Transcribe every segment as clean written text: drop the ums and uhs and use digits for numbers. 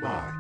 by.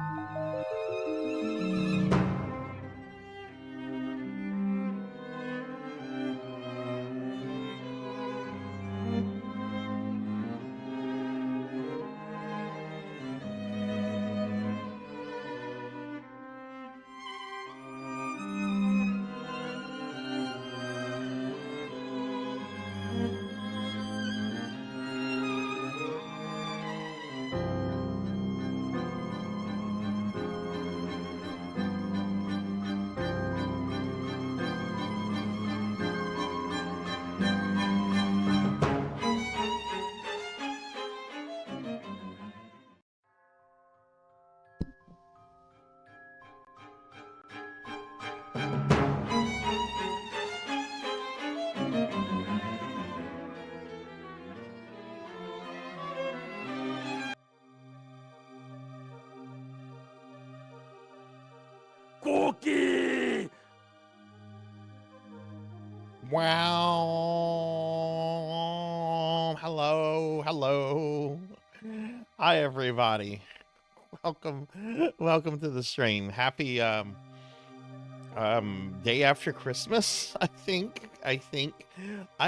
Cookie! Wow. Hello. Hi, everybody. Welcome to the stream. Happy day after Christmas, I think. I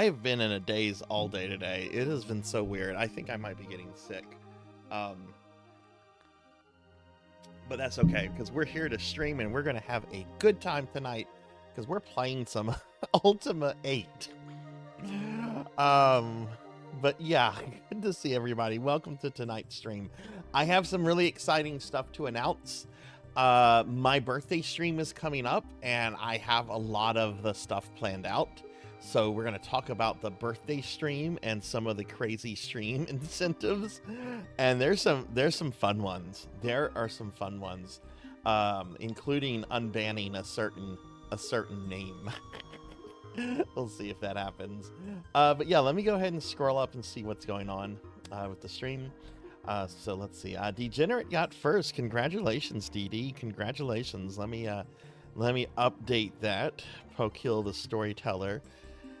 have been in a daze all day today. It has been so weird. I think I might be getting sick. But that's okay, because we're here to stream and we're gonna have a good time tonight because we're playing some Ultima VIII. But yeah, good to see everybody. Welcome to tonight's stream. I have some really exciting stuff to announce. My birthday stream is coming up and I have a lot of the stuff planned out. So we're going to talk about the birthday stream and some of the crazy stream incentives. And there's some fun ones. There are some fun ones, including unbanning a certain name. We'll see if that happens. But yeah, let me go ahead and scroll up and see what's going on with the stream. So let's see. Degenerate got first. Congratulations, DD. Congratulations. Let me update that. Pokil the storyteller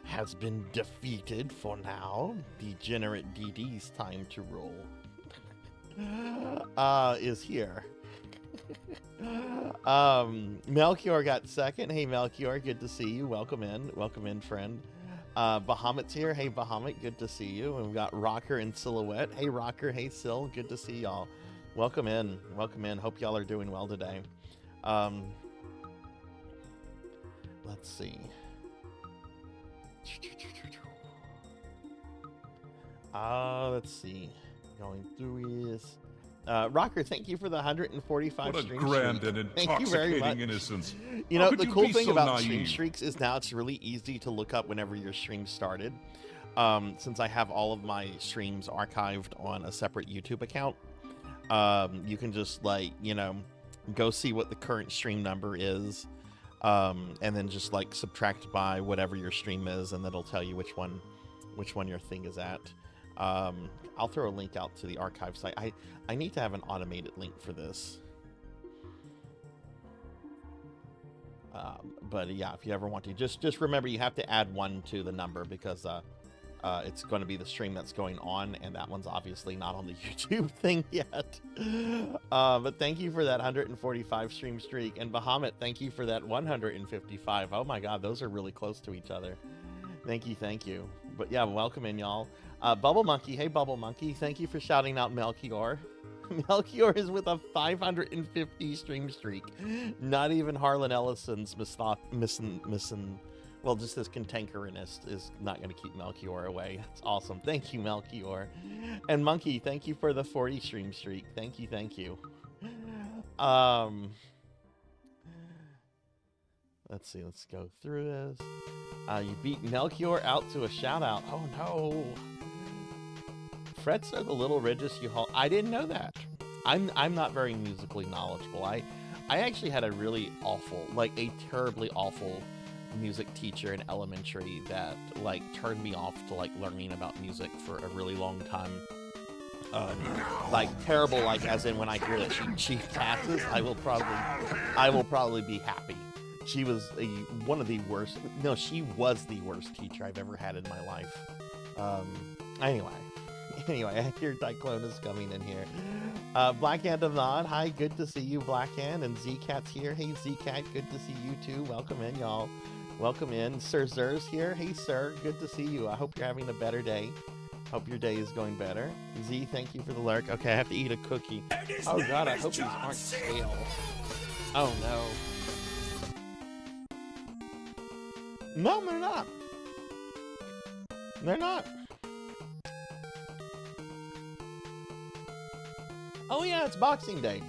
has been defeated for now. Degenerate DD's time to roll is here. Melchior got second. Hey Melchior, good to see you. Welcome in, friend. Bahamut's here. Hey Bahamut, good to see you. And we've got Rocker and Silhouette. Hey Rocker, hey Sil, good to see y'all. Welcome in. Hope y'all are doing well today. Let's see. Let's see. Going through this. Rocker, thank you for the 145 what a stream grand streak. and Thank you very much. intoxicating innocence. You How know, could the you cool be thing so about stream naive? streaks is now it's really easy to look up whenever your stream started. Since I have all of my streams archived on a separate YouTube account, you can just go see what the current stream number is, and then just subtract by whatever your stream is, and that'll tell you which one your thing is at. I'll throw a link out to the archive site. I need to have an automated link for this. But yeah, if you ever want to, just remember you have to add 1 to the number because it's going to be the stream that's going on, and that one's obviously not on the YouTube thing yet. But thank you for that 145 stream streak, and Bahamut, thank you for that 155. Oh my God, those are really close to each other. Thank you. But yeah, welcome in, y'all. Bubble Monkey, hey Bubble Monkey, thank you for shouting out Melchior. Melchior is with a 550 stream streak. Not even Harlan Ellison's missing. Well, just this cantankerous is not going to keep Melchior away. That's awesome. Thank you, Melchior. And Monkey, thank you for the 40 stream streak. Thank you. Let's see. Let's go through this. You beat Melchior out to a shout out. Oh no. Frets are the little ridges you haul. I didn't know that. I'm not very musically knowledgeable. I actually had a really awful, a terribly awful music teacher in elementary that turned me off to learning about music for a really long time. Terrible, as in when I hear that she passes, I will probably be happy. She was one of the worst. No, she was the worst teacher I've ever had in my life. Anyway, I hear Cyclone is coming in here. Blackhand of Nod, hi, good to see you, Blackhand, and Z-Cat's here. Hey, Z-Cat, good to see you too. Welcome in, y'all. Welcome in. Sarzac's here. Hey, sir, good to see you. I hope you're having a better day. Hope your day is going better. Z, thank you for the lurk. Okay, I have to eat a cookie. Oh god, I hope these aren't stale. Oh no. No, they're not. They're not. Oh yeah, it's Boxing Day.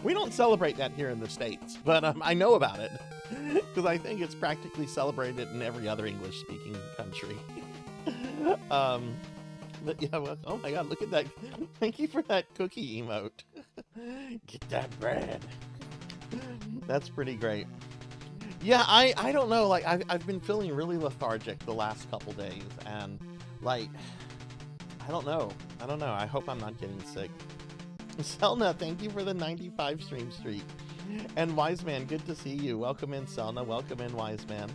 We don't celebrate that here in the States, but I know about it because I think it's practically celebrated in every other English-speaking country. But yeah, well, oh my god, look at that. Thank you for that cookie emote. Get that bread. That's pretty great. Yeah, I don't know, like, I've been feeling really lethargic the last couple days, and, like, I don't know. I hope I'm not getting sick. Selna, thank you for the 95 stream streak. And Wiseman, good to see you. Welcome in, Selna. Welcome in, Wiseman.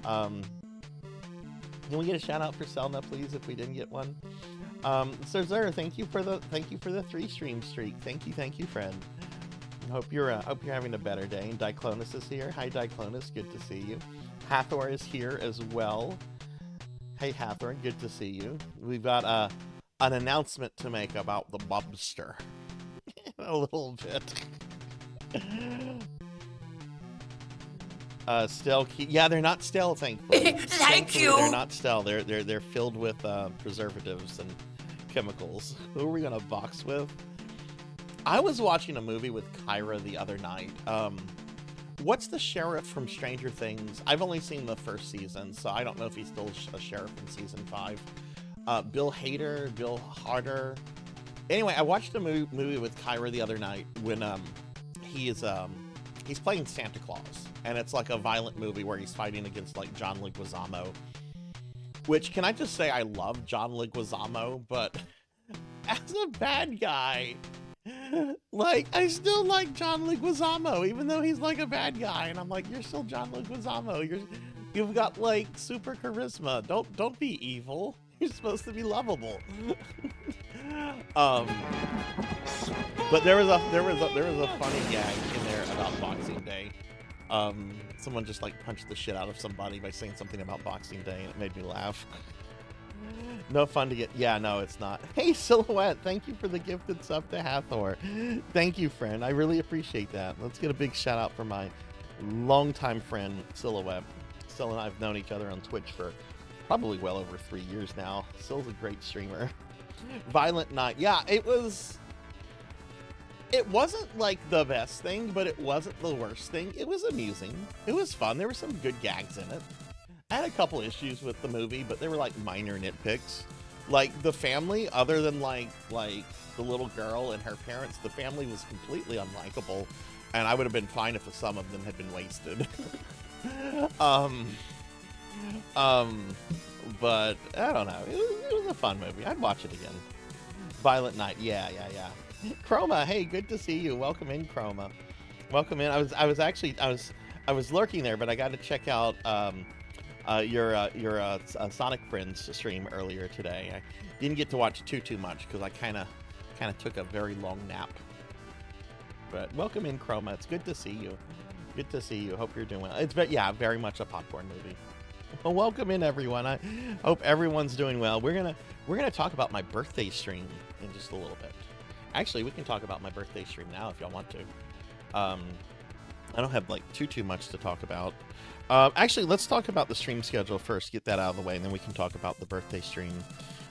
Can we get a shout out for Selna, please, if we didn't get one? Sarzac, thank you for the 3 stream streak. Thank you, friend. Hope you're having a better day. And Diclonus is here. Hi, Diclonus. Good to see you. Hathor is here as well. Hey, Hathor. Good to see you. We've got an announcement to make about the Bobster. A little bit. Stale key. Yeah, they're not stale, thankfully. Thank you. They're not stale. They're filled with preservatives and chemicals. Who are we gonna box with? I was watching a movie with Kyra the other night. What's the sheriff from Stranger Things? I've only seen the first season, so I don't know if he's still a sheriff in season 5. Bill Hader, Bill Harder. Anyway, I watched a movie with Kyra the other night when he's playing Santa Claus, and it's like a violent movie where he's fighting against like John Leguizamo. Which, can I just say, I love John Leguizamo, but as a bad guy, like, I still like John Leguizamo, even though he's like a bad guy, and I'm like, you're still John Leguizamo. You've got like super charisma. Don't be evil. You're supposed to be lovable. But there was a funny gag in there about Boxing Day. Someone just like punched the shit out of somebody by saying something about Boxing Day, and it made me laugh. No fun to get. Yeah, no, it's not. Hey, Silhouette, thank you for the gifted sub to Hathor. Thank you, friend. I really appreciate that. Let's get a big shout out for my longtime friend, Silhouette. Sil and I have known each other on Twitch for probably well over 3 years now. Sil's a great streamer. Violent Night. Yeah, it wasn't like the best thing, but it wasn't the worst thing. It was amusing. It was fun. There were some good gags in it. I had a couple issues with the movie, but they were like minor nitpicks. Like the family, other than like the little girl and her parents, the family was completely unlikable, and I would have been fine if some of them had been wasted. But I don't know. It was a fun movie. I'd watch it again. Violent Night. Yeah. Chroma, hey, good to see you. Welcome in, Chroma. Welcome in. I was lurking there, but I got to check out your Sonic Friends stream earlier today. I didn't get to watch too much because I kind of took a very long nap. But welcome in, Chroma. It's good to see you. Good to see you. Hope you're doing well. It's very much a popcorn movie. Well, welcome in, everyone. I hope everyone's doing well. We're gonna talk about my birthday stream in just a little bit. Actually, we can talk about my birthday stream now if y'all want to. I don't have like too much to talk about. Actually, let's talk about the stream schedule first. Get that out of the way, and then we can talk about the birthday stream,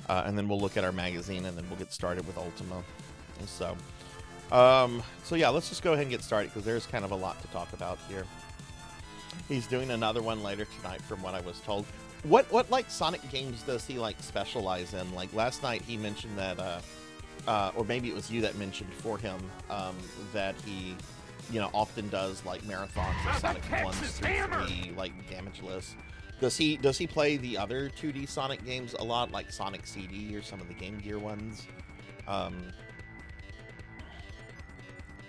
and then we'll look at our magazine, and then we'll get started with Ultima. So yeah, let's just go ahead and get started because there's kind of a lot to talk about here. He's doing another one later tonight, from what I was told. What like Sonic games does he like specialize in? Like last night he mentioned that, or maybe it was you that mentioned for him that he, often does like marathons of Sonic 1 through 3, like damageless. Does he play the other 2D Sonic games a lot, like Sonic CD or some of the Game Gear ones?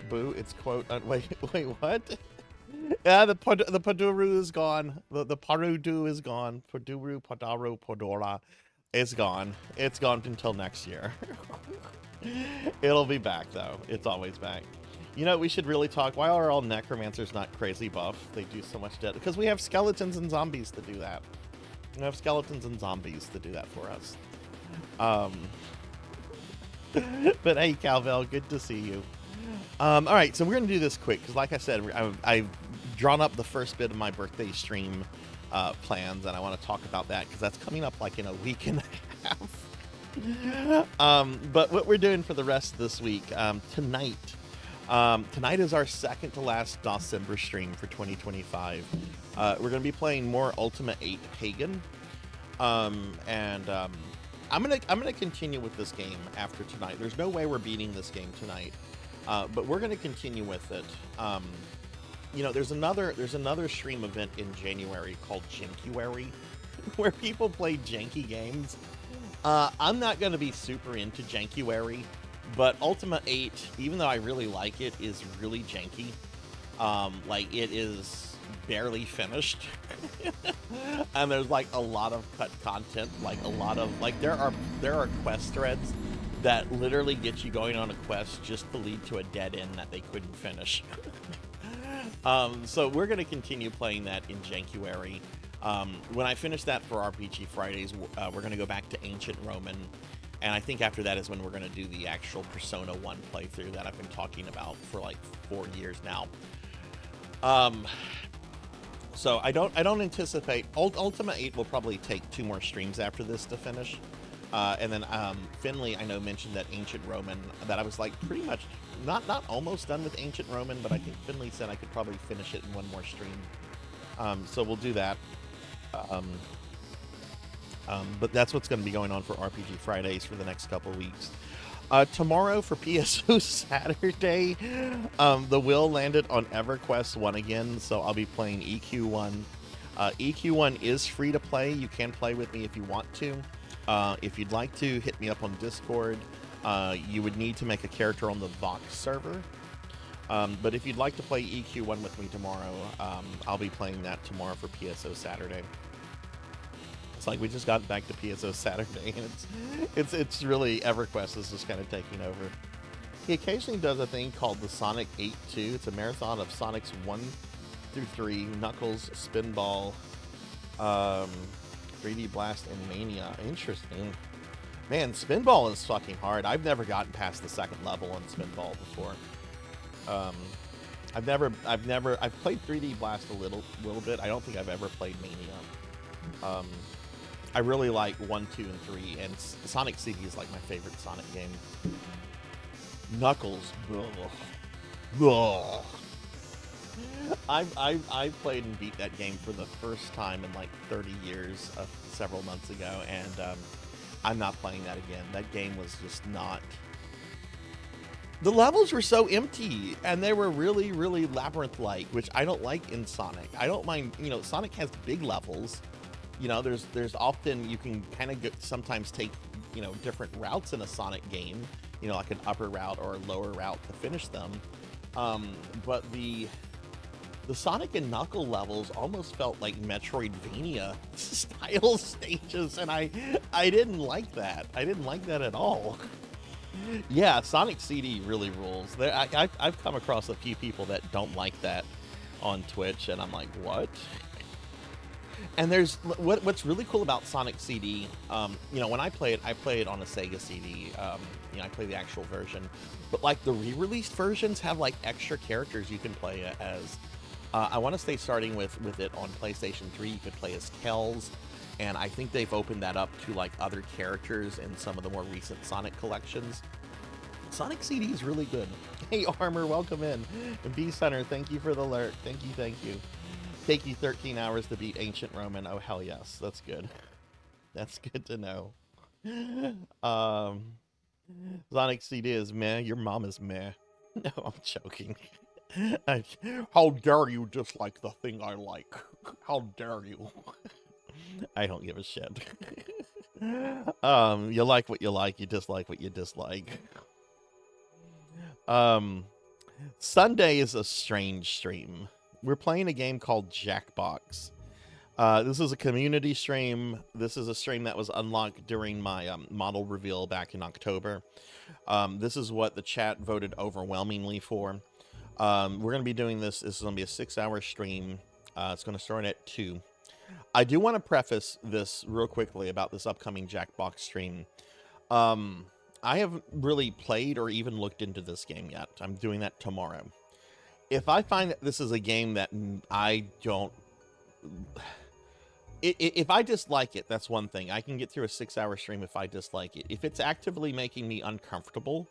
Boo! It's quote. Wait, what? Yeah, the Paduru is gone. The Parudu is gone. Paduru, Padaru, Podora. It's gone. It's gone until next year. It'll be back, though. It's always back. You know, we should really talk. Why are all necromancers not crazy buff? They do so much dead. Because we have skeletons and zombies to do that. We have skeletons and zombies to do that for us. But hey, Calvel, good to see you. All right, so we're going to do this quick. Because like I said, I've drawn up the first bit of my birthday stream plans. And I want to talk about that. Because that's coming up like in a week and a half. But what we're doing for the rest of this week, tonight is our second to last December stream for 2025. We're going to be playing more Ultima VIII Pagan. I'm gonna continue with this game after tonight. There's no way we're beating this game tonight, but we're gonna continue with it. You know, there's another stream event in January called Jankuary, where people play janky games. I'm not gonna be super into Jankuary, but Ultima 8, even though I really like it, is really janky. Like, it is barely finished. And there's like a lot of cut content, like a lot of, like, there are quest threads that literally get you going on a quest just to lead to a dead end that they couldn't finish. So we're going to continue playing that in Jankuary. When I finish that for RPG Fridays, we're going to go back to Ancient Roman. And I think after that is when we're going to do the actual Persona 1 playthrough that I've been talking about for like 4 years now. So I don't anticipate Ultima 8 will probably take 2 more streams after this to finish. And then Finley, I know, mentioned that Ancient Roman, that I was like pretty much not almost done with Ancient Roman, but I think Finley said I could probably finish it in 1 more stream. So we'll do that. But that's what's going to be going on for RPG Fridays for the next couple of weeks. Tomorrow for PSO Saturday, the will landed on EverQuest 1 again, so I'll be playing EQ1. EQ1 is free to play. You can play with me if you want to. If you'd like to, hit me up on Discord. You would need to make a character on the Vox server. But if you'd like to play EQ1 with me tomorrow, I'll be playing that tomorrow for PSO Saturday. It's like we just got back to PSO Saturday, and it's really EverQuest is just kind of taking over. He occasionally does a thing called the Sonic 8-2. It's a marathon of Sonics 1 through 3, Knuckles, Spinball, 3D Blast, and Mania. Interesting. Man, Spinball is fucking hard. I've never gotten past the 2nd level on Spinball before. I've played 3D Blast a little bit. I don't think I've ever played Mania. I really like 1, 2, and 3, and Sonic CD is like my favorite Sonic game. Knuckles. Ugh. I played and beat that game for the first time in like 30 years several months ago, and I'm not playing that again. That game was just not... The levels were so empty, and they were really, really labyrinth-like, which I don't like in Sonic. I don't mind, you know, Sonic has big levels. You know, there's often, you can kind of sometimes take, you know, different routes in a Sonic game, you know, like an upper route or a lower route to finish them. But the Sonic and Knuckle levels almost felt like Metroidvania style stages, and I didn't like that. I didn't like that at all. Yeah, Sonic CD really rules. I've come across a few people that don't like that on Twitch, and I'm like, what? And there's what's really cool about Sonic CD. You know, when I play it on a Sega CD. You know, I play the actual version, but like the re-released versions have like extra characters you can play as. I want to stay starting with it on PlayStation 3. You could play as Kells, and I think they've opened that up to like other characters in some of the more recent Sonic collections. Sonic CD is really good. Hey, Armor, welcome in. And Beast Hunter, thank you for the alert. Thank you. Take you 13 hours to beat Ancient Roman. Oh, hell yes. That's good. That's good to know. Sonic CD is meh. Your mom is meh. No, I'm joking. How dare you dislike the thing I like? How dare you? I don't give a shit. You like what you like, you dislike what you dislike. Sunday is a strange stream. We're playing a game called Jackbox. This is a community stream. This is a stream that was unlocked during my model reveal back in October. This is what the chat voted overwhelmingly for. We're going to be doing this. This is going to be a 6-hour stream. It's going to start at 2. I do want to preface this real quickly about this upcoming Jackbox stream. I haven't really played or even looked into this game yet. I'm doing that tomorrow. If I find that this is a game that I don't... If I dislike it, that's one thing. I can get through a 6-hour stream if I dislike it. If it's actively making me uncomfortable,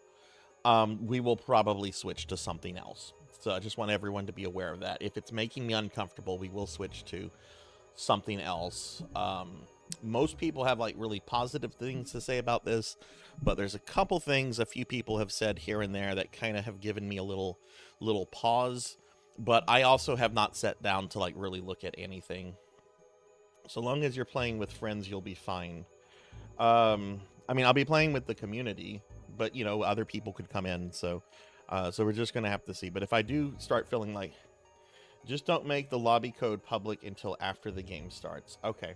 we will probably switch to something else. So I just want everyone to be aware of that. If it's making me uncomfortable, we will switch to something else. Most people have like really positive things to say about this, but there's a couple things a few people have said here and there that kind of have given me a little pause. But I also have not sat down to like really look at anything. So long as you're playing with friends, you'll be fine. I mean, I'll be playing with the community, but you know, other people could come in. So we're just gonna have to see. But if I do start feeling like, just don't make the lobby code public until after the game starts. Okay.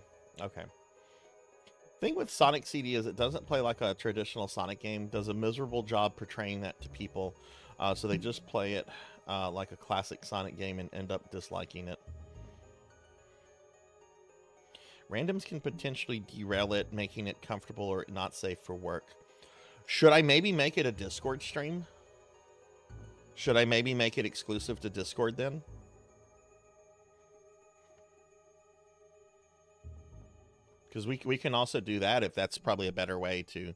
Thing with Sonic CD is it doesn't play like a traditional Sonic game. Does a miserable job portraying that to people. So they just play it like a classic Sonic game and end up disliking it. Randoms can potentially derail it, making it comfortable or not safe for work. Should I maybe make it a Discord stream? Should I maybe make it exclusive to Discord then? Because we can also do that if that's probably a better way to,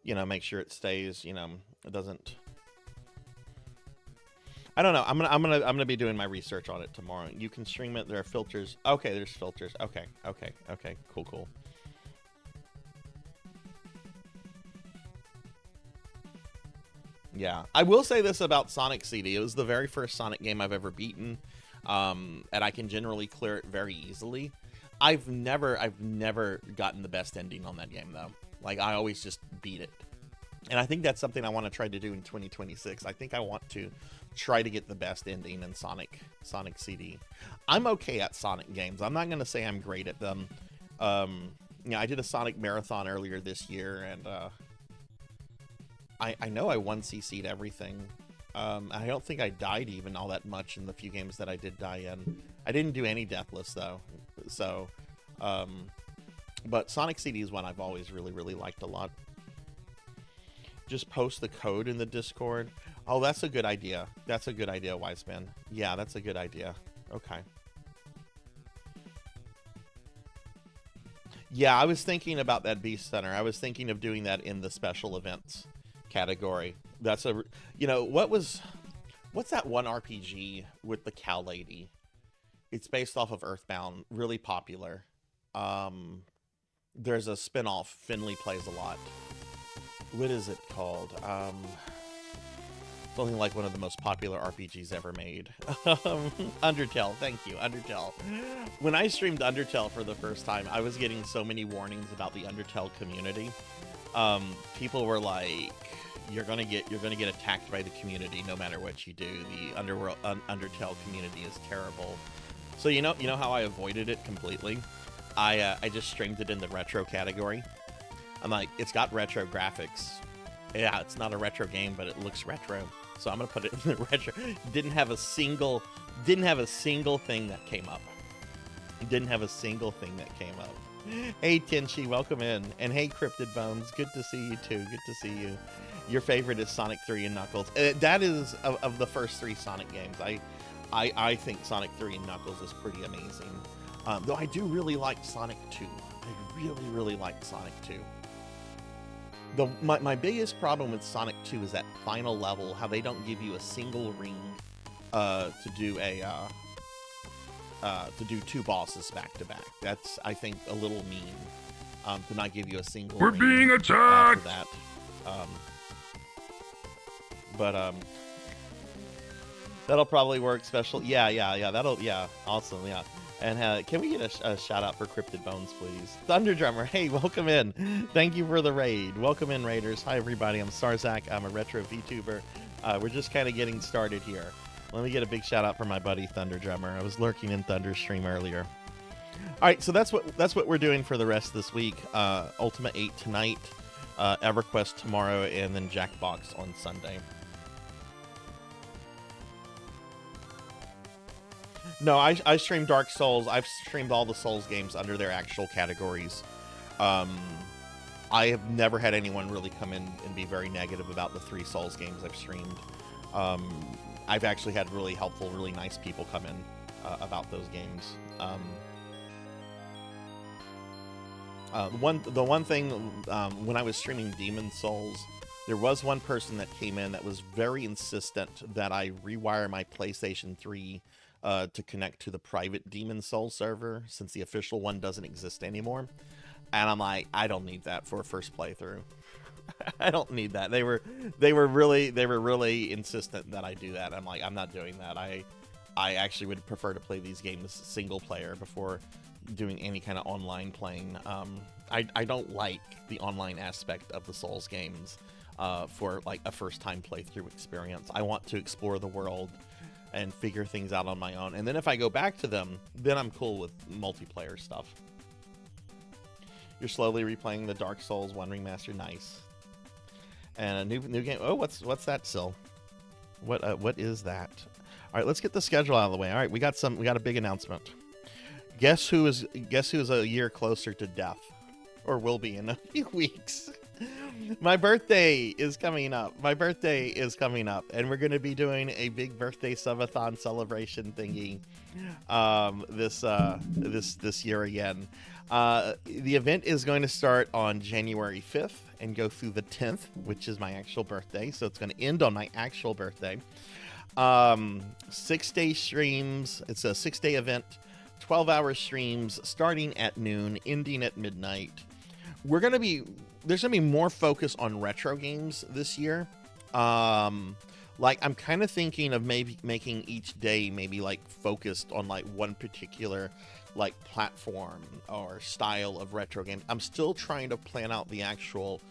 you know, make sure it stays, you know, it doesn't. I don't know. I'm gonna be doing my research on it tomorrow. You can stream it. There are filters. Okay, there's filters. Okay. Cool. Yeah, I will say this about Sonic CD. It was the very first Sonic game I've ever beaten, and I can generally clear it very easily. I've never gotten the best ending on that game though. Like I always just beat it. And I think that's something I want to try to do in 2026. I think I want to try to get the best ending in Sonic CD. I'm okay at Sonic games. I'm not going to say I'm great at them. You know, I did a Sonic marathon earlier this year, and I know I 1CC'd everything. I don't think I died even all that much in the few games that I did die in. I didn't do any deathless though. So, but Sonic CD is one I've always really liked a lot. Just post the code in the Discord. Oh, that's a good idea. That's a good idea, Wiseman. Yeah, that's a good idea. Okay. Yeah, I was thinking about that Beast Center. I was thinking of doing that in the special events category. That's a, you know, what's that one RPG with the cow lady? It's based off of Earthbound, really popular. There's a spin-off Finley plays a lot. What is it called? Something like one of the most popular RPGs ever made. Undertale, thank you, Undertale. When I streamed Undertale for the first time, I was getting so many warnings about the Undertale community. People were like, you're gonna get attacked by the community no matter what you do. The Undertale community is terrible. So you know how I avoided it completely? I just streamed it in the retro category. I'm like, it's got retro graphics. Yeah, it's not a retro game, but it looks retro. So I'm gonna put it in the retro. Didn't have a single thing that came up. Hey Tenchi, welcome in. And hey Cryptid Bones, good to see you too. Good to see you. Your favorite is Sonic 3 and Knuckles. That is of the first 3 Sonic games. I think Sonic 3 and Knuckles is pretty amazing. Though I do really like Sonic 2. I really like Sonic 2. My biggest problem with Sonic 2 is that final level, how they don't give you a single ring to do 2 bosses back to back. That's, I think, a little mean to not give you a single We're ring being attacked! for that. That'll probably work special. Yeah, awesome, yeah. And can we get a shout out for Cryptid Bones, please? Thunder Drummer, hey, welcome in. Thank you for the raid. Welcome in, Raiders. Hi, everybody. I'm Sarzac. I'm a retro VTuber. We're just kind of getting started here. Let me get a big shout out for my buddy Thunder Drummer. I was lurking in Thunder's stream earlier. All right, so that's what we're doing for the rest of this week. Ultima 8 tonight, EverQuest tomorrow, and then Jackbox on Sunday. No, I stream Dark Souls. I've streamed all the Souls games under their actual categories. I have never had anyone really come in and be very negative about the 3 Souls games I've streamed. I've actually had really helpful, really nice people come in about those games. The one thing, when I was streaming Demon Souls, there was one person that came in that was very insistent that I rewire my PlayStation 3 to connect to the private Demon Souls server, since the official one doesn't exist anymore. And I'm like, I don't need that for a first playthrough. I don't need that. They were really insistent that I do that. I'm like, I'm not doing that. I actually would prefer to play these games single player before doing any kind of online playing. I don't like the online aspect of the Souls games for like a first time playthrough experience. I want to explore the world and figure things out on my own. And then if I go back to them, then I'm cool with multiplayer stuff. You're slowly replaying the Dark Souls 1 remaster. Nice. And a new game. Oh, what's that, Sil? What is that? All right, let's get the schedule out of the way. All right, we got a big announcement. Guess who is a year closer to death, or will be in a few weeks. My birthday is coming up. And we're going to be doing a big birthday subathon celebration thingy this year again. The event is going to start on January 5th and go through the 10th, which is my actual birthday. So it's going to end on my actual birthday. 6-day streams. It's a 6-day event, 12-hour streams starting at noon, ending at midnight. There's going to be more focus on retro games this year. Like, I'm kind of thinking of maybe making each day maybe like focused on like one particular like platform or style of retro games. I'm still trying to plan out the actual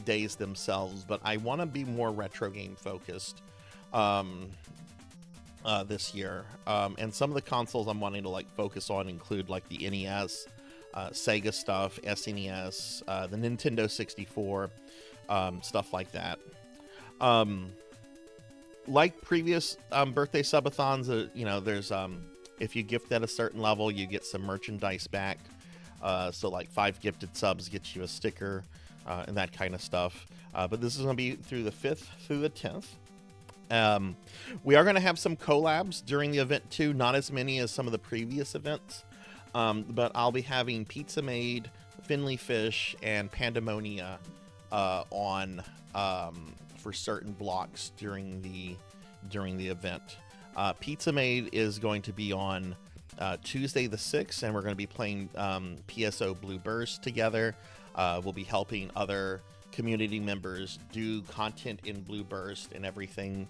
days themselves, but I want to be more retro game focused this year. And some of the consoles I'm wanting to like focus on include like the NES, Sega stuff, SNES, the Nintendo 64, stuff like that. Like previous birthday subathons, there's if you gift at a certain level, you get some merchandise back. So like 5 gifted subs gets you a sticker and that kind of stuff. But this is going to be through the 5th through the 10th. We are going to have some collabs during the event too, not as many as some of the previous events. But I'll be having Pizza Made, Finley Fish, and Pandemonia on for certain blocks during the event. Pizza Made is going to be on Tuesday the 6th, and we're going to be playing PSO Blue Burst together. We'll be helping other community members do content in Blue Burst and everything.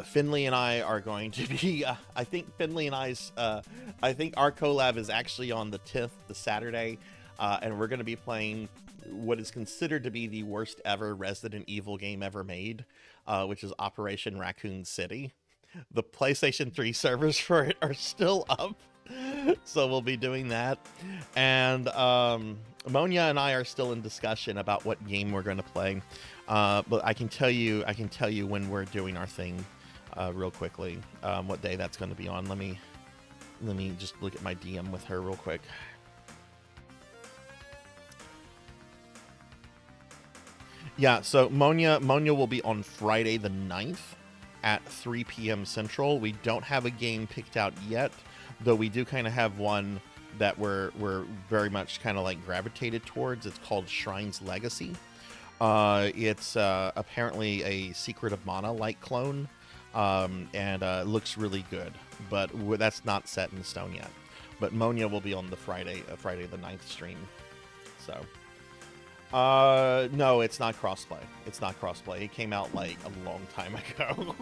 Finley and I are going to be, I think our collab is actually on the 10th, the Saturday, and we're going to be playing what is considered to be the worst ever Resident Evil game ever made, which is Operation Raccoon City. The PlayStation 3 servers for it are still up, so we'll be doing that. And Monia and I are still in discussion about what game we're going to play. But I can tell you when we're doing our thing real quickly, what day that's going to be on. Let me just look at my DM with her real quick. Yeah, so Monia will be on Friday the 9th at 3 p.m. Central. We don't have a game picked out yet, though we do kind of have one that we're very much kind of like gravitated towards. It's called Shrine's Legacy. It's apparently a Secret of Mana like clone, and looks really good, but that's not set in stone yet. But Monia will be on the Friday the 9th stream. So no, it's not crossplay. It came out like a long time ago.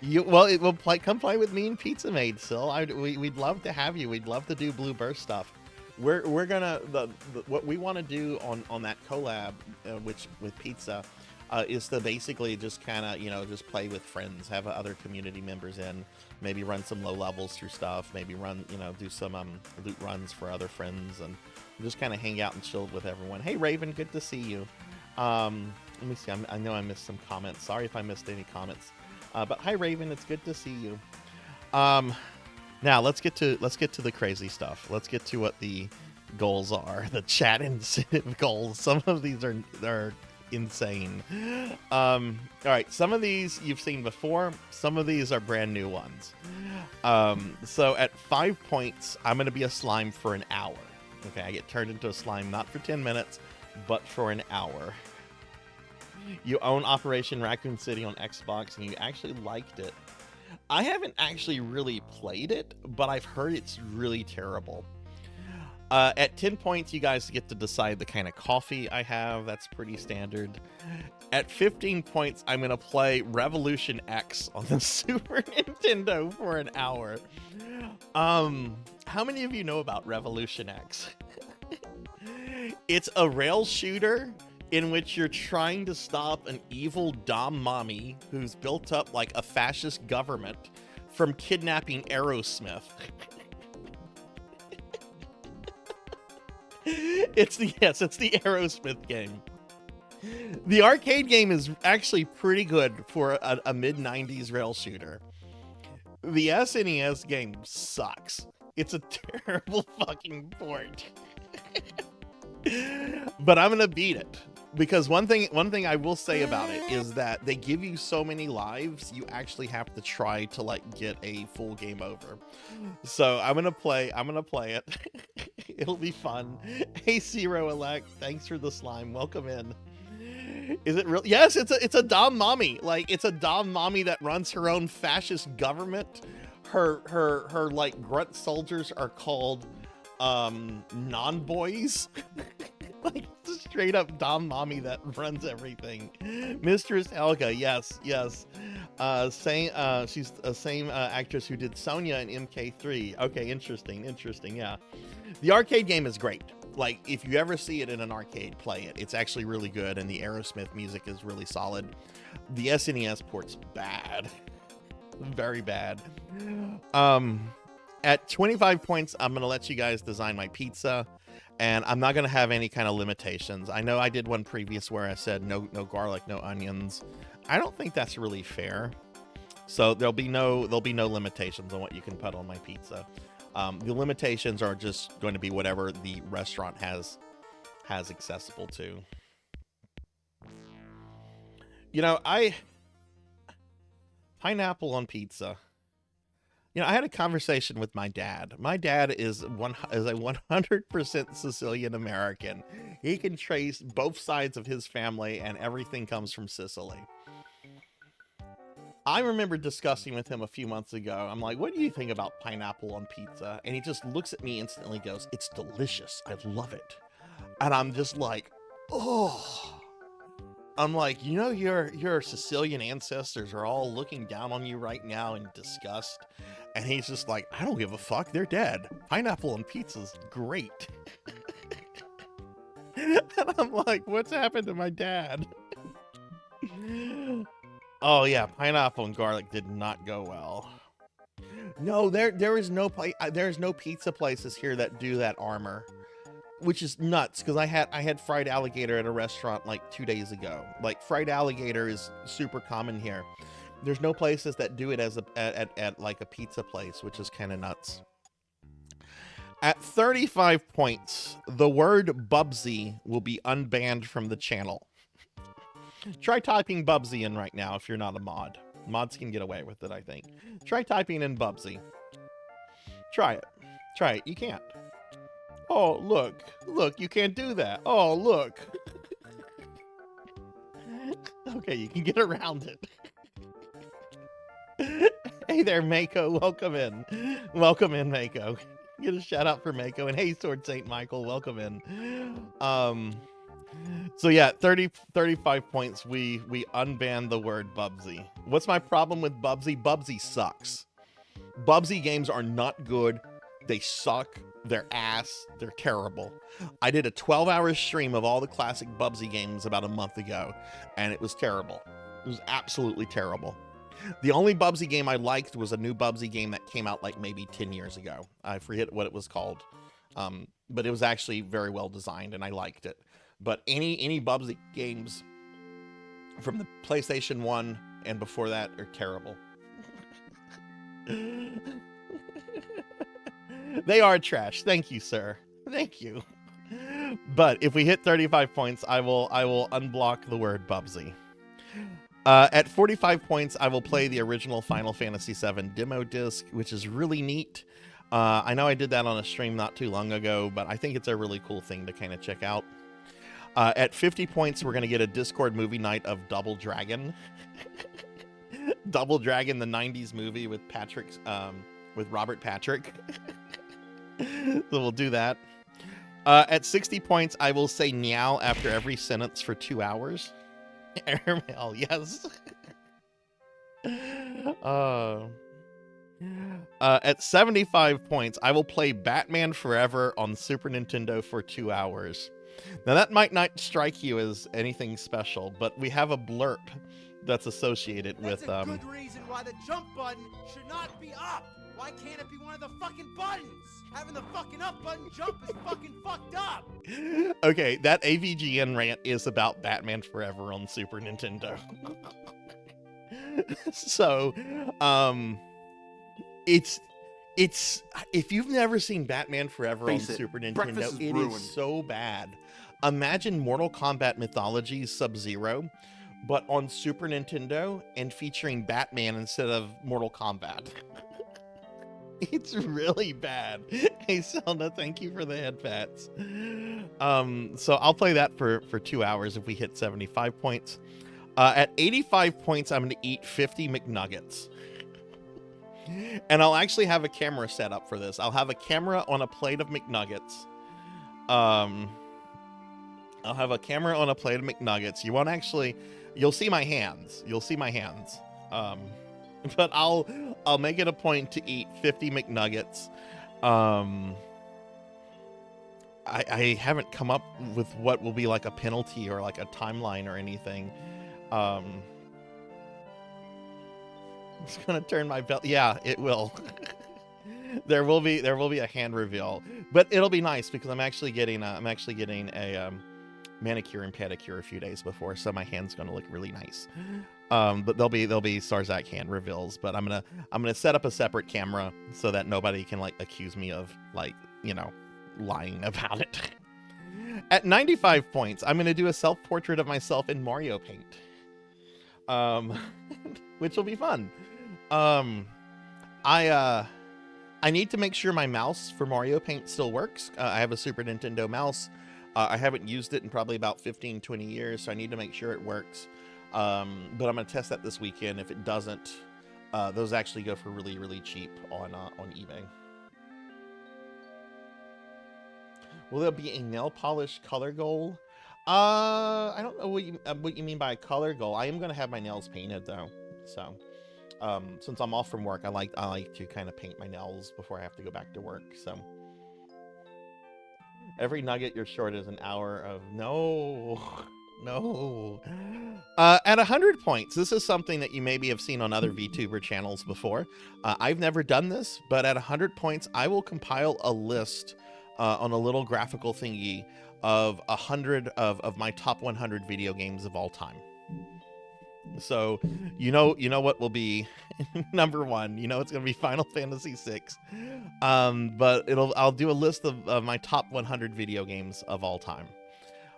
It will come play with me and Pizza Made, Sil. We'd love to have you. We'd love to do Blue Burst stuff. We're gonna what we want to do on that collab, which with Pizza, is to basically just kind of, you know, just play with friends, have other community members in, maybe run some low levels through stuff, maybe run, you know, do some loot runs for other friends, and just kind of hang out and chill with everyone. Hey Raven, good to see you. Let me see, I know I missed some comments. Sorry if I missed any comments. But hi Raven, it's good to see you. Now let's get to the crazy stuff. Let's get to what the goals are, the chat incentive goals. Some of these are insane. All right, some of these you've seen before, some of these are brand new ones. So at 5 points, I'm going to be a slime for an hour. Okay, I get turned into a slime not for 10 minutes, but for an hour. You own Operation Raccoon City on Xbox, and you actually liked it. I haven't actually really played it, but I've heard it's really terrible. At 10 points, you guys get to decide the kind of coffee I have. That's pretty standard. At 15 points, I'm going to play Revolution X on the Super Nintendo for an hour. How many of you know about Revolution X? It's a rail shooter in which you're trying to stop an evil Dom mommy who's built up like a fascist government from kidnapping Aerosmith. It's the Aerosmith game. The arcade game is actually pretty good for a mid-90s rail shooter. The SNES game sucks. It's a terrible fucking port. But I'm gonna beat it. Because one thing I will say about it is that they give you so many lives, you actually have to try to like get a full game over. So I'm gonna play it. It'll be fun. Hey Zero Elect, thanks for the slime. Welcome in. Is it real? Yes, it's a Dom mommy. Like, it's a Dom mommy that runs her own fascist government. Her like grunt soldiers are called non-boys. Like, straight up Dom mommy that runs everything. Mistress Helga, yes. She's the same actress who did Sonya in MK3. Okay, interesting, yeah. The arcade game is great. Like, if you ever see it in an arcade, play it. It's actually really good, and the Aerosmith music is really solid. The SNES port's bad. Very bad. At 25 points, I'm going to let you guys design my pizza, and I'm not going to have any kind of limitations. I know I did one previous where I said no garlic, no onions. I don't think that's really fair. So there'll be no limitations on what you can put on my pizza. The limitations are just going to be whatever the restaurant has accessible to. You know, pineapple on pizza. You know, I had a conversation with my dad. My dad is a 100% Sicilian American. He can trace both sides of his family, and everything comes from Sicily. I remember discussing with him a few months ago. I'm like, what do you think about pineapple on pizza? And he just looks at me instantly, goes, it's delicious. I love it. And I'm just like, oh. I'm like, you know, your Sicilian ancestors are all looking down on you right now in disgust. And he's just like, I don't give a fuck. They're dead. Pineapple on pizza's great. And I'm like, what's happened to my dad? Oh yeah, pineapple and garlic did not go well. No, there is no pizza places here that do that armor, which is nuts, because I had fried alligator at a restaurant like 2 days ago. Like, fried alligator is super common here. There's no places that do it as at like a pizza place, which is kind of nuts. At 35 points, the word Bubsy will be unbanned from the channel. Try typing Bubsy in right now if you're not a mod. Mods can get away with it, I think. Try typing in Bubsy. Try it. Try it. You can't. Oh, look. Look, you can't do that. Oh, look. Okay, you can get around it. Hey there, Mako. Welcome in. Welcome in, Mako. Get a shout out for Mako. And hey, Sword Saint Michael. Welcome in. So yeah, 35 points. We unbanned the word Bubsy. What's my problem with Bubsy? Bubsy sucks. Bubsy games are not good. They suck. They're ass. They're terrible. I did a 12-hour stream of all the classic Bubsy games about a month ago, and it was terrible. It was absolutely terrible. The only Bubsy game I liked was a new Bubsy game that came out like maybe 10 years ago. I forget what it was called. But it was actually very well designed and I liked it. But any Bubsy games from the PlayStation 1 and before that are terrible. They are trash. Thank you, sir. Thank you. But if we hit 35 points, I will unblock the word Bubsy. At 45 points, I will play the original Final Fantasy VII demo disc, which is really neat. I know I did that on a stream not too long ago, but I think it's a really cool thing to kind of check out. At 50 points, we're going to get a Discord movie night of Double Dragon. Double Dragon, the 90s movie with Robert Patrick. So we'll do that. At 60 points, I will say meow after every sentence for 2 hours. Airmail, yes. At 75 points, I will play Batman Forever on Super Nintendo for 2 hours. Now, that might not strike you as anything special, but we have a blurb that's associated with... That's a good reason why the jump button should not be up. Why can't it be one of the fucking buttons? Having the fucking up button jump is fucking fucked up. Okay, that AVGN rant is about Batman Forever on Super Nintendo. So, it's if you've never seen Batman Forever on Super Nintendo, it is so bad. Imagine Mortal Kombat Mythology's Sub-Zero, but on Super Nintendo and featuring Batman instead of Mortal Kombat. It's really bad. Hey, Selna, thank you for the head pats. So I'll play that for 2 hours if we hit 75 points. At 85 points, I'm going to eat 50 McNuggets. And I'll actually have a camera set up for this. I'll have a camera on a plate of McNuggets. I'll have a camera on a plate of McNuggets. You won't actually... You'll see my hands. You'll see my hands. But I'll make it a point to eat 50 McNuggets. I haven't come up with what will be like a penalty or like a timeline or anything. It's gonna turn my belt. Yeah, it will. there will be a hand reveal, but it'll be nice because I'm actually getting a manicure and pedicure a few days before, so my hand's gonna look really nice. But there'll be Sarzac hand reveals, but I'm gonna set up a separate camera so that nobody can like accuse me of like, you know, lying about it. At 95 points, I'm gonna do a self-portrait of myself in Mario Paint. Which will be fun. I need to make sure my mouse for Mario Paint still works. I have a Super Nintendo mouse. I haven't used it in probably about 15, 20 years, so I need to make sure it works. But I'm going to test that this weekend. If it doesn't, those actually go for really, really cheap on eBay. Will there be a nail polish color goal? I don't know what you mean by a color goal. I am going to have my nails painted though. So, since I'm off from work, I like to kind of paint my nails before I have to go back to work. So, every nugget you're short is an hour of no. At 100 points, this is something that you maybe have seen on other VTuber channels before. I've never done this, but at 100 points, I will compile a list on a little graphical thingy of 100 of my top 100 video games of all time. So, you know what will be number one. You know it's gonna be Final Fantasy VI. But I'll do a list of my top 100 video games of all time.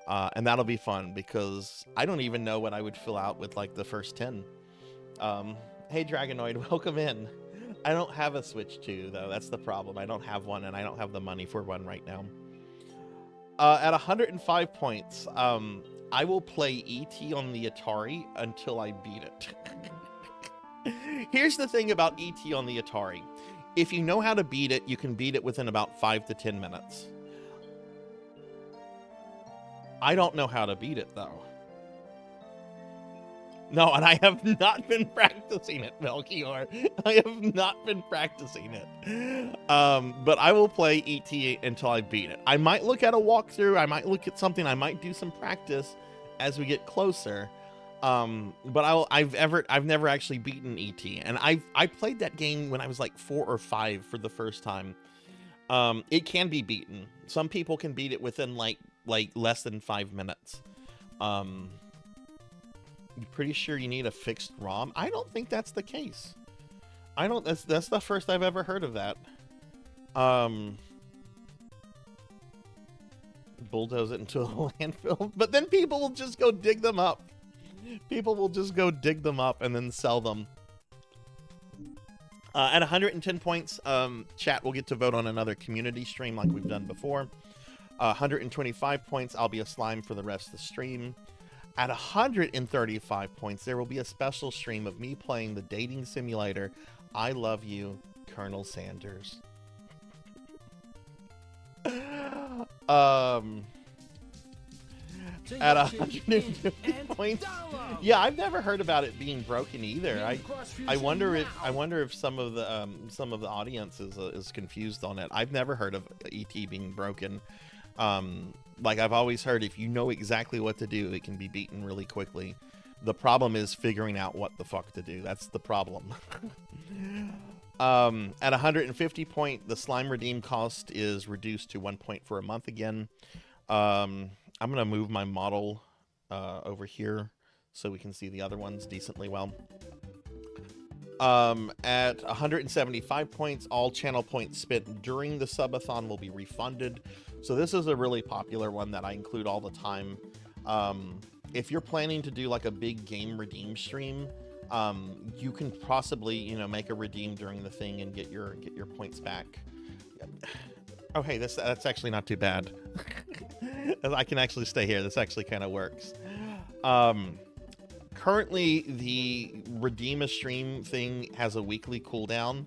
And that'll be fun because I don't even know what I would fill out with like the first 10. Hey Dragonoid, welcome in. I don't have a Switch 2 though. That's the problem. I don't have one and I don't have the money for one right now. At 105 points, I will play E.T. on the Atari until I beat it. Here's the thing about E.T. on the Atari. If you know how to beat it, you can beat it within about 5 to 10 minutes. I don't know how to beat it, though. No, and I have not been practicing it, Melchior. I have not been practicing it. But I will play ET until I beat it. I might look at a walkthrough. I might look at something. I might do some practice as we get closer. But I've never actually beaten ET, and I played that game when I was like 4 or 5 for the first time. It can be beaten. Some people can beat it within like less than 5 minutes. I'm pretty sure you need a fixed ROM. I don't think that's the case. That's the first I've ever heard of that. Bulldoze it into a landfill, but then people will just go dig them up. People will just go dig them up and then sell them. At 110 points, chat will get to vote on another community stream like we've done before. 125 points, I'll be a slime for the rest of the stream. At 135 points, there will be a special stream of me playing the dating simulator, I Love You, Colonel Sanders. At 150 points, yeah, I've never heard about it being broken either. I wonder if some of the audience is confused on it. I've never heard of ET being broken. Like I've always heard, if you know exactly what to do, it can be beaten really quickly. The problem is figuring out what the fuck to do. That's the problem. At 150 point, the slime redeem cost is reduced to 1 point for a month again. I'm gonna move my model over here so we can see the other ones decently well. At 175 points, all channel points spent during the subathon will be refunded. So this is a really popular one that I include all the time. If you're planning to do like a big game redeem stream, you can possibly, you know, make a redeem during the thing and get your points back. Oh, hey, that's actually not too bad. I can actually stay here. This actually kind of works. Currently, the redeem a stream thing has a weekly cooldown.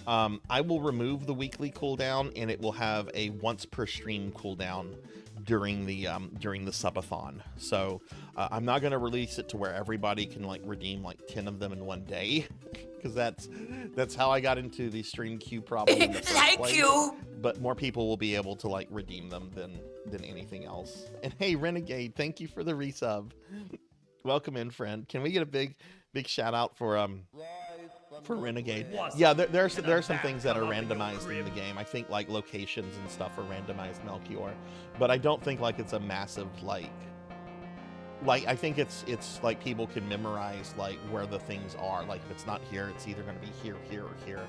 I will remove the weekly cooldown, and it will have a once per stream cooldown during the subathon. So I'm not going to release it to where everybody can like redeem like 10 of them in one day, because that's how I got into the stream queue problem in the first place. But more people will be able to like redeem them than anything else. And hey, Renegade, thank you for the resub. Welcome in, friend. Can we get a big shout out for Renegade? Yeah, there are some things that are randomized in the game. I think like locations and stuff are randomized, Melchior, but I don't think like it's a massive like I think it's like people can memorize like where the things are. Like if it's not here, it's either going to be here, here, or here.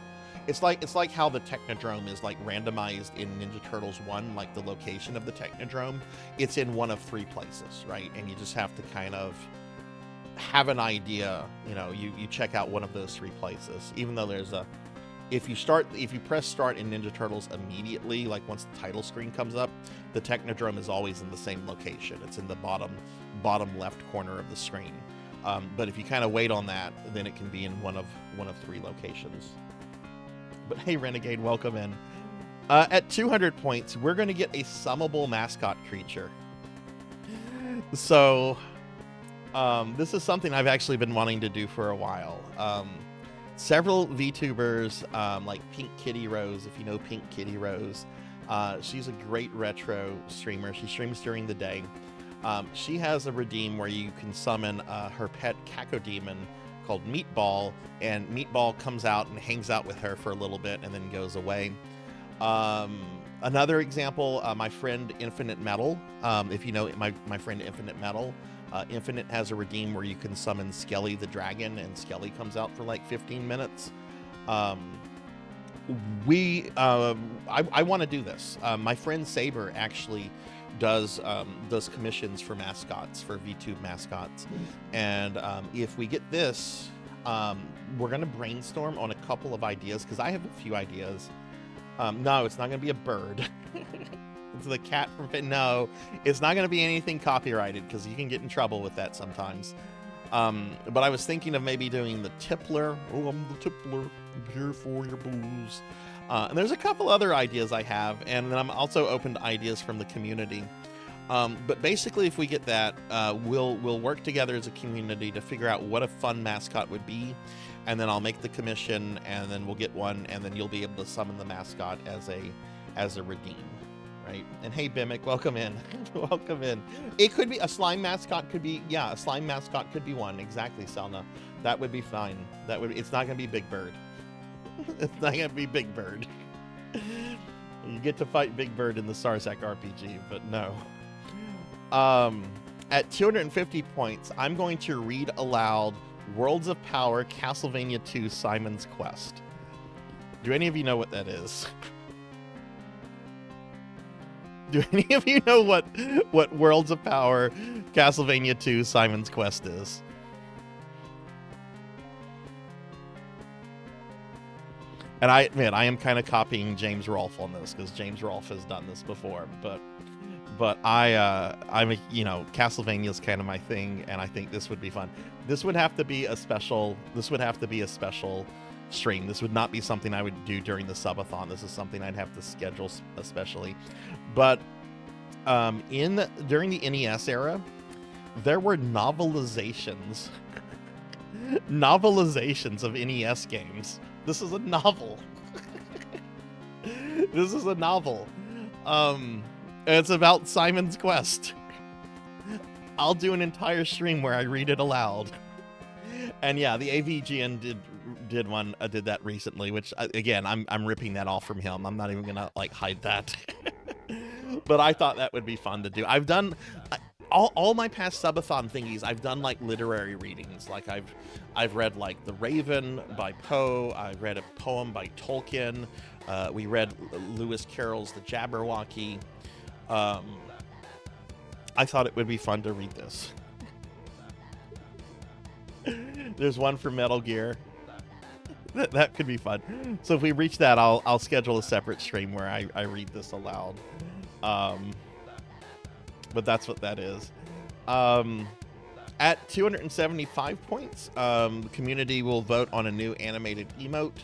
It's like how the Technodrome is like randomized in Ninja Turtles 1, like the location of the Technodrome. It's in one of 3 places, right? And you just have to kind of have an idea, you know, you check out one of those 3 places, even though there's if you press start in Ninja Turtles immediately, like once the title screen comes up, the Technodrome is always in the same location. It's in the bottom left corner of the screen. But if you kind of wait on that, then it can be in one of 3 locations. But hey, Renegade, welcome in. At 200 points, we're going to get a summable mascot creature. So this is something I've actually been wanting to do for a while. Several VTubers, like Pink Kitty Rose, if you know Pink Kitty Rose, she's a great retro streamer. She streams during the day. She has a redeem where you can summon her pet Cacodemon called Meatball, and Meatball comes out and hangs out with her for a little bit and then goes away. Another example, my friend Infinite Metal, if you know my friend Infinite Metal, Infinite has a redeem where you can summon Skelly the dragon, and Skelly comes out for like 15 minutes. I want to do this. My friend Saber actually does commissions for mascots, for VTube mascots, and if we get this, we're gonna brainstorm on a couple of ideas, because I have a few ideas. No, it's not gonna be a bird. It's the cat from no, it's not gonna be anything copyrighted, because you can get in trouble with that sometimes. But I was thinking of maybe doing the Tippler. Oh, I'm the Tippler. I'm here for your blues. And there's a couple other ideas I have, and then I'm also open to ideas from the community. But basically, if we get that, we'll work together as a community to figure out what a fun mascot would be, and then I'll make the commission, and then we'll get one, and then you'll be able to summon the mascot as a redeem, right? And hey, Bimic, welcome in, welcome in. It could be a slime mascot. Could be a slime mascot could be one. Exactly, Selna. That would be fine. That would. It's not gonna be Big Bird. It's not gonna be Big Bird. You get to fight Big Bird in the Sarzac RPG, but no. At 250 points, I'm going to read aloud Worlds of Power Castlevania II Simon's Quest. Do any of you know what that is? Do any of you know what Worlds of Power Castlevania II Simon's Quest is? And I admit, I am kind of copying James Rolfe on this because James Rolfe has done this before, but I'm a, Castlevania is kind of my thing, and I think this would be fun. This would have to be a special stream. This would not be something I would do during the subathon. This is something I'd have to schedule especially. But during the NES era, there were novelizations of NES games. This is a novel. This is a novel. It's about Simon's Quest. I'll do an entire stream where I read it aloud. And yeah, the AVGN did that recently, which again, I'm ripping that off from him. I'm not even gonna hide that. But I thought that would be fun to do. I've done all my past subathon thingies. I've done literary readings. I've read The Raven by Poe. I read a poem by Tolkien. We read Lewis Carroll's The Jabberwocky. I thought it would be fun to read this. There's one for Metal Gear. That could be fun. So if we reach that, I'll schedule a separate stream where I read this aloud. But that's what that is. At 275 points, the community will vote on a new animated emote.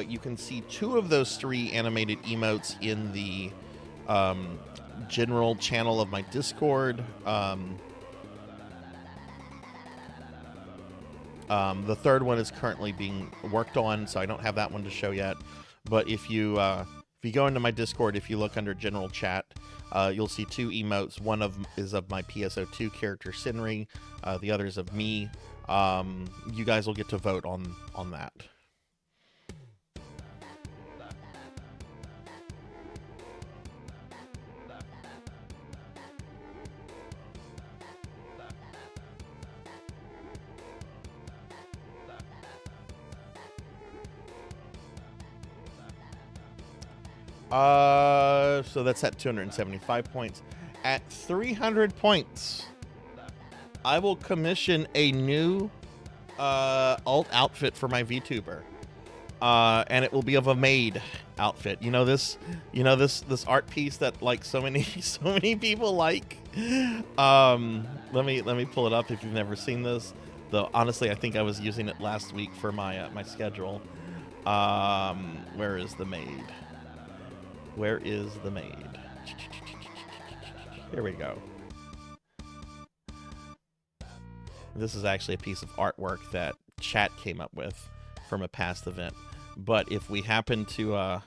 You can see 2 of those 3 animated emotes in the general channel of my Discord. The third one is currently being worked on, so I don't have that one to show yet. But if you go into my Discord, if you look under general chat, you'll see 2 emotes. One is of my PSO2 character Sinri, the other is of me. You guys will get to vote on that. So that's at 275 points. At 300 points, I will commission a new alt outfit for my VTuber. And it will be of a maid outfit. This art piece that so many people like. Let me pull it up if you've never seen this. Though honestly, I think I was using it last week for my my schedule. Where is the maid? Where is the maid? Here we go. This is actually a piece of artwork that chat came up with from a past event. But if we happen to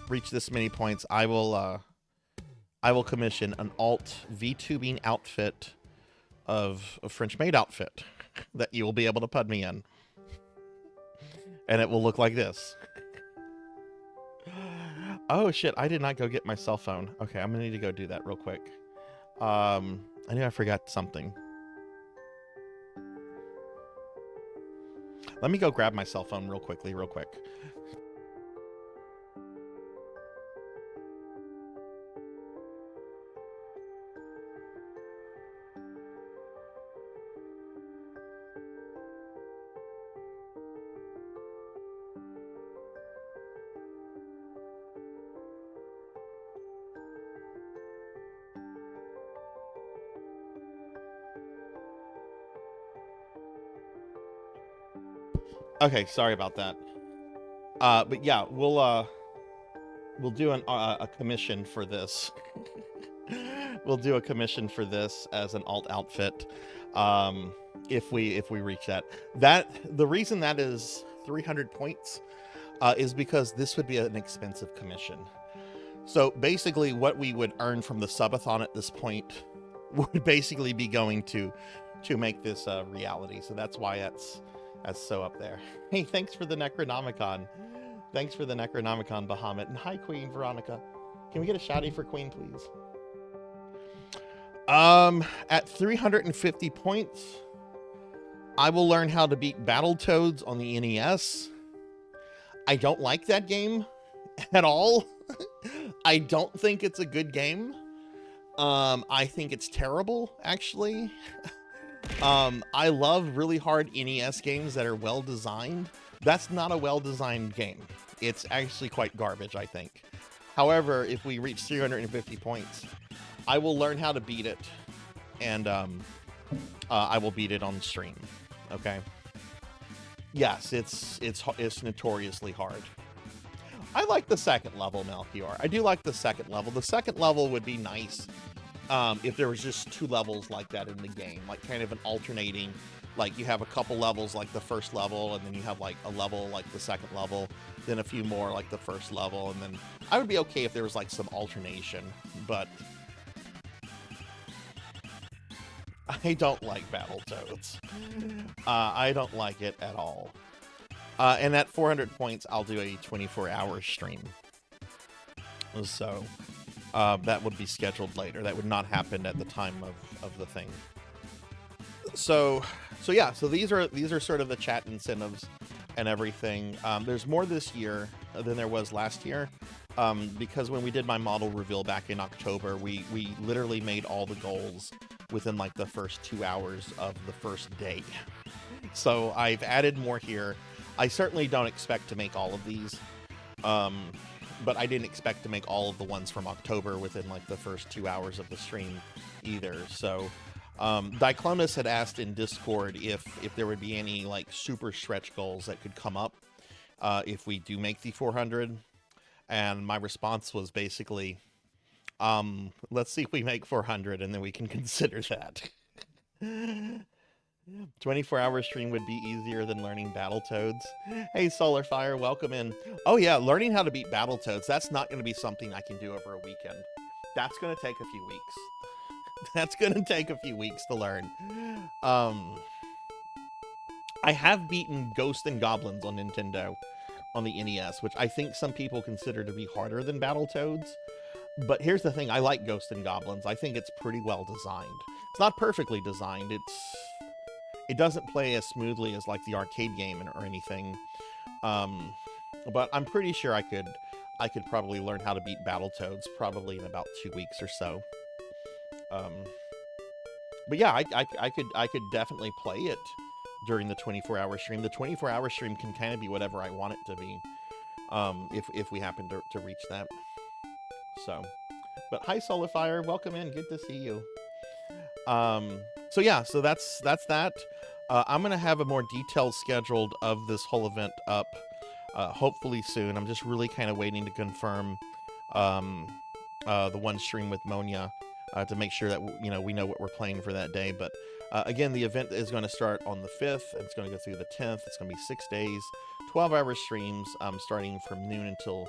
reach this many points, I will commission an alt VTubing outfit of a French maid outfit that you will be able to put me in. And it will look like this. Oh shit, I did not go get my cell phone. Okay, I'm gonna need to go do that real quick. I knew I forgot something. Let me go grab my cell phone real quick. Okay, sorry about that. But yeah, we'll we'll do a commission for this. We'll do a commission for this as an alt outfit, if we reach that. The reason that is 300 points is because this would be an expensive commission. So basically, what we would earn from the subathon at this point would basically be going to make this a reality. So that's why that's so up there. Hey, thanks for the Necronomicon. Thanks for the Necronomicon, Bahamut. And hi, Queen Veronica. Can we get a shouty for Queen, please? At 350 points, I will learn how to beat Battletoads on the NES. I don't like that game at all. I don't think it's a good game. I think it's terrible, actually. I love really hard NES games that are well designed. That's not a well designed game. It's actually quite garbage, I think. However, if we reach 350 points, I will learn how to beat it, and I will beat it on stream. Okay. Yes, it's notoriously hard. I like the second level, Melchior. I do like the second level. The second level would be nice if there was just 2 levels like that in the game, like kind of an alternating, like you have a couple levels like the first level, and then you have like a level like the second level, then a few more like the first level, and then I would be okay if there was like some alternation, but I don't like Battletoads. I don't like it at all. And at 400 points, I'll do a 24-hour stream. So that would be scheduled later. That would not happen at the time of the thing. So yeah. So these are sort of the chat incentives and everything. There's more this year than there was last year. Because when we did my model reveal back in October, we literally made all the goals within like the first 2 hours of the first day. So I've added more here. I certainly don't expect to make all of these, but I didn't expect to make all of the ones from October within like the first 2 hours of the stream either. So Diclonus had asked in Discord if there would be any like super stretch goals that could come up if we do make the 400. And my response was basically, let's see if we make 400 and then we can consider that. 24-hour stream would be easier than learning Battletoads. Hey, Solarfire, welcome in. Oh yeah, learning how to beat Battletoads, that's not going to be something I can do over a weekend. That's going to take a few weeks. That's going to take a few weeks to learn. I have beaten Ghosts and Goblins on Nintendo on the NES, which I think some people consider to be harder than Battletoads. But here's the thing, I like Ghosts and Goblins. I think it's pretty well designed. It's not perfectly designed. It doesn't play as smoothly as like the arcade game or anything. But I'm pretty sure I could probably learn how to beat Battletoads probably in about 2 weeks or so. But yeah, I could definitely play it during the 24-hour stream. The 24-hour stream can kind of be whatever I want it to be, if we happen to reach that. So, but hi Solarfire, welcome in. Good to see you. So yeah, so that's that. I'm gonna have a more detailed schedule of this whole event up, hopefully soon. I'm just really kind of waiting to confirm the one stream with Monia to make sure that we know what we're playing for that day. But again, the event is going to start on the 5th. And it's going to go through the 10th. It's going to be 6 days, 12-hour streams, starting from noon until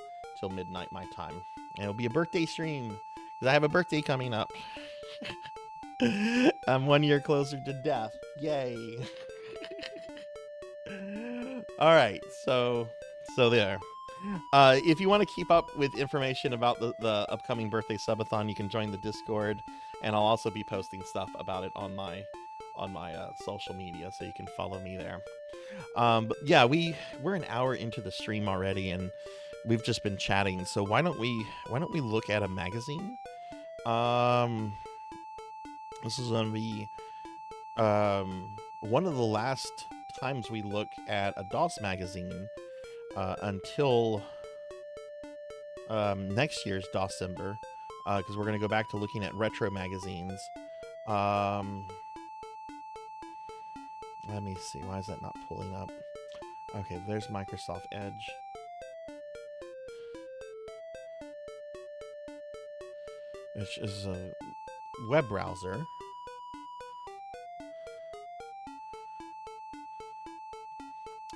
midnight my time. And it'll be a birthday stream because I have a birthday coming up. I'm 1 year closer to death. Yay. All right, so there. If you want to keep up with information about the upcoming birthday subathon, you can join the Discord, and I'll also be posting stuff about it on my social media, so you can follow me there. But yeah, we're an hour into the stream already, and we've just been chatting. So why don't we look at a magazine? This is gonna be one of the last times we look at a DOS magazine until next year's DOScember, because we're gonna go back to looking at retro magazines. Let me see. Why is that not pulling up? Okay, there's Microsoft Edge. which is a web browser.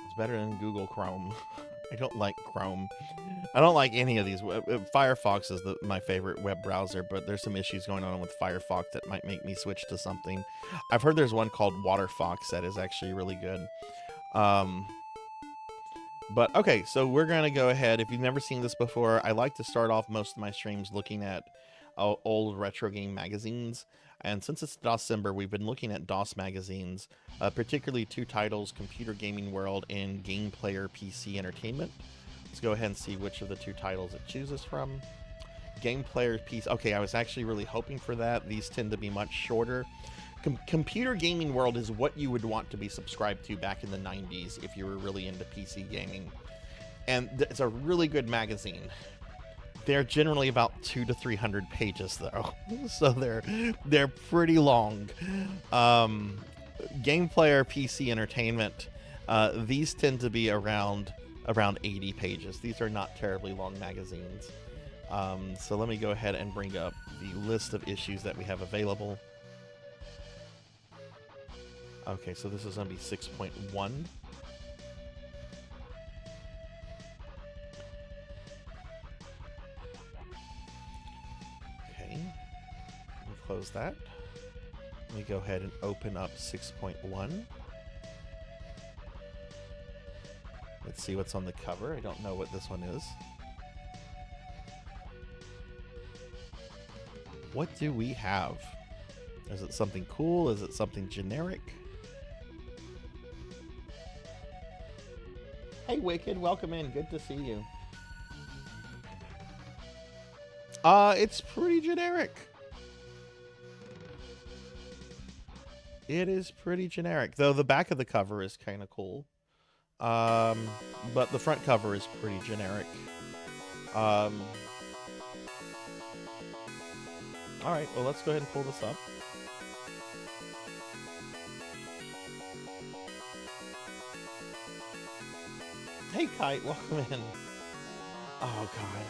It's better than Google Chrome. I don't like Chrome. I don't like any of these. Firefox is my favorite web browser, but there's some issues going on with Firefox that might make me switch to something. I've heard there's one called Waterfox that is actually really good. But okay, so we're going to go ahead. If you've never seen this before, I like to start off most of my streams looking at old retro game magazines. And since it's December, we've been looking at DOS magazines, particularly two titles, Computer Gaming World and Game Player PC Entertainment. Let's go ahead and see which of the two titles it chooses from. Game Player PC. Okay, I was actually really hoping for that. These tend to be much shorter. Computer Gaming World is what you would want to be subscribed to back in the 90s if you were really into PC gaming. And it's a really good magazine. They're generally about 200 to 300 pages though, so they're pretty long. Game Player PC Entertainment, these tend to be around 80 pages. These are not terribly long magazines. So let me go ahead and bring up the list of issues that we have available. Okay, so this is going to be 6.1. Close that. Let me go ahead and open up 6.1. Let's see what's on the cover. I don't know what this one is. What do we have? Is it something cool? Is it something generic? Hey Wicked, welcome in. Good to see you. It's pretty generic. It is pretty generic, though the back of the cover is kind of cool. But the front cover is pretty generic. All right, well, let's go ahead and pull this up. Hey, Kite, welcome in. Oh, God.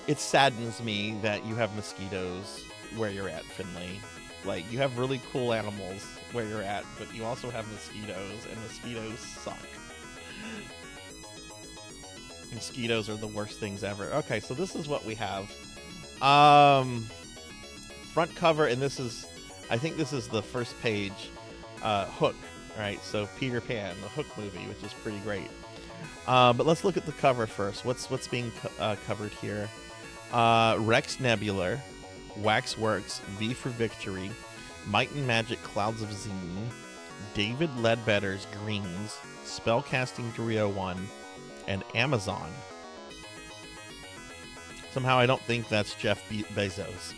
It saddens me that you have mosquitoes where you're at, Finley. Like, you have really cool animals where you're at, but you also have mosquitoes, and mosquitoes suck. Mosquitoes are the worst things ever. Okay, so this is what we have. Front cover, and this is, I think this is the first page, Hook, right? So Peter Pan, the Hook movie, which is pretty great. But let's look at the cover first. What's being covered here? Rex Nebular, Waxworks, V for Victory, Might and Magic Clouds of Zine, David Ledbetter's Greens, Spellcasting 301, and Amazon. Somehow I don't think that's Jeff Bezos.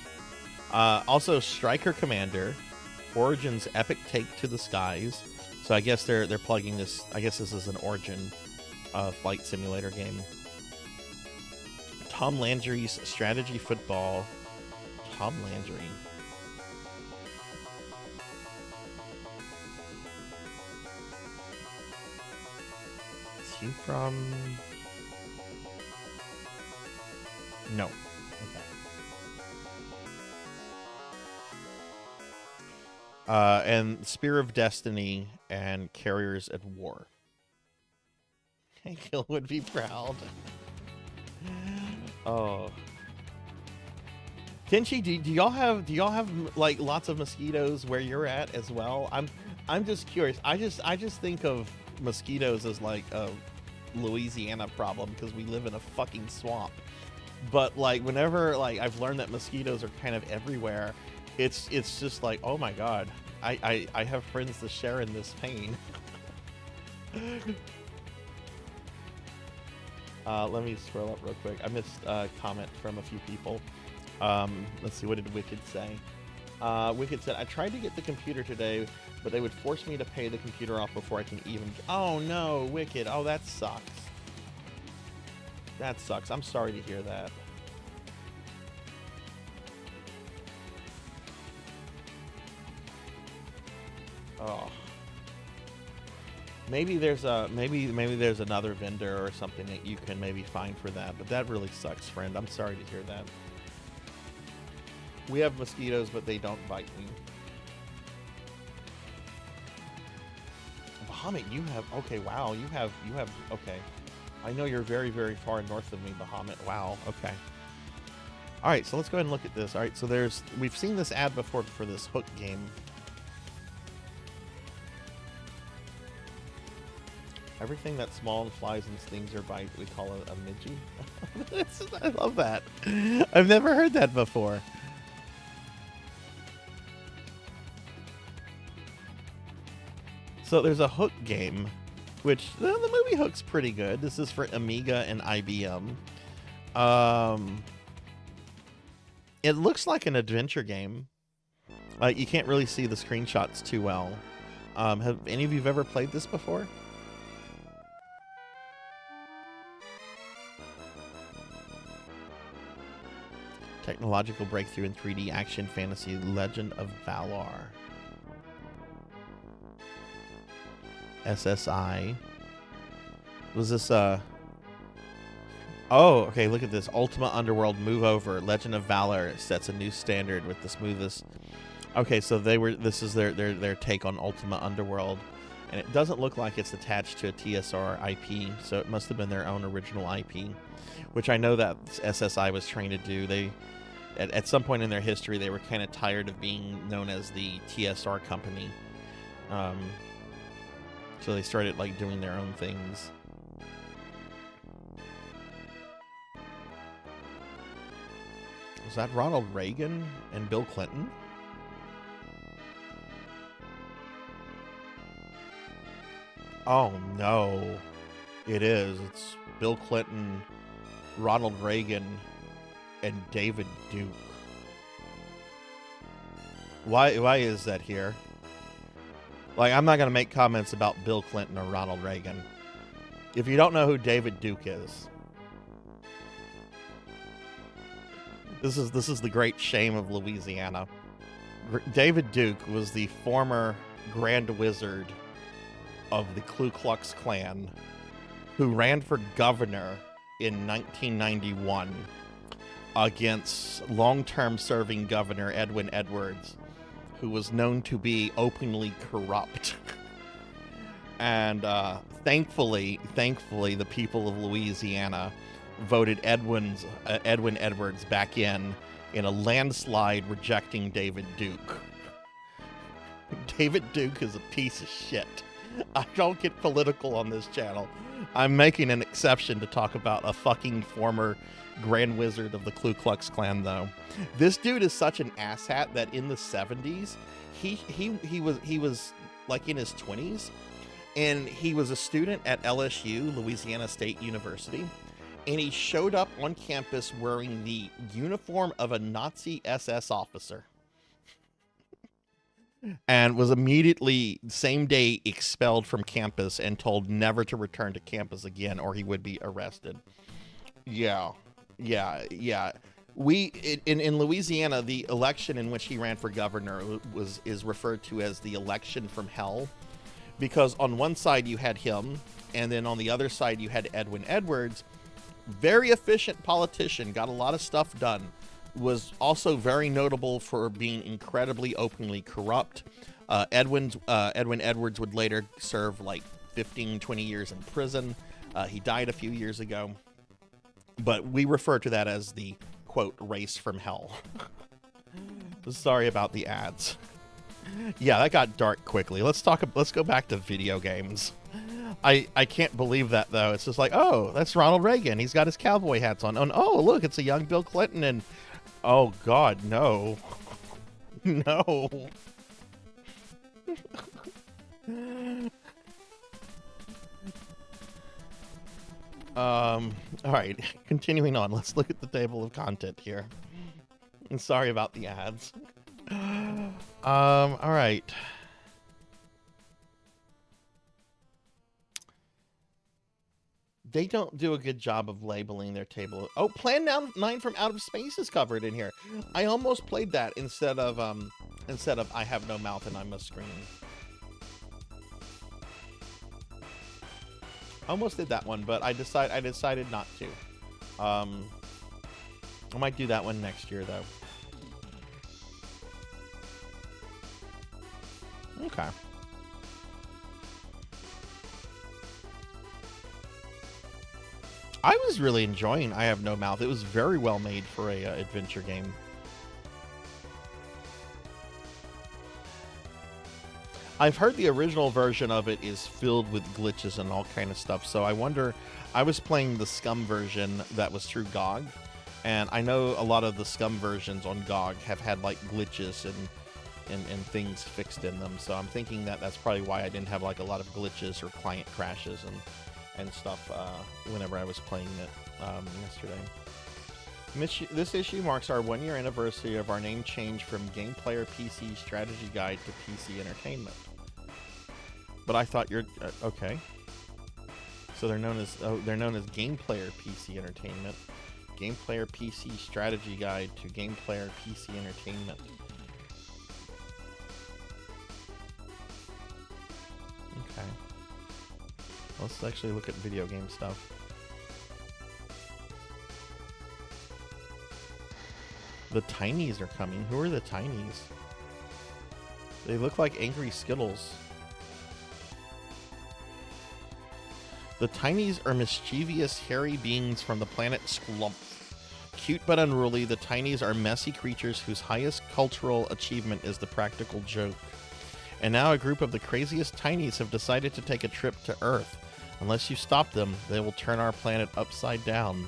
Also Striker Commander, Origin's Epic Take to the Skies. So I guess they're plugging this. I guess this is an Origin flight simulator game. Tom Landry's Strategy Football. Tom Landry. Is he from? No. Okay. And Spear of Destiny and Carriers at War. Gil would be proud. Oh. Kenshi, do y'all have like lots of mosquitoes where you're at as well? I'm just curious. I just think of mosquitoes as like a Louisiana problem because we live in a fucking swamp. But like whenever like I've learned that mosquitoes are kind of everywhere, it's just like, oh my god. I have friends that share in this pain. Let me scroll up real quick. I missed a comment from a few people. Let's see, what did Wicked say? Wicked said, I tried to get the computer today, but they would force me to pay the computer off before I can even... Oh no, Wicked. Oh, that sucks. That sucks. I'm sorry to hear that. Oh. Maybe there's there's another vendor or something that you can maybe find for that, but that really sucks, friend. I'm sorry to hear that. We have mosquitoes, but they don't bite me. Bahamut, you have, okay, wow, you have, okay. I know you're very, very far north of me, Bahamut. Wow, okay. All right, so let's go ahead and look at this. All right, so we've seen this ad before for this hook game. Everything that's small and flies and stings or bite, we call it a midgie. I love that. I've never heard that before. So there's a Hook game, which the movie Hook's pretty good. This is for Amiga and IBM. It looks like an adventure game. You can't really see the screenshots too well. Have any of you ever played this before? Technological breakthrough in 3D action fantasy Legend of Valor. SSI. Was this oh, okay, look at this. Ultima Underworld Move Over. Legend of Valor sets a new standard with the smoothest. Okay, so this is their take on Ultima Underworld. And it doesn't look like it's attached to a TSR IP, so it must have been their own original IP, which I know that SSI was trying to do. They at some point in their history, they were kind of tired of being known as the TSR company. So they started like doing their own things. Was that Ronald Reagan and Bill Clinton? Oh no, it is. It's Bill Clinton, Ronald Reagan, and David Duke. Why is that here? Like, I'm not going to make comments about Bill Clinton or Ronald Reagan. If you don't know who David Duke is, this is the great shame of Louisiana. David Duke was the former Grand Wizard of the Ku Klux Klan who ran for governor in 1991 against long-term serving Governor Edwin Edwards, who was known to be openly corrupt. And thankfully, the people of Louisiana voted Edwin Edwards back in a landslide, rejecting David Duke. David Duke is a piece of shit. I don't get political on this channel. I'm making an exception to talk about a fucking former Grand Wizard of the Ku Klux Klan, though. This dude is such an asshat that in the 70s, he was like in his 20s, and he was a student at LSU, Louisiana State University, and he showed up on campus wearing the uniform of a Nazi SS officer. And was immediately, same day, expelled from campus and told never to return to campus again or he would be arrested. Yeah. In Louisiana, the election in which he ran for governor is referred to as the election from hell, because on one side you had him, and then on the other side you had Edwin Edwards, very efficient politician, got a lot of stuff done, was also very notable for being incredibly openly corrupt. Edwin Edwards would later serve like 15, 20 years in prison. He died a few years ago. But we refer to that as the, quote, race from hell. Sorry about the ads. Yeah, that got dark quickly. Let's go back to video games. I can't believe that, though. It's just like, oh, that's Ronald Reagan. He's got his cowboy hats on. And, oh, look, it's a young Bill Clinton. And, oh, God, no. No. All right, continuing on. Let's look at the table of content here. And sorry about the ads. All right. They don't do a good job of labeling their table. Oh, Plan 9 from Out of Space is covered in here. I almost played that instead of I Have No Mouth and I Must Scream. Almost did that one, but I decided not to. I might do that one next year, though. Okay. I was really enjoying I Have No Mouth. It was very well made for a adventure game. I've heard the original version of it is filled with glitches and all kind of stuff, so I wonder... I was playing the Scum version that was through GOG, and I know a lot of the Scum versions on GOG have had, like, glitches and things fixed in them, so I'm thinking that that's probably why I didn't have, like, a lot of glitches or client crashes and stuff whenever I was playing it yesterday. This issue marks our 1-year anniversary of our name change from Game Player PC Strategy Guide to PC Entertainment. But I thought you're okay. So they're known as Game Player PC Entertainment, Game Player PC Strategy Guide to Game Player PC Entertainment. Okay. Let's actually look at video game stuff. The Tinies are coming. Who are the Tinies? They look like angry Skittles. The Tinies are mischievous, hairy beings from the planet Sklump. Cute but unruly, the Tinies are messy creatures whose highest cultural achievement is the practical joke. And now a group of the craziest Tinies have decided to take a trip to Earth. Unless you stop them, they will turn our planet upside down.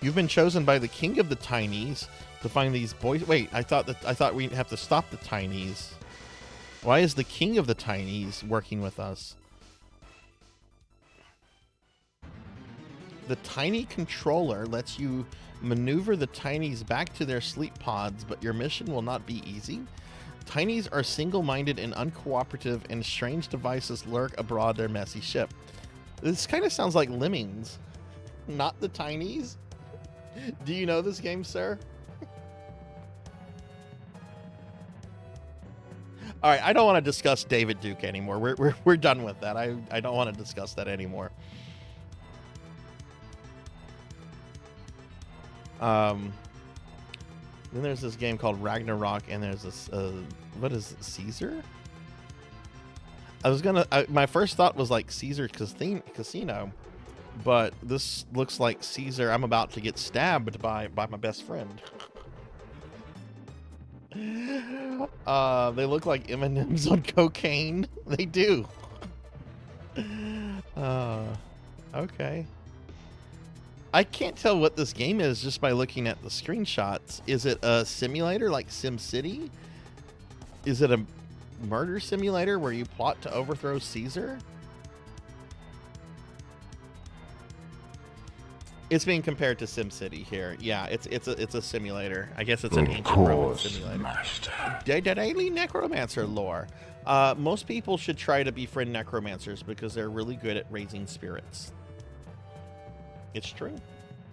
You've been chosen by the king of the Tinies to find these boys. Wait, I thought we'd have to stop the Tinies. Why is the king of the Tinies working with us? The Tiny Controller lets you maneuver the Tinies back to their sleep pods, but your mission will not be easy. Tinies are single-minded and uncooperative, and strange devices lurk aboard their messy ship. This kind of sounds like Lemmings, not the Tinies. Do you know this game, sir? All right, I don't want to discuss David Duke anymore. We're done with that. I don't want to discuss that anymore. Then there's this game called Ragnarok, and there's this what is it, Caesar? My first thought was like Caesar Casino, but this looks like Caesar. I'm about to get stabbed by my best friend. They look like M&Ms on cocaine. They do. Okay. I can't tell what this game is just by looking at the screenshots. Is it a simulator like SimCity? Is it a murder simulator where you plot to overthrow Caesar? It's being compared to SimCity here. Yeah, it's a simulator. I guess it's an ancient Roman simulator. Master. Daily necromancer lore. Most people should try to befriend necromancers because they're really good at raising spirits. It's true.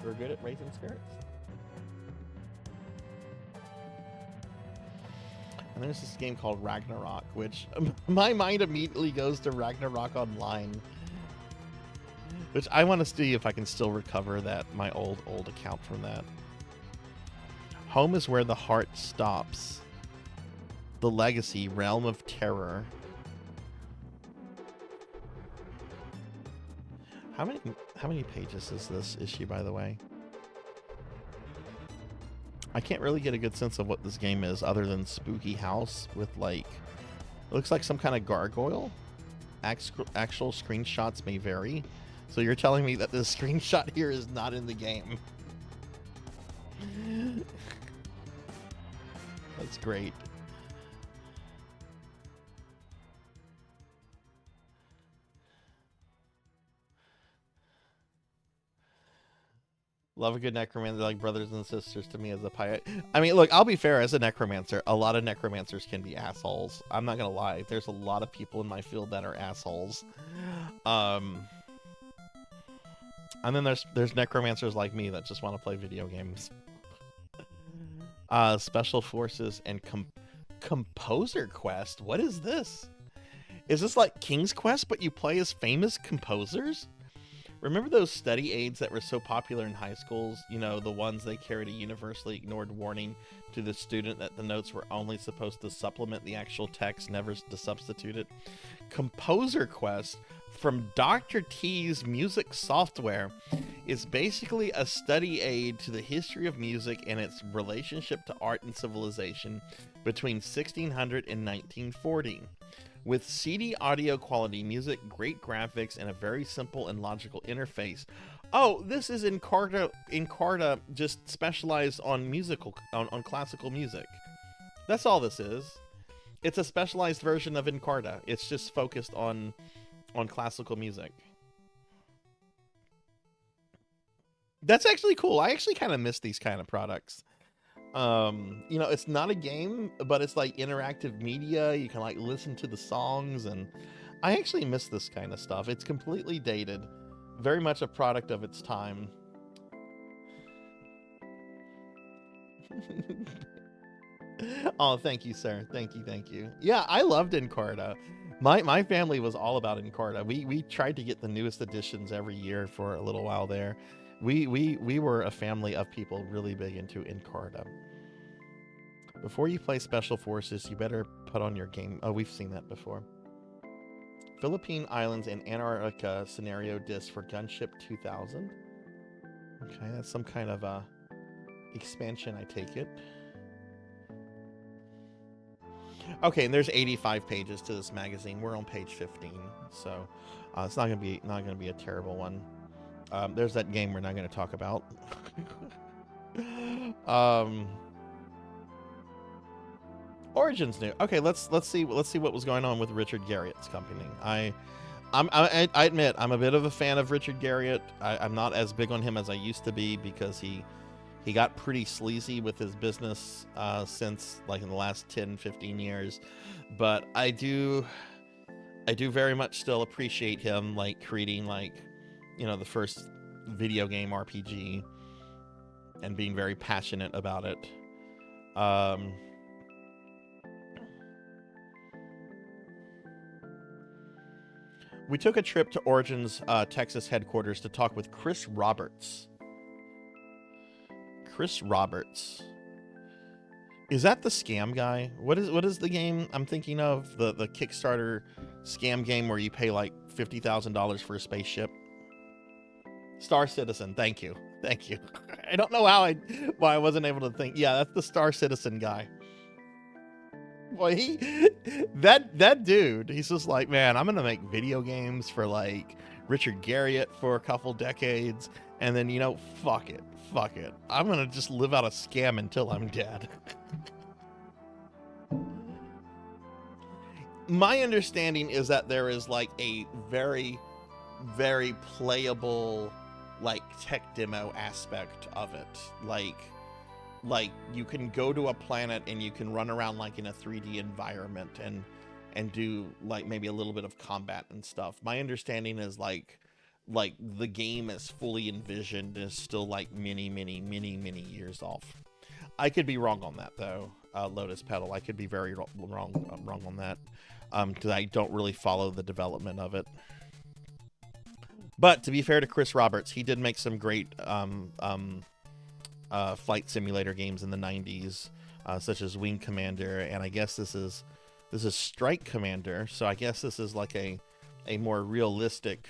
We're good at raising spirits. And there's this game called Ragnarok, which my mind immediately goes to Ragnarok Online. Which I want to see if I can still recover my old account from that. Home is where the heart stops. The Legacy, Realm of Terror. How many pages is this issue, by the way? I can't really get a good sense of what this game is other than spooky house with like, it looks like some kind of gargoyle. Actual screenshots may vary. So you're telling me that this screenshot here is not in the game. That's great. Love a good necromancer, like brothers and sisters to me as a pirate. I mean, look, I'll be fair, as a necromancer, a lot of necromancers can be assholes. I'm not gonna lie. There's a lot of people in my field that are assholes. And then there's necromancers like me that just want to play video games. Special Forces and Composer Quest. What is this? Is this like King's Quest, but you play as famous composers? Remember those study aids that were so popular in high schools? You know, the ones they carried a universally ignored warning to the student that the notes were only supposed to supplement the actual text, never to substitute it. Composer Quest from Dr. T's music software is basically a study aid to the history of music and its relationship to art and civilization between 1600 and 1940. With CD audio quality music, great graphics, and a very simple and logical interface. Oh, this is Encarta just specialized on on classical music. That's all this is. It's a specialized version of Encarta. It's just focused on classical music. That's actually cool. I actually kind of miss these kind of products. You know, it's not a game, but it's like interactive media. You can like listen to the songs, and I actually miss this kind of stuff. It's completely dated, very much a product of its time. Oh, thank you, sir. Thank you. Yeah, I loved Encarta. My family was all about Encarta. We tried to get the newest editions every year for a little while there. We were a family of people really big into Encarta. Before you play Special Forces, you better put on your game. Oh, we've seen that before. Philippine Islands and Antarctica scenario disc for Gunship 2000. Okay, that's some kind of expansion, I take it. Okay, and there's 85 pages to this magazine. We're on page 15, so it's not gonna be a terrible one. There's that game we're not going to talk about. Origins new. Okay, let's see what was going on with Richard Garriott's company. I admit I'm a bit of a fan of Richard Garriott. I'm not as big on him as I used to be because he got pretty sleazy with his business since like in the last 10-15 years. But I do very much still appreciate him like creating like, you know, the first video game RPG and being very passionate about it. We took a trip to Origins Texas headquarters to talk with Chris Roberts. Chris Roberts. Is that the scam guy? What is the game I'm thinking of? The Kickstarter scam game where you pay like $50,000 for a spaceship? Star Citizen. Thank you. I don't know why I wasn't able to think. Yeah, that's the Star Citizen guy. Boy, that dude, he's just like, man, I'm gonna make video games for like Richard Garriott for a couple decades, and then, you know, fuck it. I'm gonna just live out a scam until I'm dead. My understanding is that there is like a very, very playable like tech demo aspect of it. Like you can go to a planet and you can run around like in a 3D environment and do like maybe a little bit of combat and stuff. My understanding is like the game is fully envisioned is still like many years off. I could be wrong on that though. Lotus Petal, I could be very wrong on that because I don't really follow the development of it. But to be fair to Chris Roberts, he did make some great flight simulator games in the 90s, such as Wing Commander, and I guess this is Strike Commander. So I guess this is like a more realistic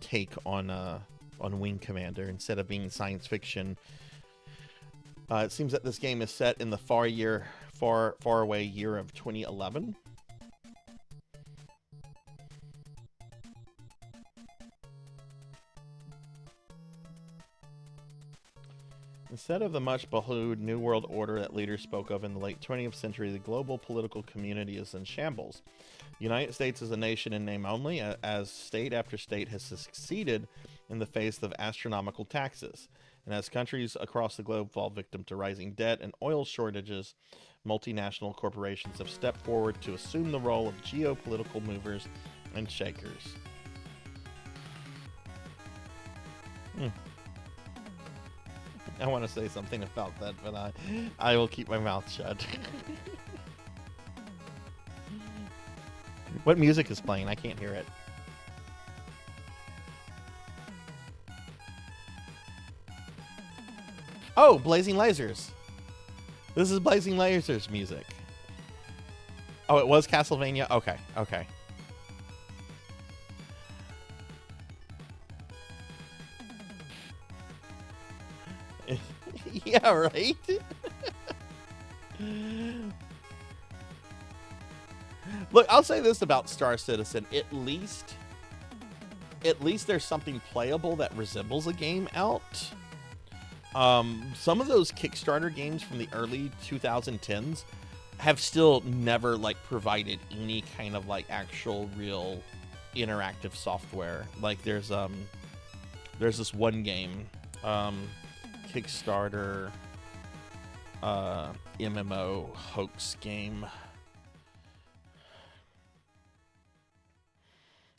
take on Wing Commander instead of being science fiction. It seems that this game is set in the far away year of 2011. Instead of the much behooved New World Order that leaders spoke of in the late 20th century, the global political community is in shambles. The United States is a nation in name only, as state after state has succeeded in the face of astronomical taxes. And as countries across the globe fall victim to rising debt and oil shortages, multinational corporations have stepped forward to assume the role of geopolitical movers and shakers. I want to say something about that, but I will keep my mouth shut. What music is playing? I can't hear it. Oh, Blazing Lasers. This is Blazing Lasers music. Oh, it was Castlevania? Okay, okay. Yeah, right? Look, I'll say this about Star Citizen. At least there's something playable that resembles a game out. Some of those Kickstarter games from the early 2010s have still never like provided any kind of like actual real interactive software. Like there's this one game, Kickstarter MMO hoax game.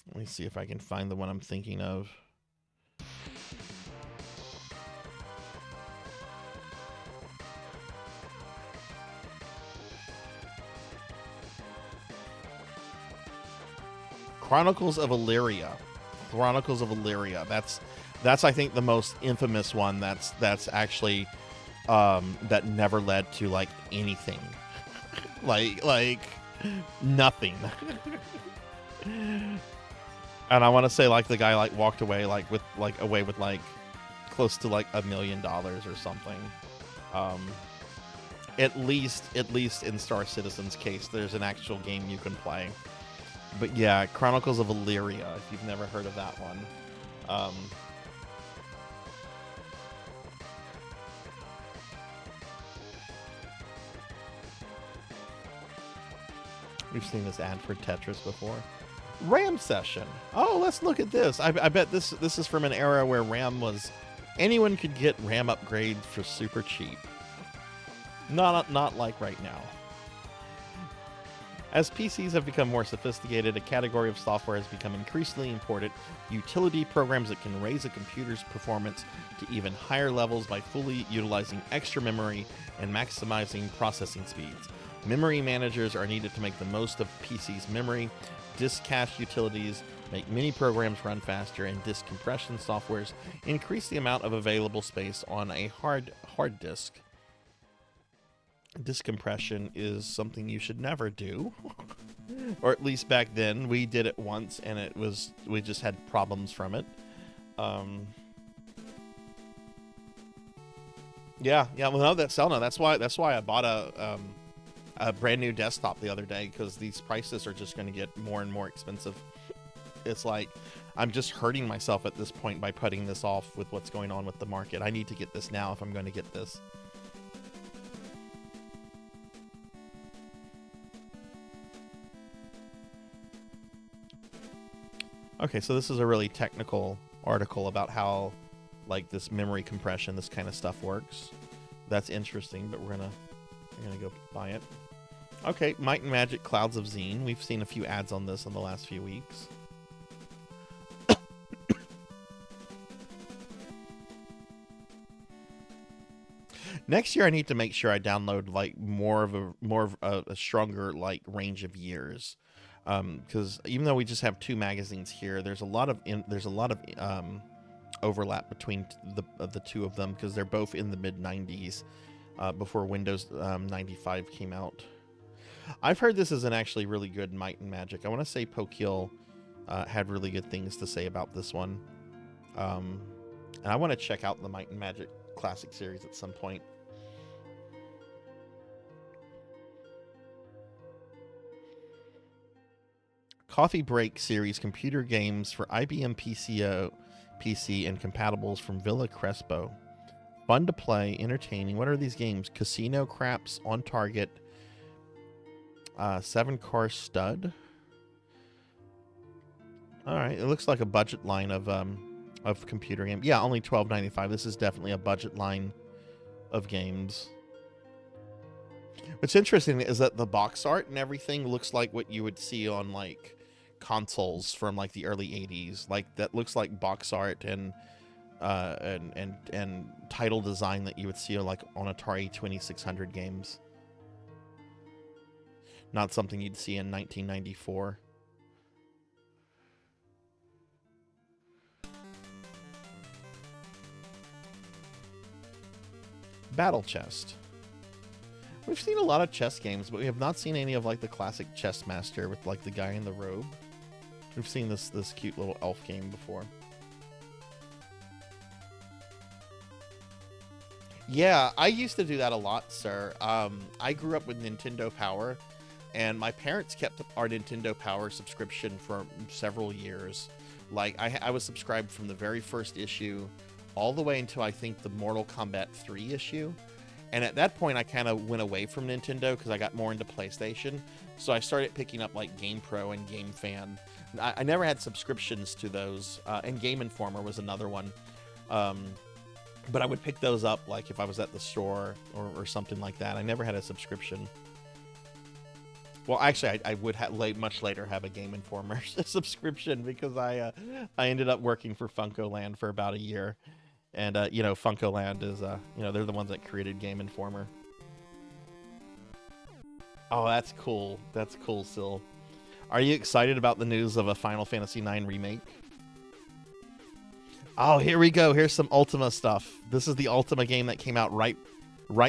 Let me see if I can find the one I'm thinking of. Chronicles of Illyria. Chronicles of Illyria. That's I think the most infamous one that's actually that never led to like anything. like nothing. And I want to say like the guy like walked away with close to like $1 million or something. At least in Star Citizen's case, there's an actual game you can play. But yeah, Chronicles of Illyria, if you've never heard of that one. We've seen this ad for Tetris before. RAM session. Oh, let's look at this. I bet this is from an era where RAM was... Anyone could get RAM upgrades for super cheap. Not like right now. As PCs have become more sophisticated, a category of software has become increasingly important. Utility programs that can raise a computer's performance to even higher levels by fully utilizing extra memory and maximizing processing speeds. Memory managers are needed to make the most of PC's memory. Disk cache utilities make many programs run faster, and disk compression softwares increase the amount of available space on a hard disk. Disk compression is something you should never do. Or at least back then we did it once and we just had problems from it. Yeah, well, no, that's why I bought a brand new desktop the other day, because these prices are just going to get more and more expensive. It's like I'm just hurting myself at this point by putting this off with what's going on with the market. I need to get this now if I'm going to get this. Okay, so this is a really technical article about how like this memory compression, this kind of stuff works. That's interesting, but we're gonna go buy it. Okay, Might and Magic Clouds of Zine. We've seen a few ads on this in the last few weeks. Next year, I need to make sure I download like more of a stronger like range of years, because even though we just have 2 magazines here, there's a lot of overlap between the two of them, because they're both in the mid 90s, before Windows 95 came out. I've heard this is an actually really good Might and Magic. I want to say Pokil had really good things to say about this one, and I want to check out the Might and Magic Classic series at some point. Coffee Break series computer games for IBM PC and compatibles from Villa Crespo. Fun to play, entertaining. What are these games? Casino Craps, On Target, 7-Car Stud. All right, it looks like a budget line of computer game. Yeah, only $12.95. This is definitely a budget line of games. What's interesting is that the box art and everything looks like what you would see on like consoles from like the early 80s. Like that looks like box art and title design that you would see like on Atari 2600 games. Not something you'd see in 1994. Battle Chest. We've seen a lot of chess games, but we have not seen any of like the classic chess master with like the guy in the robe. We've seen this cute little elf game before. Yeah, I used to do that a lot, sir. I grew up with Nintendo Power, and my parents kept our Nintendo Power subscription for several years. Like, I was subscribed from the very first issue all the way until I think the Mortal Kombat 3 issue. And at that point, I kind of went away from Nintendo because I got more into PlayStation. So I started picking up like Game Pro and Game Fan. I never had subscriptions to those, and Game Informer was another one. But I would pick those up like if I was at the store or something like that. I never had a subscription. Well, actually, I would much later have a Game Informer subscription because I ended up working for FuncoLand for about a year. And, you know, FuncoLand is, you know, they're the ones that created Game Informer. Oh, that's cool. That's cool, Sil. Are you excited about the news of a Final Fantasy IX remake? Oh, here we go. Here's some Ultima stuff. This is the Ultima game that came out right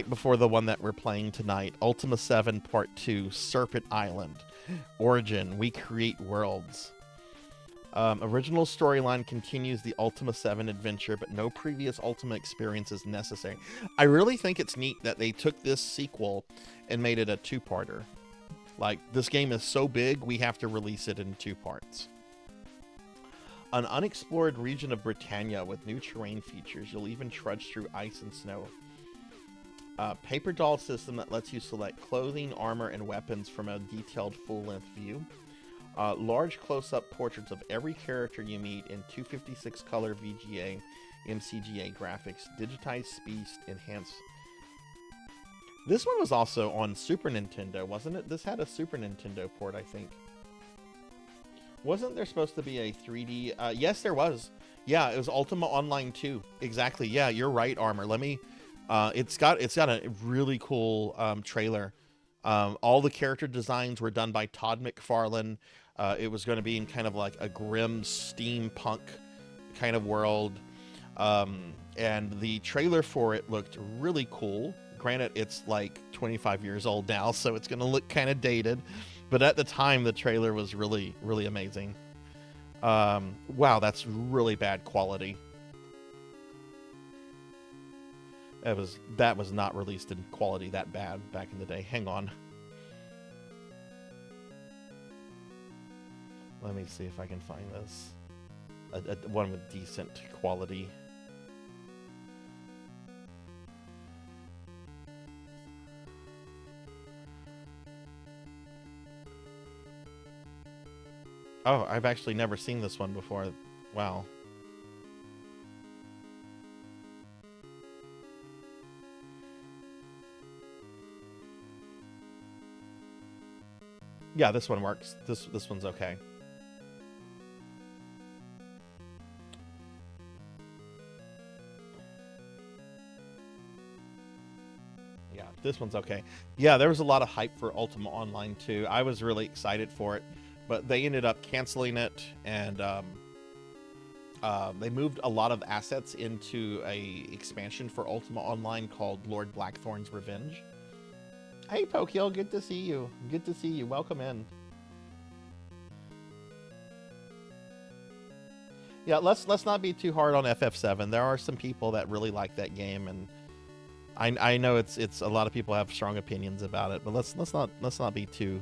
before the one that we're playing tonight. Ultima VII Part 2, Serpent Island. Origin, we create worlds. Original storyline continues the Ultima 7 adventure, but no previous Ultima experience is necessary. I really think it's neat that they took this sequel and made it a two-parter. Like, this game is so big, we have to release it in 2 parts. An unexplored region of Britannia with new terrain features. You'll even trudge through ice and snow. Paper doll system that lets you select clothing, armor, and weapons from a detailed full-length view. Large close-up portraits of every character you meet in 256 color VGA MCGA graphics. Digitized speed enhanced. This one was also on Super Nintendo, wasn't it? This had a Super Nintendo port, I think. Wasn't there supposed to be a 3D? Yes, there was. Yeah, it was Ultima Online 2. Exactly. Yeah, you're right, Armor. Let me. It's got a really cool trailer. All the character designs were done by Todd McFarlane. It was going to be in kind of like a grim steampunk kind of world. And the trailer for it looked really cool. Granted, it's like 25 years old now, so it's going to look kind of dated. But at the time, the trailer was really, really amazing. Wow, that's really bad quality. That was not released in quality that bad back in the day. Hang on. Let me see if I can find this. One with decent quality. Oh, I've actually never seen this one before. Wow. Yeah, this one works. This one's okay. Yeah, this one's okay. Yeah, there was a lot of hype for Ultima Online 2. I was really excited for it, but they ended up canceling it, and they moved a lot of assets into a expansion for Ultima Online called Lord Blackthorn's Revenge. Hey, Pokeel, good to see you. Good to see you. Welcome in. Yeah, let's not be too hard on FF7. There are some people that really like that game, and I know it's a lot of people have strong opinions about it, but let's not be too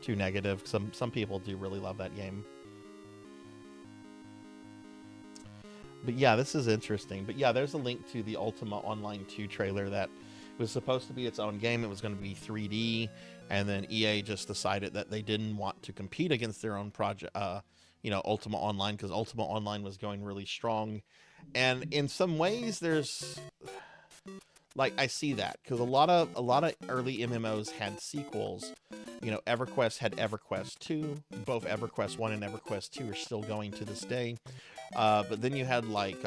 negative. Some people do really love that game. But yeah, this is interesting. But yeah, there's a link to the Ultima Online 2 trailer that was supposed to be its own game. It was going to be 3D, and then EA just decided that they didn't want to compete against their own project, Ultima Online, because Ultima Online was going really strong. And in some ways, there's like, I see that because a lot of early MMOs had sequels. You know, EverQuest had EverQuest 2. Both EverQuest 1 and EverQuest 2 are still going to this day. But then you had like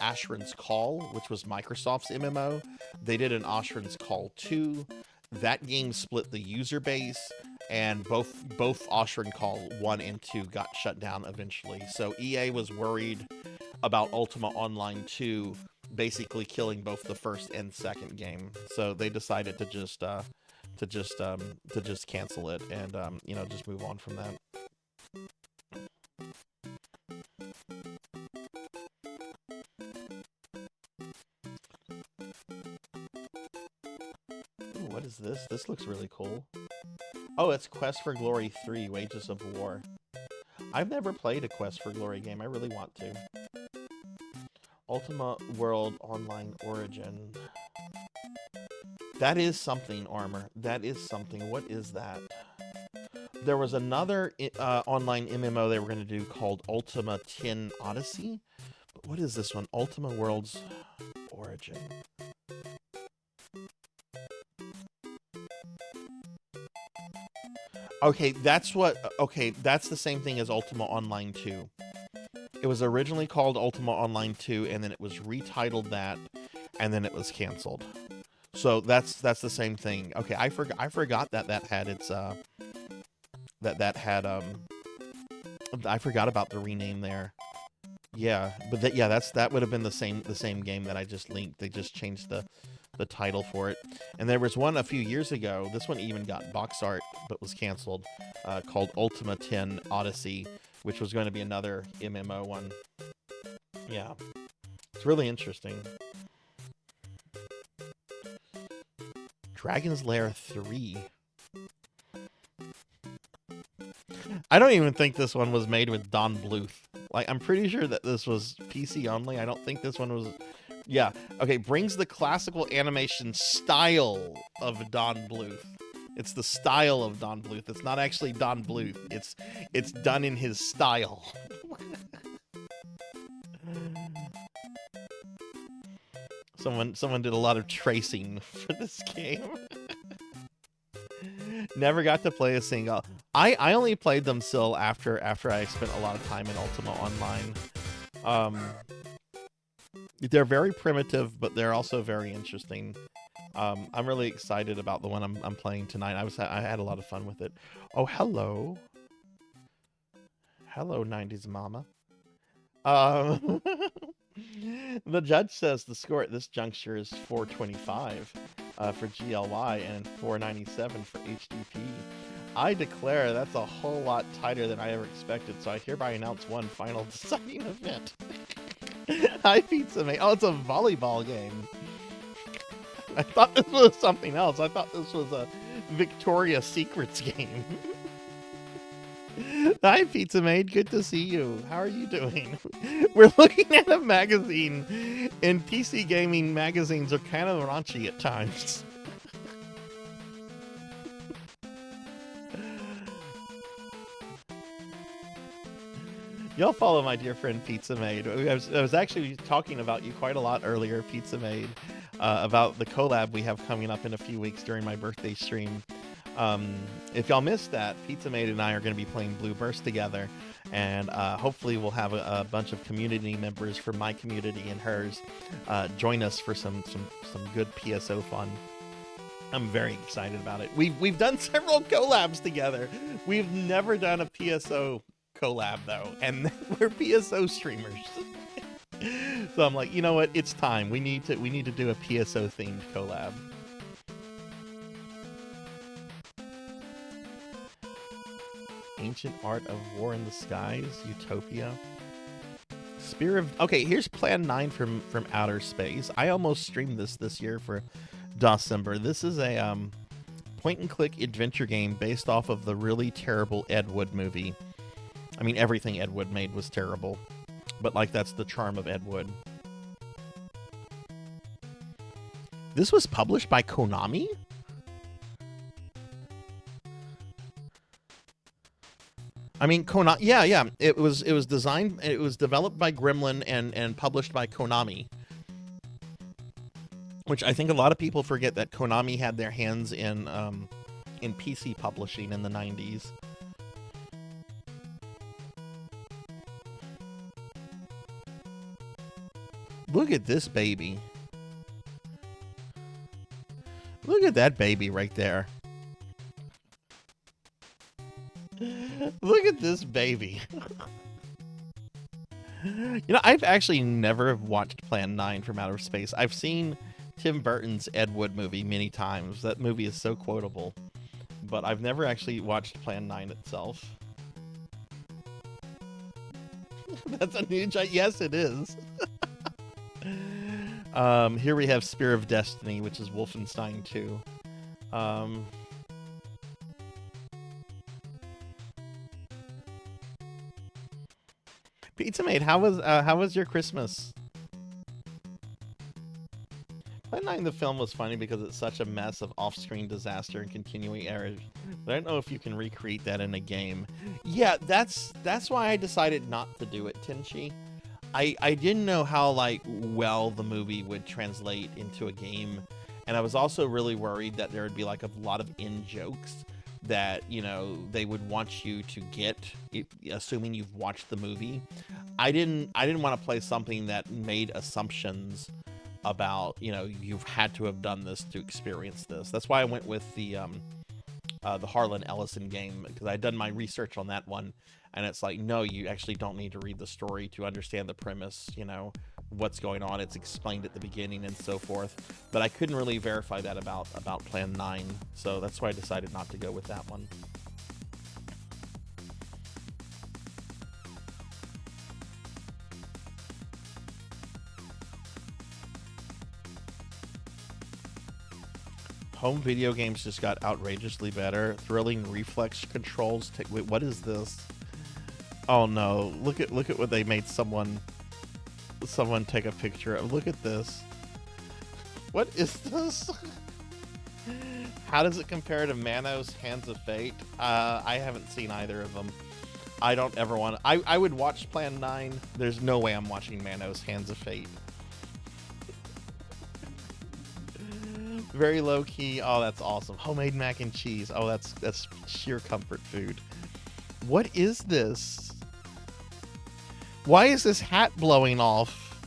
Asheron's Call, which was Microsoft's MMO. They did an Asheron's Call 2. That game split the user base, and both Asheron Call 1 and 2 got shut down eventually. So EA was worried about Ultima Online 2 basically killing both the first and second game. So they decided to just cancel it and you know, just move on from that. Ooh, what is this? This looks really cool. Oh, it's Quest for Glory 3, Wages of War. I've never played a Quest for Glory game. I really want to. Ultima World Online Origin. That is something, Armor. That is something. What is that? There was another online MMO they were going to do called Ultima VIII Odyssey. But what is this one? Ultima World's Origin. Okay, that's what... Okay, that's the same thing as Ultima Online 2. It was originally called Ultima Online 2, and then it was retitled that, and then it was canceled. So that's the same thing. Okay, I forgot that had its I forgot about the rename there. Yeah, but that would have been the same game that I just linked. They just changed the title for it. And there was one a few years ago. This one even got box art, but was canceled. Called Ultima VIII Odyssey, which was going to be another MMO one. Yeah, it's really interesting. Dragon's Lair 3. I don't even think this one was made with Don Bluth. Like, I'm pretty sure that this was PC only. I don't think this one was... Yeah, okay, brings the classical animation style of Don Bluth. It's the style of Don Bluth. It's not actually Don Bluth. It's done in his style. Someone did a lot of tracing for this game. Never got to play a single. I only played them still after I spent a lot of time in Ultima Online. They're very primitive, but they're also very interesting. I'm really excited about the one I'm playing tonight. I had a lot of fun with it. Oh, hello. Hello, 90s mama. The judge says the score at this juncture is 425 for GLY and 497 for HDP. I declare that's a whole lot tighter than I ever expected, so I hereby announce one final deciding event. Hi, Pizza Mate. Oh, it's a volleyball game. I thought this was something else. I thought this was a Victoria's Secrets game. Hi, Pizza Maid. Good to see you. How are you doing? We're looking at a magazine, and PC gaming magazines are kind of raunchy at times. Y'all follow my dear friend Pizza Maid. I was actually talking about you quite a lot earlier, Pizza Maid, about the collab we have coming up in a few weeks during my birthday stream. If y'all missed that, Pizza Maid and I are going to be playing Blue Burst together, and hopefully we'll have a bunch of community members from my community and hers join us for some good PSO fun. I'm very excited about it. We've done several collabs together. We've never done a PSO collab though, and we're PSO streamers. So I'm like, you know what? It's time. We need to do a PSO themed collab. Ancient Art of War in the Skies, Utopia. Spear of... Okay, here's Plan 9 from Outer Space. I almost streamed this year for December. This is a point-and-click adventure game based off of the really terrible Ed Wood movie. I mean, everything Ed Wood made was terrible. But, like, that's the charm of Ed Wood. This was published by Konami? I mean, Konami, yeah. It was designed, it was developed by Gremlin and published by Konami. Which I think a lot of people forget that Konami had their hands in PC publishing in the 90s. Look at this baby. Look at that baby right there. Look at this baby. You know, I've actually never watched Plan 9 from Outer Space. I've seen Tim Burton's Ed Wood movie many times. That movie is so quotable. But I've never actually watched Plan 9 itself. That's a new giant. Yes, it is. Here we have Spear of Destiny, which is Wolfenstein 2. Pizza Mate, how was your Christmas? Plan 9 the film was funny because it's such a mess of off-screen disaster and continuing errors. But I don't know if you can recreate that in a game. Yeah, that's why I decided not to do it, Tenchi. I didn't know how like well the movie would translate into a game, and I was also really worried that there would be like a lot of in-jokes that, you know, they would want you to get, assuming you've watched the movie. I didn't want to play something that made assumptions about, you know, you've had to have done this to experience this. That's why I went with the Harlan Ellison game, because I'd done my research on that one, and it's like, no, you actually don't need to read the story to understand the premise, you know, what's going on. It's explained at the beginning and so forth. But I couldn't really verify that about Plan 9, so that's why I decided not to go with that one. Home video games just got outrageously better. Thrilling reflex controls. Wait, what is this? Oh no! Look at what they made someone take a picture of. Look at this. What is this? How does it compare to Manos Hands of Fate? I haven't seen either of them. I don't ever want. I would watch Plan 9. There's no way I'm watching Manos Hands of Fate. Very low key. Oh, that's awesome. Homemade mac and cheese. Oh, that's sheer comfort food. What is this? Why is this hat blowing off?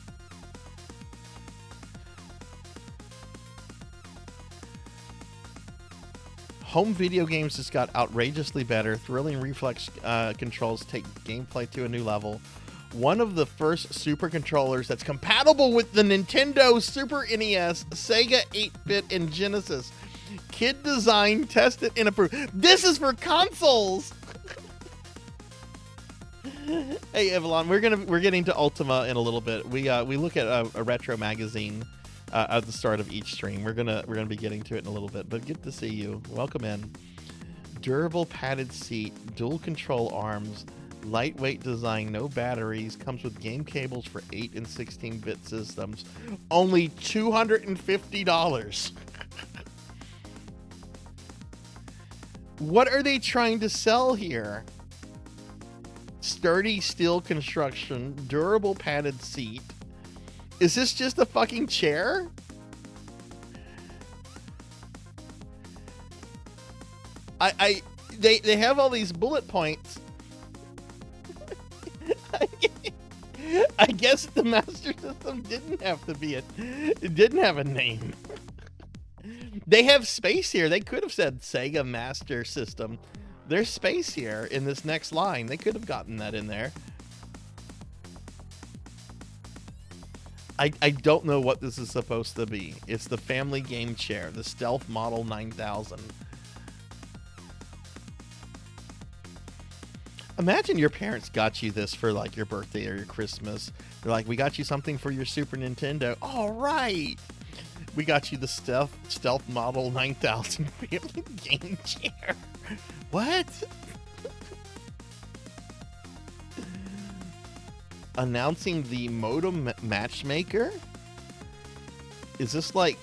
Home video games just got outrageously better. Thrilling reflex controls take gameplay to a new level. One of the first super controllers that's compatible with the Nintendo, Super NES, Sega 8-bit, and Genesis. Kid design, tested, and approved. This is for consoles. Hey Evelyn, we're getting to Ultima in a little bit. We look at a retro magazine at the start of each stream. We're gonna be getting to it in a little bit, but good to see you. Welcome in. Durable padded seat, dual control arms. Lightweight design, no batteries, comes with game cables for 8 and 16-bit systems. Only $250. What are they trying to sell here? Sturdy steel construction, durable padded seat. Is this just a fucking chair? They have all these bullet points. I guess the Master System didn't have to be it didn't have a name. They have space here. They could have said Sega Master System. There's space here in this next line. They could have gotten that in there. I don't know what this is supposed to be. It's the family game chair, the Stealth Model 9000. Imagine your parents got you this for like your birthday or your Christmas. They're like, we got you something for your Super Nintendo. All right. We got you the Stealth Model 9000 family game chair. What? Announcing the modem matchmaker? Is this like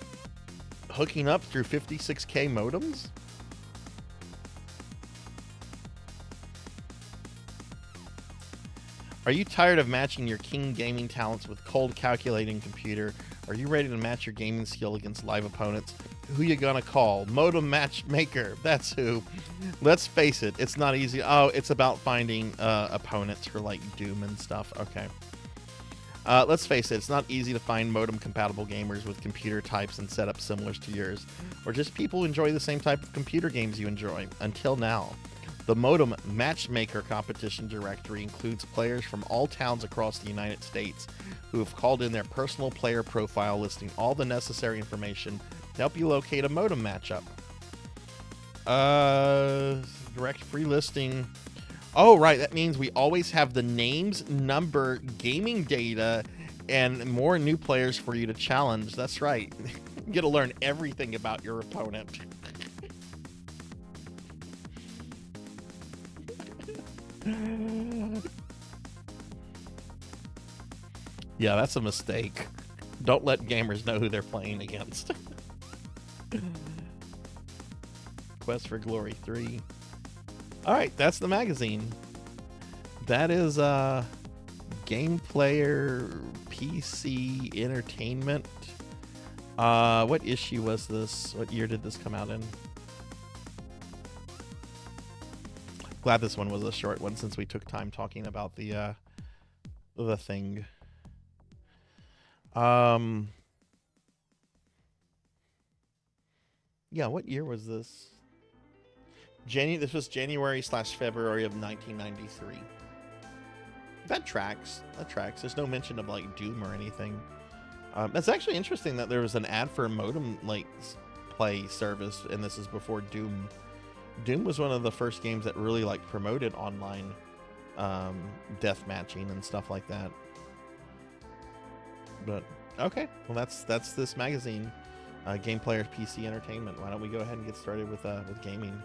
hooking up through 56K modems? Are you tired of matching your king gaming talents with cold calculating computer? Are you ready to match your gaming skill against live opponents? Who you gonna call? Modem matchmaker. That's who. Let's face it, it's not easy. Oh, it's about finding opponents for like Doom and stuff. Okay. Let's face it, it's not easy to find modem compatible gamers with computer types and setups similar to yours, or just people who enjoy the same type of computer games you enjoy. Until now. The Modem Matchmaker competition directory includes players from all towns across the United States who have called in their personal player profile listing all the necessary information to help you locate a modem matchup. Direct free listing. Oh, right. That means we always have the names, number, gaming data, and more new players for you to challenge. That's right. You get to learn everything about your opponent. Yeah, that's a mistake. Don't let gamers know who they're playing against. Quest for Glory 3. Alright, that's the magazine. That is Game Player PC Entertainment. What issue was this? What year did this come out in? Glad this one was a short one since we took time talking about the thing. Yeah, what year was this? This was January/February of 1993. That tracks. That tracks. There's no mention of like Doom or anything. It's actually interesting that there was an ad for a modem like play service, and this is before Doom. Doom was one of the first games that really like promoted online death matching and stuff like that. But okay, well that's this magazine, Game Player PC Entertainment. Why don't we go ahead and get started with gaming?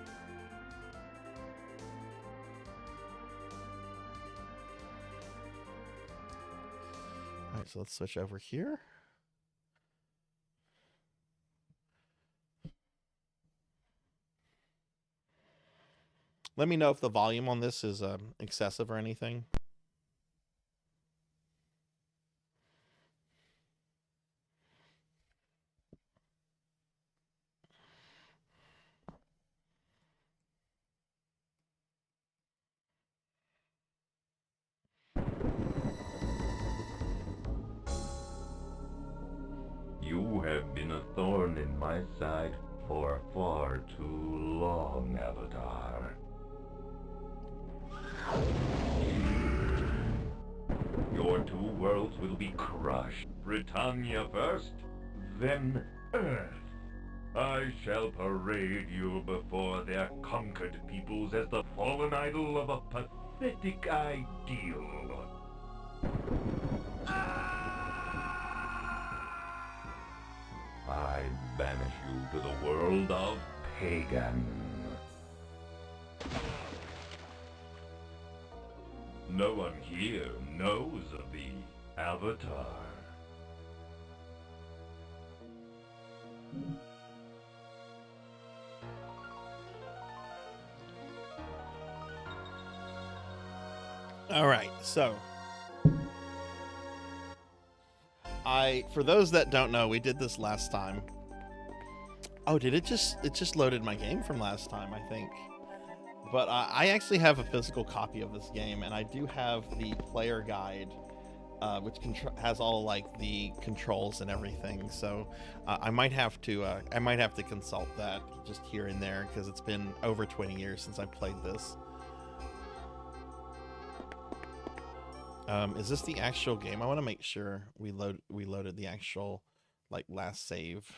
All right, so let's switch over here. Let me know if the volume on this is excessive or anything. You have been a thorn in my side for far too long, Avatar. Your two worlds will be crushed. Britannia first, then Earth. I shall parade you before their conquered peoples as the fallen idol of a pathetic ideal. I banish you to the world of Pagan. No one here knows of the Avatar. All right, so for those that don't know, we did this last time. Oh, did it just loaded my game from last time, I think. But I actually have a physical copy of this game, and I do have the player guide, which has all like the controls and everything. So I might have to consult that just here and there because it's been over 20 years since I played this. Is this the actual game? I want to make sure we loaded the actual like last save.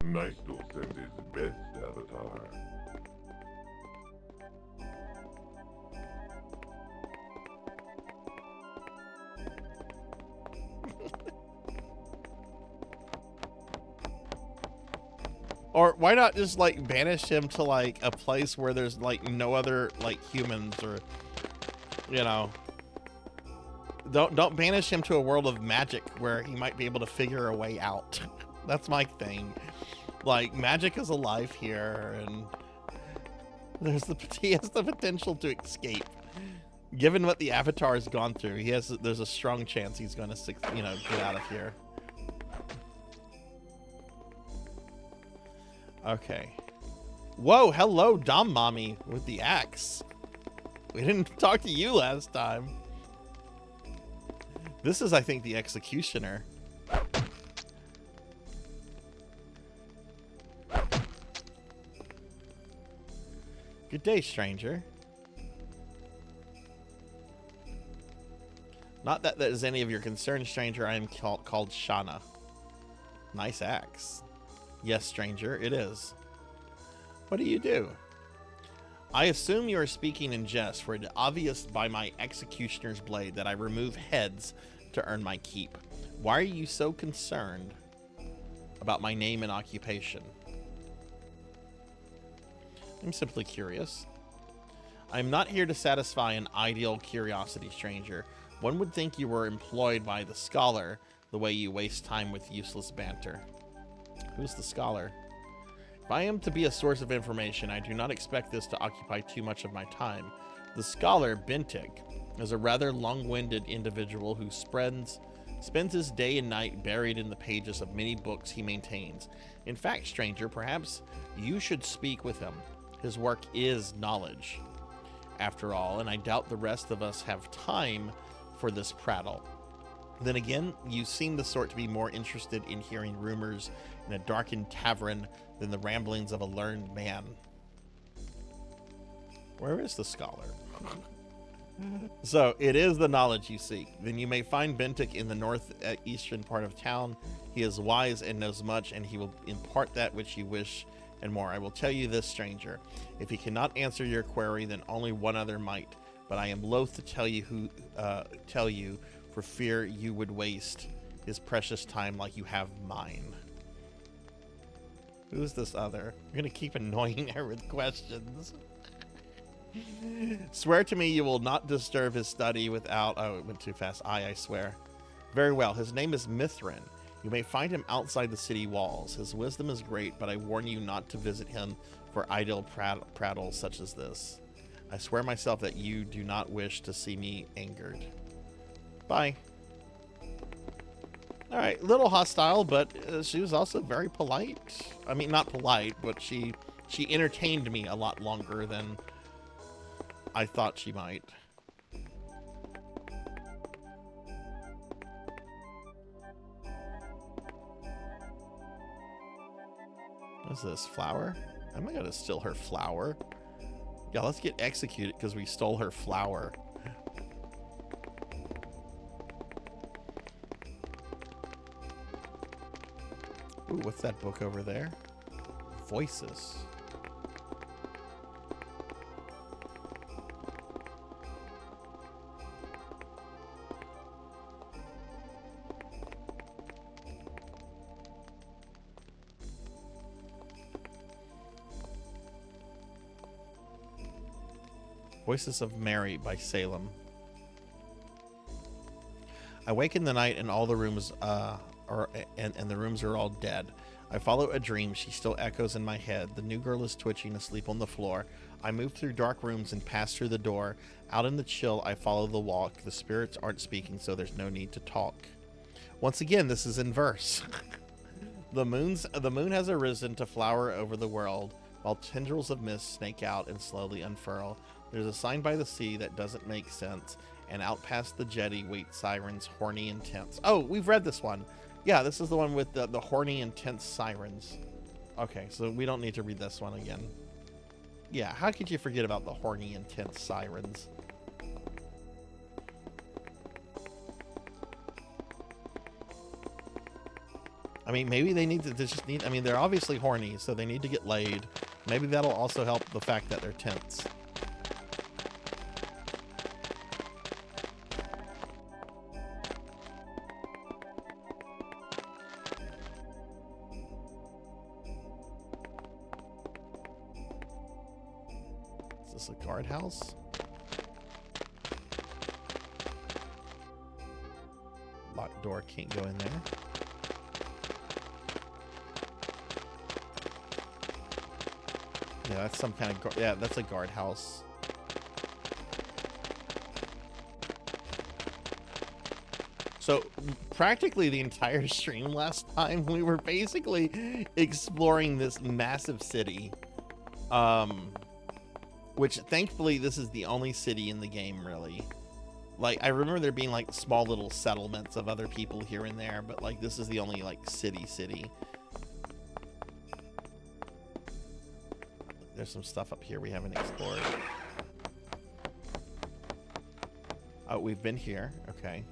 Nice to send his best, Avatar. Or why not just like banish him to like a place where there's like no other like humans, or you know, don't banish him to a world of magic where he might be able to figure a way out. That's my thing. Like, magic is alive here, and he has the potential to escape. Given what the Avatar has gone through, there's a strong chance he's going to, get out of here. Okay. Whoa, hello, Dom Mommy with the axe. We didn't talk to you last time. This is, I think, the Executioner. Good day, stranger. Not that that is any of your concern, stranger. I am called Shauna. Nice axe. Yes, stranger, it is. What do you do? I assume you are speaking in jest, for it is obvious by my executioner's blade that I remove heads to earn my keep. Why are you so concerned about my name and occupation? I'm simply curious. I'm not here to satisfy an ideal curiosity, stranger. One would think you were employed by the scholar, the way you waste time with useless banter. Who's the scholar? If I am to be a source of information, I do not expect this to occupy too much of my time. The scholar, Bentig, is a rather long-winded individual who spends his day and night buried in the pages of many books he maintains. In fact, stranger, perhaps you should speak with him. His work is knowledge, after all, and I doubt the rest of us have time for this prattle. Then again, you seem the sort to be more interested in hearing rumors in a darkened tavern than the ramblings of a learned man. Where is the scholar? So, it is the knowledge you seek. Then you may find Bentik in the northeastern part of town. He is wise and knows much, and he will impart that which you wish and more. I will tell you this, stranger. If he cannot answer your query, then only one other might. But I am loath to tell you for fear you would waste his precious time like you have mine. Who's this other? I'm gonna keep annoying her with questions. Swear to me you will not disturb his study without... Oh, it went too fast. I swear. Very well. His name is Mithrin. You may find him outside the city walls. His wisdom is great, but I warn you not to visit him for idle prattle such as this. I swear myself that you do not wish to see me angered. Bye. Alright, little hostile, but she was also very polite. I mean, not polite, but she entertained me a lot longer than I thought she might. What's this? Flower? Am I gonna steal her flower? Yeah, let's get executed because we stole her flower. Ooh, what's that book over there? Voices. Voices of Mary by Salem. I wake in the night and all the rooms and the rooms are all dead. I follow a dream. She still echoes in my head. The new girl is twitching, asleep on the floor. I move through dark rooms and pass through the door. Out in the chill, I follow the walk. The spirits aren't speaking, so there's no need to talk. Once again, this is in verse. The moon has arisen to flower over the world, while tendrils of mist snake out and slowly unfurl. There's a sign by the sea that doesn't make sense, and out past the jetty wait sirens, horny and tense. Oh, we've read this one. Yeah, this is the one with the horny and tense sirens. Okay, so we don't need to read this one again. Yeah, how could you forget about the horny and tense sirens? I mean, maybe they need to just need... I mean, they're obviously horny, so they need to get laid. Maybe that'll also help the fact that they're tense. Is this a guardhouse? Locked door, can't go in there. Yeah, that's some kind of... Yeah, that's a guardhouse. So, practically the entire stream last time, we were basically exploring this massive city. Which, thankfully, this is the only city in the game, really. Like, I remember there being, like, small little settlements of other people here and there, but, like, this is the only, like, city. there's some stuff up here we haven't explored. Oh, we've been here. Okay.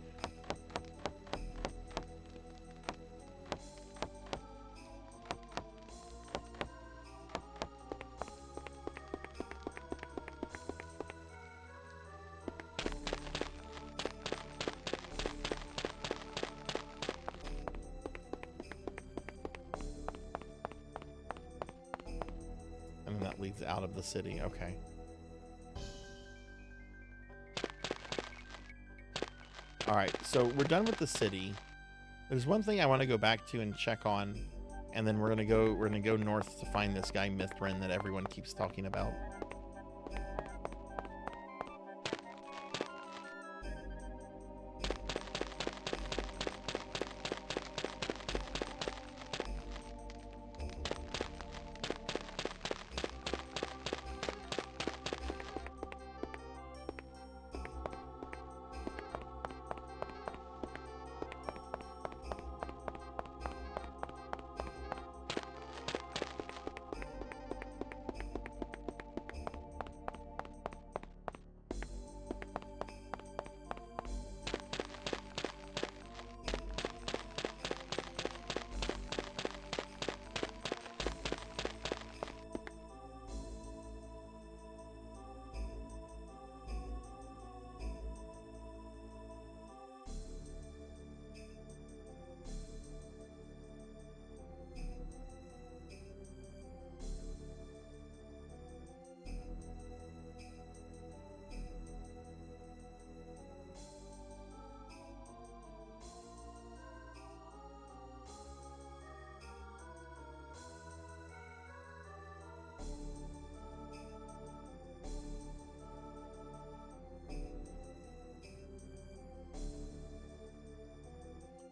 And that leads out of the city. Okay. All right, so we're done with the city. There's one thing I want to go back to and check on, and then we're gonna go north to find this guy Mithrin that everyone keeps talking about.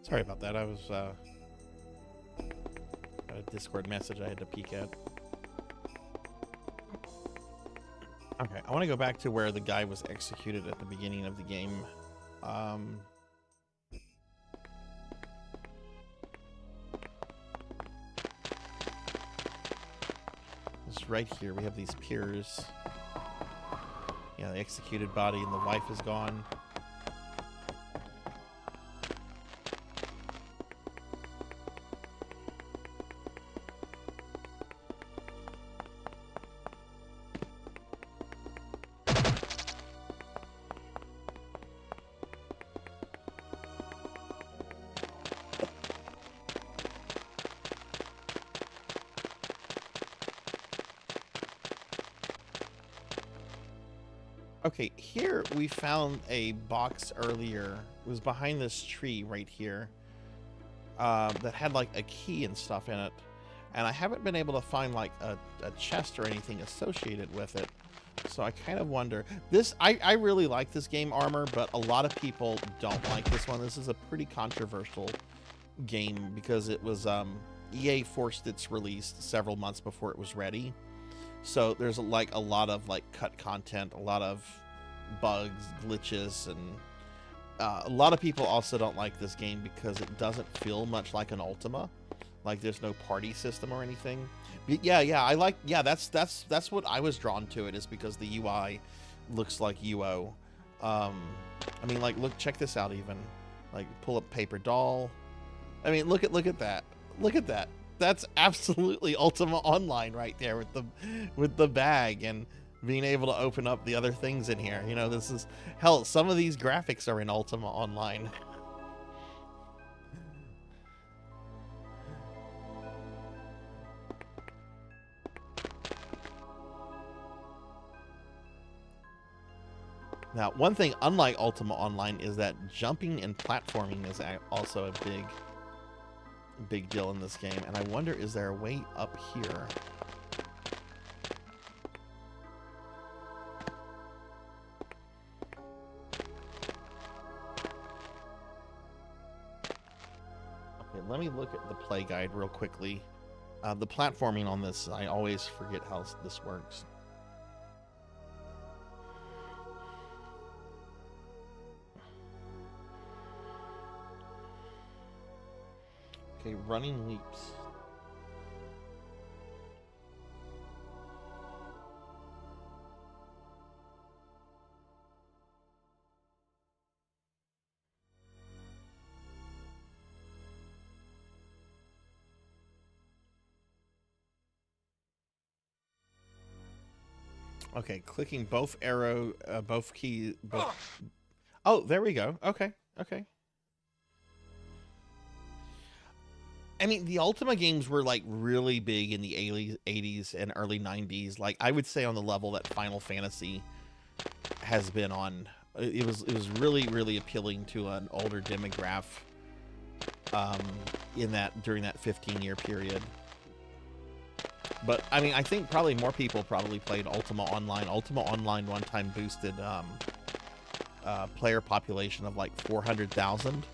Sorry about that. I was a Discord message I had to peek at. Okay, I want to go back to where the guy was executed at the beginning of the game. It's right here. We have these piers. Yeah, the executed body and the wife is gone. Okay, here we found a box earlier. It was behind this tree right here that had like a key and stuff in it. And I haven't been able to find like a chest or anything associated with it. So I kind of wonder. I really like this game, Armor, but a lot of people don't like this one. This is a pretty controversial game because it was EA forced its release several months before it was ready. So there's like a lot of like cut content, a lot of bugs, glitches, and a lot of people also don't like this game because it doesn't feel much like an Ultima. Like there's no party system or anything. But that's what I was drawn to it, is because the UI looks like UO. I mean, like, look, check this out. Even like pull up Paper Doll. I mean, look at that. Look at that. That's absolutely Ultima Online right there with the bag and being able to open up the other things in here. You know, this is hell. Some of these graphics are in Ultima Online. Now, one thing unlike Ultima Online is that jumping and platforming is also a big deal in this game, and I wonder, is there a way up here? Okay, let me look at the play guide real quickly. The platforming on this, I always forget how this works. Okay, running leaps. Okay, clicking both arrow, both key, both. Oh, there we go. Okay, okay. I mean, the Ultima games were like really big in the 80s and early 90s. Like I would say on the level that Final Fantasy has been on. It was really appealing to an older demographic during that 15-year period. But I mean, I think probably more people probably played Ultima Online. Ultima Online one time boosted player population of like 400,000.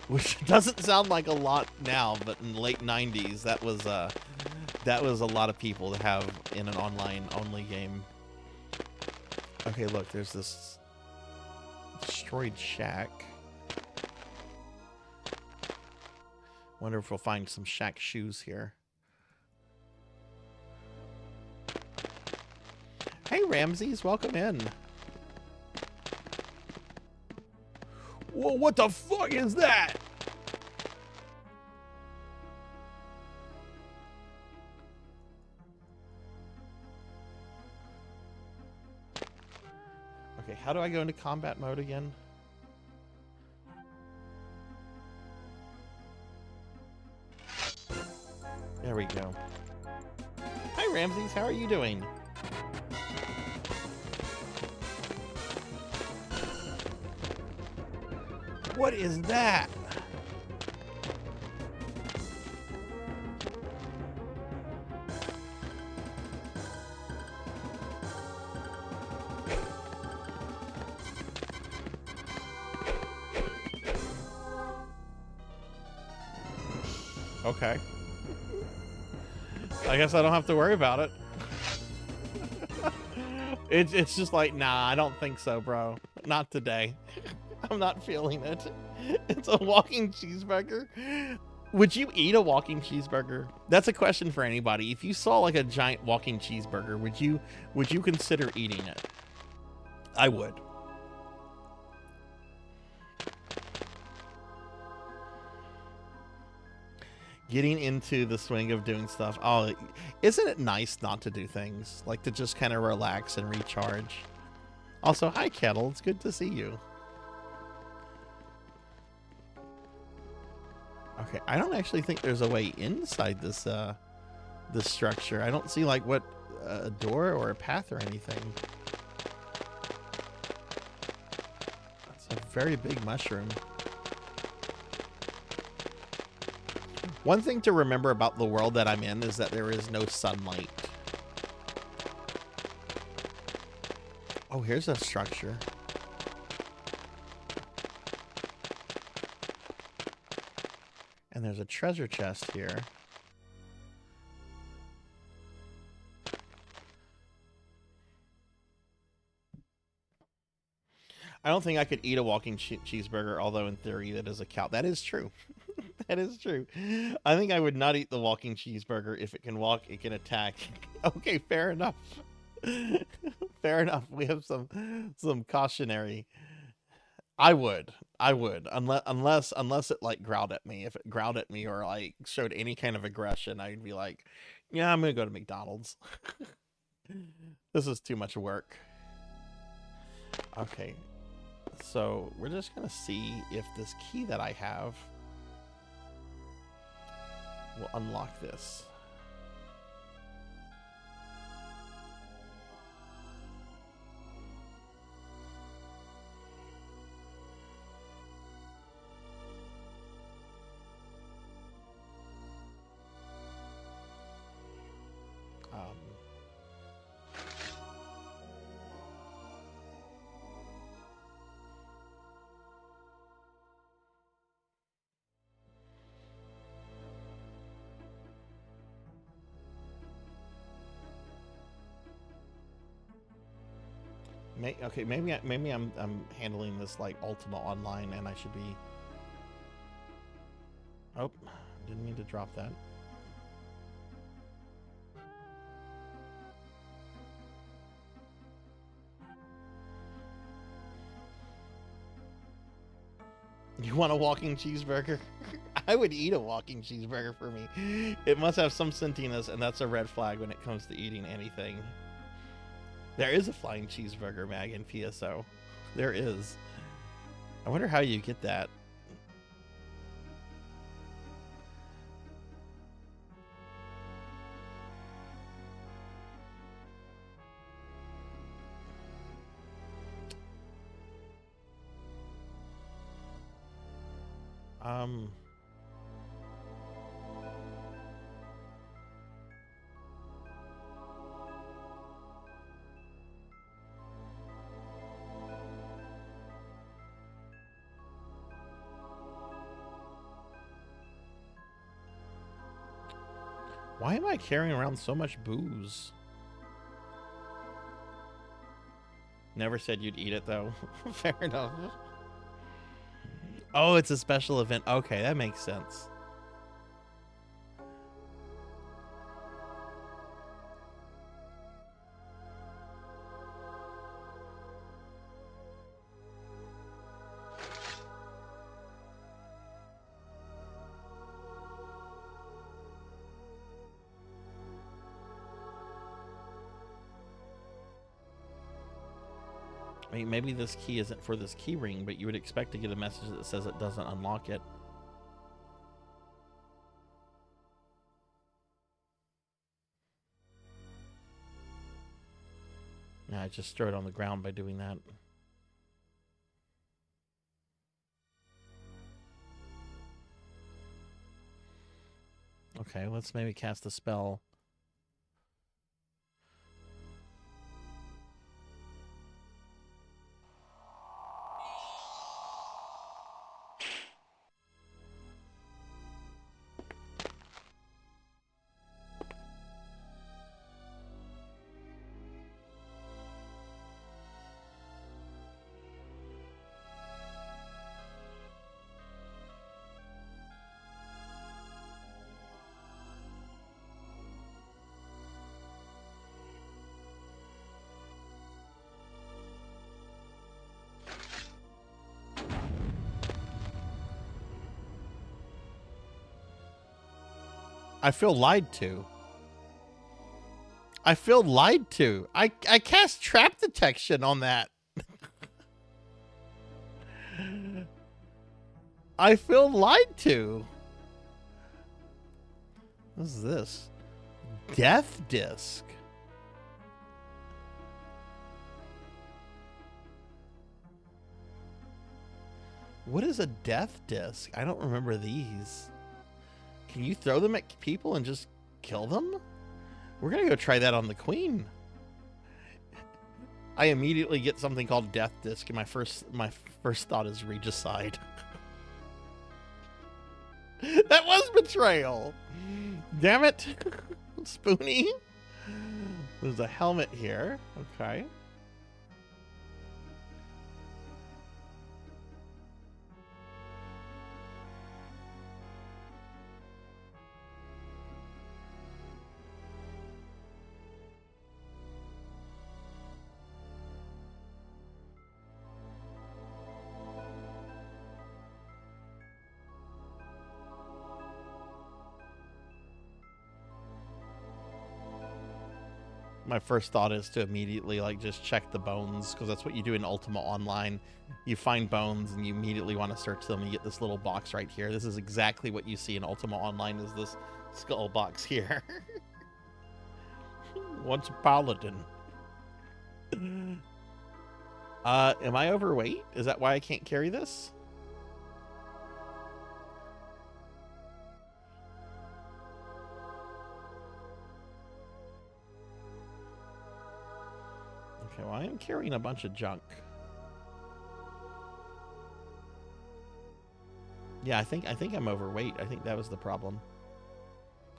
Which doesn't sound like a lot now, but in the late 90s, that was a lot of people to have in an online-only game. Okay, look, there's this destroyed shack. Wonder if we'll find some shack shoes here. Hey, Ramses, welcome in. Whoa, what the fuck is that? Okay, how do I go into combat mode again? There we go. Hi, Ramses, how are you doing? What is that? Okay. I guess I don't have to worry about it. It's just like, nah, I don't think so, bro. Not today. I'm not feeling it. It's a walking cheeseburger. Would you eat a walking cheeseburger? That's a question for anybody. If you saw like a giant walking cheeseburger, would you consider eating it? I would. Getting into the swing of doing stuff. Oh, isn't it nice not to do things? Like to just kind of relax and recharge. Also, hi Kettle, it's good to see you. Okay, I don't actually think there's a way inside this this structure. I don't see like what a door or a path or anything. It's a very big mushroom. One thing to remember about the world that I'm in is that there is no sunlight. Oh, here's a structure. And there's a treasure chest here. I don't think I could eat a walking cheeseburger, although in theory that is a cow. That is true. That is true. I think I would not eat the walking cheeseburger. If it can walk, it can attack. Okay, fair enough. Fair enough. We have some cautionary. I would, unless it like growled at me. If it growled at me or like showed any kind of aggression, I'd be like, yeah, I'm gonna go to McDonald's. This is too much work. Okay, so we're just gonna see if this key that I have will unlock this. Okay, maybe I'm handling this like Ultima Online, and I should be. Oh, didn't mean to drop that. You want a walking cheeseburger? I would eat a walking cheeseburger for me. It must have some sentience, and that's a red flag when it comes to eating anything. There is a flying cheeseburger mag in PSO. There is. I wonder how you get that. Why am I carrying around so much booze? Never said you'd eat it, though. Fair enough. Oh, it's a special event. Okay, that makes sense. I mean, maybe this key isn't for this key ring, but you would expect to get a message that says it doesn't unlock it. Yeah, I just throw it on the ground by doing that. Okay, let's maybe cast a spell. I feel lied to. I feel lied to. I cast trap detection on that. I feel lied to. What is this? Death disc. What is a death disc? I don't remember these. Can you throw them at people and just kill them? We're gonna go try that on the queen. I immediately get something called death disc, and my first thought is regicide. That was betrayal. Damn it, Spoonie. There's a helmet here. Okay. My first thought is to immediately like just check the bones, because that's what you do in Ultima Online. You find bones and you immediately want to search them, and you get this little box right here. This is exactly what you see in Ultima Online, is this skull box here. Once a paladin. Am I overweight? Is that why I can't carry this? Okay, well, I am carrying a bunch of junk. Yeah, I think I'm overweight. I think that was the problem.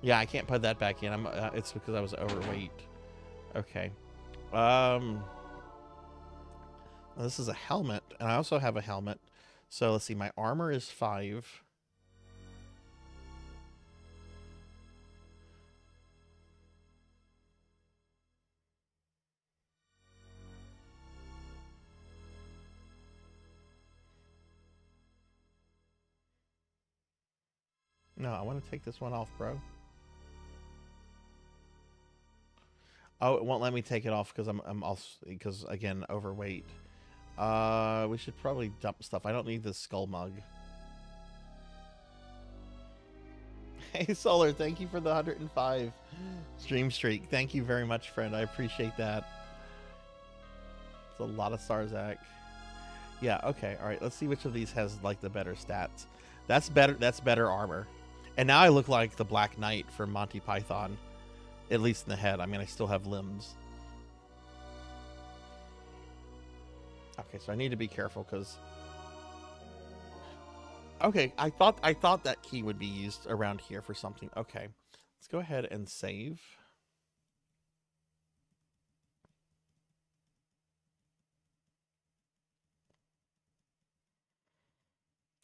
Yeah, I can't put that back in. It's because I was overweight. Okay. This is a helmet, and I also have a helmet. So let's see. My armor is 5. No, I want to take this one off, bro. Oh, it won't let me take it off because I'm also because again overweight. We should probably dump stuff. I don't need this skull mug. Hey Solar, thank you for the 105 stream streak. Thank you very much, friend. I appreciate that. It's a lot of Sarzac. Yeah, okay, all right. Let's see which of these has like the better stats. That's better. That's better armor. And now I look like the Black Knight from Monty Python, at least in the head. I mean, I still have limbs. Okay, so I need to be careful because. Okay, I thought that key would be used around here for something. Okay, let's go ahead and save.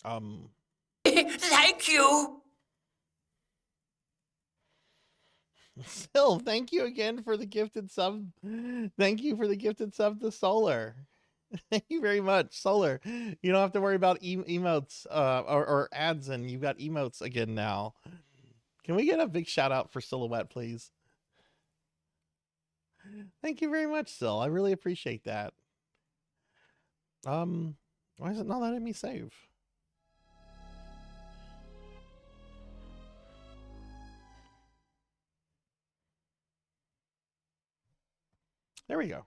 Thank you. Still, thank you again for the gifted sub. Thank you for the gifted sub to Solar. Thank you very much, Solar. You don't have to worry about emotes or ads, and you've got emotes again now. Can we get a big shout out for Silhouette, please? Thank you very much, Sil. I really appreciate that. Why is it not letting me save? There we go.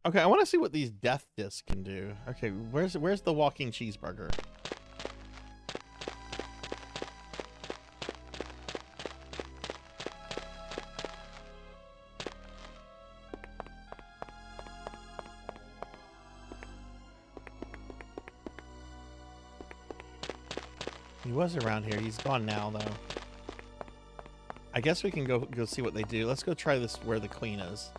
Okay, I want to see what these death discs can do. Okay, where's the walking cheeseburger? He was around here. He's gone now, though. I guess we can go see what they do. Let's go try this where the queen is.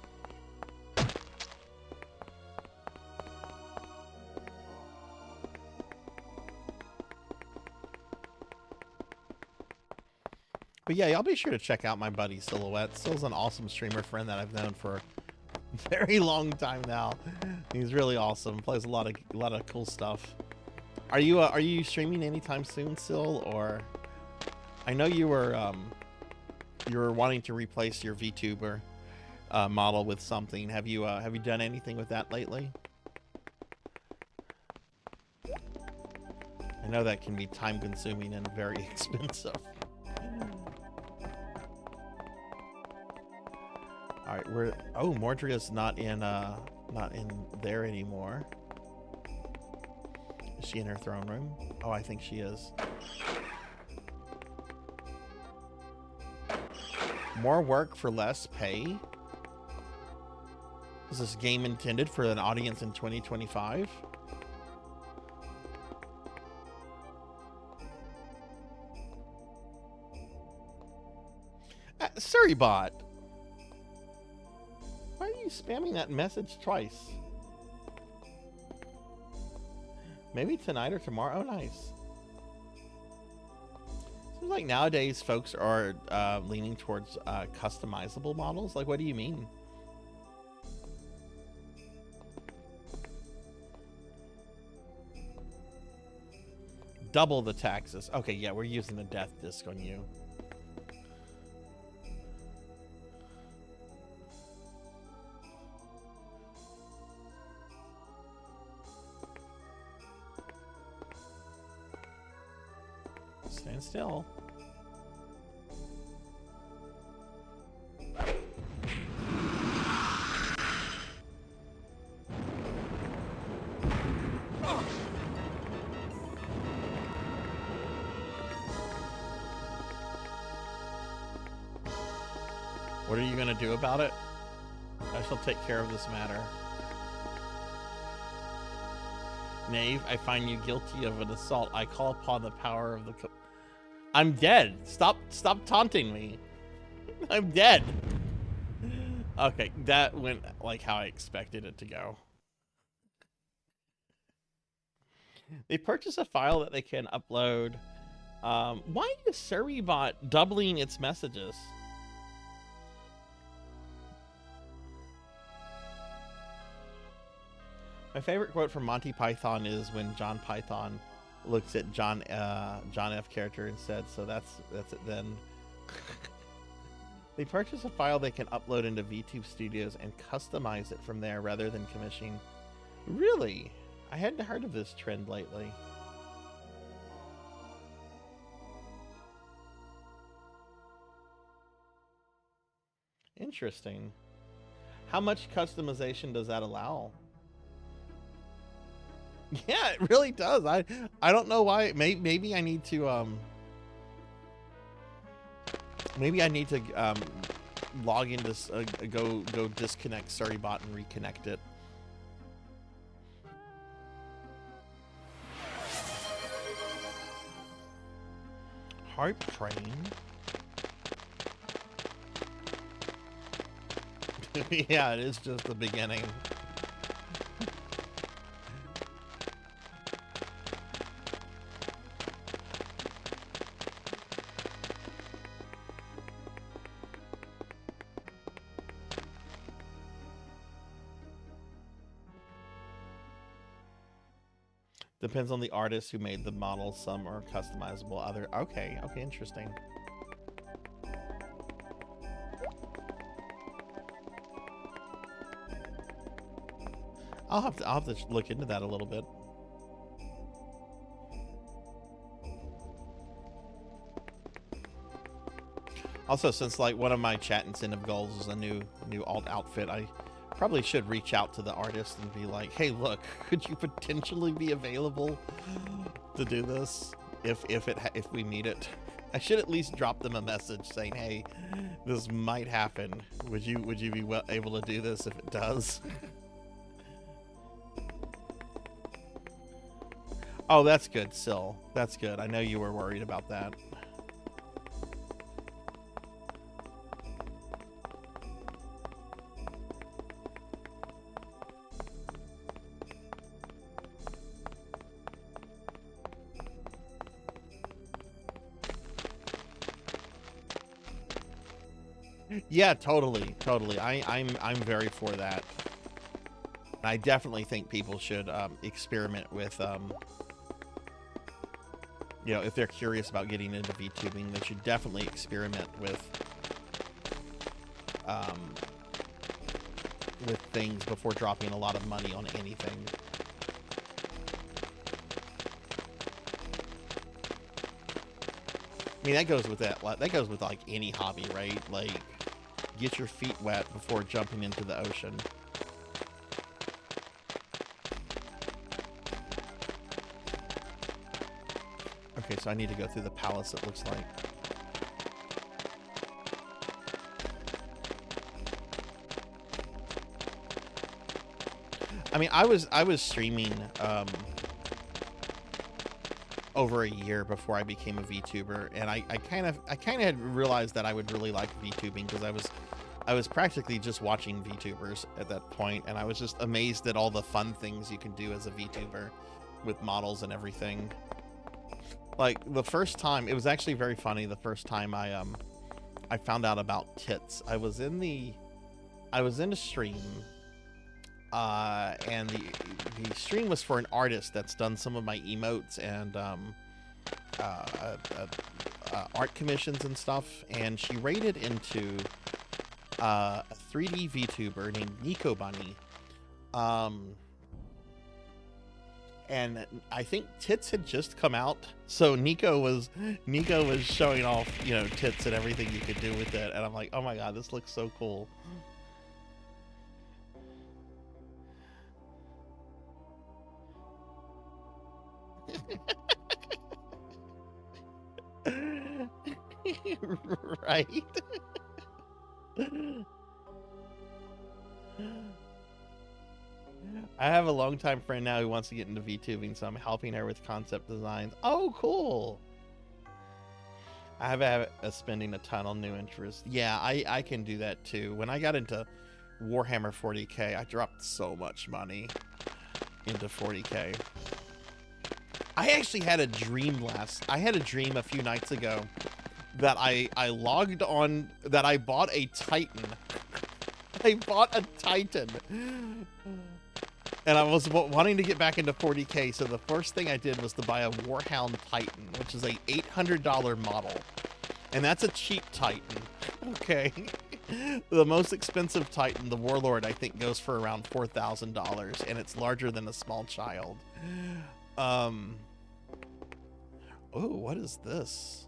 But yeah, y'all be sure to check out my buddy Silhouette. Sil's an awesome streamer friend that I've known for a very long time now. He's really awesome. Plays a lot of cool stuff. Are you streaming anytime soon, Sil? Or I know you were wanting to replace your VTuber model with something. Have you done anything with that lately? I know that can be time consuming and very expensive. All right, Mordria's not in there anymore. Is she in her throne room? Oh, I think she is. More work for less pay? Is this game intended for an audience in 2025? Surrybot! Why are you spamming that message twice? Maybe tonight or tomorrow? Oh, nice. Seems like nowadays folks are leaning towards customizable models. Like, what do you mean? Double the taxes. Okay, yeah, we're using the death disc on you. Stand still. What are you going to do about it? I shall take care of this matter. Knave, I find you guilty of an assault. I call upon the power of the... I'm dead. Stop taunting me. I'm dead. Okay, that went like how I expected it to go. They purchase a file that they can upload. Why is Surrybot doubling its messages? My favorite quote from Monty Python is when John Python looks at John F. character and said, "So that's it then." They purchase a file they can upload into VTube Studios and customize it from there rather than commissioning. Really? I hadn't heard of this trend lately. Interesting. How much customization does that allow? Yeah, it really does. I don't know why. Maybe I need to log into go disconnect Surrybot and reconnect it. Harp train. Yeah, it is just the beginning. Depends on the artist who made the model. Some are customizable, other... Okay, interesting. I'll have to look into that a little bit. Also, since like one of my chat incentive goals is a new alt outfit, I probably should reach out to the artist and be like, "Hey, look, could you potentially be available to do this if we need it?" I should at least drop them a message saying, "Hey, this might happen. Would you be able to do this if it does?" Oh, that's good, Sil. That's good. I know you were worried about that. Yeah, totally. I'm very for that. I definitely think people should experiment with you know, if they're curious about getting into VTubing, they should definitely experiment with things before dropping a lot of money on anything. I mean, that goes with like any hobby, right? Like, get your feet wet before jumping into the ocean. Okay, so I need to go through the palace, it looks like. I mean, I was streaming over a year before I became a VTuber, and I kind of had realized that I would really like VTubing because I was practically just watching VTubers at that point, and I was just amazed at all the fun things you can do as a VTuber with models and everything. Like, the first time, it was actually very funny. The first time I found out about tits, I was in a stream, and the stream was for an artist that's done some of my emotes and art commissions and stuff, and she raided into a 3D VTuber named Nico Bunny, and I think tits had just come out, so Nico was showing off, you know, tits and everything you could do with it, and I'm like, oh my god, this looks so cool. Right? I have a longtime friend now who wants to get into VTubing, so I'm helping her with concept designs. Oh, cool. I have spending a ton on new interests. Yeah, I can do that too. When I got into Warhammer 40k, I dropped so much money into 40k. I actually had a dream a few nights ago that I logged on, that I bought a Titan. I bought a Titan. And I was wanting to get back into 40k, so the first thing I did was to buy a Warhound Titan, which is a $800 model. And that's a cheap Titan. Okay. The most expensive Titan, the Warlord, I think goes for around $4,000, and it's larger than a small child. Oh, what is this?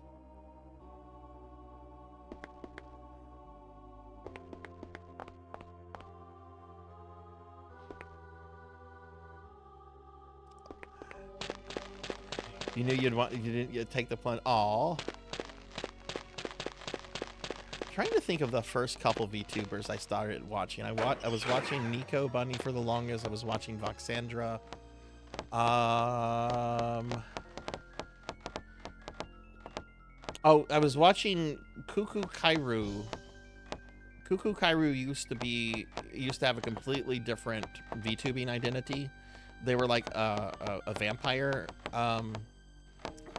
You knew you'd take the plunge. Aw. Trying to think of the first couple VTubers I started watching. I was watching Nico Bunny for the longest. I was watching Voxandra. Oh, I was watching Cuckoo Kairu. Cuckoo Kairu used to have a completely different VTubing identity. They were like a vampire,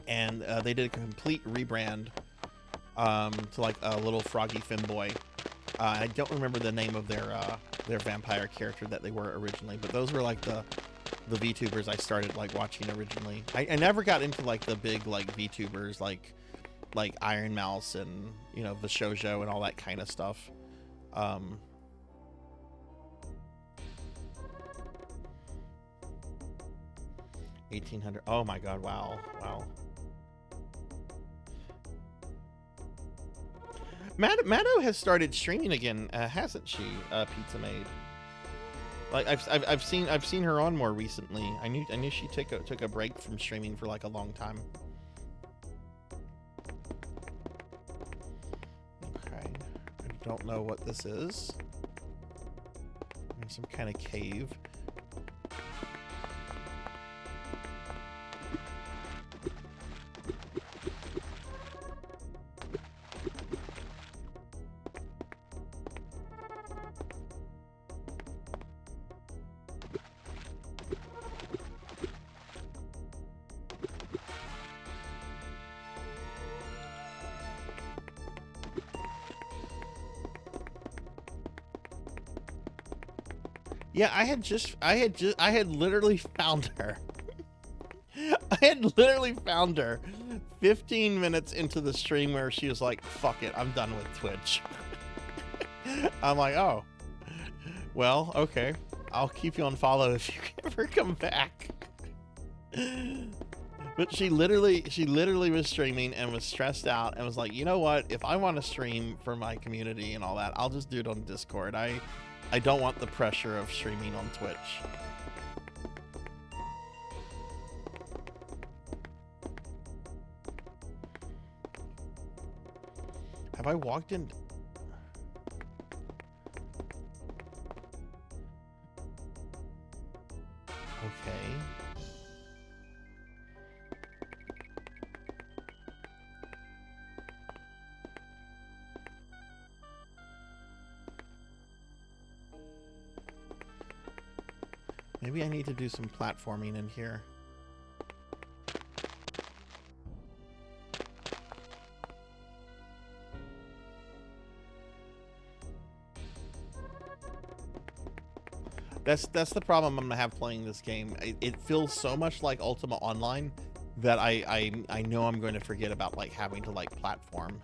and they did a complete rebrand to like a little froggy femboy. I don't remember the name of their vampire character that they were originally, but those were like the VTubers I started like watching originally. I never got into like the big like VTubers like Iron Mouse and, you know, the Shoujo and all that kind of stuff. 1800. Oh my god, wow. Maddo has started streaming again, hasn't she? Pizza Maid. Like I've seen her on more recently. I knew she took a break from streaming for like a long time. Okay, I don't know what this is. Some kind of cave. Yeah, I had literally found her. I had literally found her 15 minutes into the stream where she was like, fuck it, I'm done with Twitch. I'm like, oh, well, okay. I'll keep you on follow if you ever come back. But she literally was streaming and was stressed out and was like, you know what? If I want to stream for my community and all that, I'll just do it on Discord. I don't want the pressure of streaming on Twitch. Have I walked in? Okay. Maybe I need to do some platforming in here. That's the problem I'm gonna have playing this game. It feels so much like Ultima Online that I know I'm going to forget about like having to like platform.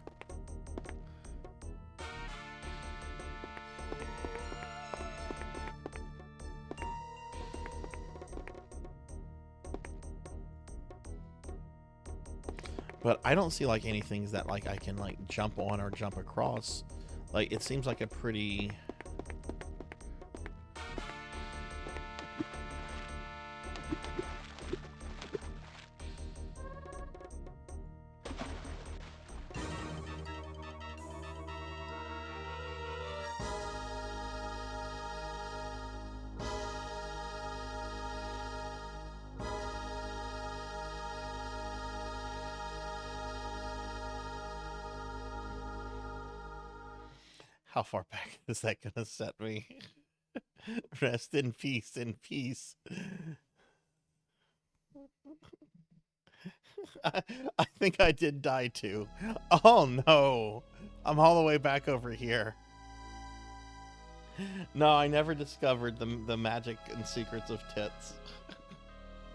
But I don't see like any things that like I can like jump on or jump across. Like it seems like a pretty... How far back is that gonna set me? Rest in peace, in peace. I think I did die too. Oh no. I'm all the way back over here. No, I never discovered the magic and secrets of tits.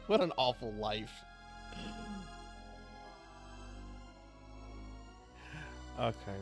What an awful life. Okay.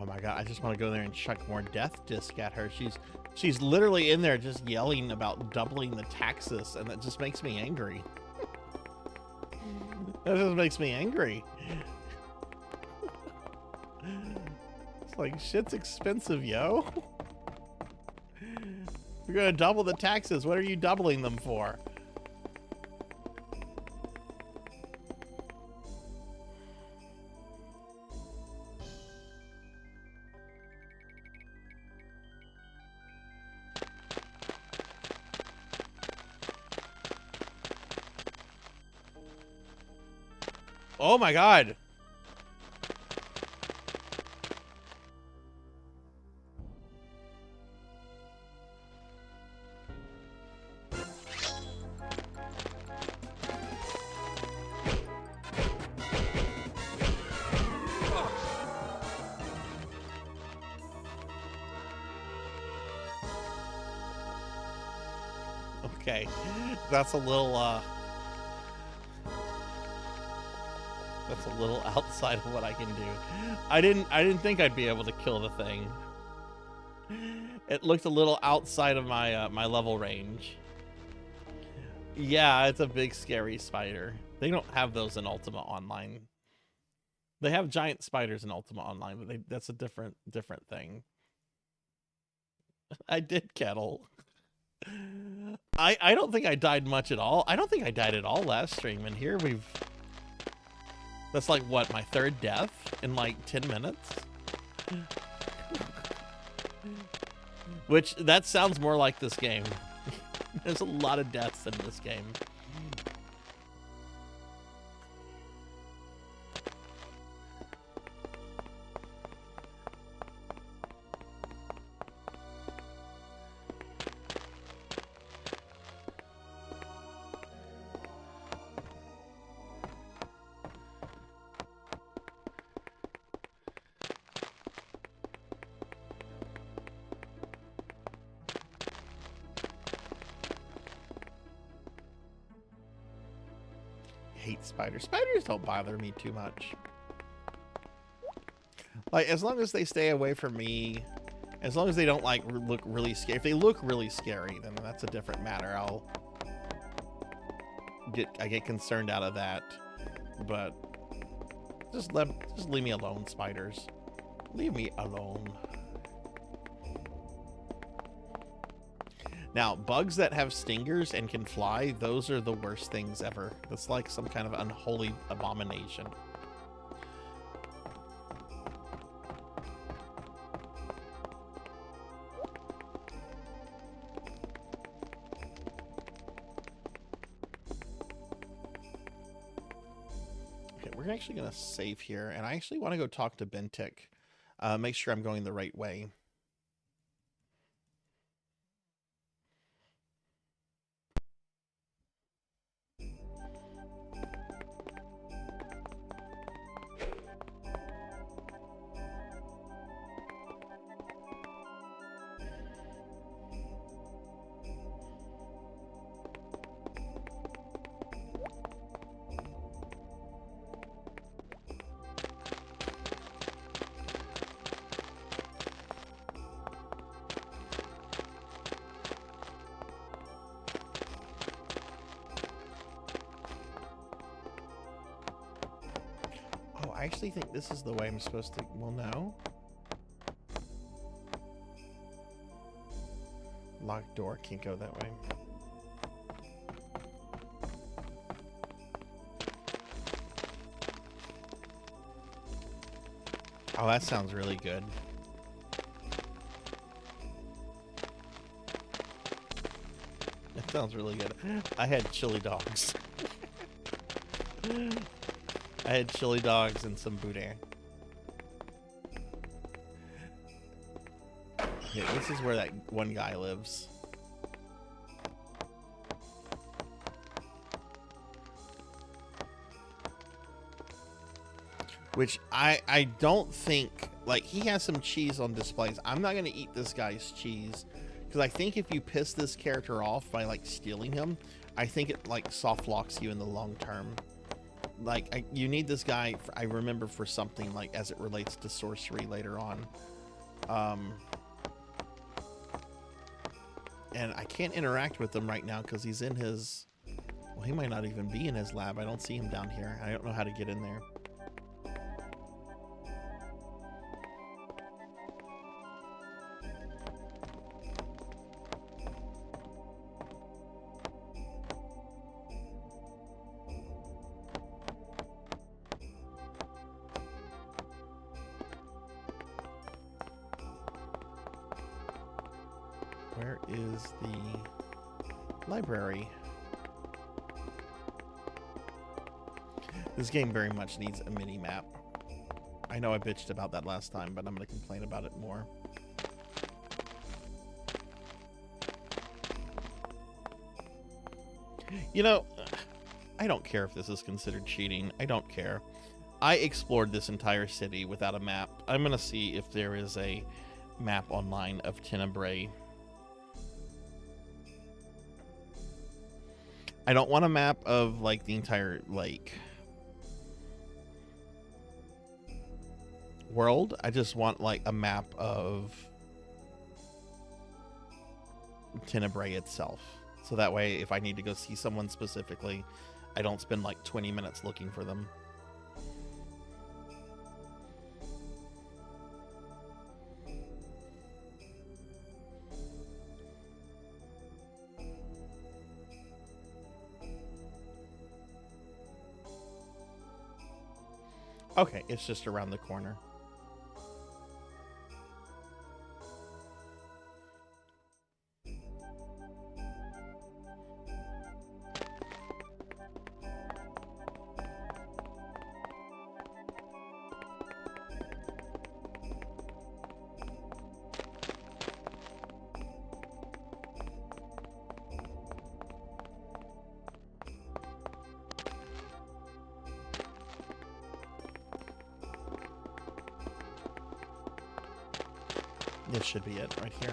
Oh my god, I just want to go there and chuck more death disc at her. She's literally in there just yelling about doubling the taxes, and that just makes me angry. That just makes me angry. It's like, shit's expensive, yo. You're gonna double the taxes. What are you doubling them for? Oh my god. Okay. That's a little outside of what I can do. I didn't think I'd be able to kill the thing. It looked a little outside of my my level range. Yeah, it's a big scary spider. They don't have those in Ultima Online. They have giant spiders in Ultima Online, but that's a different thing. I did kettle. I don't think I died much at all. I don't think I died at all last stream, and here we've... That's like, what, my third death in like 10 minutes? Which, that sounds more like this game. There's a lot of deaths in this game. Hate spiders. Spiders don't bother me too much. Like, as long as they stay away from me, as long as they don't like look really scary. If they look really scary, then that's a different matter. I get concerned out of that. But just leave me alone, spiders. Leave me alone. Now, bugs that have stingers and can fly, those are the worst things ever. That's like some kind of unholy abomination. Okay, we're actually going to save here, and I actually want to go talk to Bentic. Make sure I'm going the right way. I actually think this is the way I'm supposed to... Well, no. Locked door. Can't go that way. Oh, that sounds really good. That sounds really good. I had chili dogs. I had chili dogs and some boudin. Yeah, this is where that one guy lives. Which I don't think, like, he has some cheese on displays. I'm not going to eat this guy's cheese. Because I think if you piss this character off by, like, stealing him, I think it, like, soft locks you in the long term. like you need this guy. I remember for something like as it relates to sorcery later on. And I can't interact with him right now because he's in his. Well, he might not even be in his lab. I don't see him down here. I don't know how to get in there. Where is the library? This game very much needs a mini map. I know I bitched about that last time, but I'm going to complain about it more. You know, I don't care if this is considered cheating. I don't care. I explored this entire city without a map. I'm going to see if there is a map online of Tenebrae. I don't want a map of like the entire like world. I just want like a map of Tenebrae itself. So that way if I need to go see someone specifically, I don't spend like 20 minutes looking for them. Okay, it's just around the corner. This should be it right here.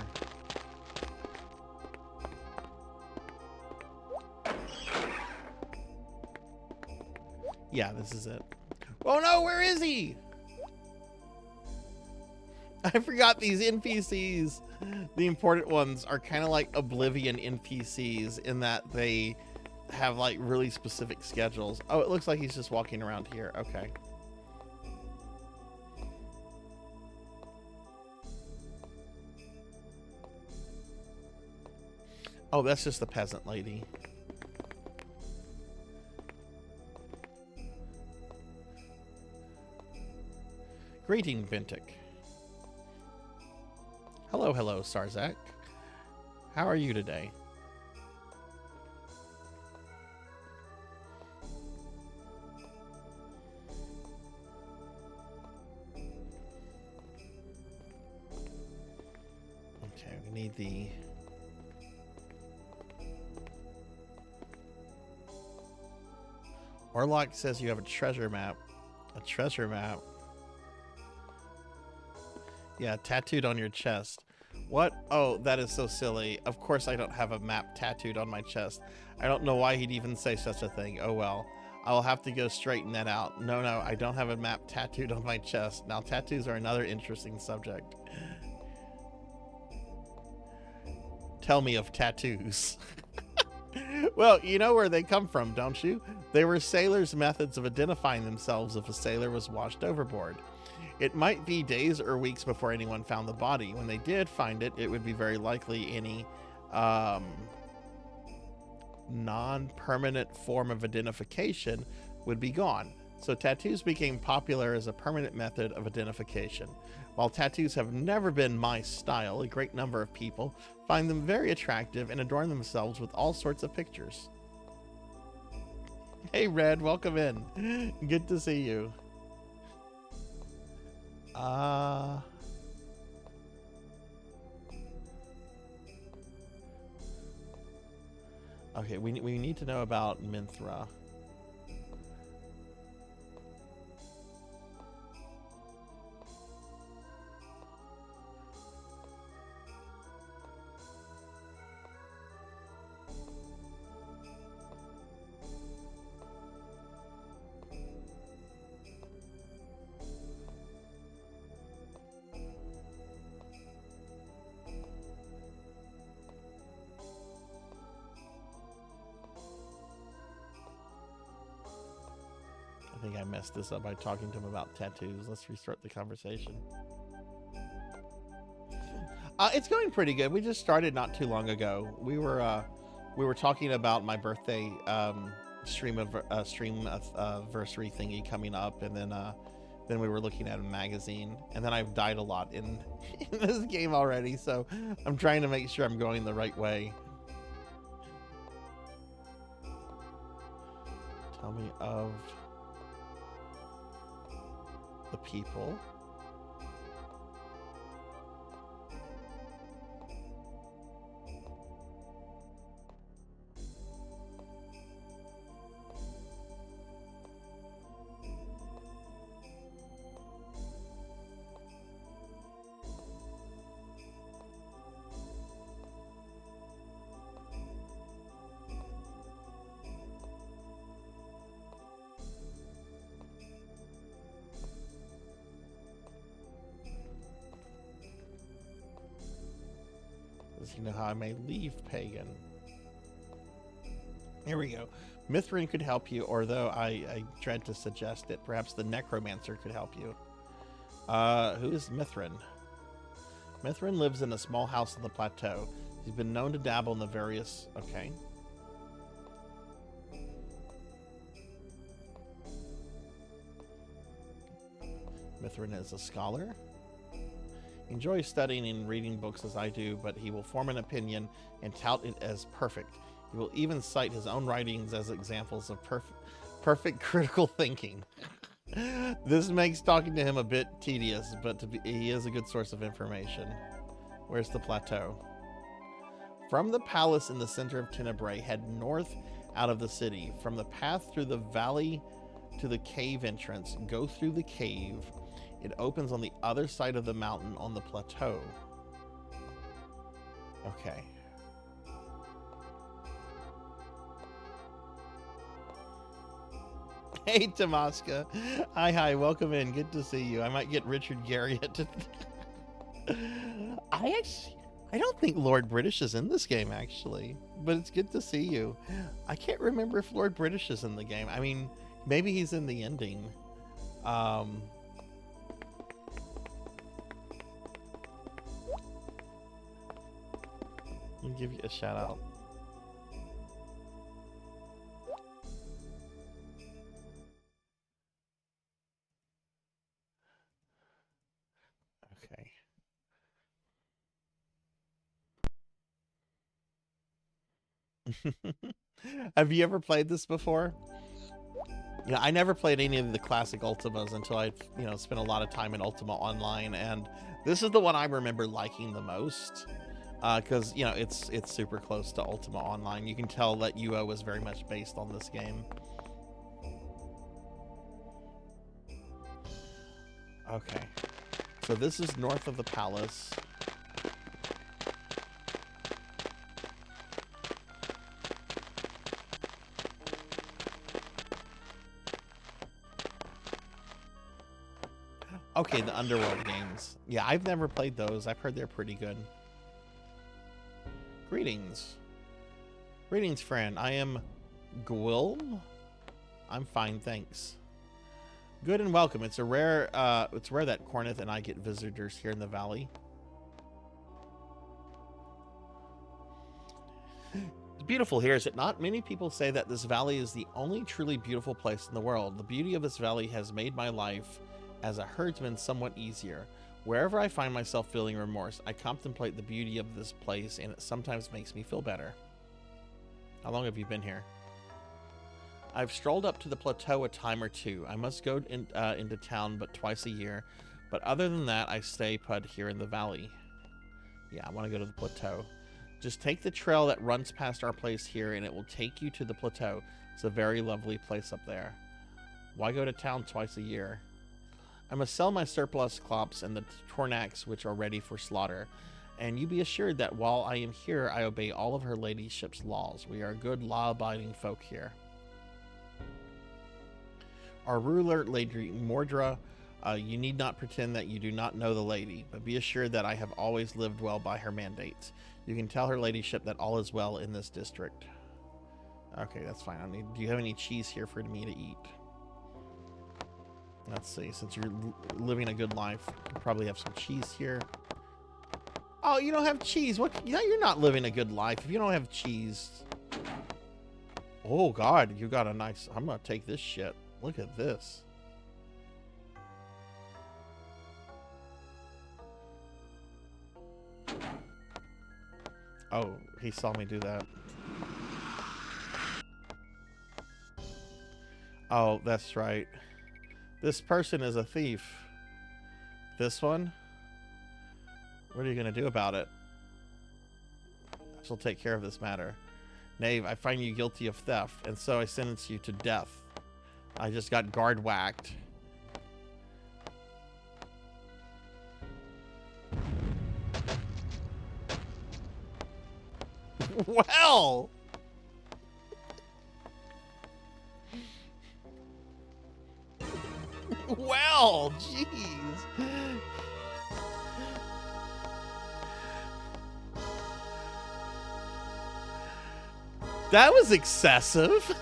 Yeah, this is it. Oh no, where is he? I forgot these NPCs. The important ones are kind of like Oblivion NPCs in that they have like really specific schedules. Oh, it looks like he's just walking around here. Okay. Oh, that's just the peasant lady. Greeting, Vintic. Hello, hello, Sarzac. How are you today? Okay, we need the... Orlock says you have a treasure map. A treasure map? Yeah, tattooed on your chest. What? Oh, that is so silly. Of course I don't have a map tattooed on my chest. I don't know why he'd even say such a thing. Oh well. I'll have to go straighten that out. No, I don't have a map tattooed on my chest. Now, tattoos are another interesting subject. Tell me of tattoos. Well, you know where they come from, don't you? They were sailors' methods of identifying themselves if a sailor was washed overboard. It might be days or weeks before anyone found the body. When they did find it, it would be very likely any non-permanent form of identification would be gone. So tattoos became popular as a permanent method of identification. While tattoos have never been my style, a great number of people find them very attractive and adorn themselves with all sorts of pictures. Hey Red, welcome in. Good to see you. Okay, we need to know about Minthra. think I messed this up by talking to him about tattoos. Let's restart the conversation. It's going pretty good. We just started not too long ago. We were talking about my birthday stream anniversary thingy coming up, and then we were looking at a magazine, and then I've died a lot in this game already, so I'm trying to make sure I'm going the right way. Tell me of the people. Does he know how I may leave Pagan? Here we go. Mithrin could help you, or though I dread to suggest it, perhaps the Necromancer could help you. Who is Mithrin? Mithrin lives in a small house on the plateau. He's been known to dabble in the various... Okay. Mithrin is a scholar. He enjoys studying and reading books as I do, but he will form an opinion and tout it as perfect. He will even cite his own writings as examples of perfect critical thinking. This makes talking to him a bit tedious, but he is a good source of information. Where's the plateau? From the palace in the center of Tenebrae, head north out of the city. From the path through the valley to the cave entrance, go through the cave. It opens on the other side of the mountain on the plateau. Okay. Hey, Tamaska. Hi, welcome in. Good to see you. I might get Richard Garriott to... I don't think Lord British is in this game, actually. But it's good to see you. I can't remember if Lord British is in the game. I mean, maybe he's in the ending. Let me give you a shout out. Okay. Have you ever played this before? Yeah, I never played any of the classic Ultimas until I, spent a lot of time in Ultima Online, and this is the one I remember liking the most. Because it's super close to Ultima Online. You can tell that UO was very much based on this game. Okay, so this is north of the palace. Okay, the Underworld games. Yeah, I've never played those. I've heard they're pretty good. Greetings. Greetings, friend. I am Gwilm. I'm fine, thanks. Good and welcome. It's rare that Cornith and I get visitors here in the valley. It's beautiful here, is it not? Many people say that this valley is the only truly beautiful place in the world. The beauty of this valley has made my life as a herdsman somewhat easier. Wherever I find myself feeling remorse, I contemplate the beauty of this place, and it sometimes makes me feel better. How long have you been here? I've strolled up to the plateau a time or two. I must go into town but twice a year, but other than that, I stay put here in the valley. Yeah, I want to go to the plateau. Just take the trail that runs past our place here, and it will take you to the plateau. It's a very lovely place up there. Why go to town twice a year? I must sell my surplus crops and the tornacs which are ready for slaughter, and you be assured that while I am here, I obey all of her ladyship's laws. We are good, law-abiding folk here. Our ruler, Lady Mordra, you need not pretend that you do not know the lady, but be assured that I have always lived well by her mandates. You can tell her ladyship that all is well in this district. Okay, that's fine. Do you have any cheese here for me to eat? Let's see. Since you're living a good life, you probably have some cheese here. Oh, you don't have cheese. What? Yeah, you're not living a good life if you don't have cheese. Oh, God. You got a nice... I'm going to take this shit. Look at this. Oh, he saw me do that. Oh, that's right. This person is a thief. This one? What are you going to do about it? I shall take care of this matter. Knave, I find you guilty of theft, and so I sentence you to death. I just got guard whacked. Well! Well, jeez. That was excessive.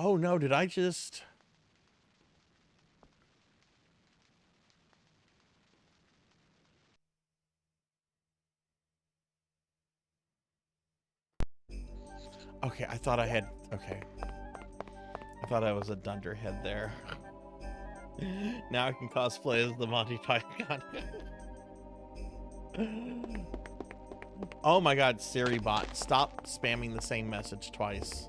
Oh no, did I just... Okay, I thought I had... Okay. I thought I was a dunderhead there. Now I can cosplay as the Monty Python. Oh my god, Siri bot. Stop spamming the same message twice.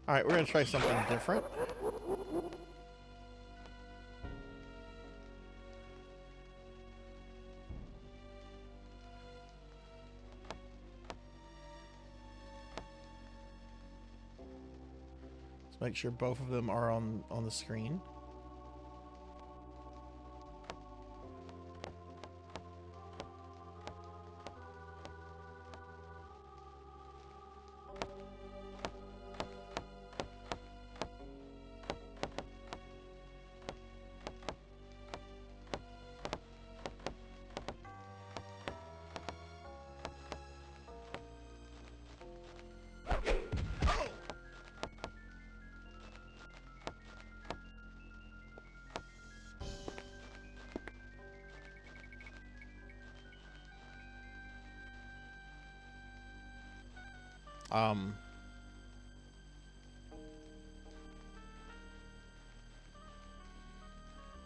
Alright, we're gonna try something different. Let's make sure both of them are on the screen.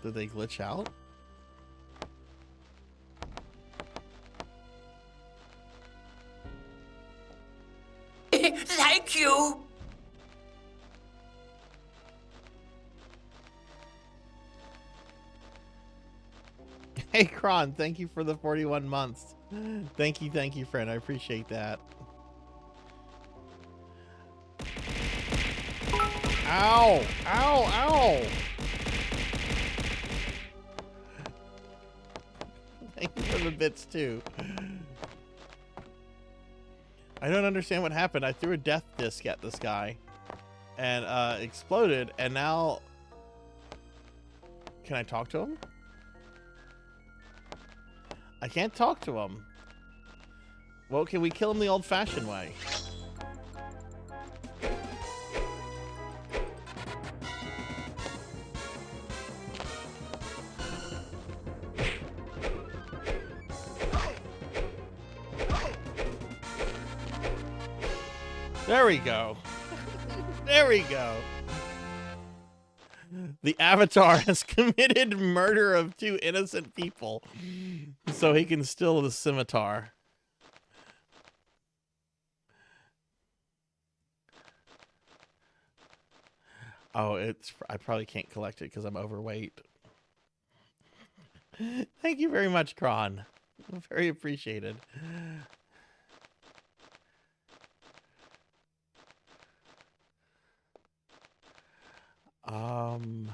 Did they glitch out? Thank you. Hey, Kron, thank you for the 41 months. Thank you, friend. I appreciate that. Ow! Ow! Ow! Thank you for the bits, too. I don't understand what happened. I threw a death disc at this guy and exploded, and now... Can I talk to him? I can't talk to him. Well, can we kill him the old-fashioned way? There we go. There we go. The Avatar has committed murder of 2 innocent people, so he can steal the scimitar. Oh, I probably can't collect it because I'm overweight. Thank you very much, Kron. Very appreciated. Um...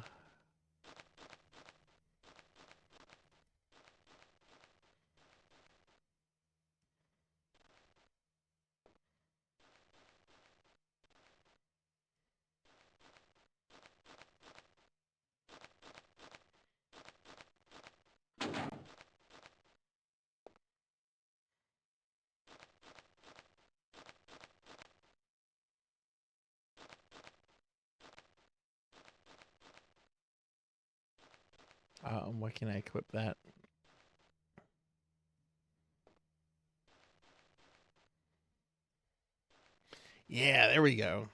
what can I equip that? Yeah, there we go.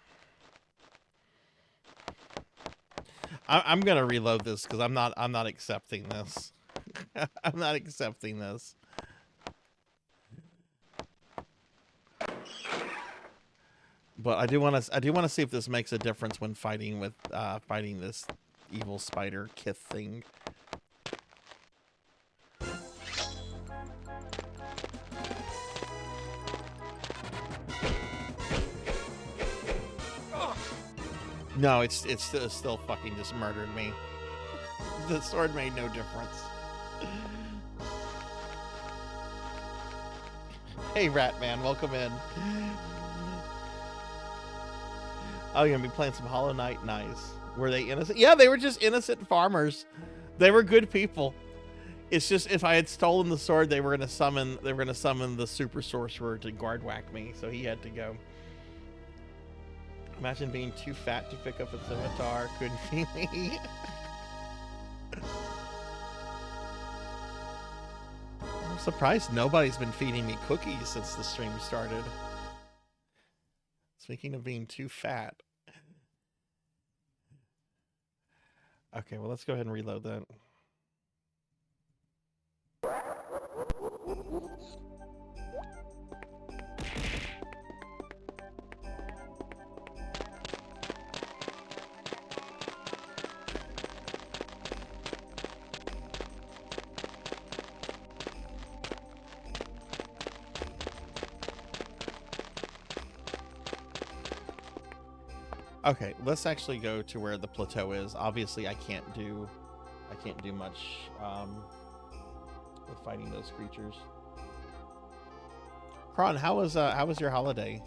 I'm gonna reload this because I'm not accepting this. I'm not accepting this. But I do want to see if this makes a difference when fighting with fighting this evil spider kith thing. No, it's still fucking just murdered me. The sword made no difference. Hey, Ratman, welcome in. Oh, you're gonna be playing some Hollow Knight? Nice. Were they innocent? Yeah, they were just innocent farmers. They were good people. It's just if I had stolen the sword, they were gonna summon the super sorcerer to guard whack me, so he had to go. Imagine being too fat to pick up a scimitar. Couldn't be me. I'm surprised nobody's been feeding me cookies since the stream started. Speaking of being too fat. Okay, well, let's go ahead and reload that. Okay, let's actually go to where the plateau is. Obviously, I can't do much with fighting those creatures. Kron, how was your holiday?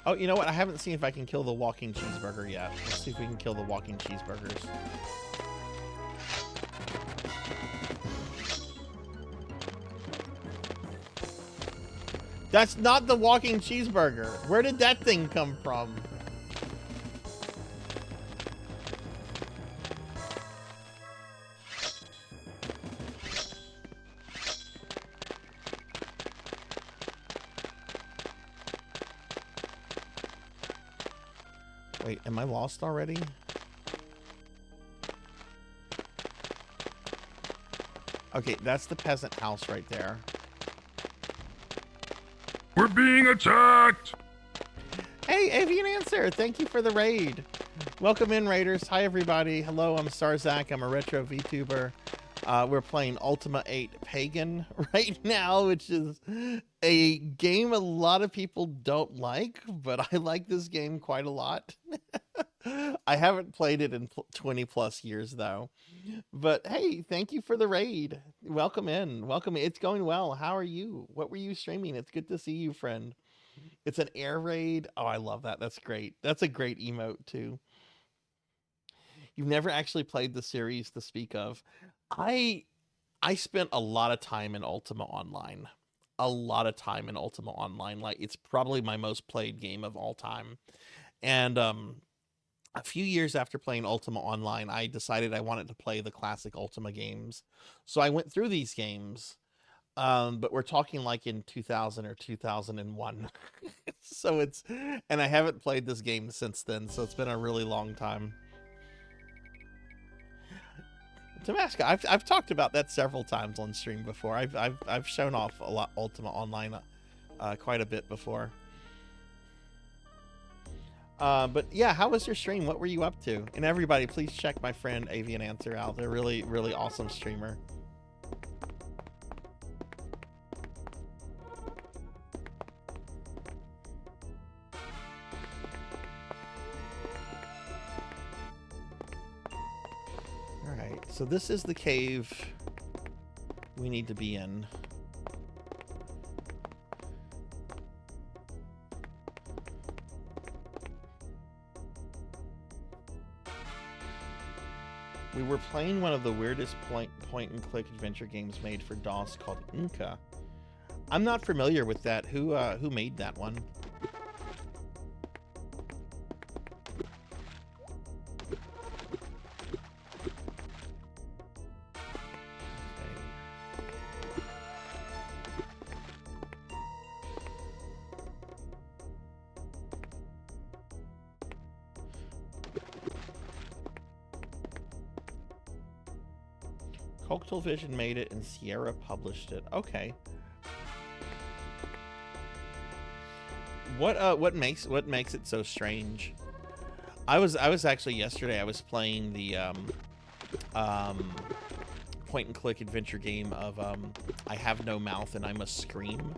Oh, you know what? I haven't seen if I can kill the walking cheeseburger yet. Let's see if we can kill the walking cheeseburgers. That's not the walking cheeseburger. Where did that thing come from? Wait, am I lost already? Okay, that's the peasant house right there. We're being attacked! Hey, Avian Answer, thank you for the raid. Welcome in, raiders. Hi, everybody. Hello, I'm Sarzac. I'm a retro VTuber. We're playing Ultima VIII Pagan right now, which is a game a lot of people don't like, but I like this game quite a lot. I haven't played it in 20 plus years, though. But hey, thank you for the raid. Welcome in. Welcome. It's going well. How are you? What were you streaming? It's good to see you, friend. It's an air raid. Oh, I love that. That's great. That's a great emote, too. You've never actually played the series to speak of. I spent a lot of time in Ultima Online. A lot of time in Ultima Online. Like, it's probably my most played game of all time. And a few years after playing Ultima Online, I decided I wanted to play the classic Ultima games. So I went through these games. But we're talking like in 2000 or 2001. So and I haven't played this game since then. So it's been a really long time. Damascus, I've talked about that several times on stream before. I've shown off a lot Ultima Online quite a bit before. But yeah, how was your stream? What were you up to? And everybody, please check my friend Avian Answer out. They're really, really awesome streamer. Alright, so this is the cave we need to be in. We were playing one of the weirdest point-and-click adventure games made for DOS called Inca. I'm not familiar with that. Who made that one? Coastal Vision made it and Sierra published it. Okay. What makes it so strange? I was actually yesterday I was playing the point and click adventure game of I Have No Mouth and I Must Scream.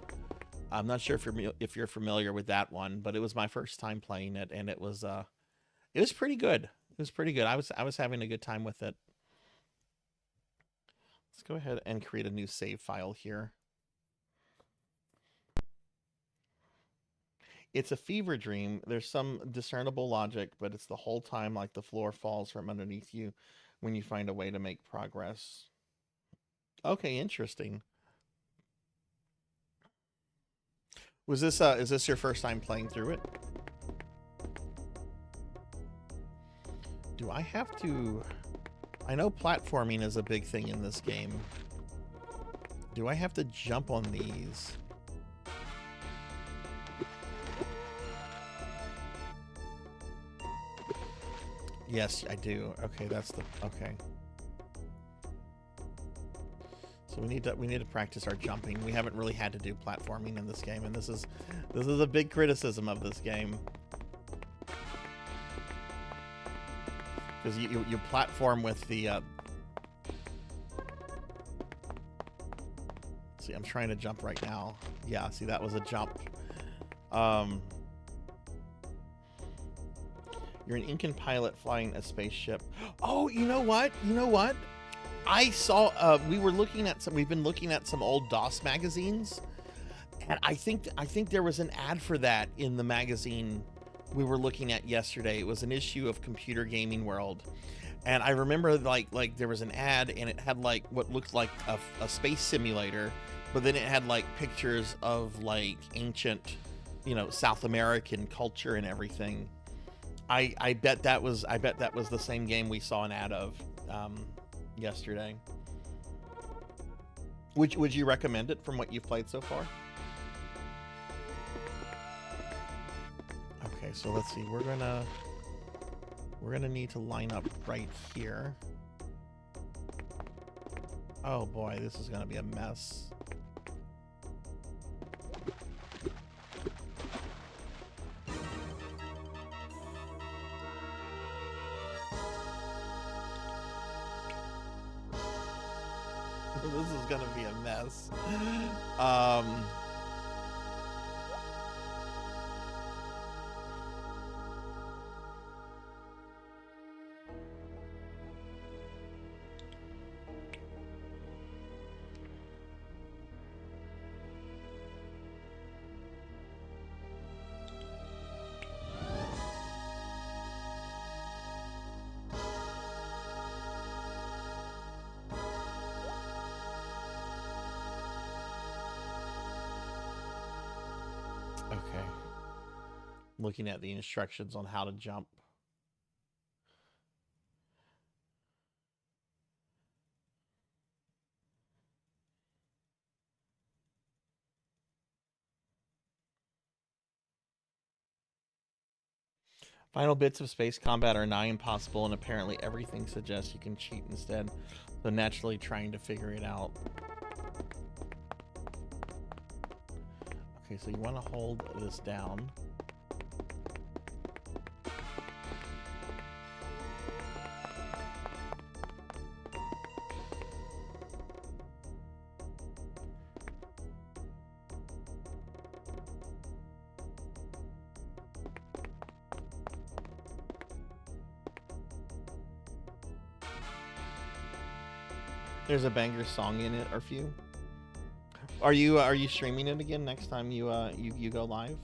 I'm not sure if you're familiar with that one, but it was my first time playing it and it was pretty good. It was pretty good. I was having a good time with it. Let's go ahead and create a new save file here. It's a fever dream. There's some discernible logic, but it's the whole time like the floor falls from underneath you when you find a way to make progress. Okay, interesting. Was this is this your first time playing through it? Do I have to... I know platforming is a big thing in this game. Do I have to jump on these? Yes, I do. Okay, that's the... Okay. So we need to practice our jumping. We haven't really had to do platforming in this game, and this is a big criticism of this game. Because you platform with the... See, I'm trying to jump right now. Yeah, see, that was a jump. You're an Incan pilot flying a spaceship. Oh, you know what? You know what? I saw... we've been looking at some old DOS magazines. And I think there was an ad for that in the magazine we were looking at yesterday. It was an issue of Computer Gaming World, and I remember like there was an ad and it had like what looked like a space simulator, but then it had like pictures of like ancient, you know, South American culture and everything. I bet that was the same game we saw an ad of yesterday. Would you recommend it from what you've played so far? Okay, so let's see. We're gonna need to line up right here. Oh boy, this is gonna be a mess. This is gonna be a mess. Okay. Looking at the instructions on how to jump. Final bits of space combat are nigh impossible, and apparently everything suggests you can cheat instead. So naturally trying to figure it out. Okay, so you want to hold this down. There's a banger song in it, or few. Are you streaming it again next time you go live?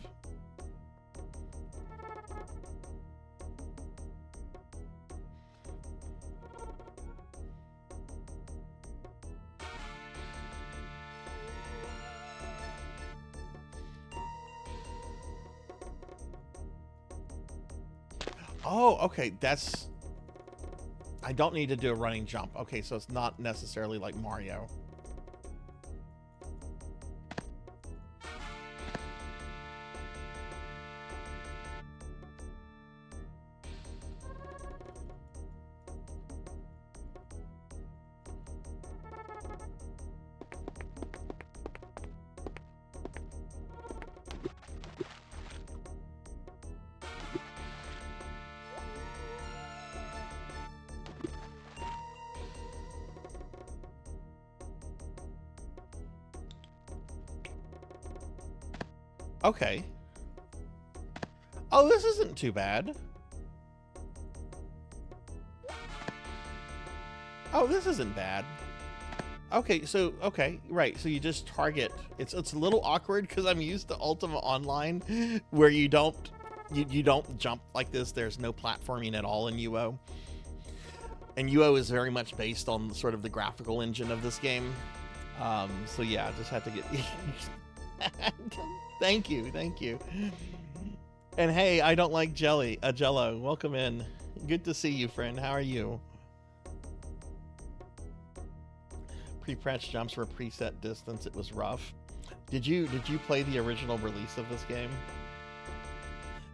Oh, okay, that's... I don't need to do a running jump. Okay, so it's not necessarily like Mario. Okay. Oh, this isn't too bad. Oh, this isn't bad. Okay, so, okay, right, so you just target. It's a little awkward because I'm used to Ultima Online where you don't jump like this. There's no platforming at all in UO. And UO is very much based on sort of the graphical engine of this game. So yeah, I just had to get... Thank you. And hey, I don't like Jello. Welcome in. Good to see you, friend. How are you? Pre-press jumps were preset distance. It was rough. Did you play the original release of this game?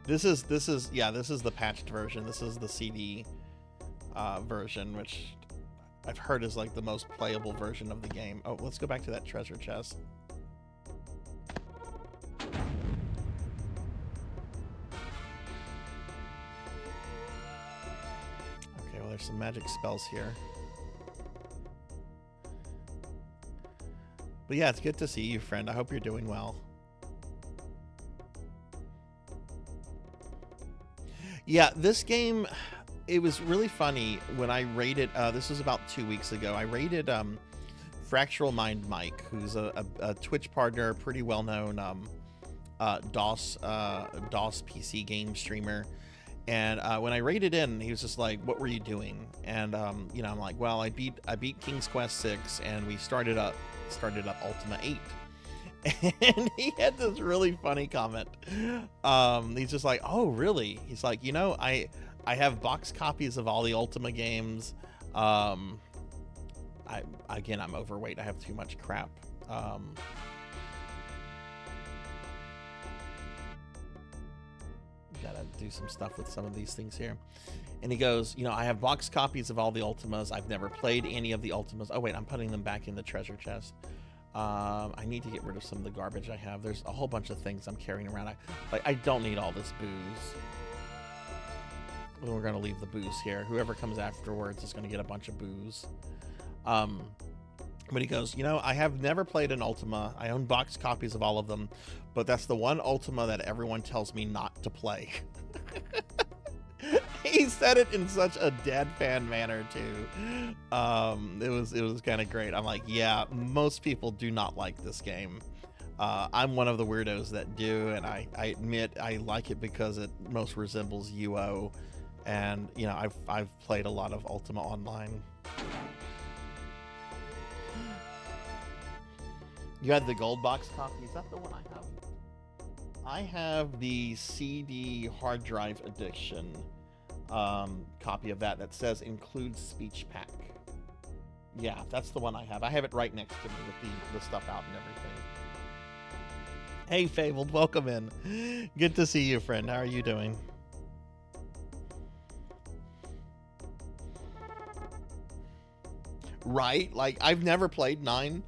This is the patched version. This is the CD version, which I've heard is like the most playable version of the game. Oh, let's go back to that treasure chest. There's some magic spells here. But yeah, it's good to see you, friend. I hope you're doing well. Yeah, this game, it was really funny when I raided, this was about 2 weeks ago, I raided Fractural Mind Mike, who's a Twitch partner, pretty well-known DOS PC game streamer. And when I raided in, he was just like, "What were you doing?" And you know, I'm like, "Well, I beat King's Quest VI, and we started up Ultima VIII." And he had this really funny comment. He's just like, "Oh, really?" He's like, "You know, I have box copies of all the Ultima games. I'm overweight. I have too much crap." Gotta do some stuff with some of these things here. And he goes, "You know, I have box copies of all the Ultimas. I've never played any of the Ultimas." Oh wait, I'm putting them back in the treasure chest. I need to get rid of some of the garbage I have. There's a whole bunch of things I'm carrying around. I don't need all this booze. Well, we're gonna leave the booze here. Whoever comes afterwards is gonna get a bunch of booze. But he goes, "You know, I have never played an Ultima. I own box copies of all of them, but that's the one Ultima that everyone tells me not to play." He said it in such a deadpan manner too. It was kind of great. I'm like, yeah, most people do not like this game. I'm one of the weirdos that do, and I admit I like it because it most resembles UO, and you know, I've played a lot of Ultima Online. You had the gold box copy? Is that the one I have? I have the CD hard drive edition copy of that says includes speech pack. Yeah, that's the one I have. I have it right next to me with the stuff out and everything. Hey, Fabled, welcome in. Good to see you, friend. How are you doing? Right? Like, I've never played 9,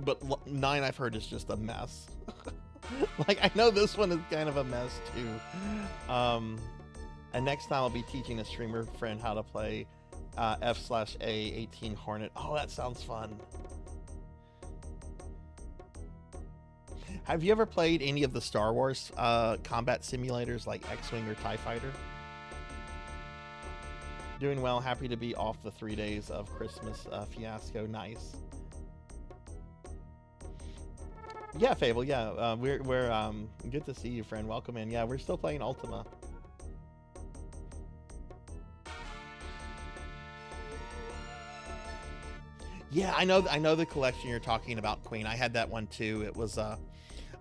but 9 I've heard is just a mess. Like, I know this one is kind of a mess too. And next time I'll be teaching a streamer friend how to play F/A 18 Hornet. Oh, that sounds fun. Have you ever played any of the Star Wars combat simulators like X-Wing or TIE Fighter? Doing well. Happy to be off the 3 days of Christmas fiasco. Nice. Yeah, Fable. Yeah, we're good to see you, friend. Welcome in. Yeah, we're still playing Ultima. Yeah, I know the collection you're talking about, Queen. I had that one too. It was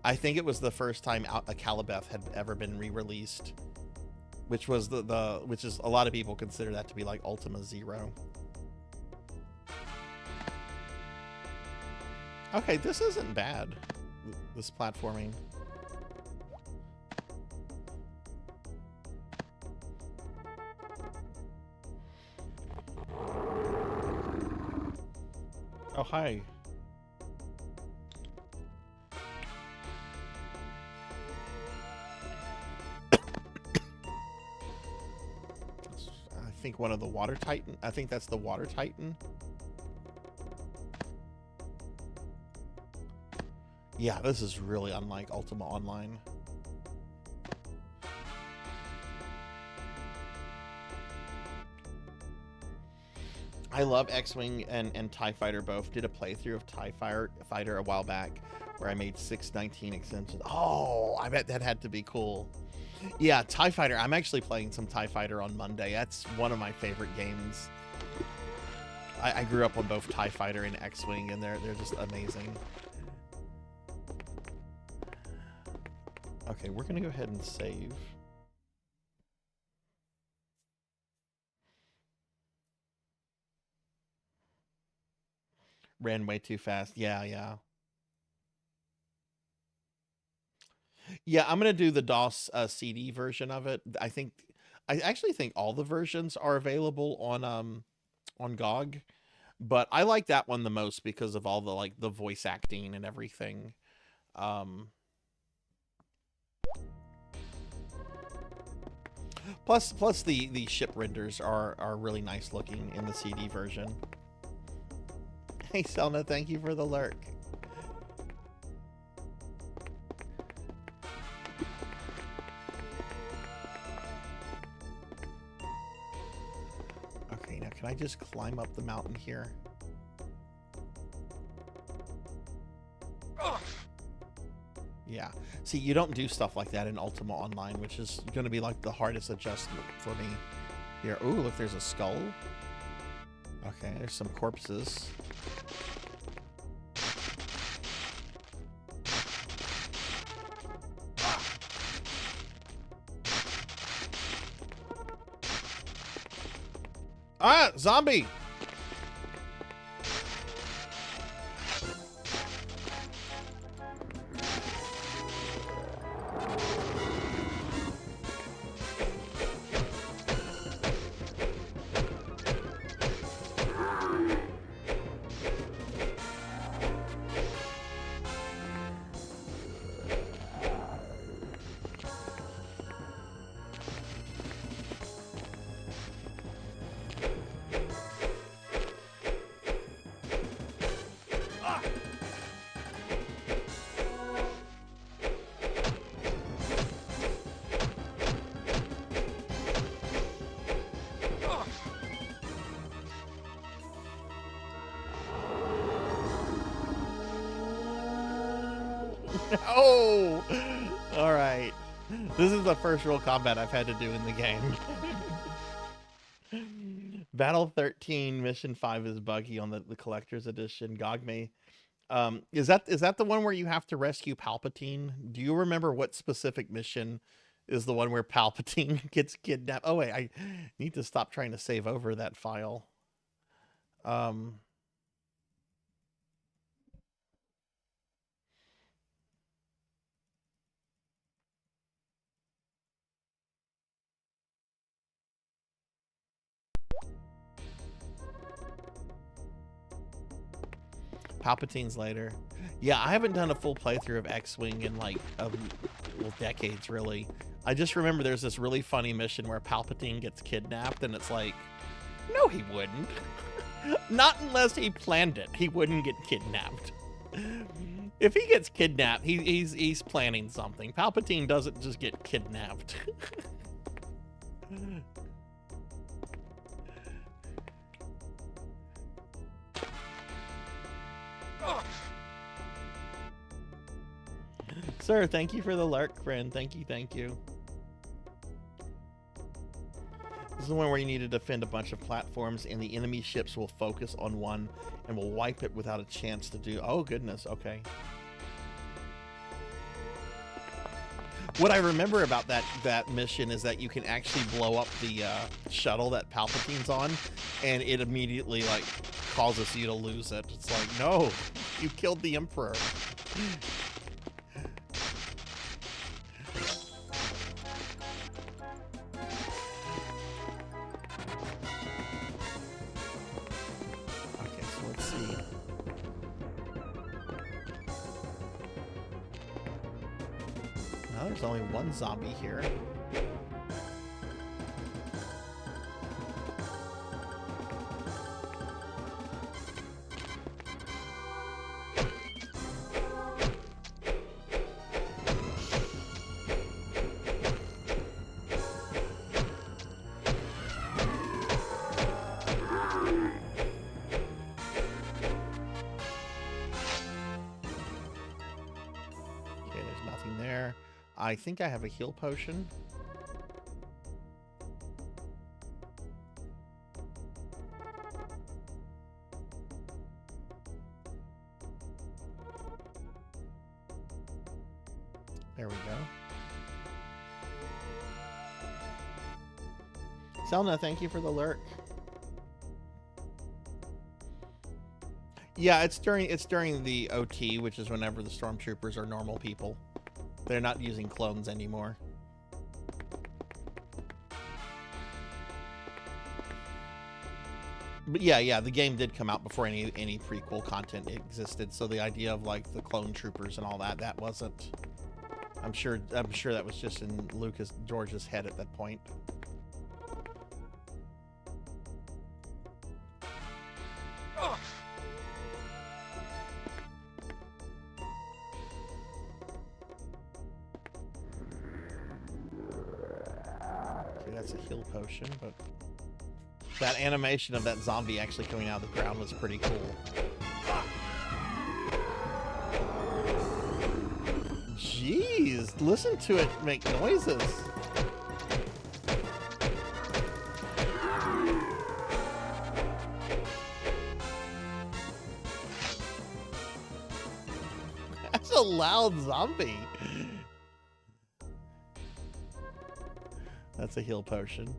I think it was the first time a Calibeth had ever been re-released, which was which is a lot of people consider that to be like Ultima 0. Okay, this isn't bad. This platforming. Oh, hi. I think one of the Water Titan. I think that's the Water Titan. Yeah, this is really unlike Ultima Online. I love X-Wing and TIE Fighter both. Did a playthrough of TIE Fighter a while back where I made 619 extensions. Oh, I bet that had to be cool. Yeah, TIE Fighter. I'm actually playing some TIE Fighter on Monday. That's one of my favorite games. I grew up on both TIE Fighter and X-Wing, and they're just amazing. Okay, we're gonna go ahead and save. Ran way too fast. Yeah. Yeah, I'm gonna do the DOS CD version of it. I actually think all the versions are available on GOG, but I like that one the most because of all the voice acting and everything. Plus the ship renders are really nice looking in the CD version. Hey Selna, thank you for the lurk. Okay, now can I just climb up the mountain here? Yeah. See, you don't do stuff like that in Ultima Online, which is going to be like the hardest adjustment for me. Here, ooh, look, there's a skull. Okay, there's some corpses. Ah, zombie! Oh! Alright. This is the first real combat I've had to do in the game. Battle 13, Mission 5 is buggy on the Collector's Edition. GOG may... is that the one where you have to rescue Palpatine? Do you remember what specific mission is the one where Palpatine gets kidnapped? Oh, wait, I need to stop trying to save over that file. Palpatine's later. Yeah, I haven't done a full playthrough of X-Wing in like well, decades, really. I just remember there's this really funny mission where Palpatine gets kidnapped, and it's like, no, he wouldn't. Not unless he planned it. He wouldn't get kidnapped. If he gets kidnapped, he's planning something. Palpatine doesn't just get kidnapped. Sir, thank you for the lurk, friend. Thank you, thank you. This is the one where you need to defend a bunch of platforms, and the enemy ships will focus on one and will wipe it without a chance to do. Oh, goodness. Okay. What I remember about that mission is that you can actually blow up the shuttle that Palpatine's on, and it immediately like causes you to lose it. It's like, no, you killed the Emperor. There's only one zombie here. Okay, there's nothing there. I think I have a heal potion. There we go. Selna, thank you for the lurk. Yeah, it's during the OT, which is whenever the stormtroopers are normal people. They're not using clones anymore. But yeah, the game did come out before any prequel content existed. So the idea of like the clone troopers and all that wasn't. I'm sure that was just in George's head at that point. That's a heal potion, but that animation of that zombie actually coming out of the ground was pretty cool. Jeez, listen to it make noises. That's a loud zombie. That's a heal potion.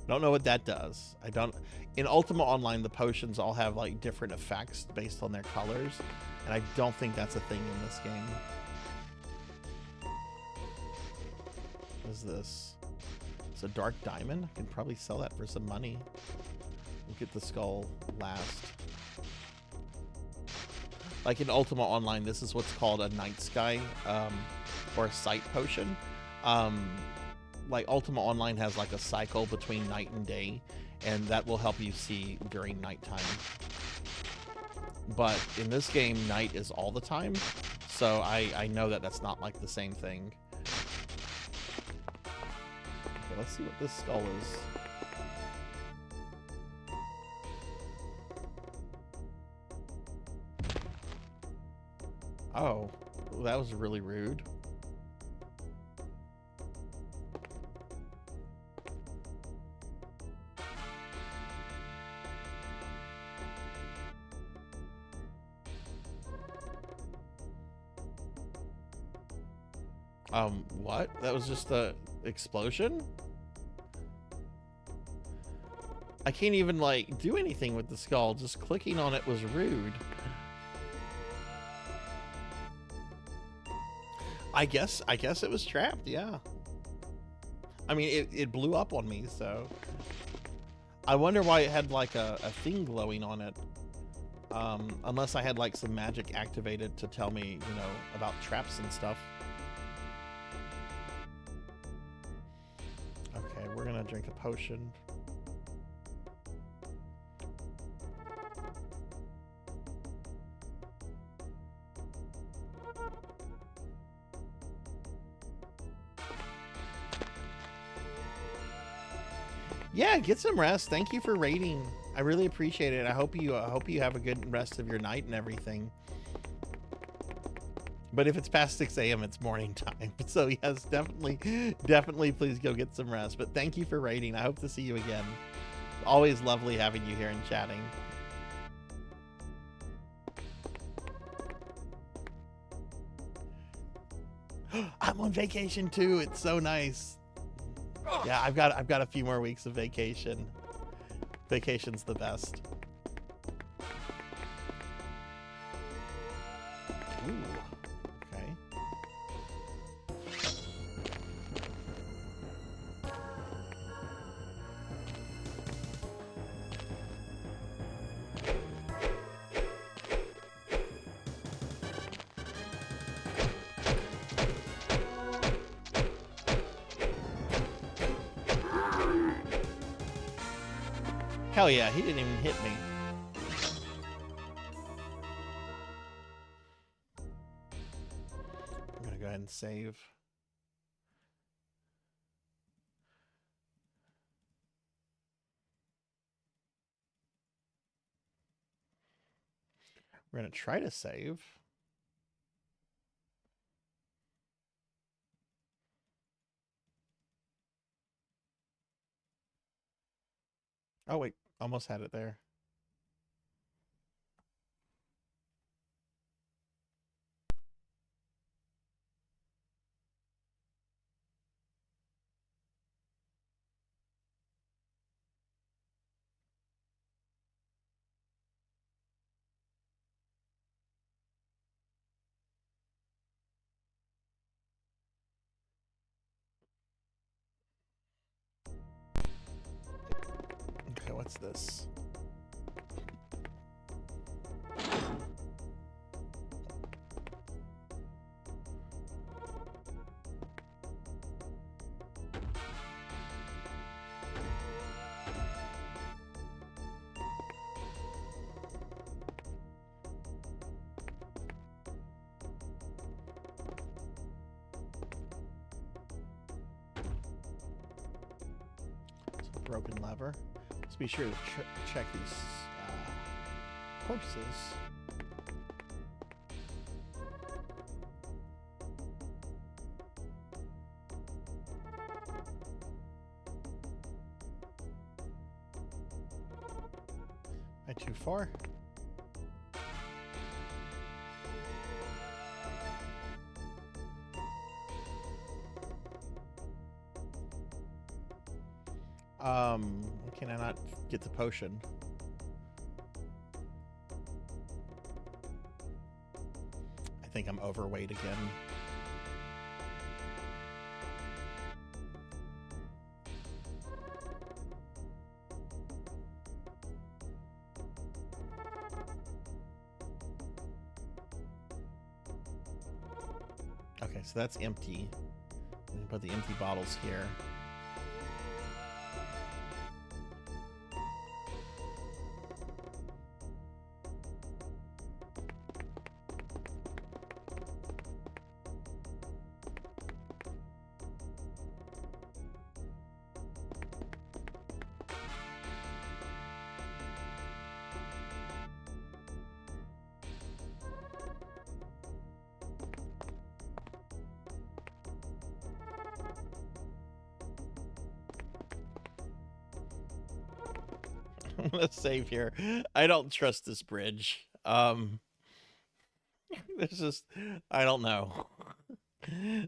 Don't know what that does. I don't. In Ultima Online, the potions all have like different effects based on their colors, and I don't think that's a thing in this game. What is this? It's a dark diamond. I can probably sell that for some money. We'll get the skull last. Like in Ultima Online, this is what's called a night sky, or a sight potion. Like Ultima Online has like a cycle between night and day, and that will help you see during nighttime. But in this game, night is all the time, so I know that that's not like the same thing. Okay, let's see what this skull is. Oh, that was really rude. What? That was just a explosion? I can't even like do anything with the skull. Just clicking on it was rude. I guess it was trapped, yeah. I mean, it blew up on me, so. I wonder why it had like a thing glowing on it. Unless I had like some magic activated to tell me, you know, about traps and stuff. Okay, we're gonna drink a potion. Yeah, get some rest. Thank you for raiding. I really appreciate it. I hope you have a good rest of your night and everything. But if it's past 6 a.m., it's morning time. So yes, definitely please go get some rest. But thank you for raiding. I hope to see you again. Always lovely having you here and chatting. I'm on vacation too. It's so nice. Yeah, I've got a few more weeks of vacation. Vacation's the best. Ooh, okay. Hell yeah, he didn't even hit me. I'm gonna go ahead and save. We're gonna try to save. Oh wait, almost had it there. Okay, what's this? Broken lever. Let's be sure to check these corpses. Am I too far? Can I not get the potion? I think I'm overweight again. Okay, so that's empty. We can put the empty bottles here. Let's save here. I don't trust this bridge. There's just, I don't know.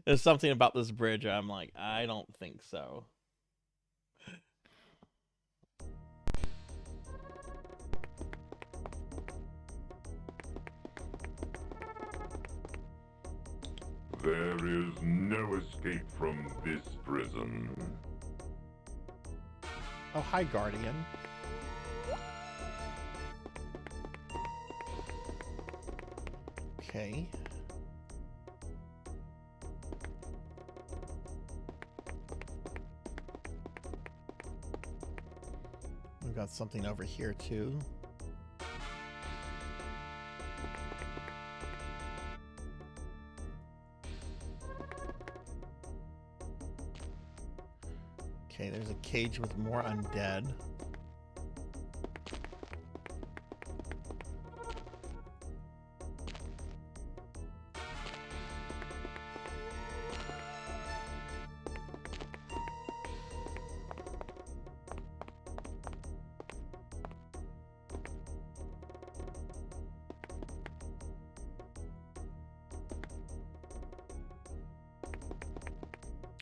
There's something about this bridge I'm like, I don't think so. There is no escape from this prison. Oh, hi, Guardian. Okay. We've got something over here too. Okay, there's a cage with more undead.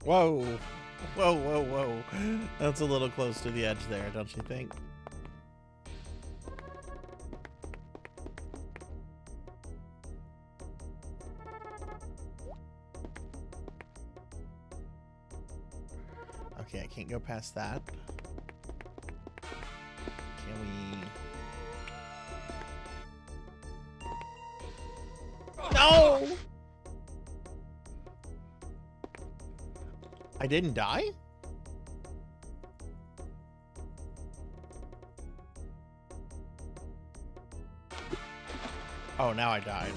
Whoa. Whoa, whoa, whoa. That's a little close to the edge there, don't you think? Okay, I can't go past that. Can we... No! I didn't die? Oh, now I died.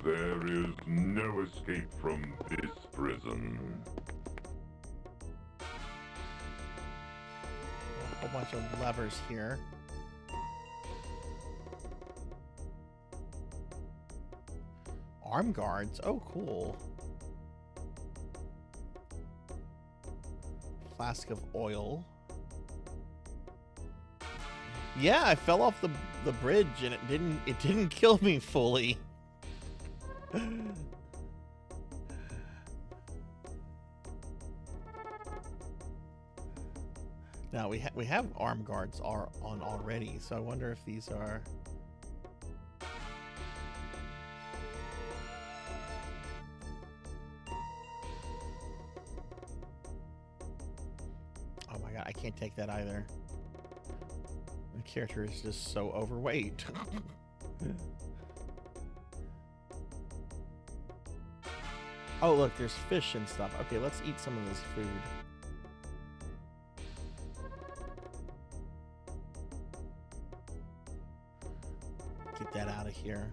There is no escape from this prison. A whole bunch of levers here. Arm guards? Oh, cool. Flask of oil. Yeah, I fell off the bridge and it didn't kill me fully. Now we have arm guards on already, so I wonder if these are. Oh my god, I can't take that either. The character is just so overweight. Oh, look, there's fish and stuff. Okay, let's eat some of this food. Get that out of here.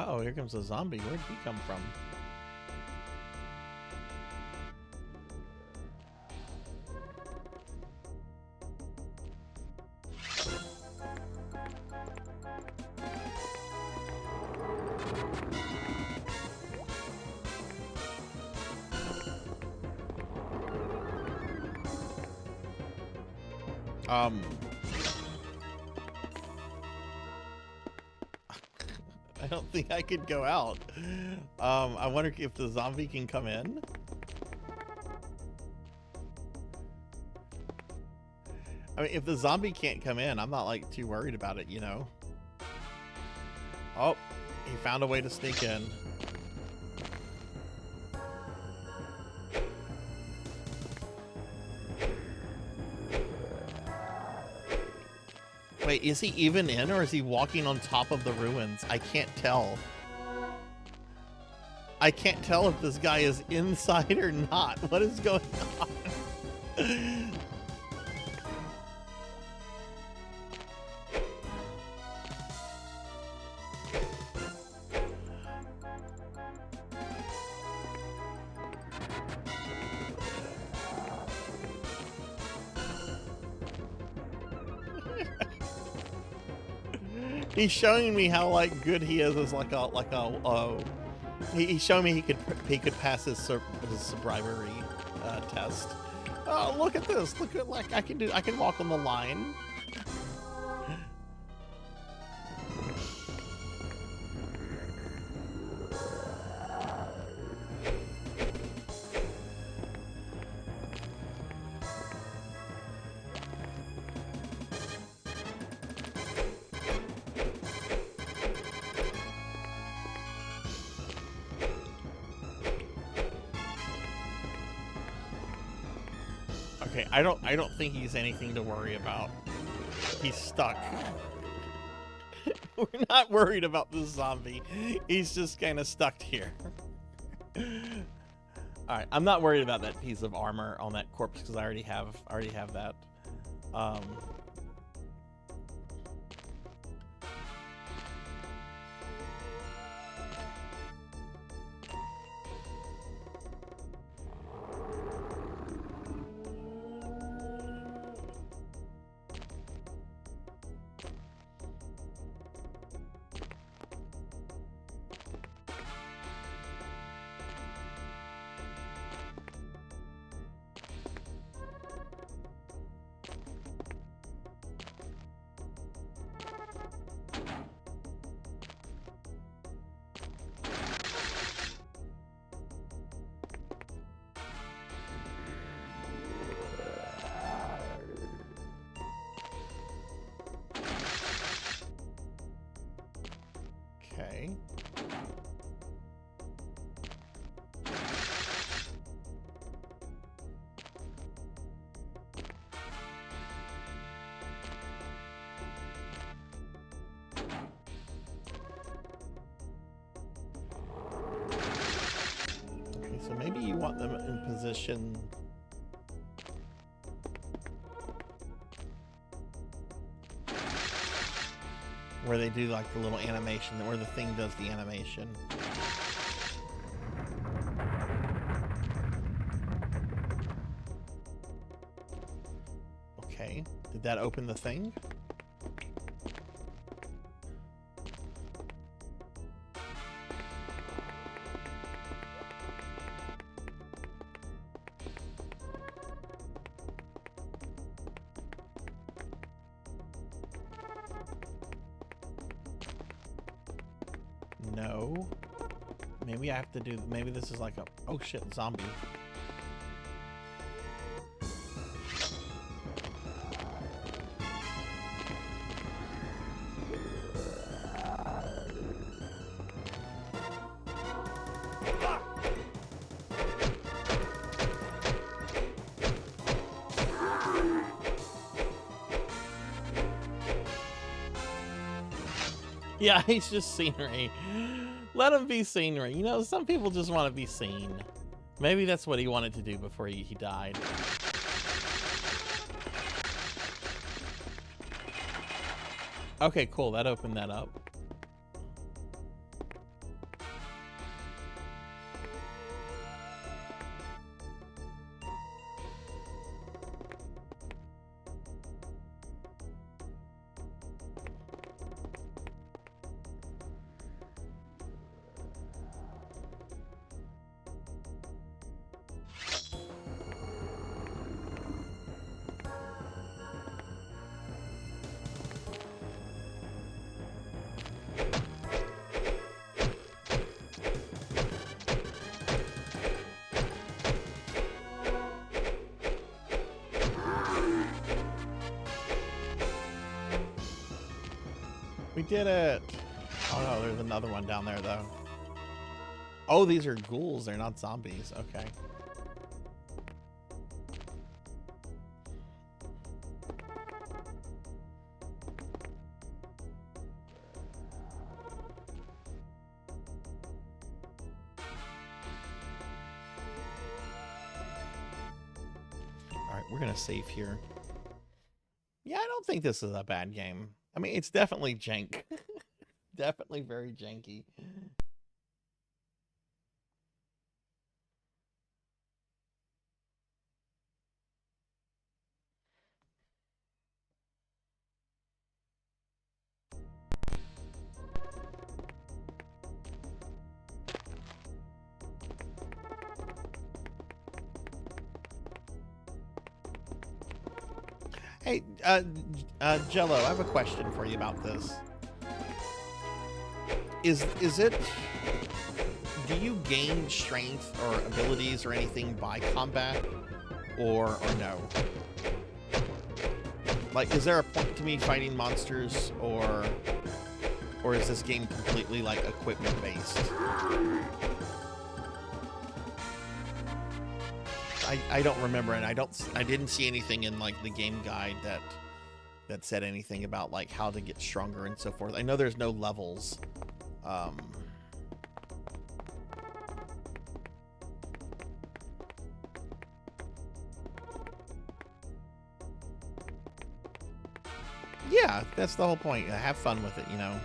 Oh, here comes a zombie. Where'd he come from? I don't think I could go out. I wonder if the zombie can come in. I mean, if the zombie can't come in, I'm not like too worried about it, you know? Oh, he found a way to sneak in. Wait, is he even in, or is he walking on top of the ruins? I can't tell. I can't tell if this guy is inside or not. What is going on? He's showing me how like good he is as like a he's showing me he could pass his sobriety test. Oh, look at this! Look at like I can walk on the line. Okay, I don't think he's anything to worry about. He's stuck. We're not worried about this zombie. He's just kind of stuck here. All right, I'm not worried about that piece of armor on that corpse because I already have that. Okay. Okay, so maybe you want them in position. Where they do like the little animation, where the thing does the animation. Okay, did that open the thing? No. Maybe I have to do, maybe this is like a, oh shit, zombie. Yeah, he's just scenery. Let him be scenery. You know, some people just want to be seen. Maybe that's what he wanted to do before he died. Okay, cool. That opened that up. We did it! Oh no, there's another one down there though. Oh, these are ghouls, they're not zombies. Okay. we're gonna save here. Yeah, I don't think this is a bad game. I mean, it's definitely jank. Definitely very janky. Hey, Jello, I have a question for you about this. Is it... Do you gain strength or abilities or anything by combat? Or no? Like, is there a point to me fighting monsters, or is this game completely, like, equipment-based? I don't remember, and I didn't see anything in like the game guide that said anything about like how to get stronger and so forth. I know there's no levels. Yeah, that's the whole point. Have fun with it, you know.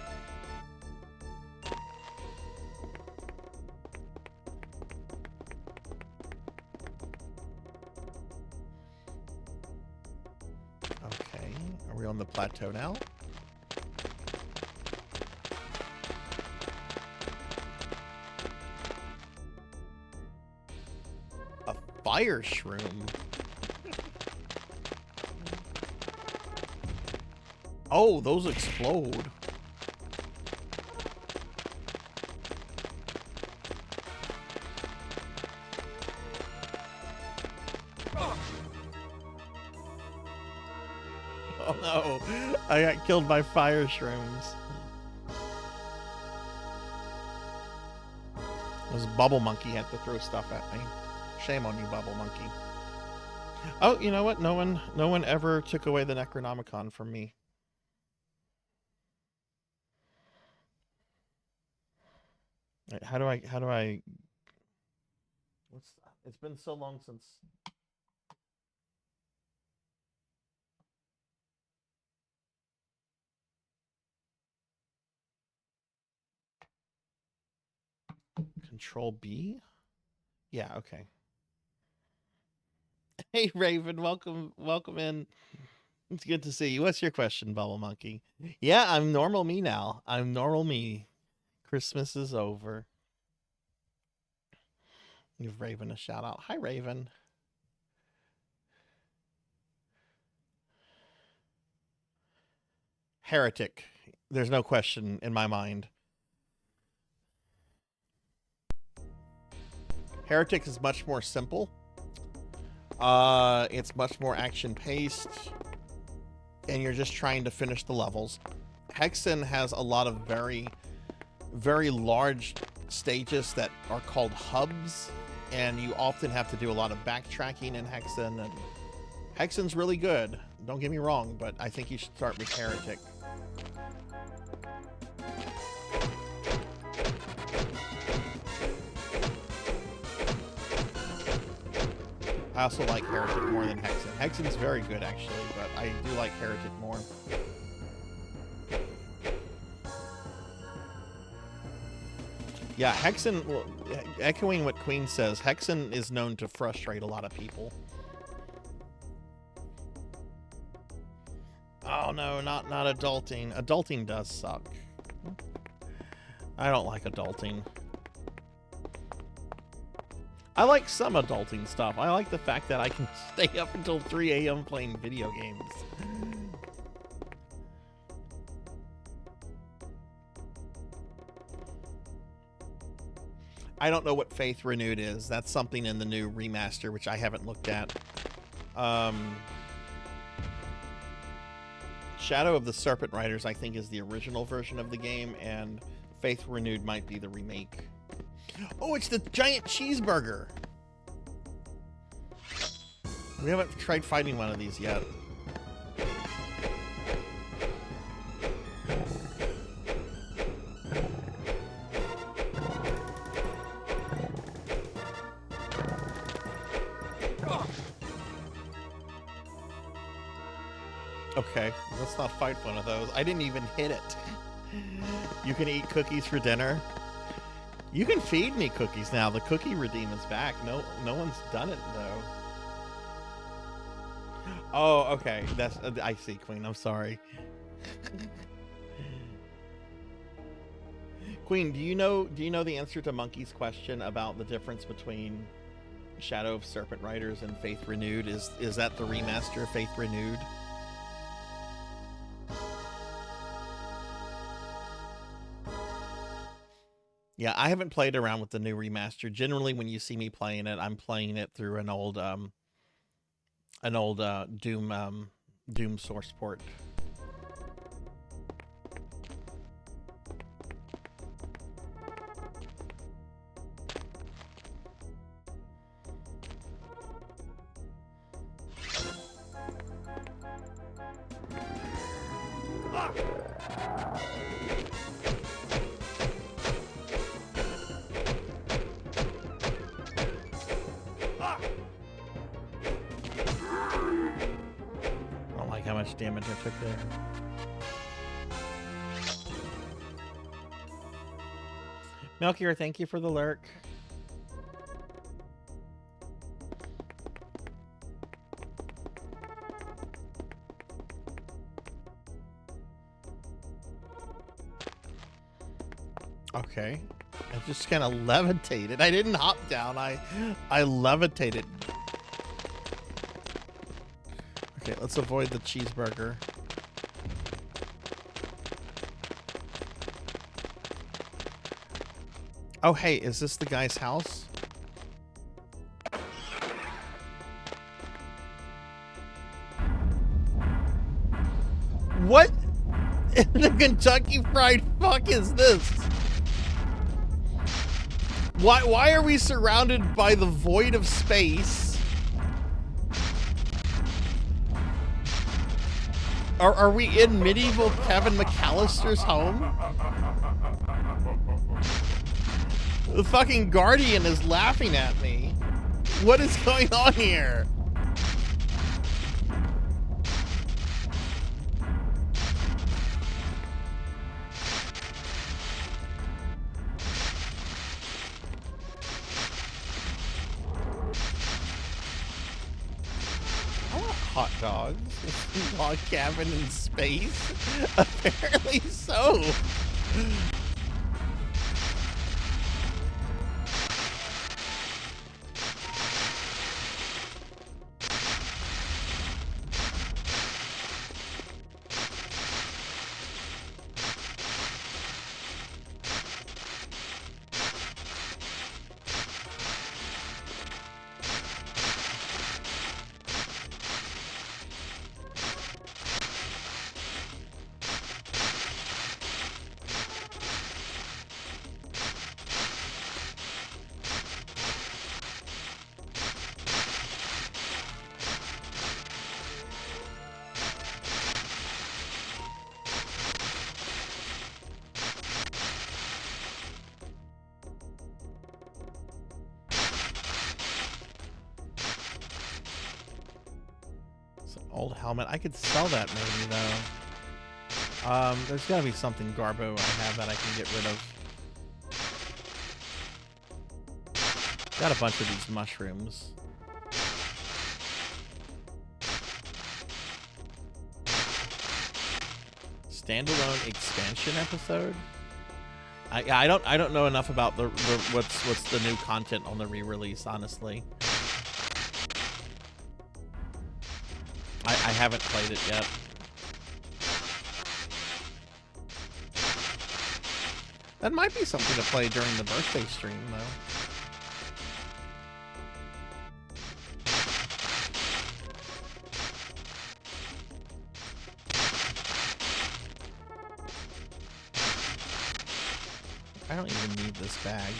On the plateau now. A fire shroom. Oh, those explode. Oh no, I got killed by fire shrooms. This bubble monkey had to throw stuff at me. Shame on you, bubble monkey. Oh, you know what? No one ever took away the Necronomicon from me. How do I it's been so long since Control B? Yeah, okay. Hey Raven, welcome in. It's good to see you. What's your question, Bubble Monkey? Yeah, I'm normal me now. I'm normal me. Christmas is over. Give Raven a shout out. Hi Raven. Heretic. There's no question in my mind. Heretic is much more simple. It's much more action-paced, and you're just trying to finish the levels. Hexen has a lot of very, very large stages that are called hubs, and you often have to do a lot of backtracking in Hexen, and Hexen's really good. Don't get me wrong, but I think you should start with Heretic. I also like Heretic more than Hexen. Hexen's very good, actually, but I do like Heretic more. Yeah, Hexen, well, echoing what Queen says, Hexen is known to frustrate a lot of people. Oh no, not adulting. Adulting does suck. I don't like adulting. I like some adulting stuff. I like the fact that I can stay up until 3 a.m. playing video games. I don't know what Faith Renewed is. That's something in the new remaster, which I haven't looked at. Shadow of the Serpent Riders, I think, is the original version of the game, and Faith Renewed might be the remake. Oh, it's the giant cheeseburger! We haven't tried fighting one of these yet. Okay, let's not fight one of those. I didn't even hit it. You can eat cookies for dinner. You can feed me cookies now. The cookie redeem is back. No one's done it though. Oh, okay. That's I see, Queen. I'm sorry. Queen, do you know the answer to Monkey's question about the difference between Shadow of Serpent Riders and Faith Renewed? Is that the remaster of Faith Renewed? Yeah, I haven't played around with the new remaster. Generally, when you see me playing it, I'm playing it through an old Doom source port. Damage I took there. Melchior, thank you for the lurk. Okay. I just kind of levitated. I didn't hop down. I levitated. Okay, let's avoid the cheeseburger. Oh, hey, is this the guy's house? What in the Kentucky Fried Fuck is this? Why are we surrounded by the void of space? Are we in medieval Kevin McAllister's home? The fucking Guardian is laughing at me. What is going on here? I want hot dogs. Log cabin in space? Apparently so. Old helmet. I could sell that maybe though. There's gotta be something Garbo I have that I can get rid of. Got a bunch of these mushrooms. Standalone expansion episode? I don't know enough about the what's the new content on the re-release, honestly. I haven't played it yet. That might be something to play during the birthday stream, though. I don't even need this bag.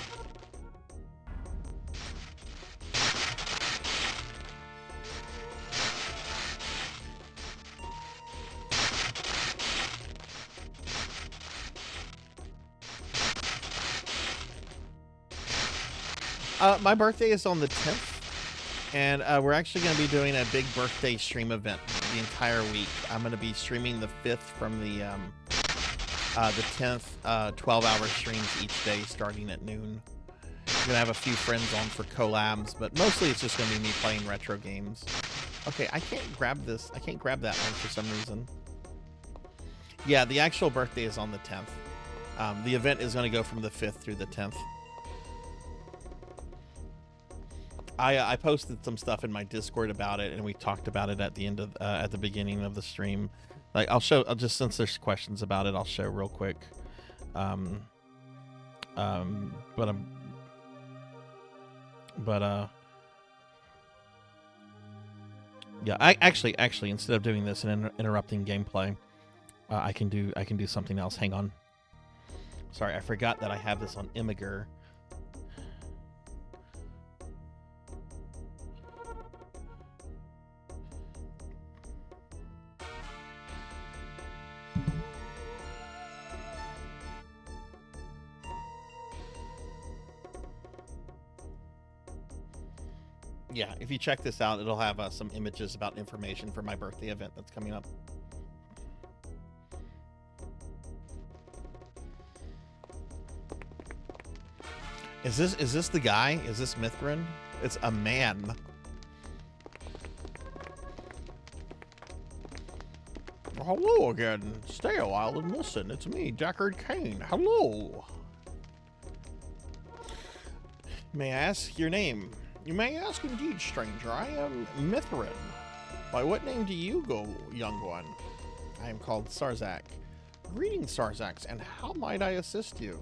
My birthday is on the 10th, and we're actually going to be doing a big birthday stream event the entire week. I'm going to be streaming the 5th from the 10th, 12-hour streams each day starting at noon. I'm going to have a few friends on for collabs, but mostly it's just going to be me playing retro games. Okay, I can't grab this. I can't grab that one for some reason. Yeah, the actual birthday is on the 10th. The event is going to go from the 5th through the 10th. I posted some stuff in my Discord about it, and we talked about it at the end of at the beginning of the stream. Like I'll just since there's questions about it, I'll show real quick. Yeah, I actually instead of doing this and interrupting gameplay, I can do something else. Hang on. Sorry, I forgot that I have this on Imgur. Yeah, if you check this out, it'll have some images about information for my birthday event that's coming up. Is this the guy? Is this Mithrin? It's a man. Hello again. Stay a while and listen. It's me, Deckard Cain. Hello. May I ask your name? You may ask indeed, stranger. I am Mithrin. By what name do you go, young one? I am called Sarzac. Greetings, Sarzacs, and how might I assist you?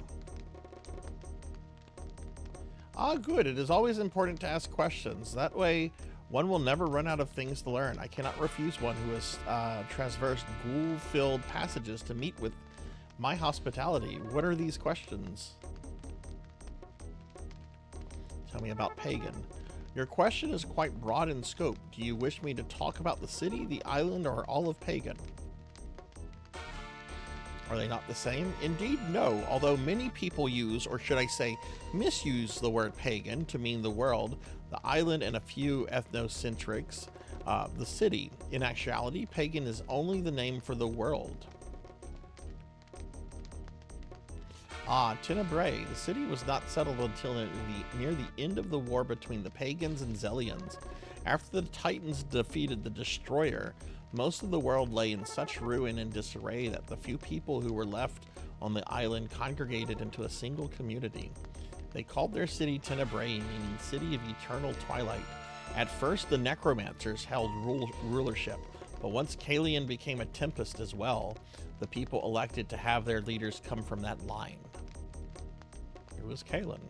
Ah, good. It is always important to ask questions. That way, one will never run out of things to learn. I cannot refuse one who has traversed ghoul-filled passages to meet with my hospitality. What are these questions? Tell me about Pagan. Your question is quite broad in scope. Do you wish me to talk about the city, the island, or all of Pagan? Are they not the same? Indeed, no. Although many people use, or should I say, misuse the word pagan to mean the world, the island, and a few ethnocentrics, the city. In actuality, pagan is only the name for the world. Ah, Tenebrae. The city was not settled until near the end of the war between the pagans and Zelians. After the Titans defeated the Destroyer, most of the world lay in such ruin and disarray that the few people who were left on the island congregated into a single community. They called their city Tenebrae, meaning City of Eternal Twilight. At first, the Necromancers held rulership, but once Kalian became a Tempest as well, the people elected to have their leaders come from that line. It was Kalen.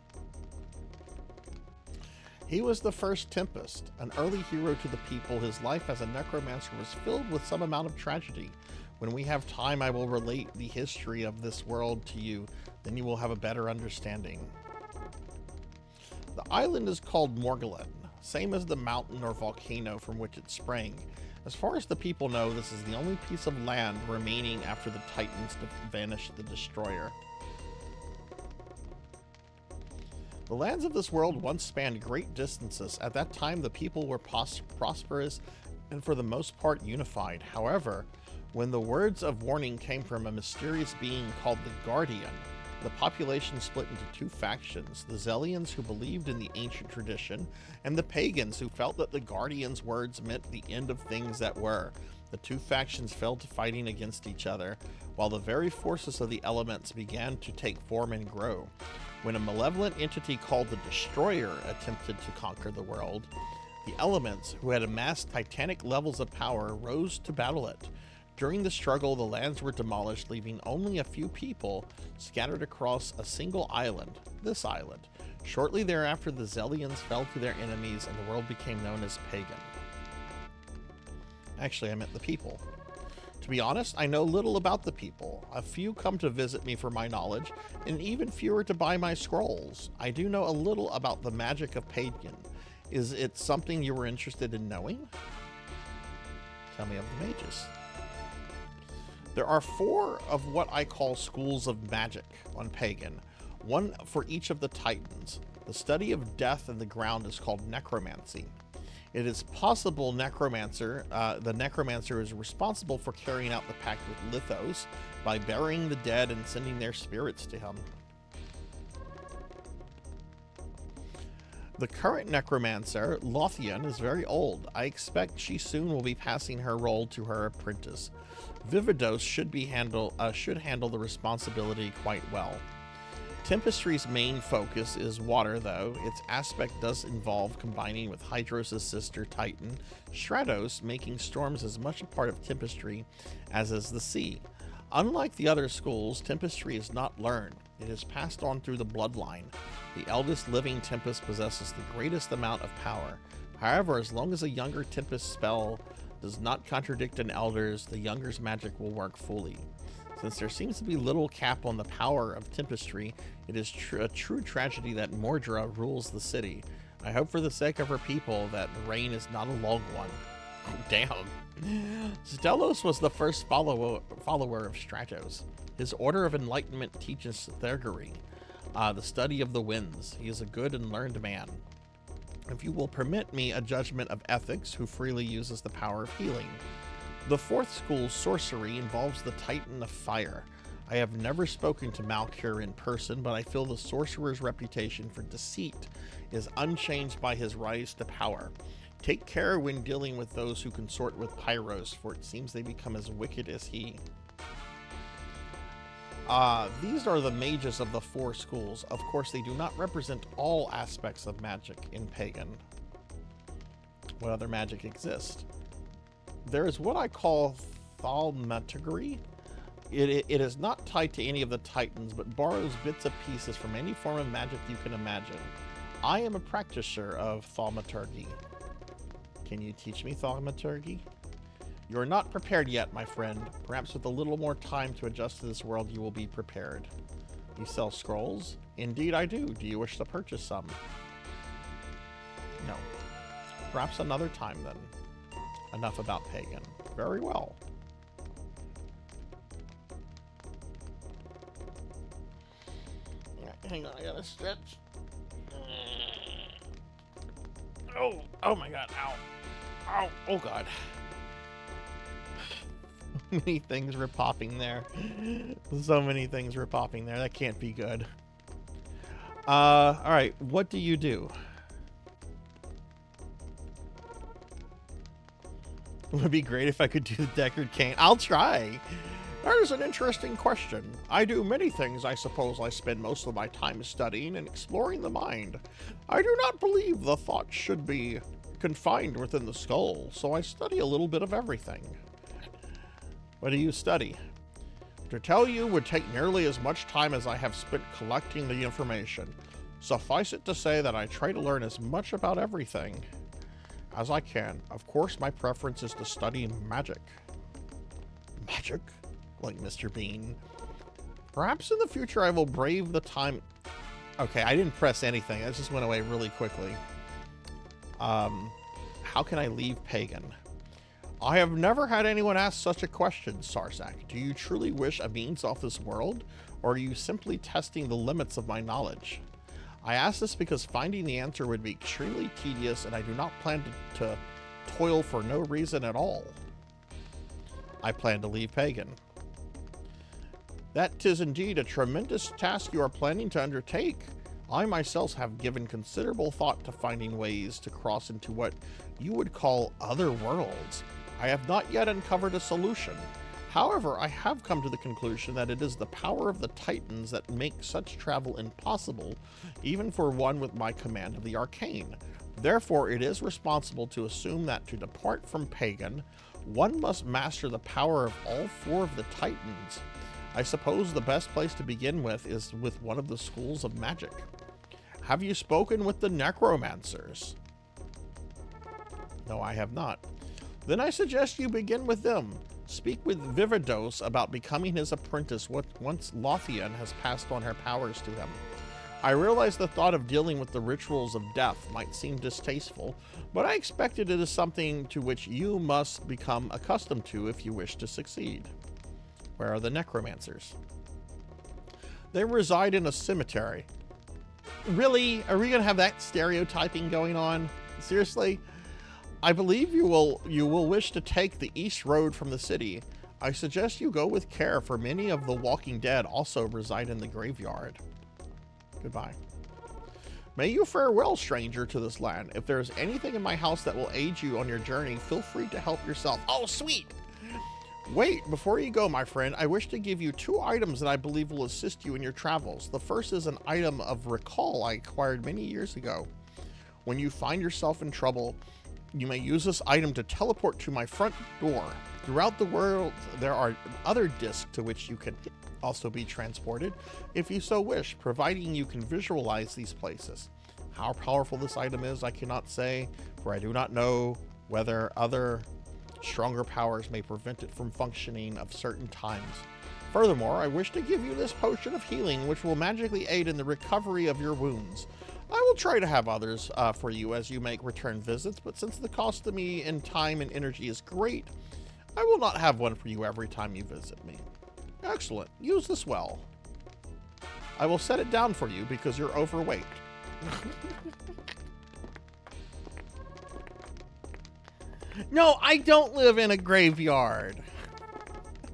He was the first Tempest, an early hero to the people. His life as a necromancer was filled with some amount of tragedy. When we have time, I will relate the history of this world to you, then you will have a better understanding. The island is called Morgulin, same as the mountain or volcano from which it sprang. As far as the people know, this is the only piece of land remaining after the Titans vanished the Destroyer. The lands of this world once spanned great distances. At that time, the people were prosperous and for the most part unified. However, when the words of warning came from a mysterious being called the Guardian, the population split into two factions, the Zelians who believed in the ancient tradition, and the Pagans who felt that the Guardian's words meant the end of things that were. The two factions fell to fighting against each other, while the very forces of the elements began to take form and grow. When a malevolent entity called the Destroyer attempted to conquer the world, the elements, who had amassed titanic levels of power, rose to battle it. During the struggle, the lands were demolished, leaving only a few people scattered across a single island, this island. Shortly thereafter, the Zelians fell to their enemies and the world became known as Pagan. Actually, I meant the people. To be honest, I know little about the people. A few come to visit me for my knowledge, and even fewer to buy my scrolls. I do know a little about the magic of Pagan. Is it something you were interested in knowing? Tell me of the mages. There are 4 of what I call schools of magic on Pagan, one for each of the Titans. The study of death in the ground is called necromancy. It is possible the necromancer is responsible for carrying out the pact with Lithos by burying the dead and sending their spirits to him. The current necromancer, Lothian, is very old. I expect she soon will be passing her role to her apprentice. Vividos should handle the responsibility quite well. Tempestry's main focus is water, though. Its aspect does involve combining with Hydros' sister Titan, Stratos, making storms as much a part of Tempestry as is the sea. Unlike the other schools, Tempestry is not learned. It is passed on through the bloodline. The eldest living Tempest possesses the greatest amount of power. However, as long as a younger Tempest spell does not contradict an elder's, the younger's magic will work fully. Since there seems to be little cap on the power of Tempestry, it is a true tragedy that Mordra rules the city. I hope for the sake of her people that the reign is not a long one. Damn. Stellos was the first follower of Stratos. His Order of Enlightenment teaches Thergery, the study of the winds. He is a good and learned man. If you will permit me a judgment of ethics, who freely uses the power of healing. The fourth school's sorcery involves the Titan of Fire. I have never spoken to Malcure in person, but I feel the sorcerer's reputation for deceit is unchanged by his rise to power. Take care when dealing with those who consort with Pyros, for it seems they become as wicked as he. These are the mages of the four schools. Of course, they do not represent all aspects of magic in Pagan. What other magic exists? There is what I call thaumaturgy. It is not tied to any of the titans, but borrows bits and pieces from any form of magic you can imagine. I am a practitioner of thaumaturgy. Can you teach me thaumaturgy? You are not prepared yet, my friend. Perhaps with a little more time to adjust to this world, you will be prepared. You sell scrolls? Indeed I do. Do you wish to purchase some? No. Perhaps another time then. Enough about Pagan. Very well. Hang on, I gotta stretch. Oh my god, ow. Ow, oh god. So many things were popping there. So many things were popping there. That can't be good. Alright, what do you do? It would be great if I could do the Deckard Cain. I'll try. That is an interesting question. I do many things. I suppose I spend most of my time studying and exploring the mind. I do not believe the thought should be confined within the skull, so I study a little bit of everything. What do you study? To tell you would take nearly as much time as I have spent collecting the information. Suffice it to say that I try to learn as much about everything as I can. Of course, my preference is to study magic. Magic? Like Mr. Bean. Perhaps in the future I will brave the time. Okay, I didn't press anything. It just went away really quickly. How can I leave Pagan? I have never had anyone ask such a question, Sarzac. Do you truly wish a means off this world, or are you simply testing the limits of my knowledge? I ask this because finding the answer would be extremely tedious, and I do not plan to toil for no reason at all. I plan to leave Pagan. That 'tis indeed a tremendous task you are planning to undertake. I myself have given considerable thought to finding ways to cross into what you would call other worlds. I have not yet uncovered a solution. However, I have come to the conclusion that it is the power of the Titans that makes such travel impossible, even for one with my command of the arcane. Therefore, it is responsible to assume that to depart from Pagan, one must master the power of all four of the Titans. I suppose the best place to begin with is with one of the schools of magic. Have you spoken with the necromancers? No, I have not. Then I suggest you begin with them. Speak with Vividos about becoming his apprentice once Lothian has passed on her powers to him. I realize the thought of dealing with the rituals of death might seem distasteful, but I expected it is something to which you must become accustomed to if you wish to succeed. Where are the necromancers? They reside in a cemetery. Really? Are we going to have that stereotyping going on? Seriously? I believe you will wish to take the east road from the city. I suggest you go with care, for many of the walking dead also reside in the graveyard. Goodbye. May you fare well, stranger, to this land. If there is anything in my house that will aid you on your journey, feel free to help yourself. Oh, sweet! Wait, before you go, my friend, I wish to give you 2 items that I believe will assist you in your travels. The first is an item of recall I acquired many years ago. When you find yourself in trouble, you may use this item to teleport to my front door. Throughout the world, there are other discs to which you can also be transported, if you so wish, providing you can visualize these places. How powerful this item is, I cannot say, for I do not know whether other stronger powers may prevent it from functioning of certain times. Furthermore, I wish to give you this potion of healing, which will magically aid in the recovery of your wounds. I will try to have others for you as you make return visits, but since the cost to me in time and energy is great, I will not have one for you every time you visit me. Excellent. Use this well. I will set it down for you because you're overweight. No, I don't live in a graveyard.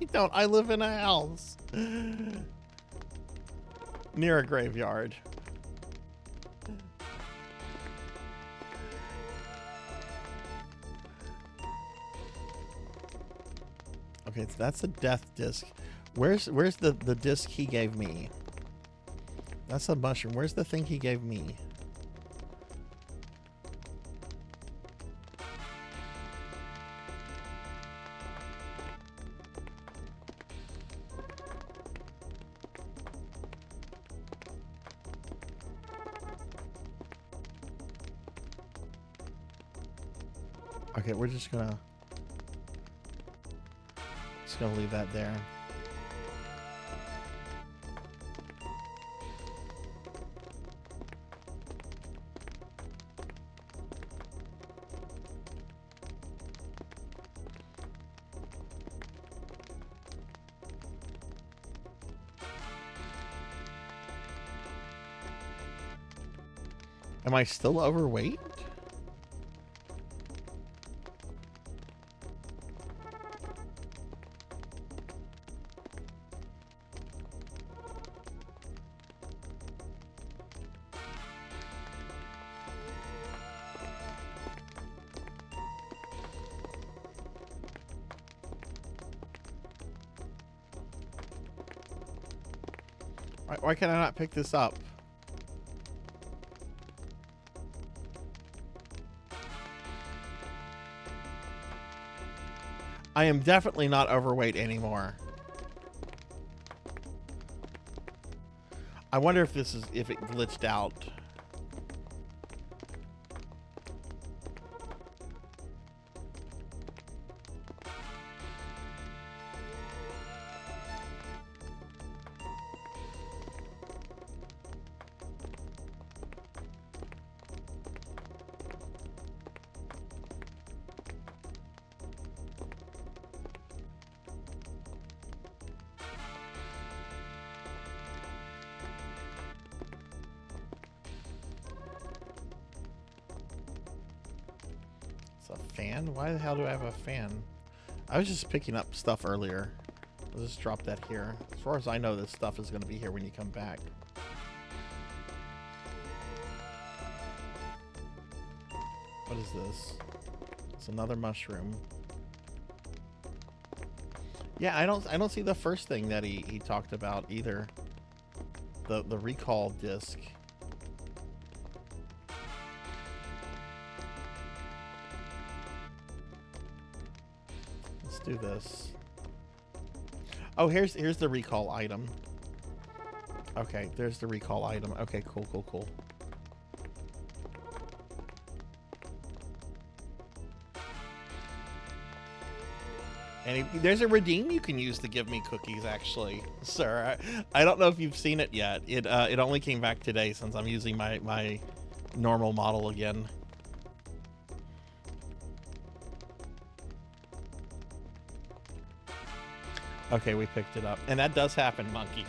I don't. I live in a house near a graveyard. Okay, so that's a death disc. Where's the disc he gave me? That's a mushroom. Where's the thing he gave me? Okay, we're just gonna leave that there. Am I still overweight? Why can I not pick this up? I am definitely not overweight anymore. I wonder if it glitched out. A fan? Why the hell do I have a fan? I was just picking up stuff earlier. I'll just drop that here. As far as I know, this stuff is going to be here when you come back. What is this? It's another mushroom. Yeah, I don't see the first thing that he talked about either. The recall disc. Do this. Oh, here's the recall item. Okay, there's the recall item. Okay, cool. And there's a redeem you can use to give me cookies, actually, sir. I don't know if you've seen it yet. It only came back today since I'm using my normal model again. Okay, we picked it up. And that does happen, monkey.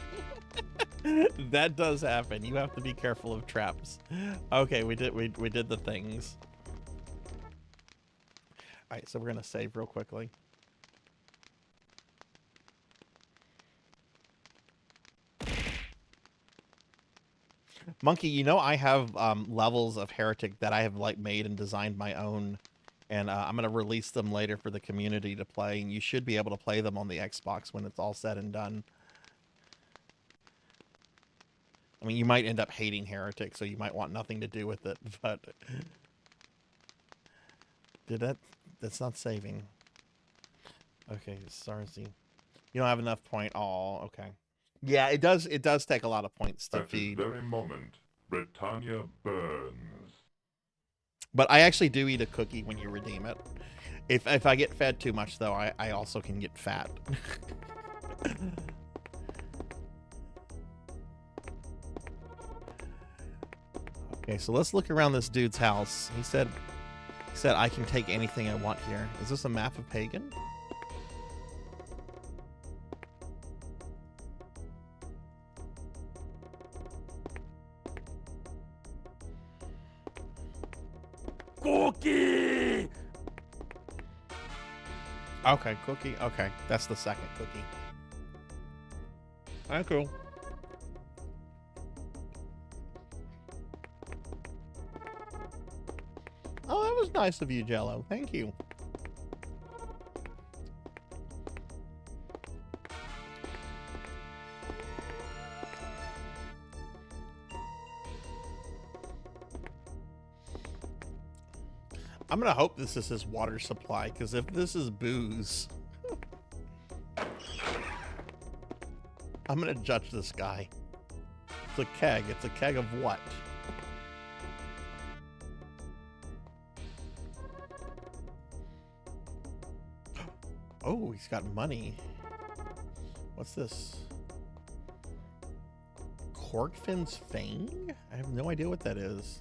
That does happen. You have to be careful of traps. Okay, we did the things. All right, so we're gonna save real quickly. Monkey, you know I have levels of Heretic that I have like made and designed my own, and I'm gonna release them later for the community to play, and you should be able to play them on the Xbox when it's all said and done. I mean, you might end up hating Heretic, so you might want nothing to do with it, but that's not saving. Okay, Sarzac. You don't have enough point. Oh, okay. Yeah, it does take a lot of points to At this feed. very moment, Britannia burns. But I actually do eat a cookie when you redeem it. If I get fed too much, though, I also can get fat. Okay, so let's look around this dude's house. He said I can take anything I want here. Is this a map of Pagan? Cookie! Okay, cookie. Okay, that's the second cookie. Alright, cool. Oh, that was nice of you, Jello. Thank you. I'm gonna hope this is his water supply, because if this is booze, I'm gonna judge this guy. It's a keg. It's a keg of what? Oh, he's got money. What's this? Corkfin's Fang? I have no idea what that is.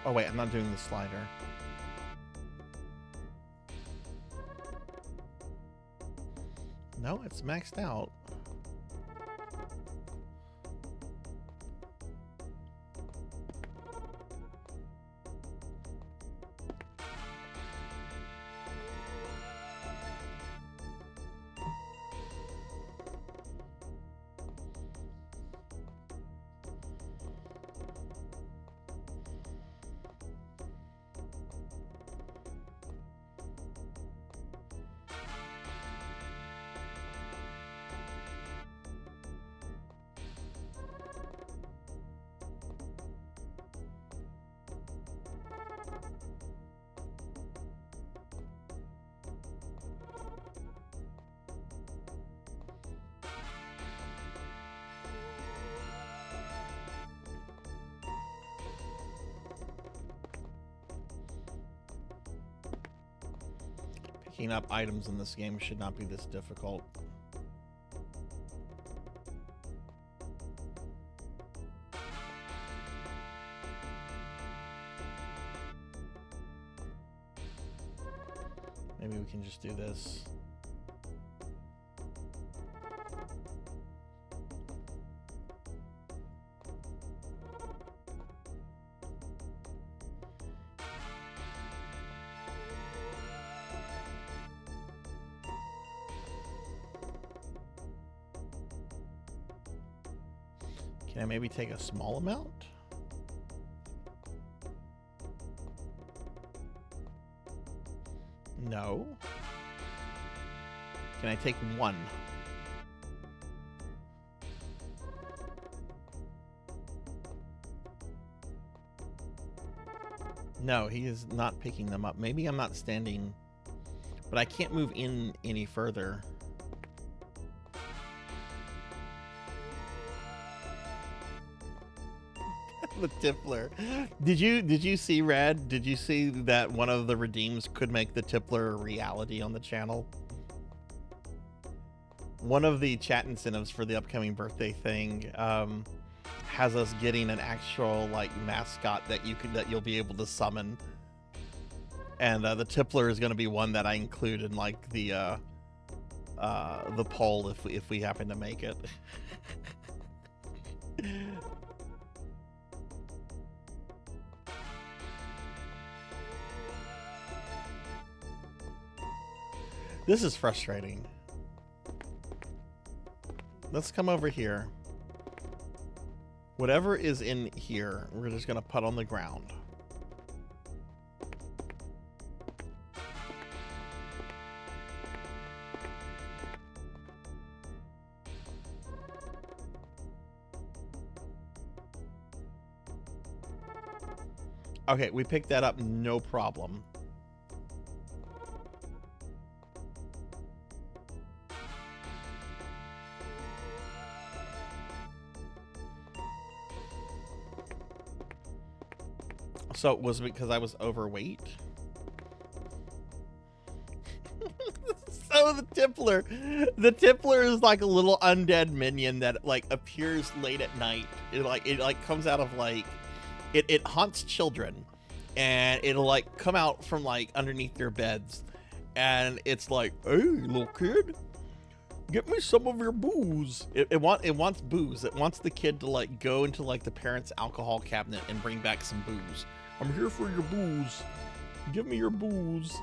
Oh wait, I'm not doing the slider. No, it's maxed out. Picking up items in this game should not be this difficult. Maybe we can just do this. Can I maybe take a small amount? No. Can I take one? No, he is not picking them up. Maybe I'm not standing, but I can't move in any further. The Tippler. Did you see, Red? Did you see that one of the redeems could make the Tippler a reality on the channel? One of the chat incentives for the upcoming birthday thing has us getting an actual like mascot that you'll be able to summon. And the Tippler is going to be one that I include in like the poll if we happen to make it. This is frustrating. Let's come over here. Whatever is in here, we're just gonna put on the ground. Okay, we picked that up, no problem. So was it because I was overweight? So the Tippler is like a little undead minion that like appears late at night. It comes out of like it haunts children, and it'll like come out from like underneath their beds, and it's like, hey little kid, get me some of your booze. It wants booze. It wants the kid to like go into like the parents' alcohol cabinet and bring back some booze. I'm here for your booze. Give me your booze.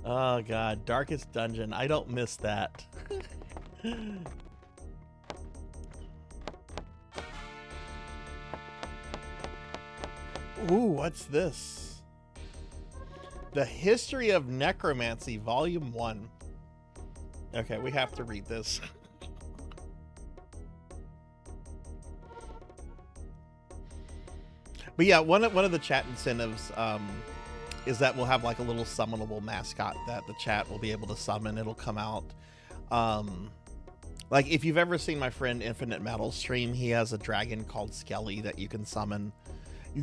Oh god, Darkest Dungeon. I don't miss that. Ooh, what's this? The History of Necromancy, Volume 1. Okay, we have to read this. But yeah, one of the chat incentives is that we'll have like a little summonable mascot that the chat will be able to summon. It'll come out. Like if you've ever seen my friend Infinite Metal stream, he has a dragon called Skelly that you can summon.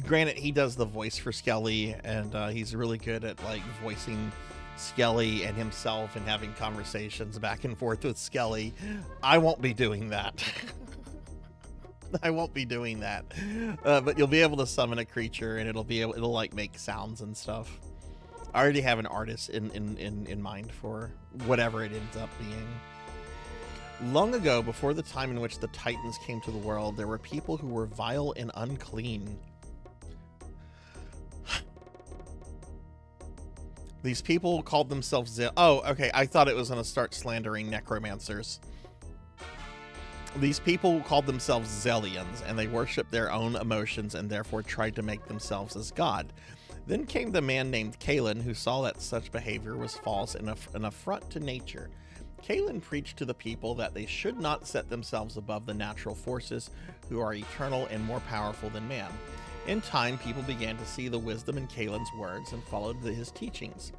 Granted, he does the voice for Skelly, and he's really good at like voicing Skelly and himself and having conversations back and forth with Skelly. I won't be doing that. I won't be doing that. But you'll be able to summon a creature, and it'll like make sounds and stuff. I already have an artist in mind for whatever it ends up being. Long ago, before the time in which the Titans came to the world, there were people who were vile and unclean. These people called themselves oh, okay, I thought it was going to start slandering necromancers. These people called themselves Zelians, and they worshipped their own emotions and therefore tried to make themselves as God. Then came the man named Kalen, who saw that such behavior was false and an affront to nature. Kalen preached to the people that they should not set themselves above the natural forces, who are eternal and more powerful than man. In time, people began to see the wisdom in Kalen's words and followed his teachings.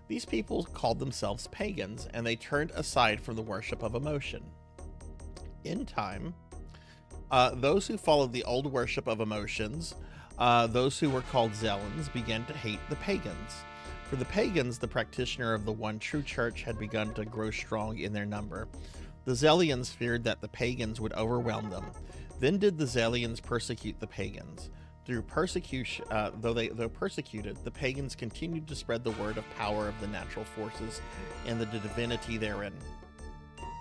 These people called themselves pagans, and they turned aside from the worship of emotion. In time, those who followed the old worship of emotions, those who were called Zelans, began to hate the pagans. For the pagans, the practitioner of the one true church had begun to grow strong in their number. The Zelians feared that the pagans would overwhelm them. Then did the Zelians persecute the pagans. Through persecution, though persecuted, the pagans continued to spread the word of power of the natural forces and the divinity therein.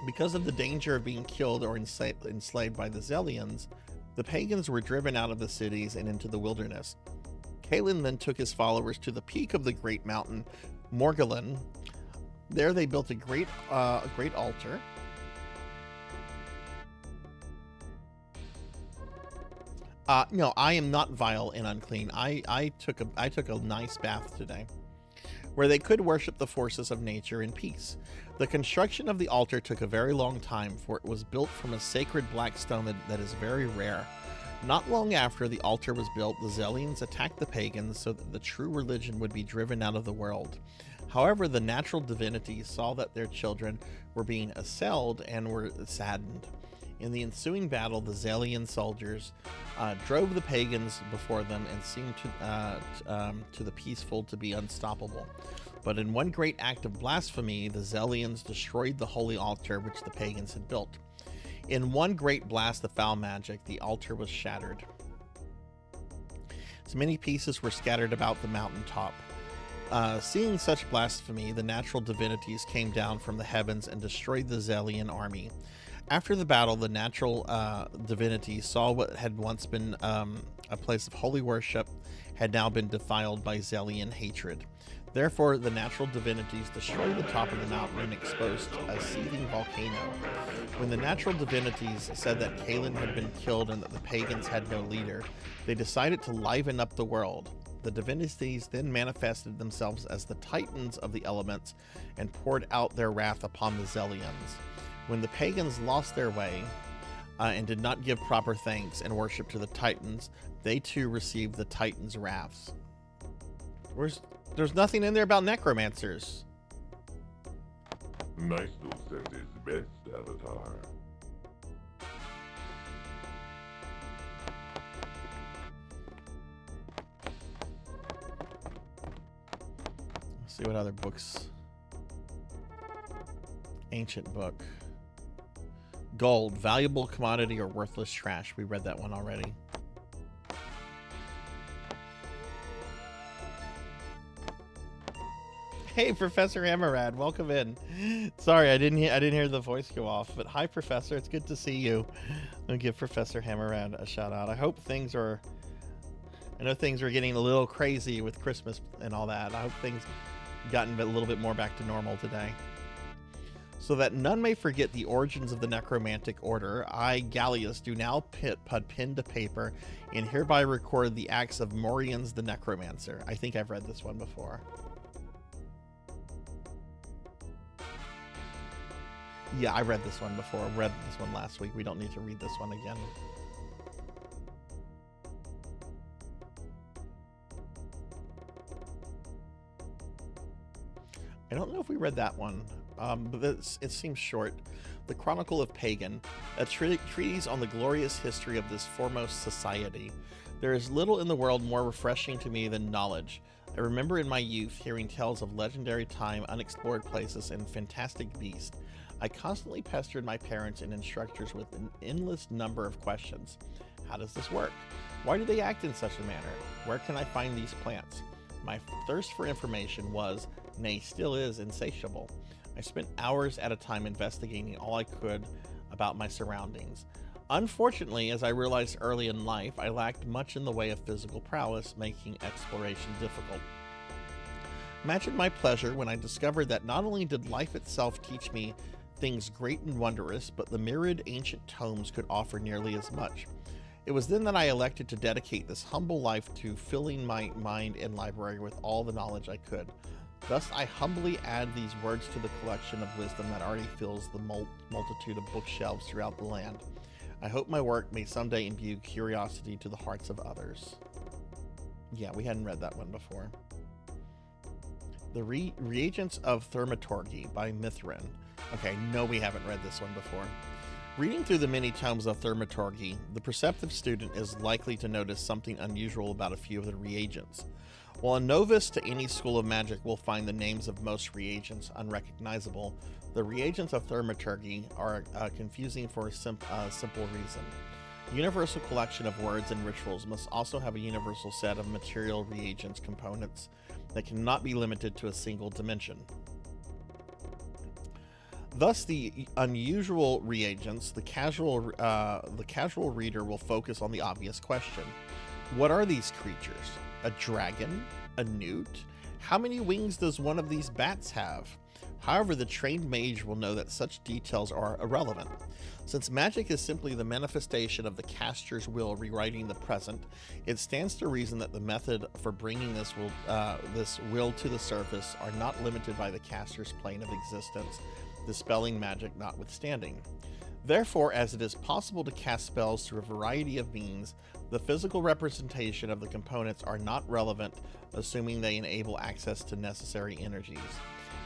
Because of the danger of being killed or enslaved by the Zelians, the pagans were driven out of the cities and into the wilderness. Kalen then took his followers to the peak of the great mountain, Morgulon. There they built a great altar. No, I am not vile and unclean. I took a nice bath today, where they could worship the forces of nature in peace. The construction of the altar took a very long time, for it was built from a sacred black stone that is very rare. Not long after the altar was built, the Zelians attacked the pagans so that the true religion would be driven out of the world. However, the natural divinities saw that their children were being assailed and were saddened. In the ensuing battle, the Zalian soldiers drove the pagans before them and seemed to the peaceful to be unstoppable. But in one great act of blasphemy, the Zalians destroyed the holy altar which the pagans had built. In one great blast of foul magic, the altar was shattered. So many pieces were scattered about the mountaintop. Seeing such blasphemy, the natural divinities came down from the heavens and destroyed the Zalian army. After the battle, the natural divinities saw what had once been a place of holy worship had now been defiled by Zalian hatred. Therefore, the natural divinities destroyed the top of the mountain and exposed a seething volcano. When the natural divinities said that Kaelin had been killed and that the pagans had no leader, they decided to liven up the world. The divinities then manifested themselves as the titans of the elements and poured out their wrath upon the Zelians. When the pagans lost their way and did not give proper thanks and worship to the titans, they too received the titans' wraths. There's nothing in there about necromancers. Nice to send his best, Avatar. Let's see what other books. Ancient book. Gold, valuable commodity or worthless trash. We read that one already. Hey, Professor Hammerad, welcome in. Sorry, I didn't hear the voice go off, but hi, Professor. It's good to see you. I'll give Professor Hammerad a shout out. I know things are getting a little crazy with Christmas and all that. I hope things gotten a little bit more back to normal today. So that none may forget the origins of the necromantic order, I, Gallius, do now put pen to paper and hereby record the acts of Morians the Necromancer. I think I've read this one before. Yeah, I read this one before. I read this one last week. We don't need to read this one again. I don't know if we read that one, but it seems short. The Chronicle of Pagan, a treatise on the glorious history of this foremost society. There is little in the world more refreshing to me than knowledge. I remember in my youth hearing tales of legendary time, unexplored places, and fantastic beasts. I constantly pestered my parents and instructors with an endless number of questions. How does this work? Why do they act in such a manner? Where can I find these plants? My thirst for information was, nay, still is, insatiable. I spent hours at a time investigating all I could about my surroundings. Unfortunately, as I realized early in life, I lacked much in the way of physical prowess, making exploration difficult. Imagine my pleasure when I discovered that not only did life itself teach me things great and wondrous, but the myriad ancient tomes could offer nearly as much. It was then that I elected to dedicate this humble life to filling my mind and library with all the knowledge I could. Thus, I humbly add these words to the collection of wisdom that already fills the multitude of bookshelves throughout the land. I hope my work may someday imbue curiosity to the hearts of others. Yeah, we hadn't read that one before. The Reagents of Thaumaturgy by Mithrin. Okay, no, we haven't read this one before. Reading through the many tomes of Thaumaturgy, the perceptive student is likely to notice something unusual about a few of the reagents. While a novice to any school of magic will find the names of most reagents unrecognizable, the reagents of Thaumaturgy are confusing for a simple reason. A universal collection of words and rituals must also have a universal set of material reagents components that cannot be limited to a single dimension. Thus, the unusual reagents, the casual reader will focus on the obvious question. What are these creatures? A dragon? A newt? How many wings does one of these bats have? However, the trained mage will know that such details are irrelevant. Since magic is simply the manifestation of the caster's will rewriting the present, it stands to reason that the method for bringing this will to the surface are not limited by the caster's plane of existence, dispelling magic notwithstanding. Therefore, as it is possible to cast spells through a variety of means, the physical representation of the components are not relevant, assuming they enable access to necessary energies.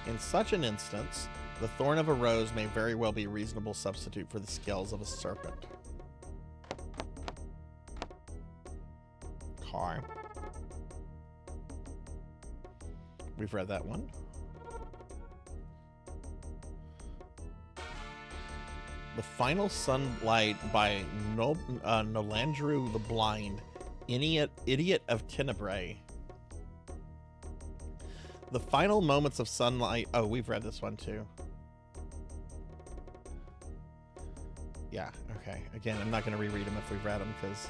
In such an instance, the thorn of a rose may very well be a reasonable substitute for the scales of a serpent. Car. We've read that one. The Final Sunlight by Nolandru the Blind, Idiot of Tenebrae. The Final Moments of Sunlight. Oh, we've read this one too. Yeah, okay. Again, I'm not going to reread them if we've read them, because...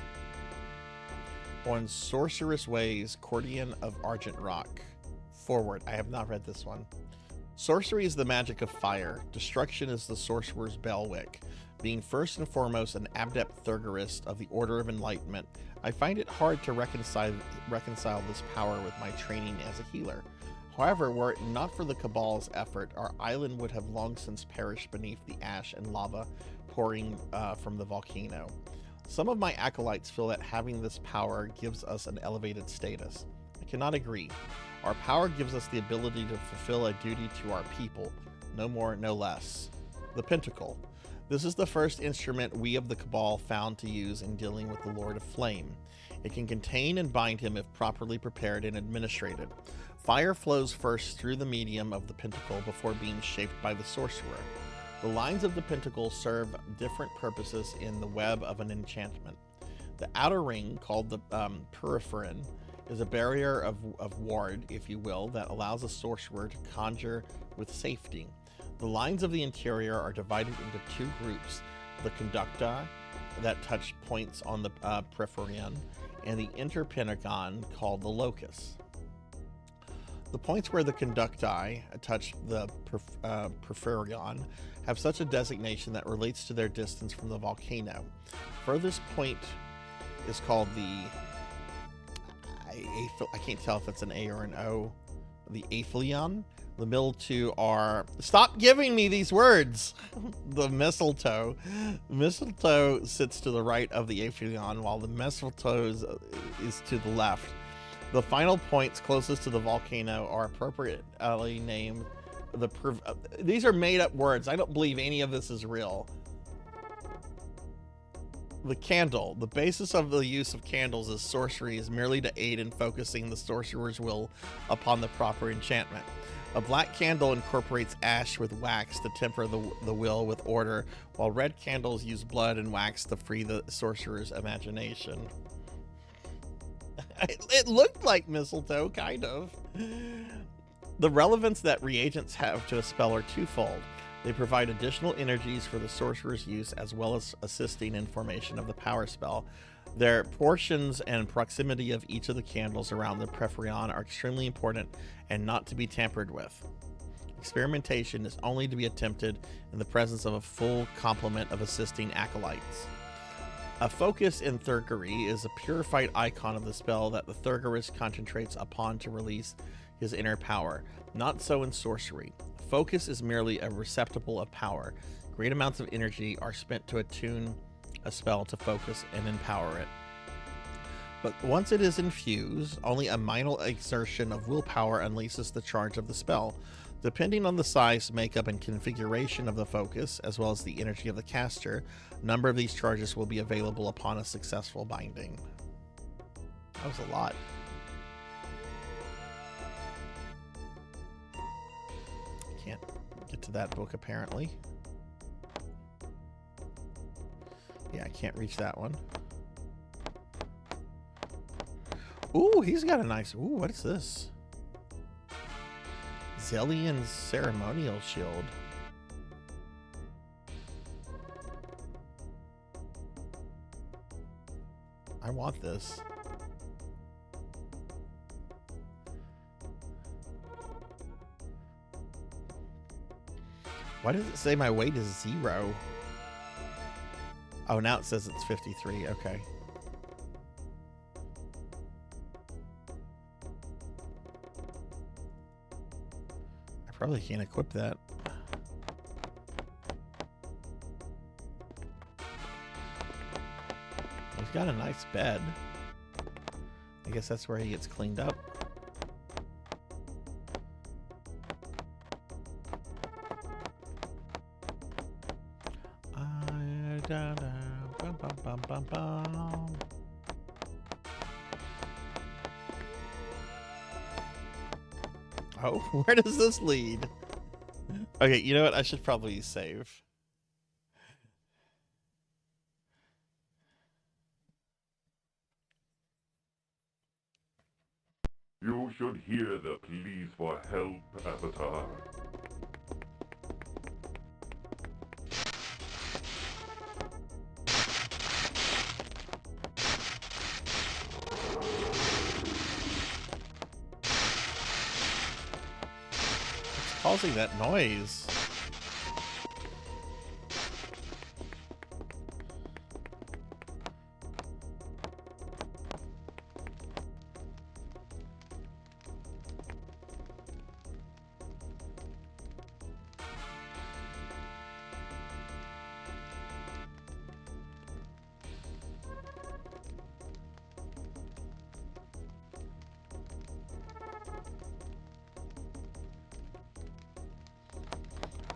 On Sorcerous Ways, Cordian of Argent Rock. Forward. I have not read this one. Sorcery is the magic of fire. Destruction is the sorcerer's bailiwick. Being first and foremost an adept Thurgerist of the Order of Enlightenment, I find it hard to reconcile this power with my training as a healer. However, were it not for the Cabal's effort, our island would have long since perished beneath the ash and lava pouring from the volcano. Some of my acolytes feel that having this power gives us an elevated status. I cannot agree. Our power gives us the ability to fulfill a duty to our people, no more, no less. The Pentacle. This is the first instrument we of the Cabal found to use in dealing with the Lord of Flame. It can contain and bind him if properly prepared and administrated. Fire flows first through the medium of the Pentacle before being shaped by the sorcerer. The lines of the Pentacle serve different purposes in the web of an enchantment. The outer ring, called the Peripherin, is a barrier of ward, if you will, that allows a sorcerer to conjure with safety. The lines of the interior are divided into two groups: the conducta, that touch points on the Peripherin, and the interpentagon, called the locus. The points where the conducti touch the Peripherin have such a designation that relates to their distance from the volcano. Furthest point is called the... I can't tell if it's an A or an O. The Aphelion. The middle two are... Stop giving me these words! The mistletoe. Mistletoe sits to the right of the Aphelion, while the mistletoe is to the left. The final points closest to the volcano are appropriately named the... These are made-up words. I don't believe any of this is real. The candle. The basis of the use of candles as sorcery is merely to aid in focusing the sorcerer's will upon the proper enchantment. A black candle incorporates ash with wax to temper the will with order, while red candles use blood and wax to free the sorcerer's imagination. It looked like mistletoe, kind of. The relevance that reagents have to a spell are twofold. They provide additional energies for the sorcerer's use, as well as assisting in formation of the power spell. Their portions and proximity of each of the candles around the Peripherin are extremely important and not to be tampered with. Experimentation is only to be attempted in the presence of a full complement of assisting acolytes. A focus in Thurgery is a purified icon of the spell that the Thurgerist concentrates upon to release his inner power. Not so in sorcery. Focus is merely a receptacle of power. Great amounts of energy are spent to attune a spell to focus and empower it. But once it is infused, only a minor exertion of willpower unleashes the charge of the spell. Depending on the size, makeup, and configuration of the focus, as well as the energy of the caster, a number of these charges will be available upon a successful binding. That was a lot. Can't get to that book, apparently. Yeah, I can't reach that one. Ooh, he's got a nice... Ooh, what is this? Zellian's Ceremonial Shield. I want this. Why does it say my weight is 0? Oh, now it says it's 53. Okay. I probably can't equip that. He's got a nice bed. I guess that's where he gets cleaned up. da, da, bum, bum, bum, bum, bum. Oh, where does this lead? Okay, you know what? I should probably save. You should hear the pleas for help, Avatar. What's causing that noise?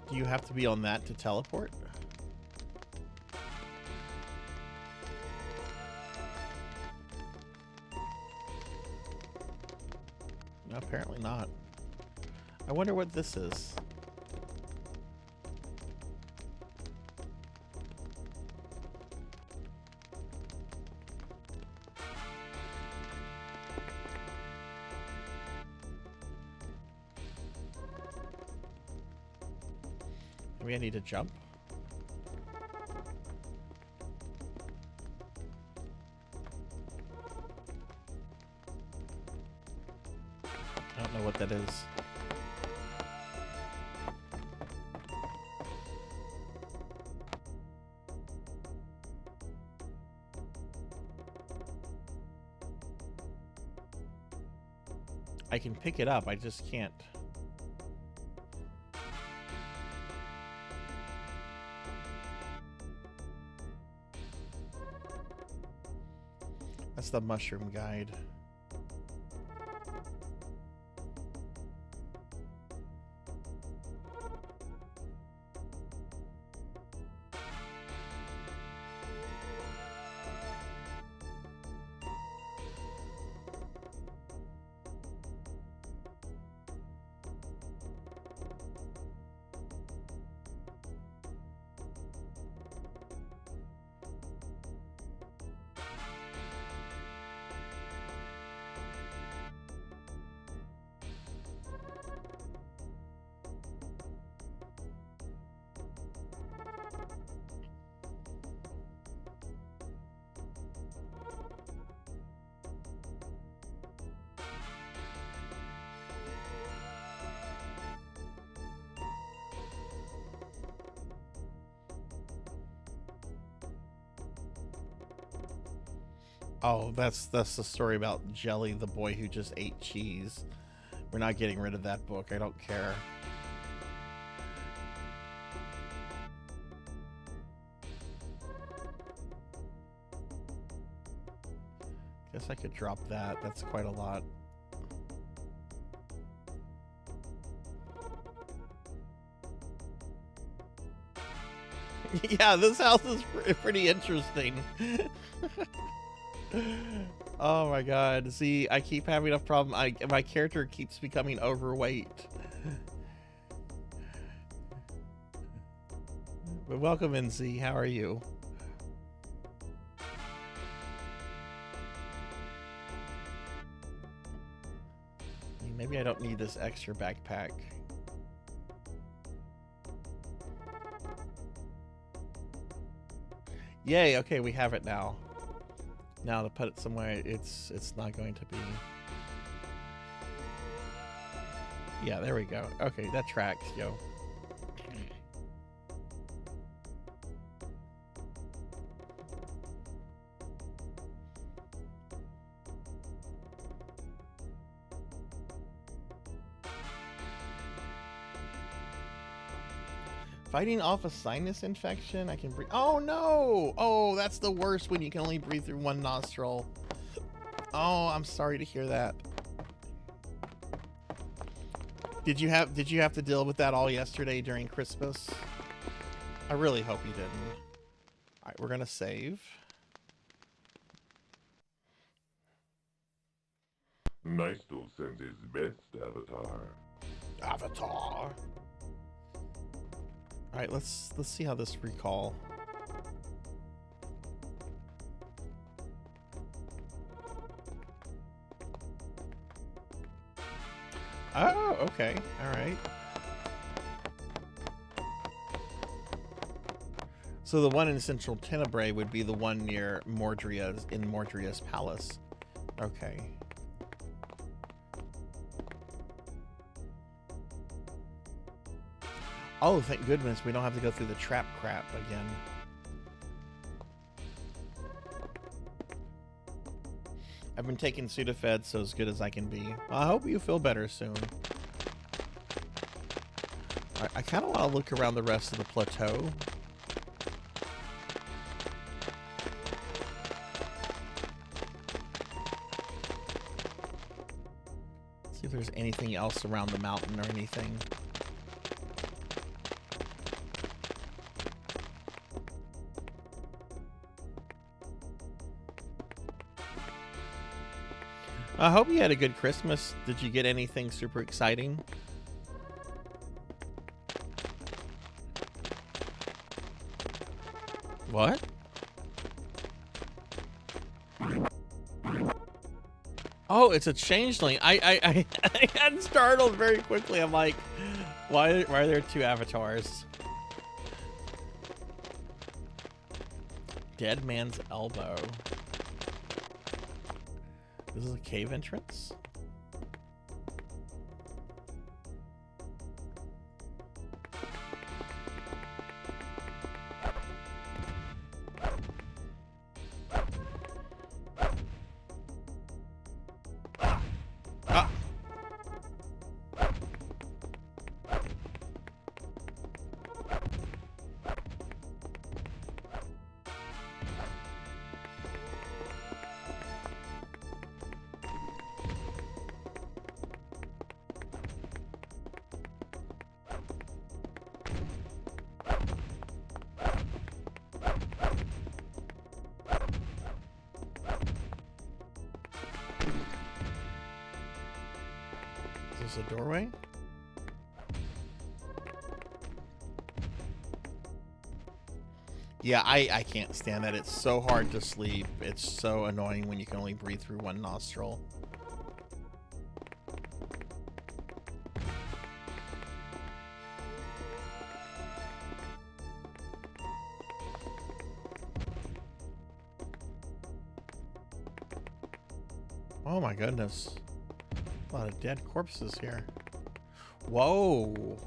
Do you have to be on that to teleport? No, apparently not. I wonder what this is. Maybe I need to jump. I don't know what that is. I can pick it up, I just can't. That's the mushroom guide. Oh, that's the story about Jelly, the boy who just ate cheese. We're not getting rid of that book. I don't care. Guess I could drop that. That's quite a lot. Yeah, this house is pretty interesting. Oh my god. See, I keep having a problem. My character keeps becoming overweight. But welcome in, Z. How are you? Maybe I don't need this extra backpack. Yay, okay, we have it now. Now to put it somewhere, it's not going to be. Yeah, there we go. Okay, that tracks, yo. Fighting off a sinus infection, I can breathe. Oh no! Oh, that's the worst when you can only breathe through one nostril. Oh, I'm sorry to hear that. Did you have to deal with that all yesterday during Christmas? I really hope you didn't. All right, we're gonna save. Nice to send his best, Avatar. Avatar. All right, let's see how this recall. Oh, okay. All right. So the one in Central Tenebrae would be the one near Mordria's, in Mordria's palace. Okay. Oh, thank goodness we don't have to go through the trap crap again. I've been taking Sudafed, so as good as I can be. Well, I hope you feel better soon. I kind of want to look around the rest of the plateau. See if there's anything else around the mountain or anything. I hope you had a good Christmas. Did you get anything super exciting? What? Oh, it's a changeling. I got startled very quickly. I'm like, why are there two avatars? Dead man's elbow. This is a cave entrance? Is this a doorway? Yeah, I can't stand that. It's so hard to sleep. It's so annoying when you can only breathe through one nostril. Oh my goodness. A lot of dead corpses here. Whoa.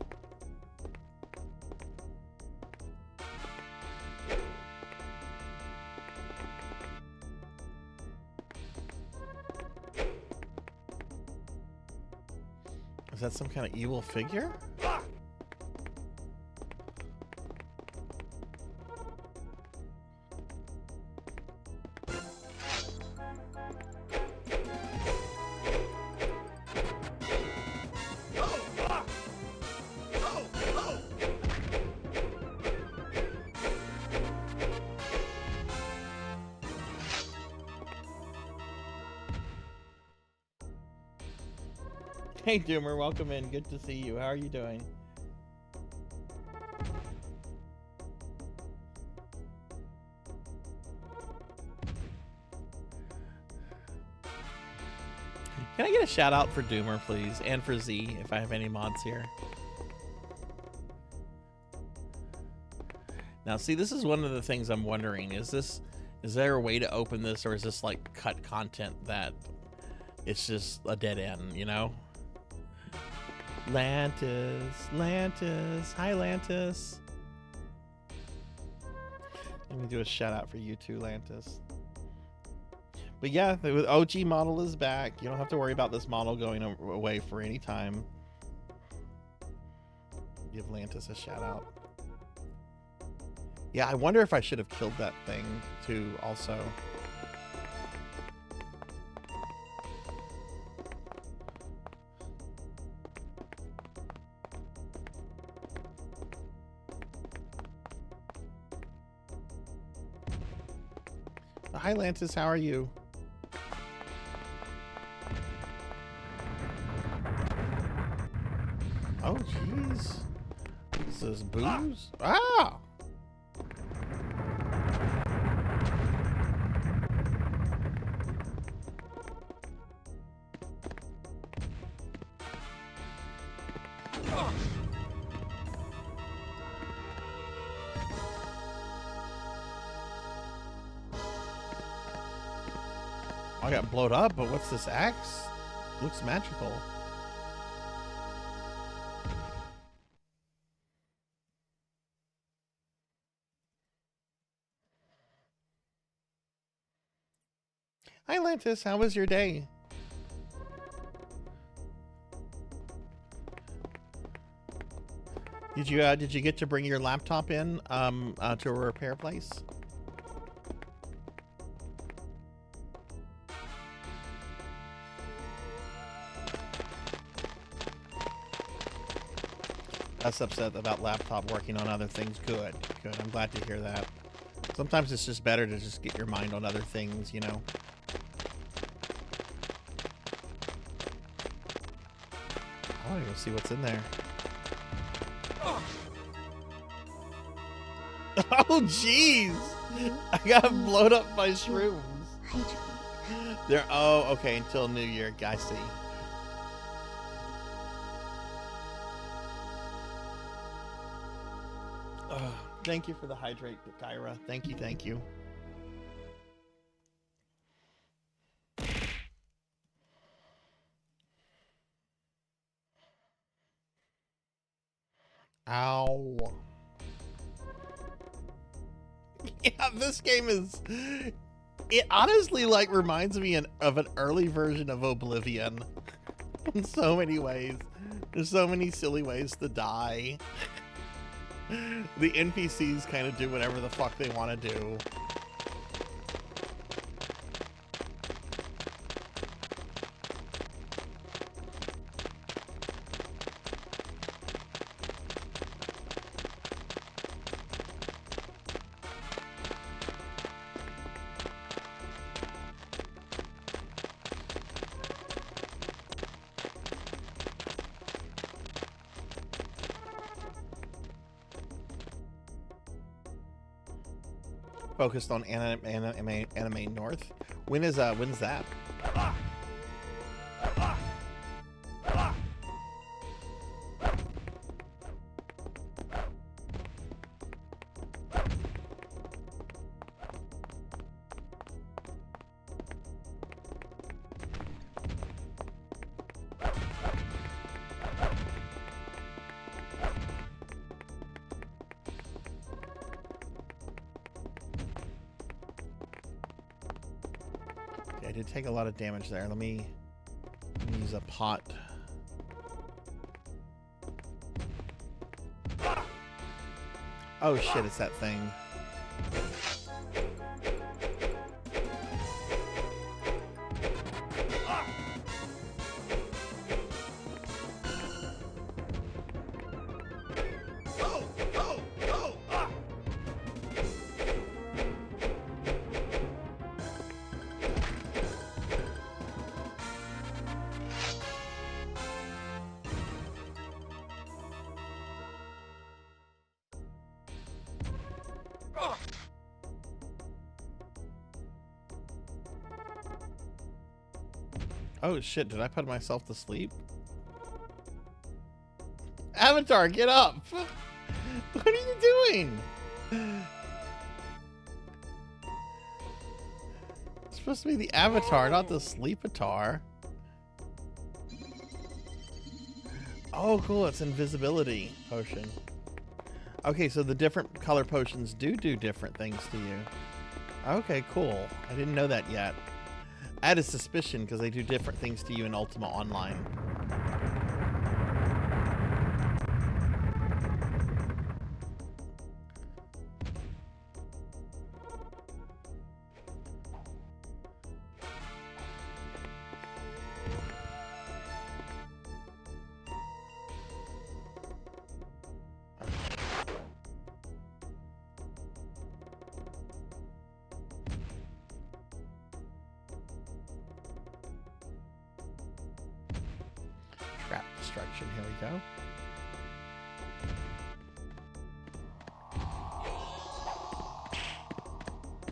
Is that some kind of evil figure? Hey Doomer, welcome in. Good to see you. How are you doing? Can I get a shout out for Doomer, please? And for Z, if I have any mods here. Now, see, this is one of the things I'm wondering. Is there a way to open this, or is this like cut content that it's just a dead end, you know? Lantis, hi Lantis. Let me do a shout out for you too, Lantis. But yeah, the OG model is back. You don't have to worry about this model going away for any time. Give Lantis a shout out. Yeah, I wonder if I should have killed that thing too also. Hi, Lantis. How are you? Oh, jeez. This is booze? Ah! I got blowed up, but what's this axe? Looks magical. Hi, Lantis. How was your day? Did you get to bring your laptop in to a repair place? That's upset about laptop working on other things. Good, good. I'm glad to hear that. Sometimes it's just better to just get your mind on other things, you know. I want to go see what's in there. Oh, jeez! I got blown up by shrooms. They're, oh, okay, until New Year. I see. Thank you for the hydrate, Kyra. Thank you, thank you. Ow. Yeah, this game is... It honestly, like, reminds me of an early version of Oblivion. In so many ways. There's so many silly ways to die. The NPCs kind of do whatever the fuck they want to do. Focused on anime North. When's that? I did take a lot of damage there. Let me use a pot. Oh shit, it's that thing. Oh shit, did I put myself to sleep? Avatar, get up! What are you doing? It's supposed to be the avatar, not the sleepatar. Oh cool, it's invisibility potion. Okay, so the different color potions do different things to you. Okay, cool. I didn't know that yet. I had a suspicion because they do different things to you in Ultima Online. destruction. Here we go.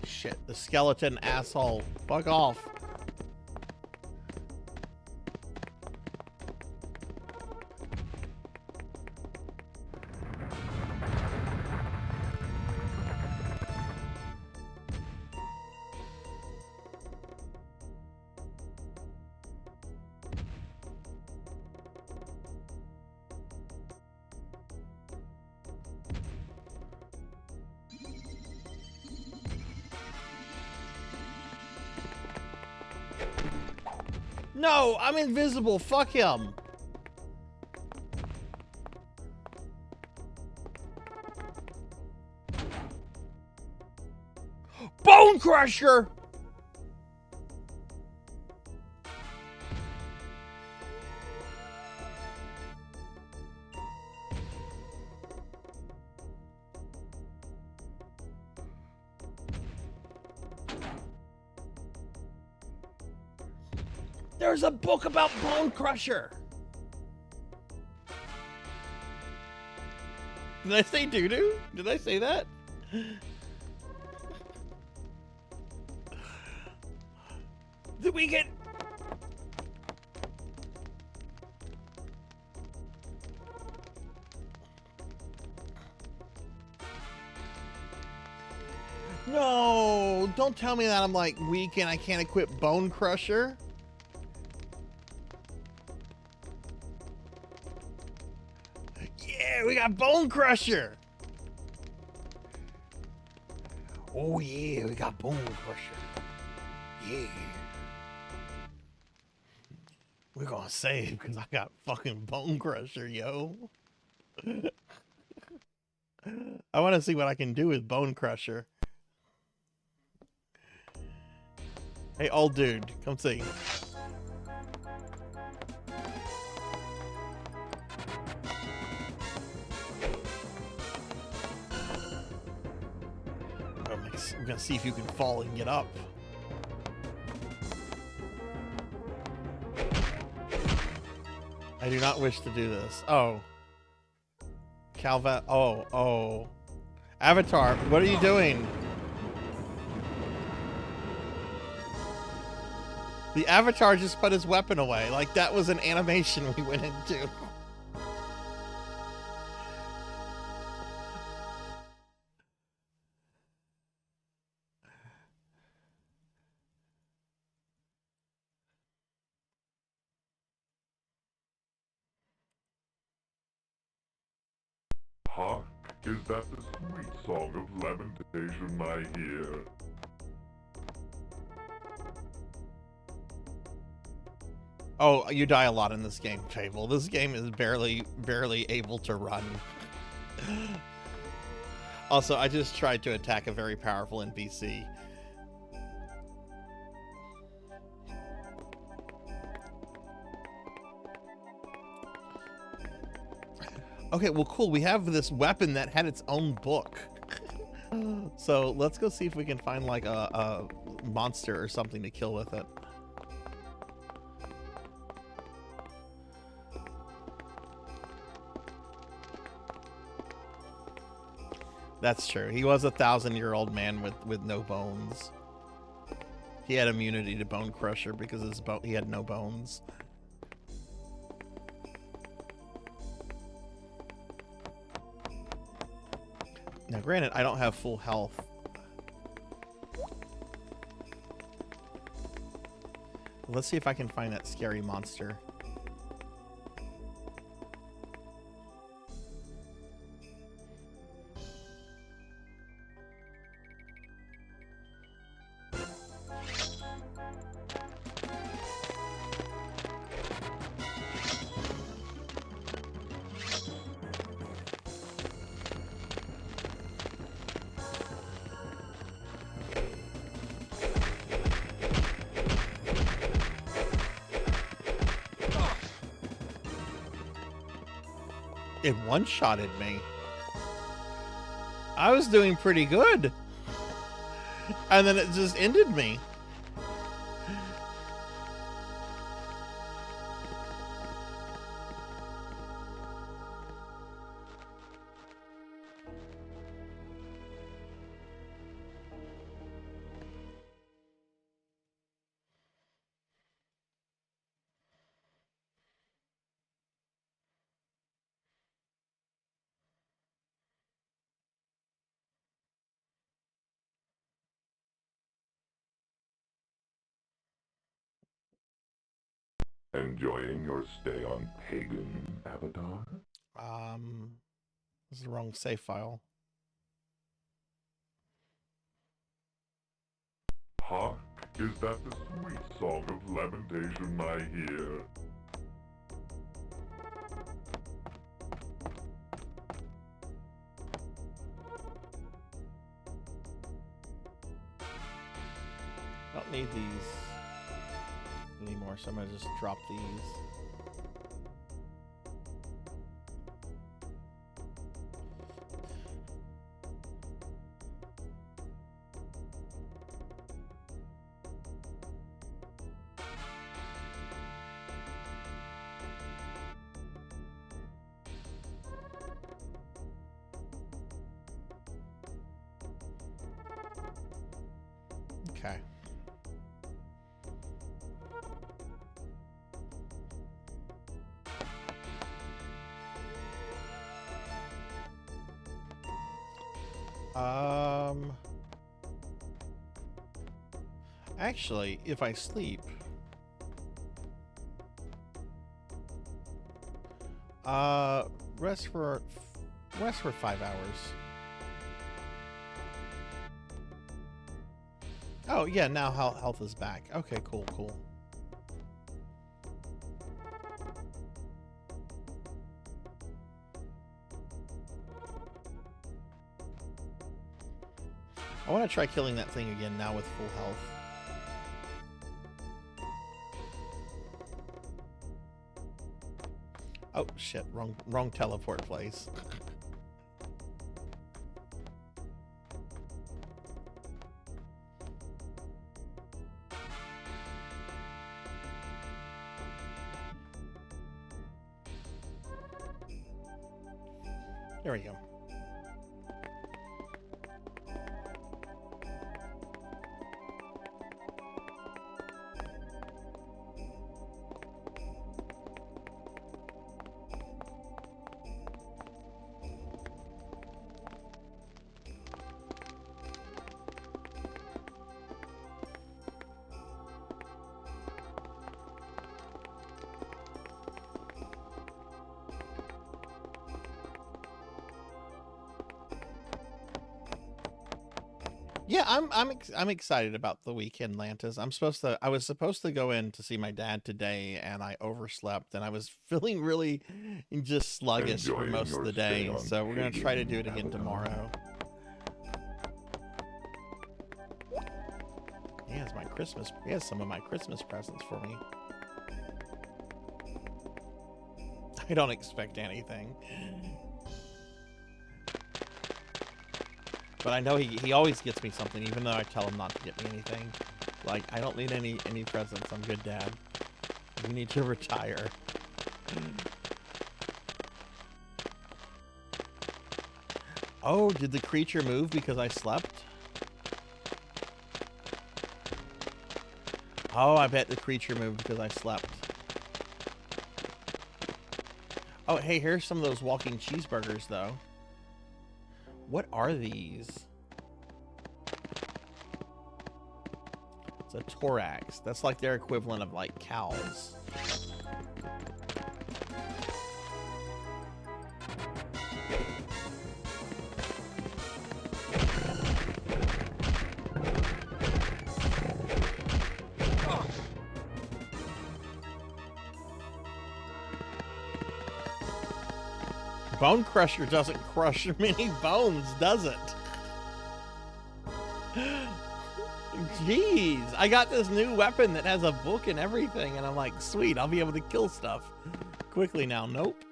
Shit, the skeleton asshole. Fuck off. No, I'm invisible. Fuck him. Bone Crusher! There's a book about Bone Crusher. Did I say doo-doo? Did I say that? Did we get... No, don't tell me that I'm like weak and I can't equip Bone Crusher. Yeah, we got Bone Crusher. Oh yeah, we got Bone Crusher. Yeah. We're gonna save because I got fucking Bone Crusher, yo. I want to see what I can do with Bone Crusher. Hey, old dude, come see. I'm gonna see if you can fall and get up. I do not wish to do this. Oh. Calva. Oh. Avatar, what are you doing? The Avatar just put his weapon away. Like, that was an animation we went into. Hark, is that the sweet song of lamentation I hear? Oh, you die a lot in this game, Fable. This game is barely able to run. Also, I just tried to attack a very powerful NPC. Okay, well, cool. We have this weapon that had its own book. So let's go see if we can find like a monster or something to kill with it. That's true. He was a 1,000-year-old man with no bones. He had immunity to Bone Crusher because he had no bones. Now, granted, I don't have full health. Let's see if I can find that scary monster. It one-shotted me. I was doing pretty good. And then it just ended me. Enjoying your stay on Pagan, Avatar? This is the wrong save file. Hark, is that the sweet song of lamentation I hear? I don't need these anymore, so I'm gonna just drop these. Okay. Actually, if I sleep, rest for 5 hours. Oh yeah, now health is back. Okay, cool. I want to try killing that thing again now with full health. Oh shit, wrong teleport place. There we go. Yeah, I'm excited about the weekend, Lantis. I was supposed to go in to see my dad today, and I overslept, and I was feeling really just sluggish for Enjoying most of your the stay day. on So we're gonna try to do it Pagan, again Avatar? tomorrow. He has some of my Christmas presents for me. I don't expect anything. But I know he always gets me something, even though I tell him not to get me anything. Like, I don't need any presents. I'm good, Dad. You need to retire. Oh, did the creature move because I slept? Oh, I bet the creature moved because I slept. Oh, hey, here's some of those walking cheeseburgers, though. What are these? It's a thorax. That's like their equivalent of like cows. Bone Crusher doesn't crush many bones, does it? Jeez, I got this new weapon that has a book and everything, and I'm like, sweet, I'll be able to kill stuff quickly now. Nope.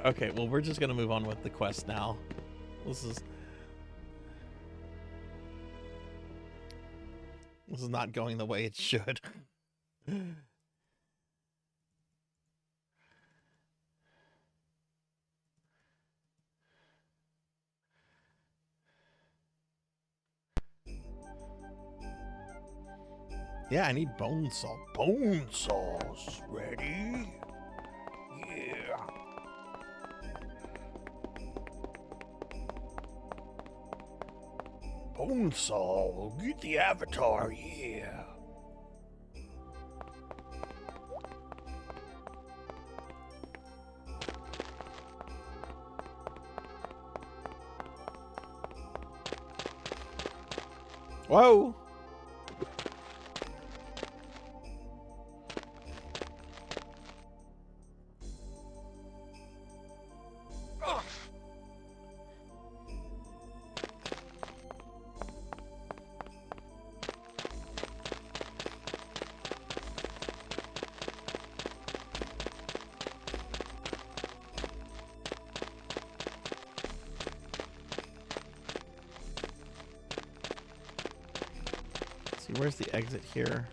Okay, well, we're just gonna move on with the quest now. This is not going the way it should. Yeah, I need bone saw. Bone saws. Ready? Yeah. Bone saw. Get the avatar. Yeah. Whoa. See, where's the exit here?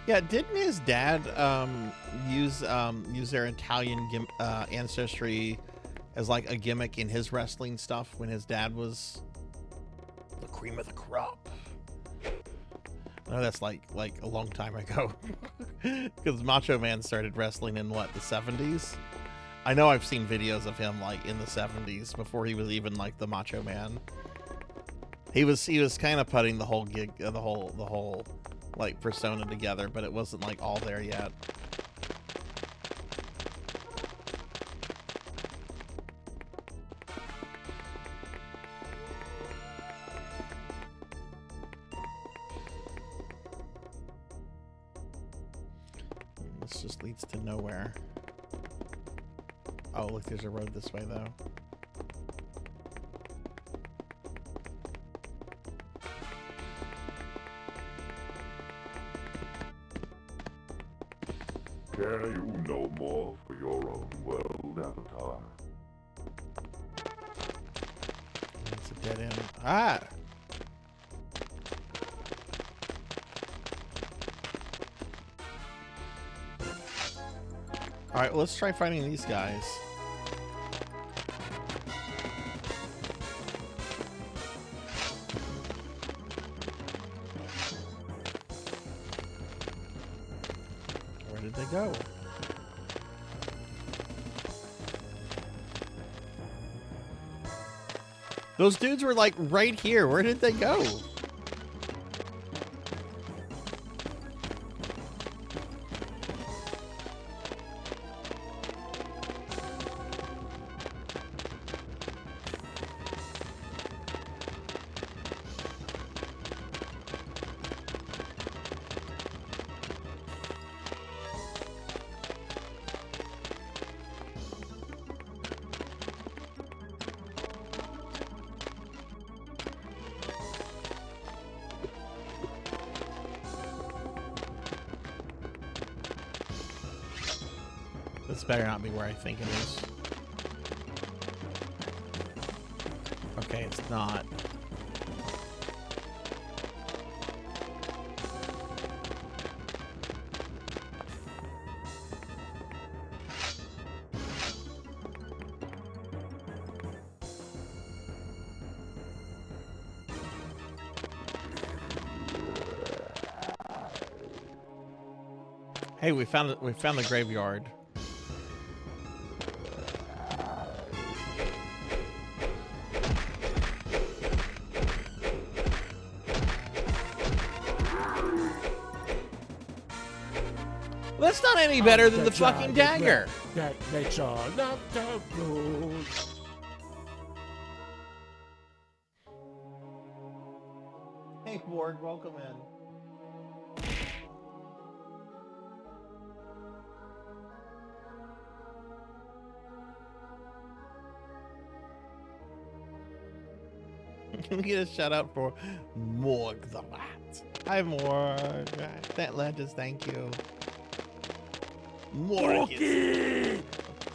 Yeah, didn't his dad use their Italian ancestry as like a gimmick in his wrestling stuff when his dad was the cream of the crop? No, that's like a long time ago, because Macho Man started wrestling in what, the 70s? I know I've seen videos of him like in the 70s before he was even like the Macho Man. He was kind of putting the whole gig, the whole like persona together, but it wasn't like all there yet. This just leads to nowhere. Oh, look, there's a road this way though. Care you no more for your own world, Avatar? It's a dead end. Ah! Alright, let's try fighting these guys. Where did they go? Those dudes were like right here. Where did they go? This better not be where I think it is. Okay, it's not. Hey, we found the graveyard. That's not any better than the fucking dagger. That makes all of the rules. Hey, Ward, welcome in. Can we get a shout out for Morg the Rat? Hi, Morg. That Legends, thank you. Morg is...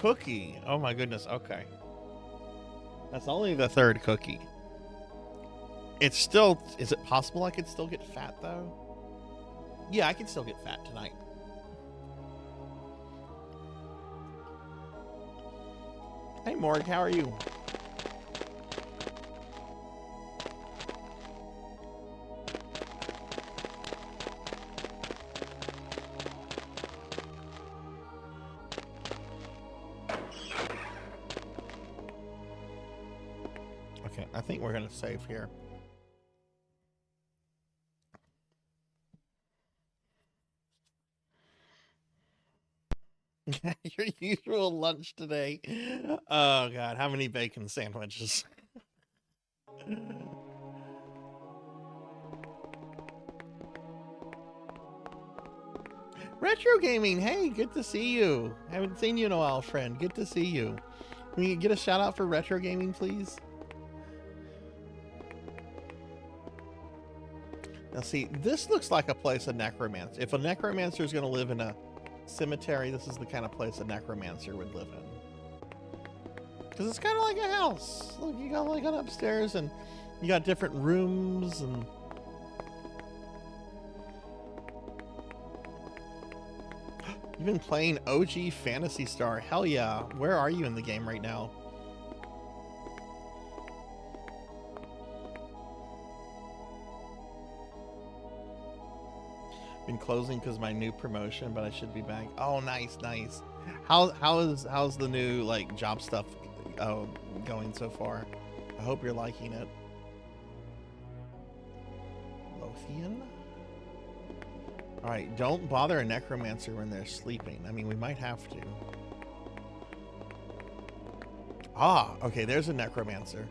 Cookie. Oh my goodness. Okay. That's only the third cookie. It's still... Is it possible I could still get fat, though? Yeah, I can still get fat tonight. Hey, Morg, how are you? Okay, I think we're gonna save here. Your usual lunch today. Oh god, how many bacon sandwiches? Retro Gaming, hey, good to see you. Haven't seen you in a while, friend. Good to see you. Can we get a shout out for Retro Gaming, please? Now see, this looks like a place a necromancer. If a necromancer is going to live in a cemetery, this is the kind of place a necromancer would live in. Because it's kind of like a house. Look, you got like an upstairs and you got different rooms and... You've been playing OG Phantasy Star. Hell yeah. Where are you in the game right now? Been closing because my new promotion, but I should be back. Oh, nice, nice. How's the new like job stuff going so far? I hope you're liking it. Lothian? All right, don't bother a necromancer when they're sleeping. I mean, we might have to. Ah, okay, there's a necromancer.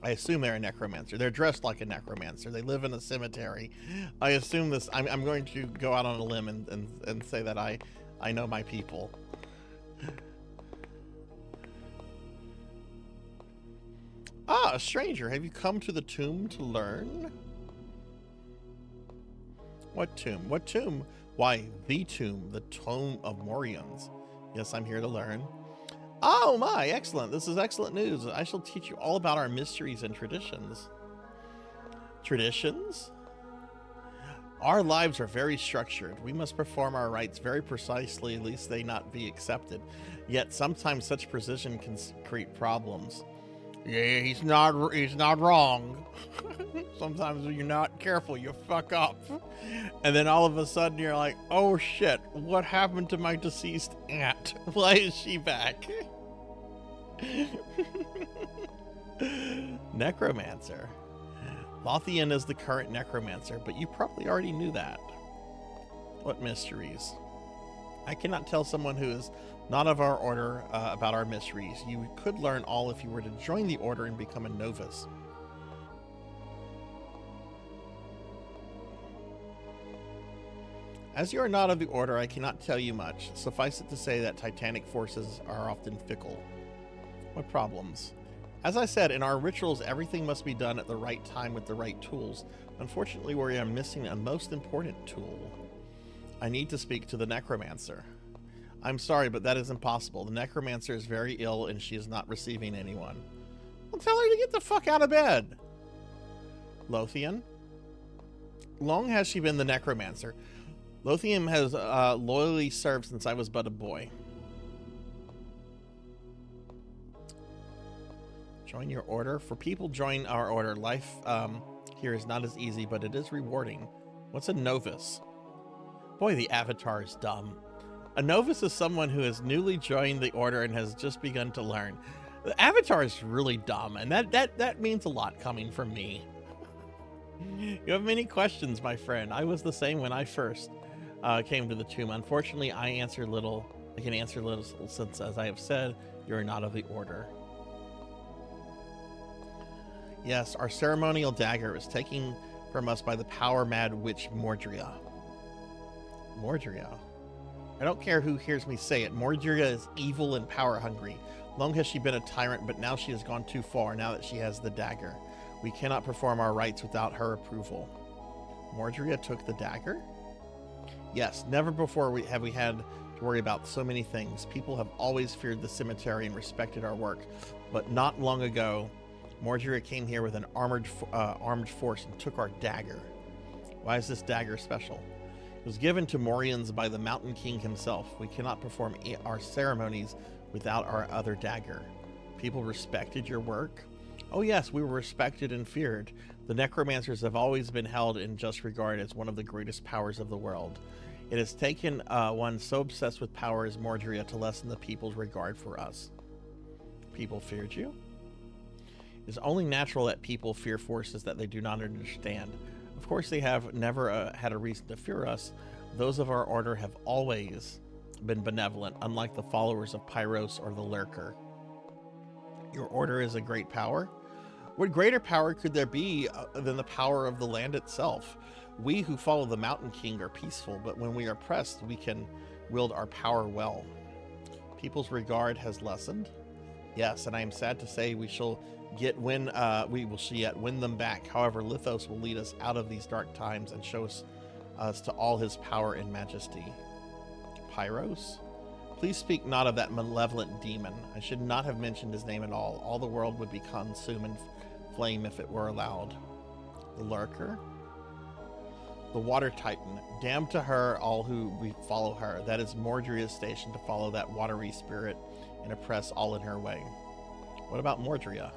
I assume they're a necromancer. They're dressed like a necromancer. They live in a cemetery. I assume this. I'm going to go out on a limb and say that I know my people. Ah, a stranger. Have you come to the tomb to learn? What tomb? What tomb? Why, the tomb, the Tome of Morians. Yes, I'm here to learn. Oh my, excellent. This is excellent news. I shall teach you all about our mysteries and traditions. Traditions? Our lives are very structured. We must perform our rites very precisely, at least they not be accepted. Yet sometimes such precision can create problems. Yeah, he's not wrong. Sometimes when you're not careful, you fuck up. And then all of a sudden you're like, oh shit, what happened to my deceased aunt? Why is she back? Necromancer. Lothian is the current necromancer, but you probably already knew that. What mysteries? I cannot tell someone who is not of our order about our mysteries. You could learn all if you were to join the order and become a novice. As you are not of the order, I cannot tell you much. Suffice it to say that titanic forces are often fickle. What problems? As I said, in our rituals, everything must be done at the right time with the right tools. Unfortunately, we are missing a most important tool. I need to speak to the necromancer. I'm sorry, but that is impossible. The necromancer is very ill and she is not receiving anyone. Well, tell her to get the fuck out of bed. Lothian? Long has she been the necromancer? Lothian has loyally served since I was but a boy. Join your order. For people join our order, life here is not as easy, but it is rewarding. What's a novice? Boy, the avatar is dumb. A novice is someone who has newly joined the order and has just begun to learn. The avatar is really dumb, and that means a lot coming from me. You have many questions, my friend. I was the same when I first came to the tomb. Unfortunately, I can answer little since, as I have said, you are not of the order. Yes, our ceremonial dagger is taken from us by the power-mad witch Mordria. Mordria? I don't care who hears me say it. Mordria is evil and power-hungry. Long has she been a tyrant, but now she has gone too far, now that she has the dagger. We cannot perform our rites without her approval. Mordria took the dagger? Yes, never before have we had to worry about so many things. People have always feared the cemetery and respected our work, but not long ago, Mordria came here with an armed force and took our dagger. Why is this dagger special? It was given to Morians by the Mountain King himself. We cannot perform our ceremonies without our other dagger. People respected your work? Oh yes, we were respected and feared. The necromancers have always been held in just regard as one of the greatest powers of the world. It has taken one so obsessed with power as Mordria to lessen the people's regard for us. People feared you? It is only natural that people fear forces that they do not understand. Of course, they have never had a reason to fear us. Those of our order have always been benevolent, unlike the followers of Pyros or the Lurker. Your order is a great power? What greater power could there be than the power of the land itself? We who follow the Mountain King are peaceful, but when we are pressed, we can wield our power well. People's regard has lessened. Yes, and I am sad to say we will yet win them back. However, Lithos will lead us out of these dark times and show us to all his power and majesty. Pyros? Please speak not of that malevolent demon. I should not have mentioned his name at all. All the world would be consumed in flame if it were allowed. The Lurker? The Water Titan. Damn to her, all who we follow her. That is Mordria's station, to follow that watery spirit and oppress all in her way. What about Mordria?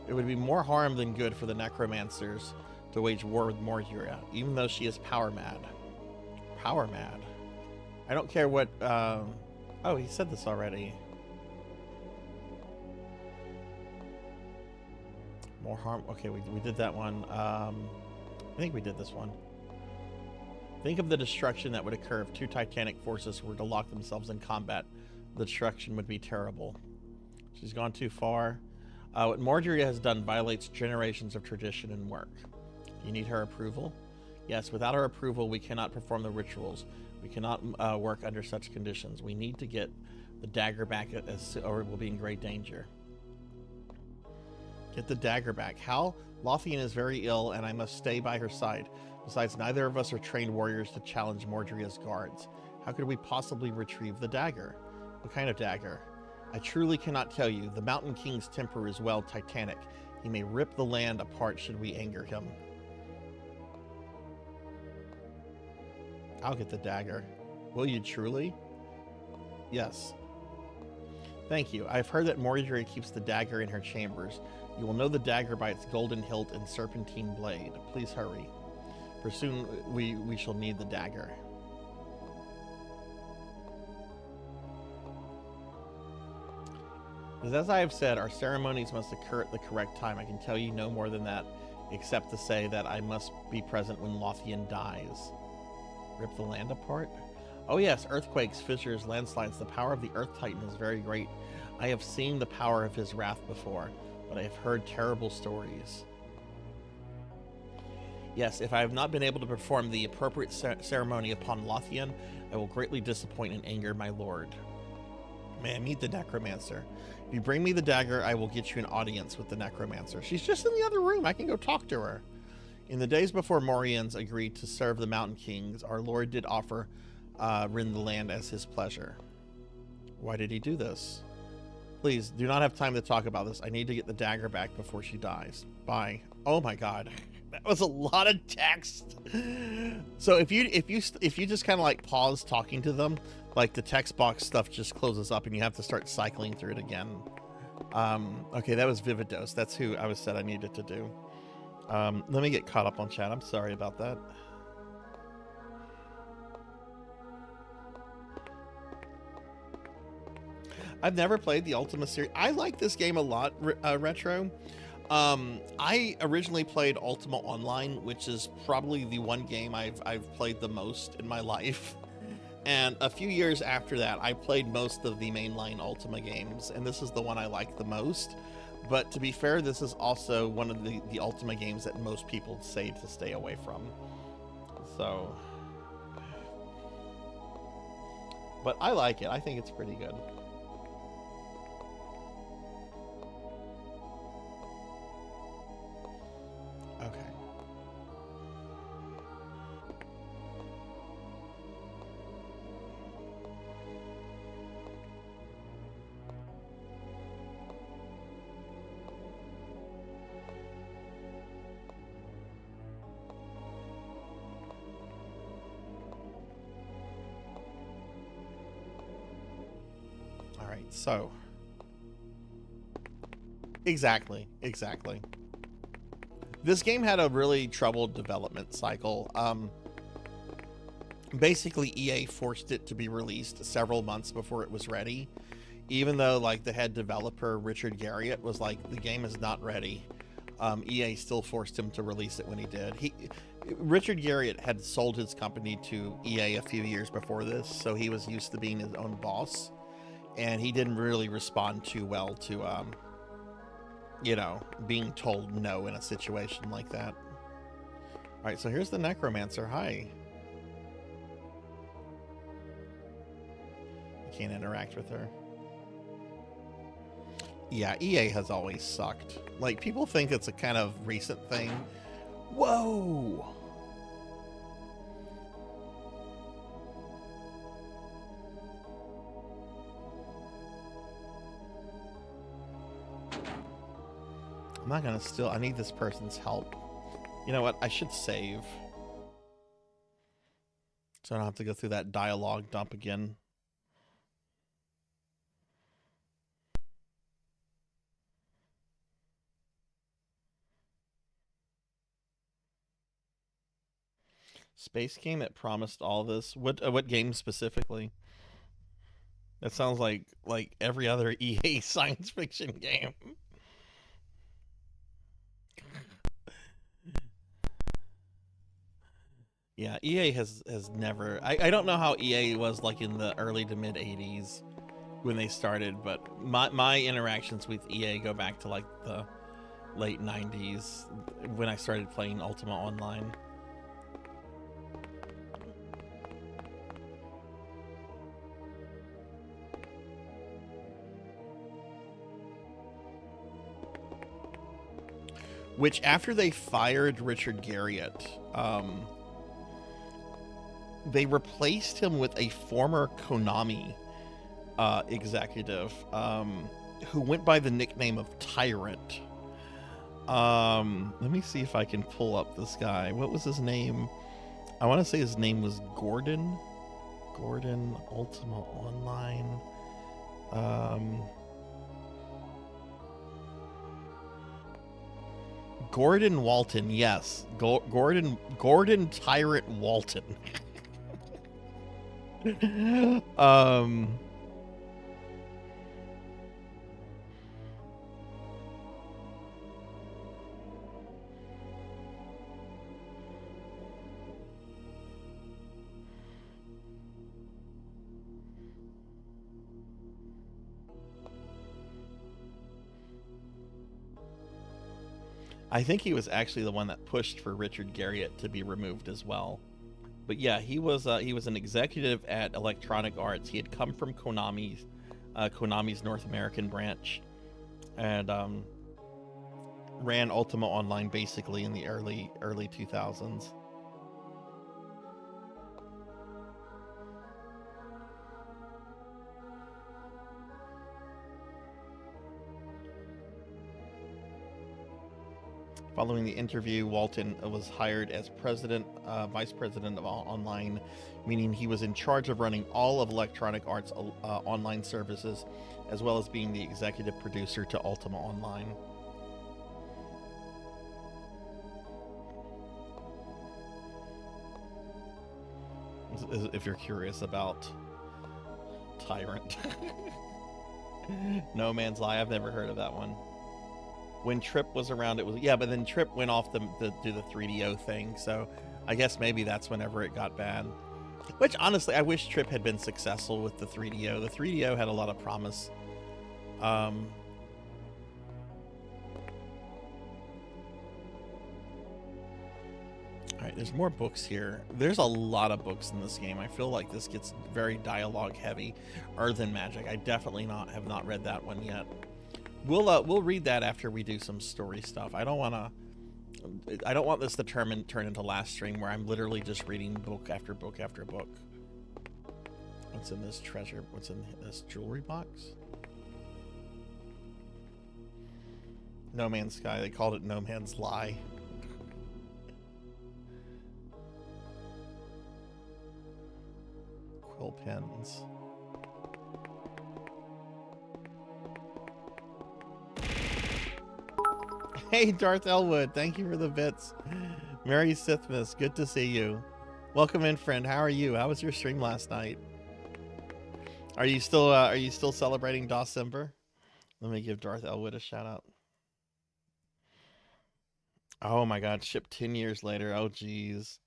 It would be more harm than good for the necromancers to wage war with Mordria, even though she is power mad. Power mad? I don't care what, oh, he said this already. More harm, okay, we did that one. I think we did this one. Think of the destruction that would occur if two titanic forces were to lock themselves in combat. The destruction would be terrible. She's gone too far. What Mordria has done violates generations of tradition and work. You need her approval? Yes, without her approval, we cannot perform the rituals. We cannot work under such conditions. We need to get the dagger back, or we'll be in great danger. Get the dagger back. How? Lothian is very ill, and I must stay by her side. Besides, neither of us are trained warriors to challenge Mordria's guards. How could we possibly retrieve the dagger? What kind of dagger? I truly cannot tell you. The Mountain King's temper is well titanic. He may rip the land apart should we anger him. I'll get the dagger. Will you truly? Yes. Thank you. I've heard that Mordria keeps the dagger in her chambers. You will know the dagger by its golden hilt and serpentine blade. Please hurry, for soon we shall need the dagger. As I have said, our ceremonies must occur at the correct time. I can tell you no more than that, except to say that I must be present when Lothian dies. Rip the land apart? Oh yes, earthquakes, fissures, landslides. The power of the Earth Titan is very great. I have seen the power of his wrath before, but I have heard terrible stories. Yes, if I have not been able to perform the appropriate ceremony upon Lothian, I will greatly disappoint and anger my lord. May I meet the necromancer? If you bring me the dagger, I will get you an audience with the necromancer. She's just in the other room. I can go talk to her. In the days before Morians agreed to serve the Mountain Kings, our lord did offer Rin the land as his pleasure. Why did he do this? Please, do not have time to talk about this. I need to get the dagger back before she dies. Bye. Oh my god. That was a lot of text. So if you just kind of like pause talking to them, like the text box stuff just closes up and you have to start cycling through it again. Okay, that was Vivid Dose. That's who I was said I needed to do. Let me get caught up on chat. I'm sorry about that. I've never played the Ultima series. I like this game a lot, Retro. I originally played Ultima Online, which is probably the one game I've played the most in my life. And a few years after that, I played most of the mainline Ultima games, and this is the one I like the most. But to be fair, this is also one of the Ultima games that most people say to stay away from. So, but I like it. I think it's pretty good. Okay. All right, so exactly. This game had a really troubled development cycle. Basically, EA forced it to be released several months before it was ready. even though like the head developer Richard Garriott was like, the game is not ready, EA still forced him to release it when he did. Richard Garriott had sold his company to EA a few years before this, so he was used to being his own boss, and he didn't really respond too well to you know, being told no in a situation like that. All right, so here's the Necromancer. Hi. I can't interact with her. Yeah, EA has always sucked. Like, people think it's a kind of recent thing. Whoa! I'm not gonna steal. I need this person's help. You know what? I should save, so I don't have to go through that dialogue dump again. Space game that promised all this. What game specifically? That sounds like every other EA science fiction game. Yeah, EA has never. I don't know how EA was like in the early to mid 80s when they started, but my interactions with EA go back to like the late 90s when I started playing Ultima Online. Which, after they fired Richard Garriott, they replaced him with a former Konami executive who went by the nickname of Tyrant. Let me see if I can pull up this guy. What was his name? I want to say his name was Gordon. Gordon, Ultima Online. Gordon Walton, yes. Gordon Tyrant Walton. I think he was actually the one that pushed for Richard Garriott to be removed as well. But yeah, he was an executive at Electronic Arts. He had come from Konami's North American branch, and ran Ultima Online basically in the early 2000s. Following the interview, Walton was hired as vice president of online, meaning he was in charge of running all of Electronic Arts online services, as well as being the executive producer to Ultima Online. If you're curious about Tyrant. No Man's Lie, I've never heard of that one. When Trip was around, it was, yeah, but then Trip went off to do the 3DO thing, so I guess maybe that's whenever it got bad. Which, honestly, I wish Trip had been successful with the 3DO. The 3DO had a lot of promise. All right, there's more books here. There's a lot of books in this game. I feel like this gets very dialogue heavy. Earthen Magic. I definitely have not read that one yet. We'll read that after we do some story stuff. I don't want this to turn into last stream where I'm literally just reading book after book after book. What's in this treasure? What's in this jewelry box? No Man's Sky. They called it No Man's Lie. Quill pens. Hey, Darth Elwood, thank you for the bits. Merry Sithmas, good to see you. Welcome in, friend. How are you? How was your stream last night? Are you still celebrating December? Let me give Darth Elwood a shout out. Oh my God, shipped 10 years later. Oh geez.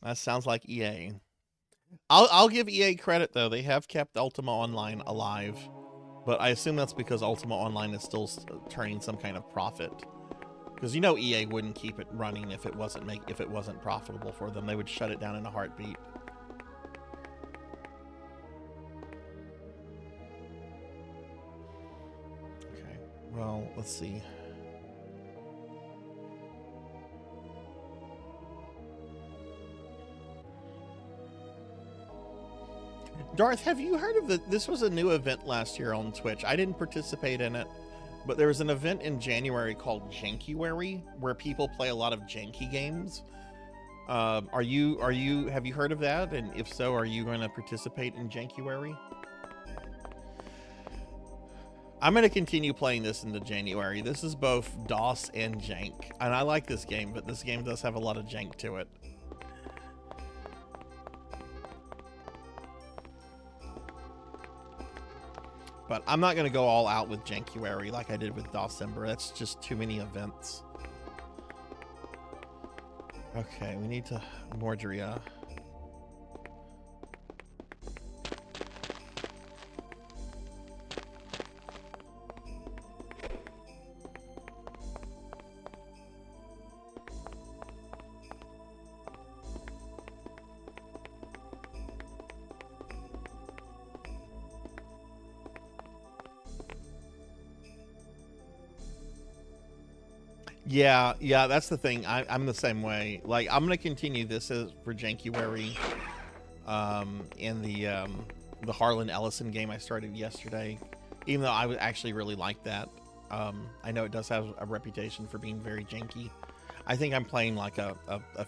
That sounds like EA. I'll give EA credit though. They have kept Ultima Online alive, but I assume that's because Ultima Online is still turning some kind of profit. Because you know EA wouldn't keep it running if it wasn't profitable for them. They would shut it down in a heartbeat. Okay. Well, let's see. Darth, have you heard of this was a new event last year on Twitch. I didn't participate in it, but there was an event in January called Jankuary where people play a lot of janky games. Have you heard of that? And if so, are you going to participate in Jankuary? I'm going to continue playing this into January. This is both DOS and jank, and I like this game, but this game does have a lot of jank to it. But I'm not going to go all out with Jankuary like I did with December. That's just too many events. Okay, we need to Mordria. Yeah, that's the thing. I'm the same way. Like, I'm gonna continue this for Jankuary, in the Harlan Ellison game I started yesterday, even though I would actually really like that. I know it does have a reputation for being very janky. I think I'm playing like a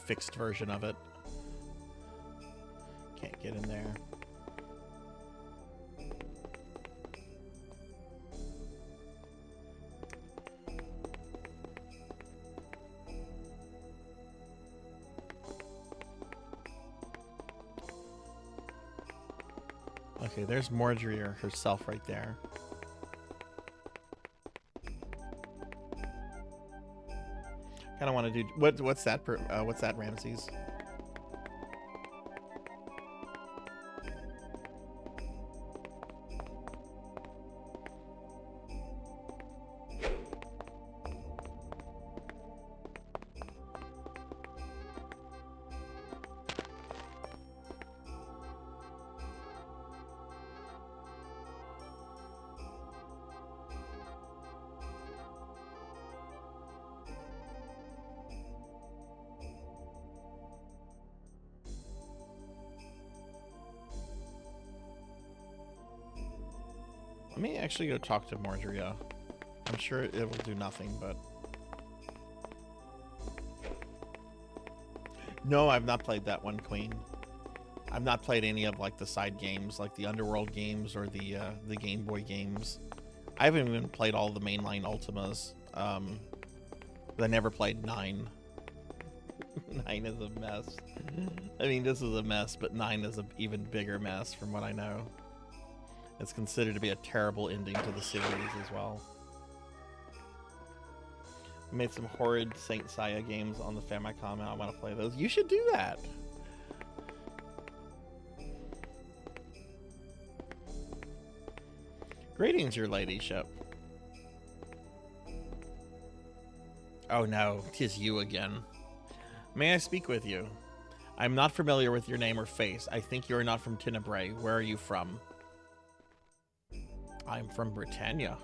fixed version of it. Can't get in there. Okay, there's Mordria herself right there. Kind of want to do what's that Ramses? Let me actually go talk to Mordria. I'm sure it will do nothing, but... No, I've not played that one, Queen. I've not played any of, like, the side games, like the Underworld games or the Game Boy games. I haven't even played all the mainline Ultimas. But I never played 9. 9 is a mess. I mean, this is a mess, but 9 is an even bigger mess from what I know. It's considered to be a terrible ending to the series as well. I made some horrid Saint Seiya games on the Famicom and I want to play those. You should do that. Greetings, your ladyship. Oh no, 'tis you again. May I speak with you? I'm not familiar with your name or face. I think you are not from Tenebrae. Where are you from? I'm from Britannia.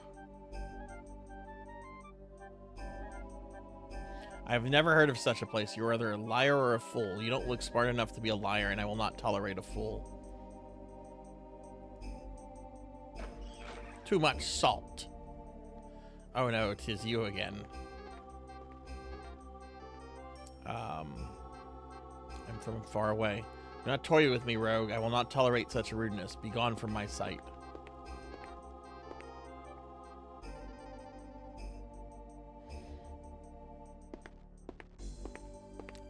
I've never heard of such a place. You're either a liar or a fool. You don't look smart enough to be a liar, and I will not tolerate a fool. Too much salt. Oh no, 'tis you again. I'm from far away. Do not toy with me, rogue. I will not tolerate such rudeness. Be gone from my sight.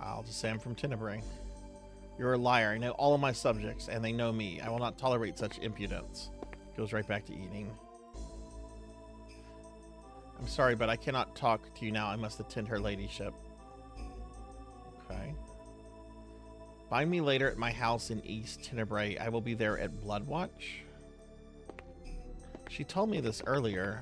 I'll just say I'm from Tenebrae. You're a liar. I know all of my subjects, and they know me. I will not tolerate such impudence. Goes right back to eating. I'm sorry, but I cannot talk to you now. I must attend her ladyship. Okay. Find me later at my house in East Tenebrae. I will be there at Bloodwatch. She told me this earlier.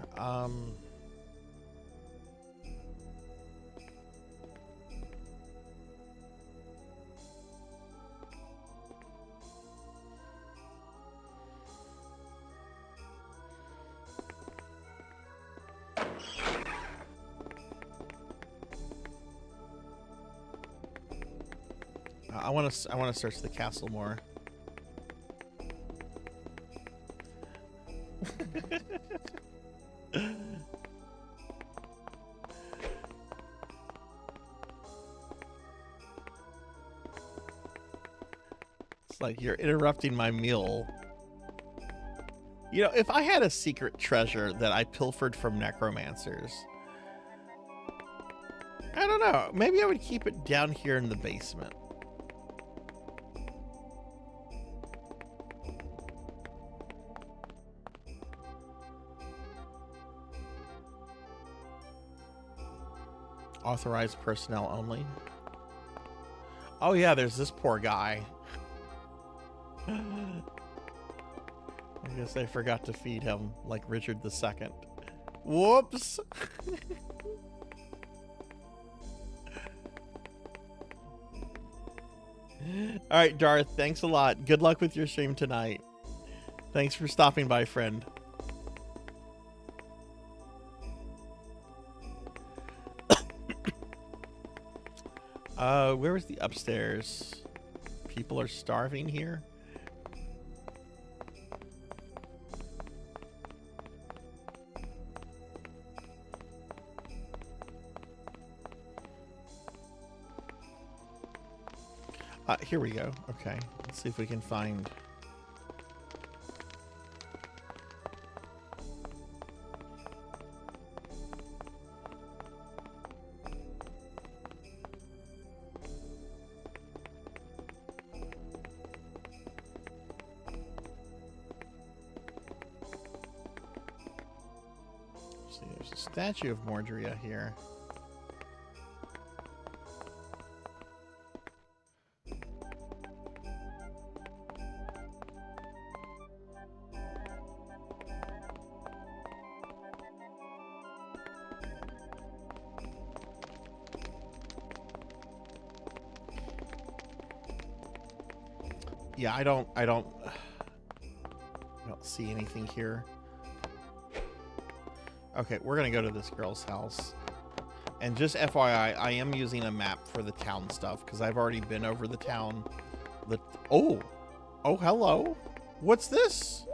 I want to search the castle more. It's like you're interrupting my meal. You know, if I had a secret treasure that I pilfered from necromancers, I don't know, maybe I would keep it down here in the basement. Authorized personnel only. Oh yeah, there's this poor guy. I guess I forgot to feed him like Richard II. Whoops. All right, Darth, thanks a lot. Good luck with your stream tonight. Thanks for stopping by, friend. Where was the upstairs? People are starving here. Here we go. Okay, let's see if we can find. See, there's a statue of Mordria here. Yeah, I don't see anything here. Okay, we're gonna go to this girl's house. And just FYI, I am using a map for the town stuff because I've already been over the town. Oh, hello. What's this?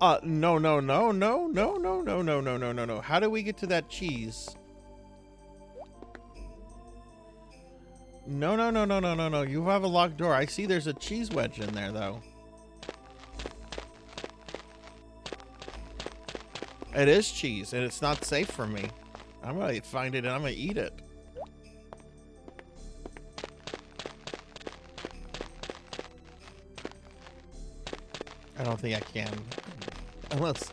No. How do we get to that cheese? No. You have a locked door. I see there's a cheese wedge in there, though. It is cheese, and it's not safe for me. I'm gonna find it, and I'm gonna eat it. I don't think I can. Unless...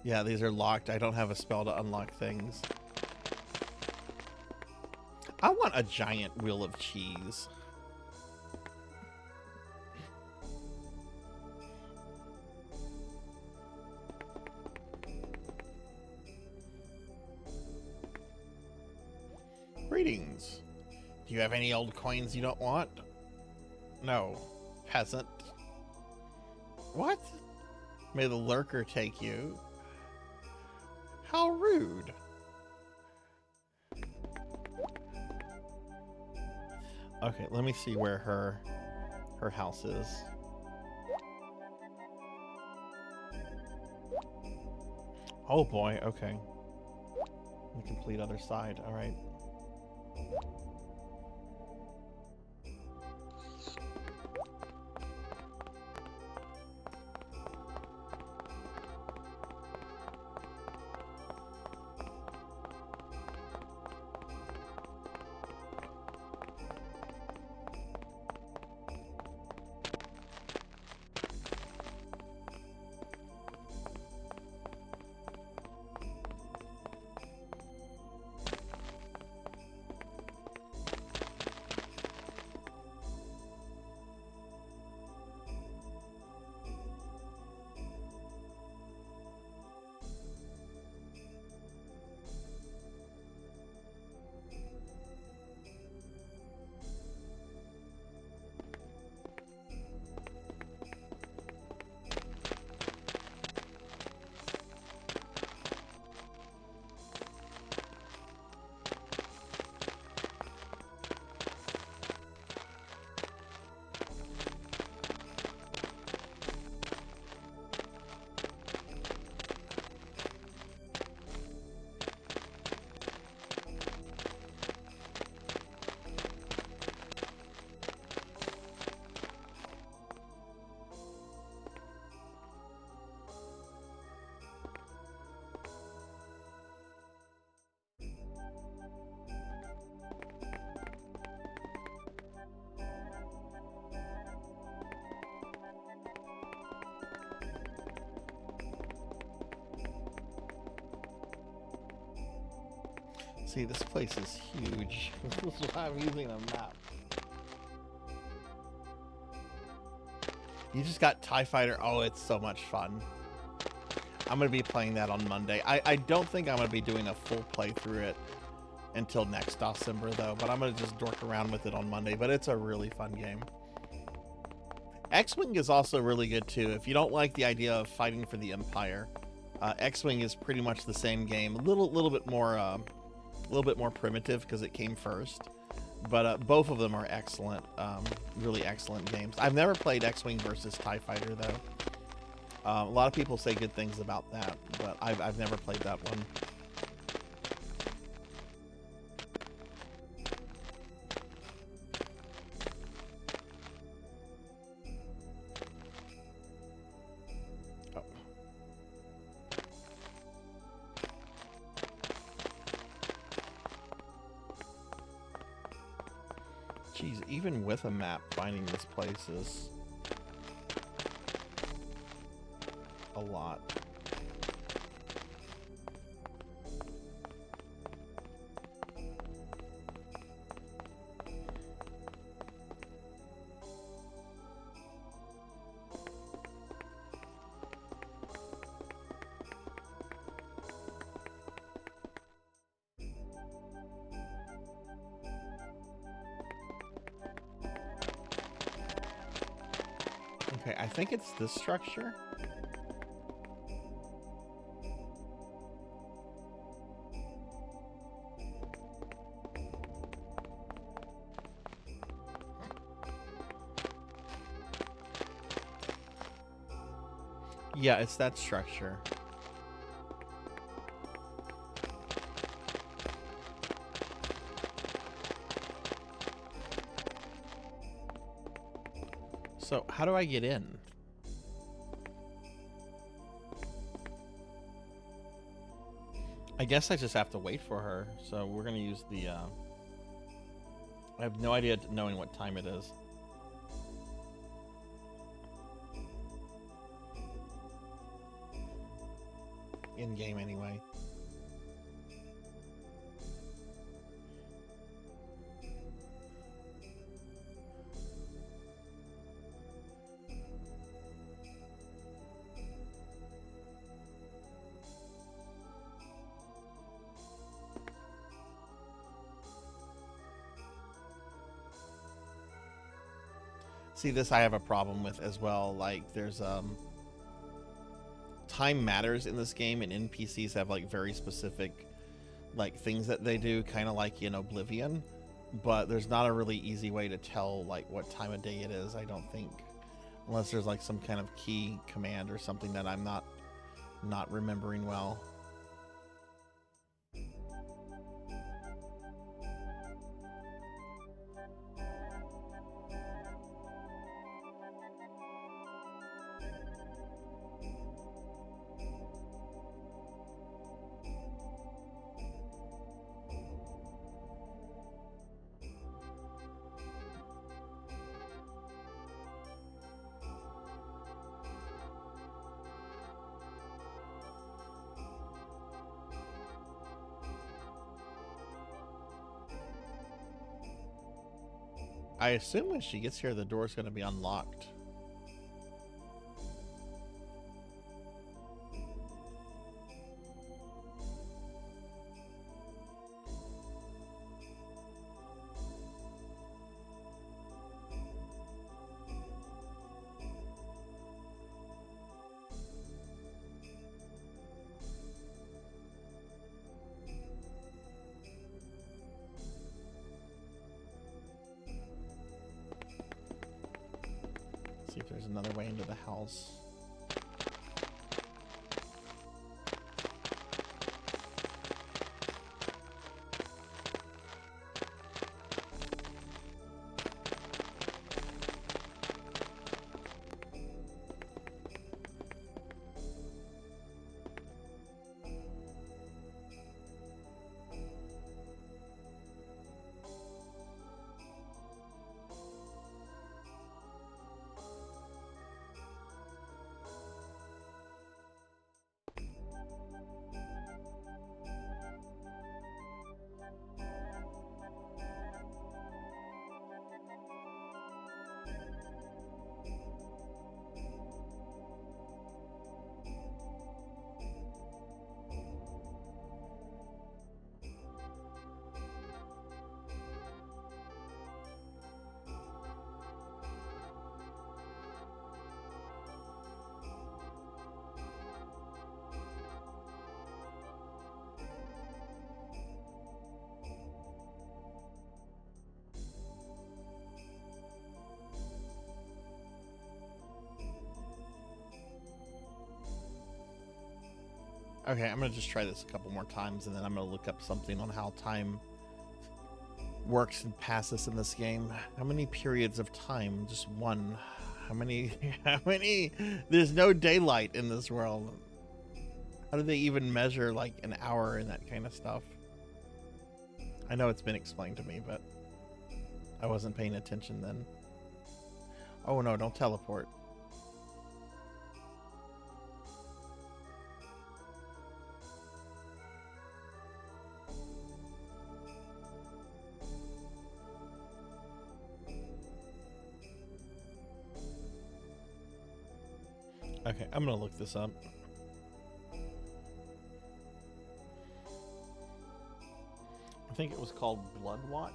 Yeah, these are locked. I don't have a spell to unlock things. I want a giant wheel of cheese. Greetings. Do you have any old coins you don't want? No, peasant. What? May the lurker take you. How rude. Okay, let me see where her house is. Oh boy, okay. The complete other side, all right. See, this place is huge. This is why I'm using a map. You just got TIE Fighter. Oh, it's so much fun. I'm going to be playing that on Monday. I don't think I'm going to be doing a full playthrough it until next December, though. But I'm going to just dork around with it on Monday. But it's a really fun game. X-Wing is also really good, too. If you don't like the idea of fighting for the Empire, X-Wing is pretty much the same game. A little bit more primitive because it came first. But both of them are excellent, really excellent games. I've never played X-Wing versus TIE Fighter, though. A lot of people say good things about that, but I've never played that one. Oh. Jeez, even with a map, finding this place is a lot. Okay, I think it's this structure. Yeah, it's that structure. So, how do I get in? I guess I just have to wait for her. So, we're going to use the... I have no idea knowing what time it is. In-game, anyway. See, this I have a problem with as well. Like, there's time matters in this game, and NPCs have like very specific like things that they do, kind of like in Oblivion, but there's not a really easy way to tell like what time of day it is, I don't think, unless there's like some kind of key command or something that I'm not remembering well. I assume when she gets here, the door's going to be unlocked. See if there's another way into the house. Okay, I'm gonna just try this a couple more times, and then I'm gonna look up something on how time works and passes in this game. How many periods of time? Just one. How many? How many? There's no daylight in this world. How do they even measure like an hour and that kind of stuff? I know it's been explained to me, but I wasn't paying attention then. Oh no, don't teleport. Okay, I'm gonna look this up. I think it was called Blood Watch.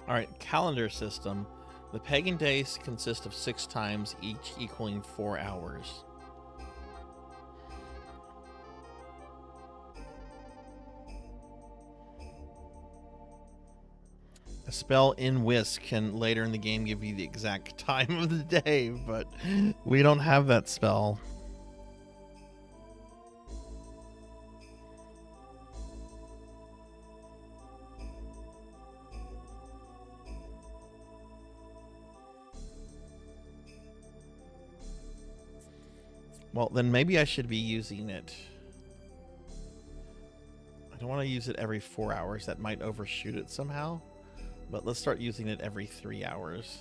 All right, calendar system. The pagan days consist of 6 times, each equaling 4 hours. A spell in Whisk can later in the game give you the exact time of the day, but we don't have that spell. Well, then maybe I should be using it. I don't want to use it every 4 hours. That might overshoot it somehow. But let's start using it every 3 hours.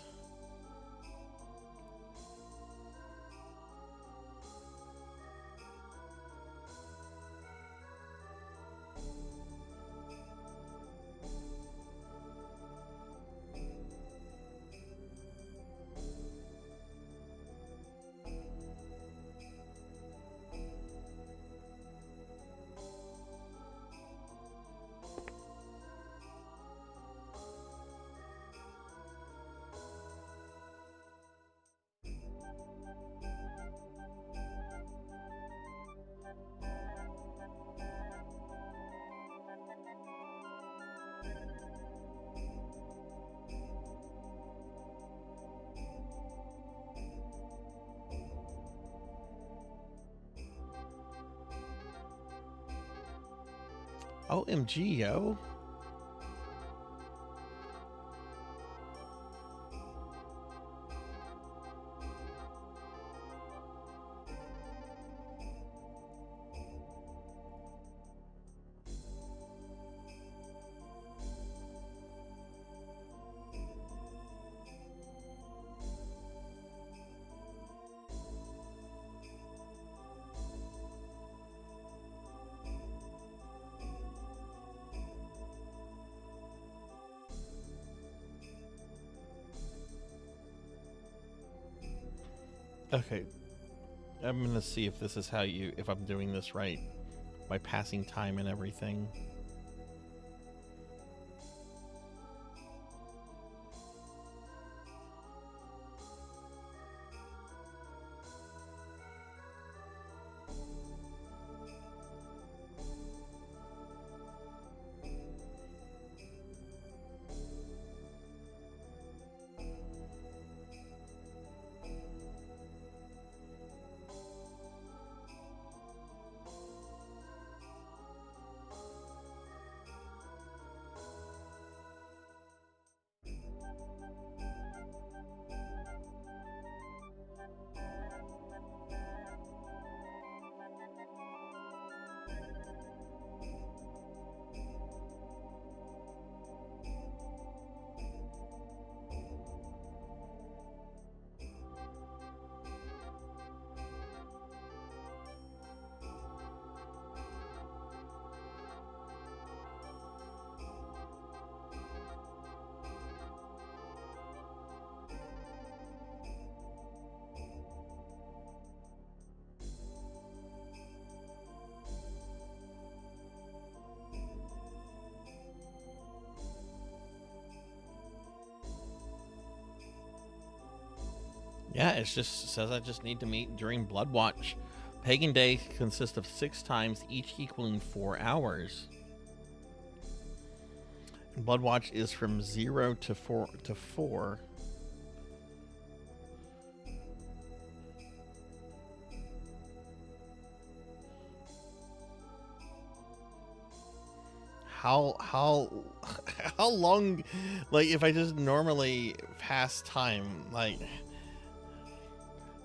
OMG, yo. Okay, I'm gonna see if this is how if I'm doing this right by passing time and everything. Yeah, it just says I just need to meet during Blood Watch. Pagan Day consists of 6 times, each equaling 4 hours. Blood Watch is from 0 to 4. How how long, like, if I just normally pass time, like,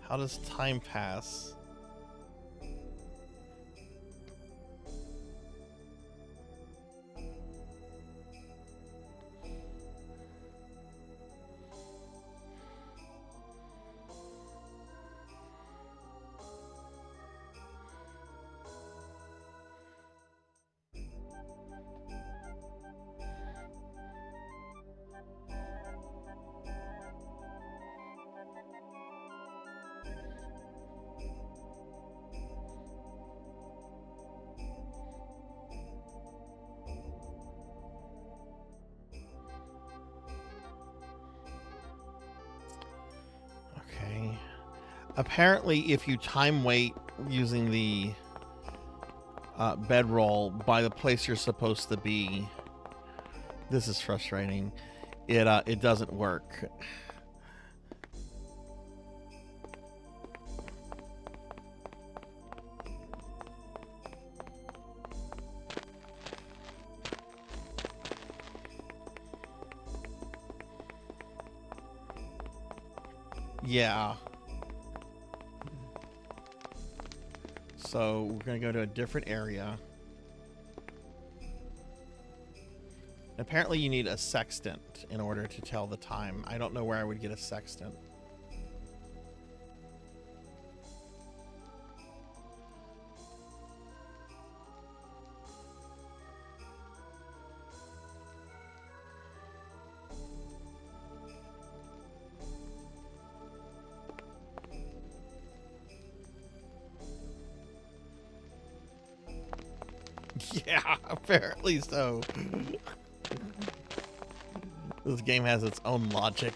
how does time pass? Okay. Apparently, if you time wait using the bedroll by the place you're supposed to be, this is frustrating. It doesn't work. Yeah. So we're gonna go to a different area. Apparently you need a sextant in order to tell the time. I don't know where I would get a sextant. Yeah, apparently so. This game has its own logic.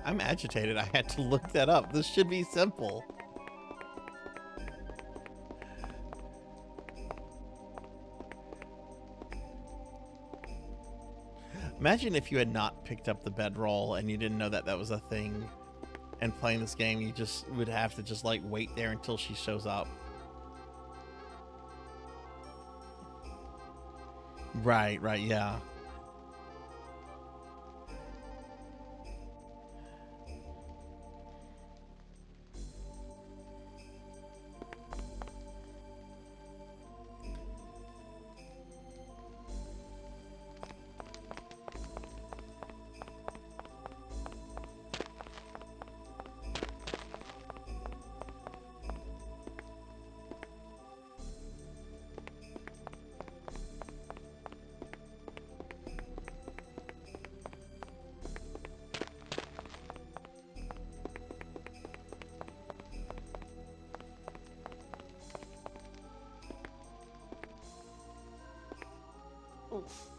I'm agitated. I had to look that up. This should be simple. Imagine if you had not picked up the bedroll and you didn't know that that was a thing, and playing this game, you just would have to just like wait there until she shows up. Right, yeah. Oof.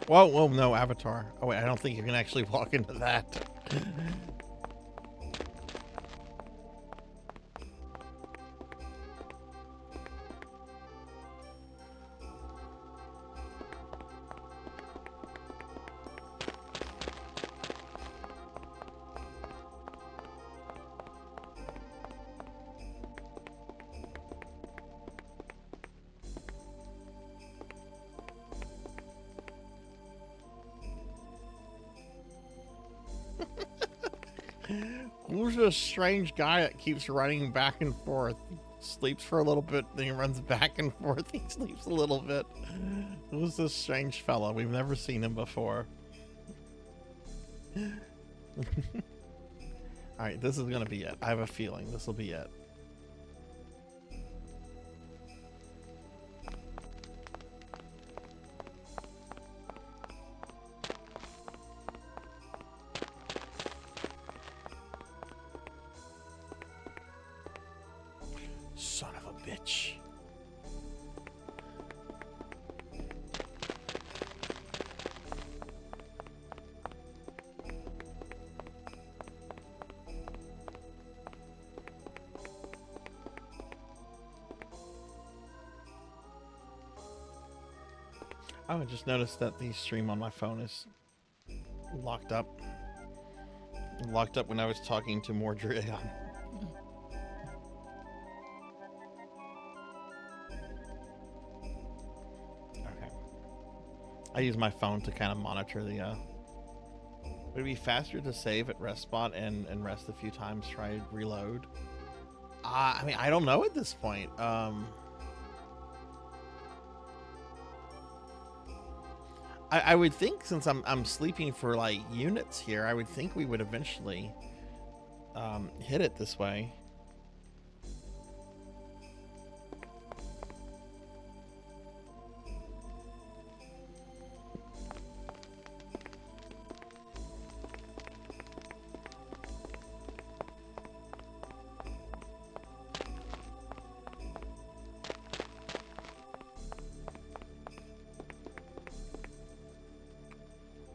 Whoa, whoa, no, Avatar. Oh, wait, I don't think you can actually walk into that. Who's this strange guy that keeps running back and forth? He sleeps for a little bit, then he runs back and forth. He sleeps a little bit. Who's this strange fella? We've never seen him before. Alright, this is gonna be it. I have a feeling this will be it. Son of a bitch. Oh, I just noticed that the stream on my phone is locked up. Locked up when I was talking to Mordred. I use my phone to kind of monitor the, would it be faster to save at rest spot and rest a few times, try to reload? I mean, I don't know at this point. I would think since I'm sleeping for like units here, I would think we would eventually hit it this way.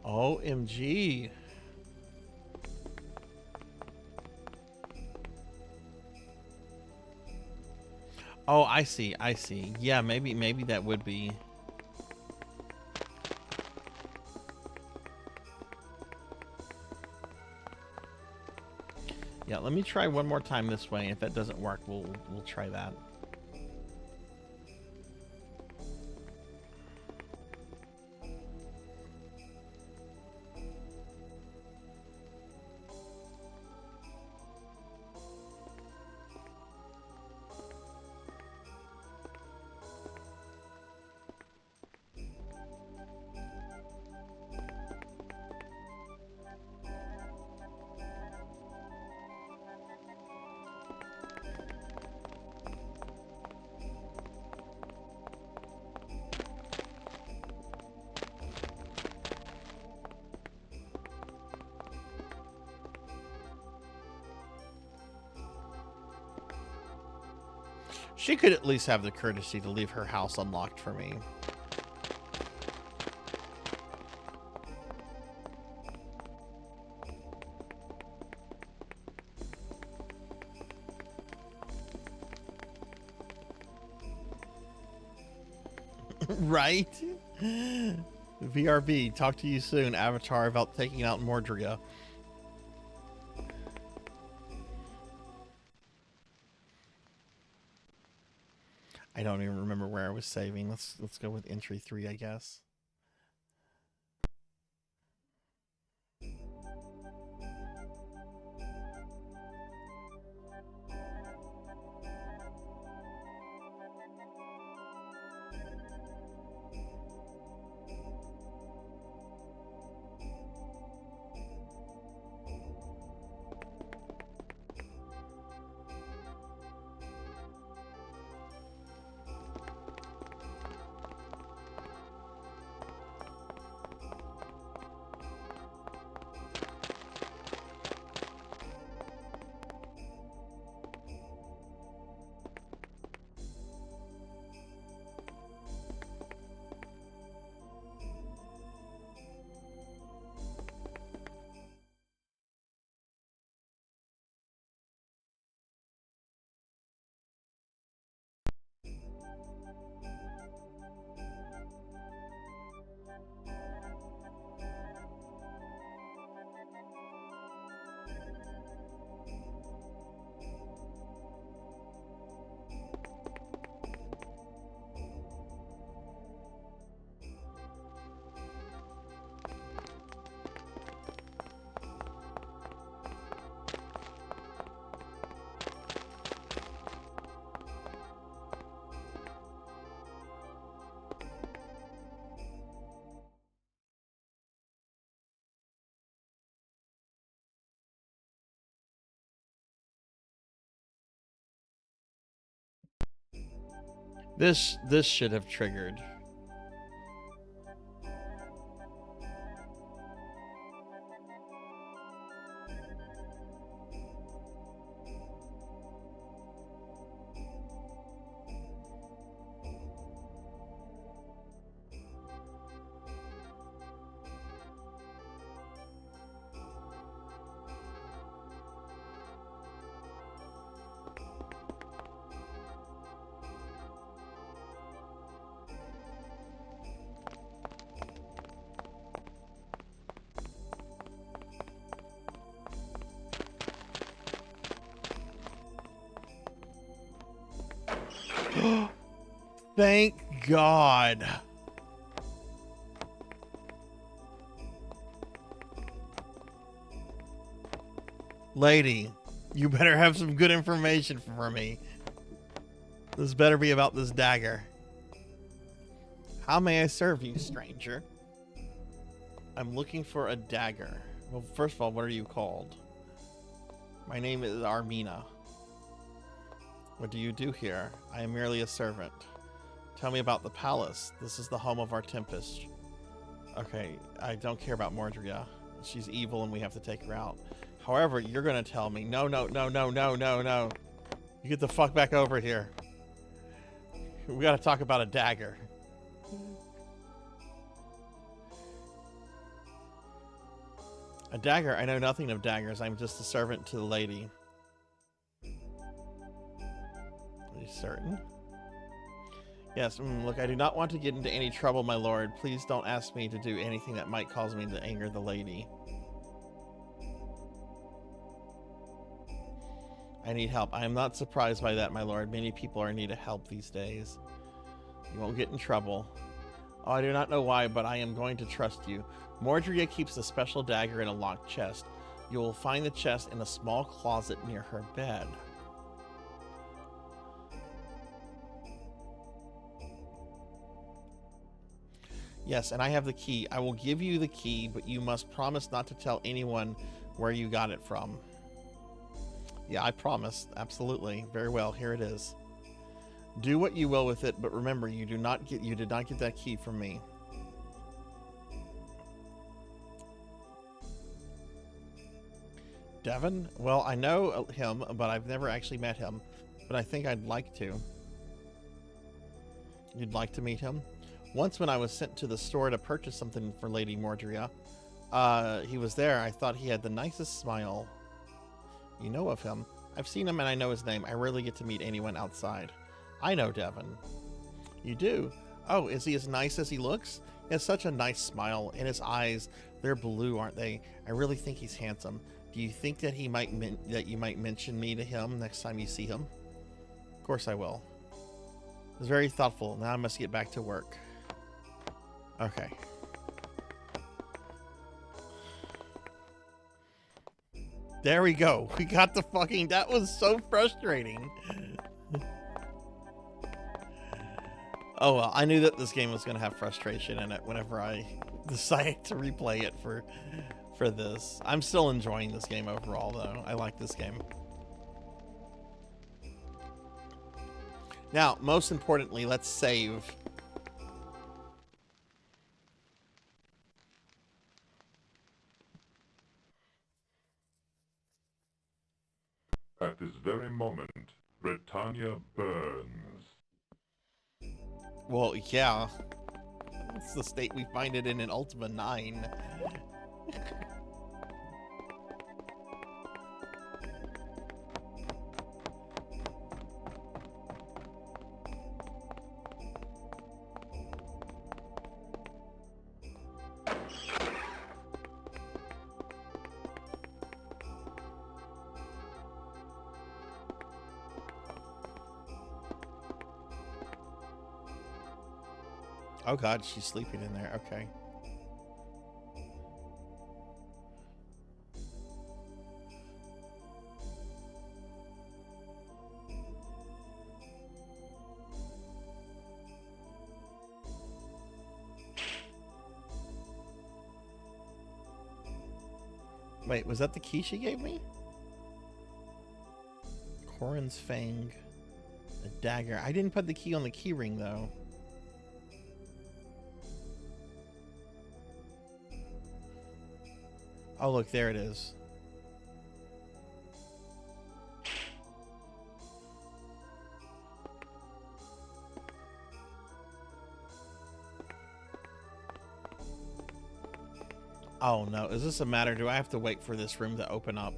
OMG. Oh, I see. I see. Yeah, maybe that would be. Yeah, let me try one more time this way. If that doesn't work, we'll try that. She could at least have the courtesy to leave her house unlocked for me. Right? VRB, talk to you soon, Avatar, about taking out Mordria. I don't even remember where I was saving. Let's go with entry 3, I guess. This should have triggered. Thank God. Lady, you better have some good information for me. This better be about this dagger. How may I serve you, stranger? I'm looking for a dagger. Well, first of all, what are you called? My name is Armina. What do you do here? I am merely a servant. Tell me about the palace. This is the home of our Tempest. Okay, I don't care about Mordria. She's evil and we have to take her out. However, you're gonna tell me, no. You get the fuck back over here. We gotta talk about a dagger. A dagger? I know nothing of daggers. I'm just a servant to the lady. Are you certain? Yes, look, I do not want to get into any trouble, my lord. Please don't ask me to do anything that might cause me to anger the lady. I need help. I am not surprised by that, my lord. Many people are in need of help these days. You won't get in trouble. Oh, I do not know why, but I am going to trust you. Mordria keeps a special dagger in a locked chest. You will find the chest in a small closet near her bed. Yes, and I have the key. I will give you the key, but you must promise not to tell anyone where you got it from. Yeah, I promise. Absolutely. Very well. Here it is. Do what you will with it, but remember, you did not get that key from me. Devon? Well, I know him, but I've never actually met him. But I think I'd like to. You'd like to meet him? Once when I was sent to the store to purchase something for Lady Mordria, he was there. I thought he had the nicest smile. You know of him? I've seen him and I know his name. I rarely get to meet anyone outside. I know Devon. You do? Oh, is he as nice as he looks? He has such a nice smile, and his eyes, they're blue, aren't they? I really think he's handsome. Do you think that you might mention me to him next time you see him? Of course I will. It was very thoughtful. Now I must get back to work. Okay. There we go. We got the fucking... That was so frustrating. Oh well, I knew that this game was going to have frustration in it whenever I decided to replay it for this. I'm still enjoying this game overall, though. I like this game. Now, most importantly, let's save. At this very moment, Britannia burns. Well, yeah. It's the state we find it in Ultima IX. Oh god, she's sleeping in there. Okay. Wait, was that the key she gave me? Corin's Fang. A dagger. I didn't put the key on the key ring though. Oh look, there it is. Oh no, is this a matter? Do I have to wait for this room to open up?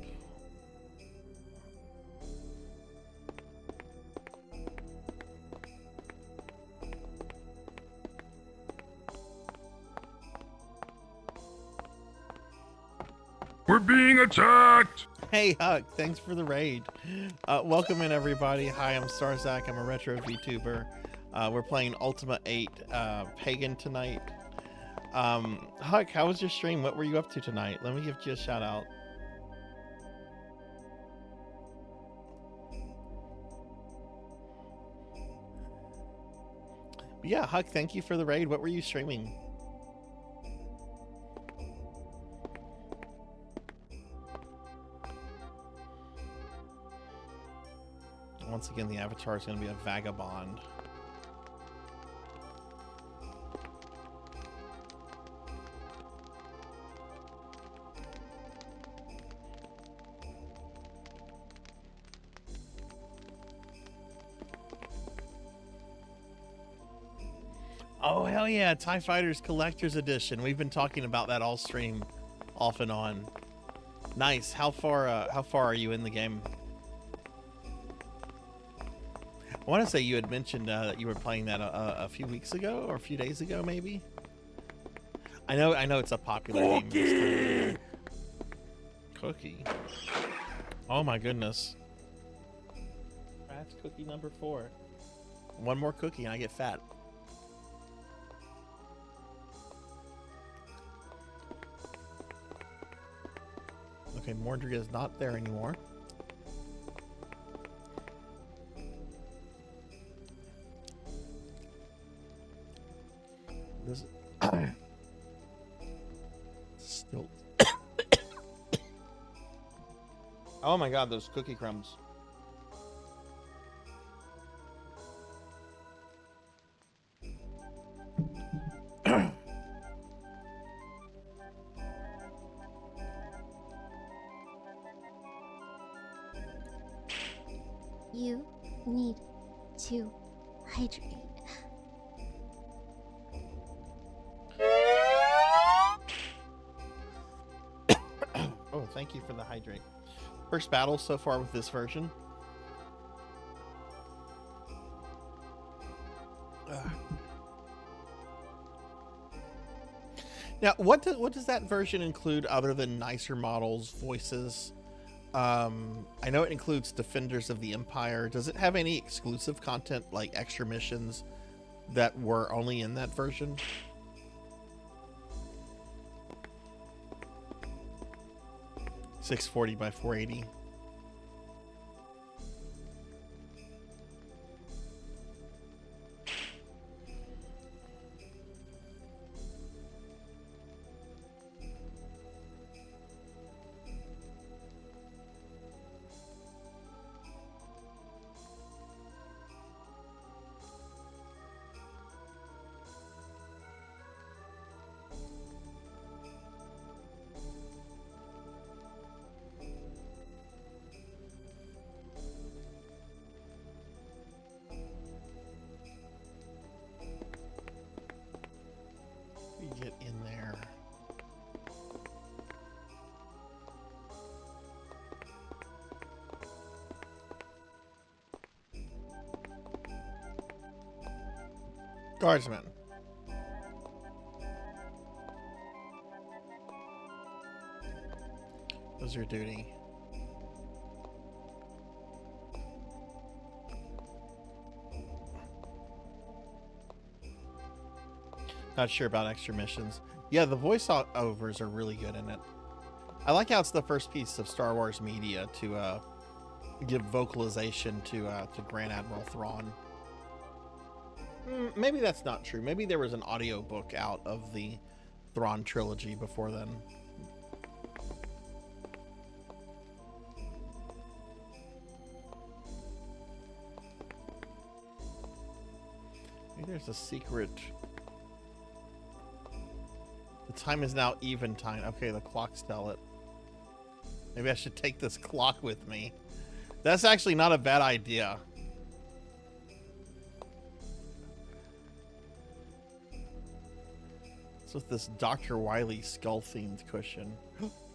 We're being attacked! Hey Huck, thanks for the raid. Welcome in everybody. Hi, I'm Sarzac. I'm a retro VTuber. We're playing Ultima VIII Pagan tonight. Huck, how was your stream? What were you up to tonight? Let me give you a shout out. But yeah, Huck, thank you for the raid. What were you streaming? Once again, the avatar is going to be a vagabond. Oh, hell yeah. TIE Fighters Collector's Edition. We've been talking about that all stream, off and on. Nice. How far are you in the game? I want to say you had mentioned that you were playing that a few weeks ago or a few days ago, maybe. I know it's a popular game. Cookie. Oh my goodness. That's cookie number 4. One more cookie and I get fat. Okay, Mordred is not there anymore. This still. Oh my god, those cookie crumbs. You need to hydrate. Oh, thank you for the hydrate. First battle so far with this version. Now, what does that version include other than nicer models, voices? I know it includes Defenders of the Empire. Does it have any exclusive content like extra missions that were only in that version? $640 by $480. Get in there. Guardsmen. What's your duty? Not sure about extra missions. Yeah, the voiceovers are really good in it. I like how it's the first piece of Star Wars media to give vocalization to Grand Admiral Thrawn. Maybe that's not true. Maybe there was an audio book out of the Thrawn trilogy before then. Maybe there's a secret. The time is now even time. Okay, the clocks tell it. Maybe I should take this clock with me. That's actually not a bad idea. What's with this Dr. Wily skull-themed cushion?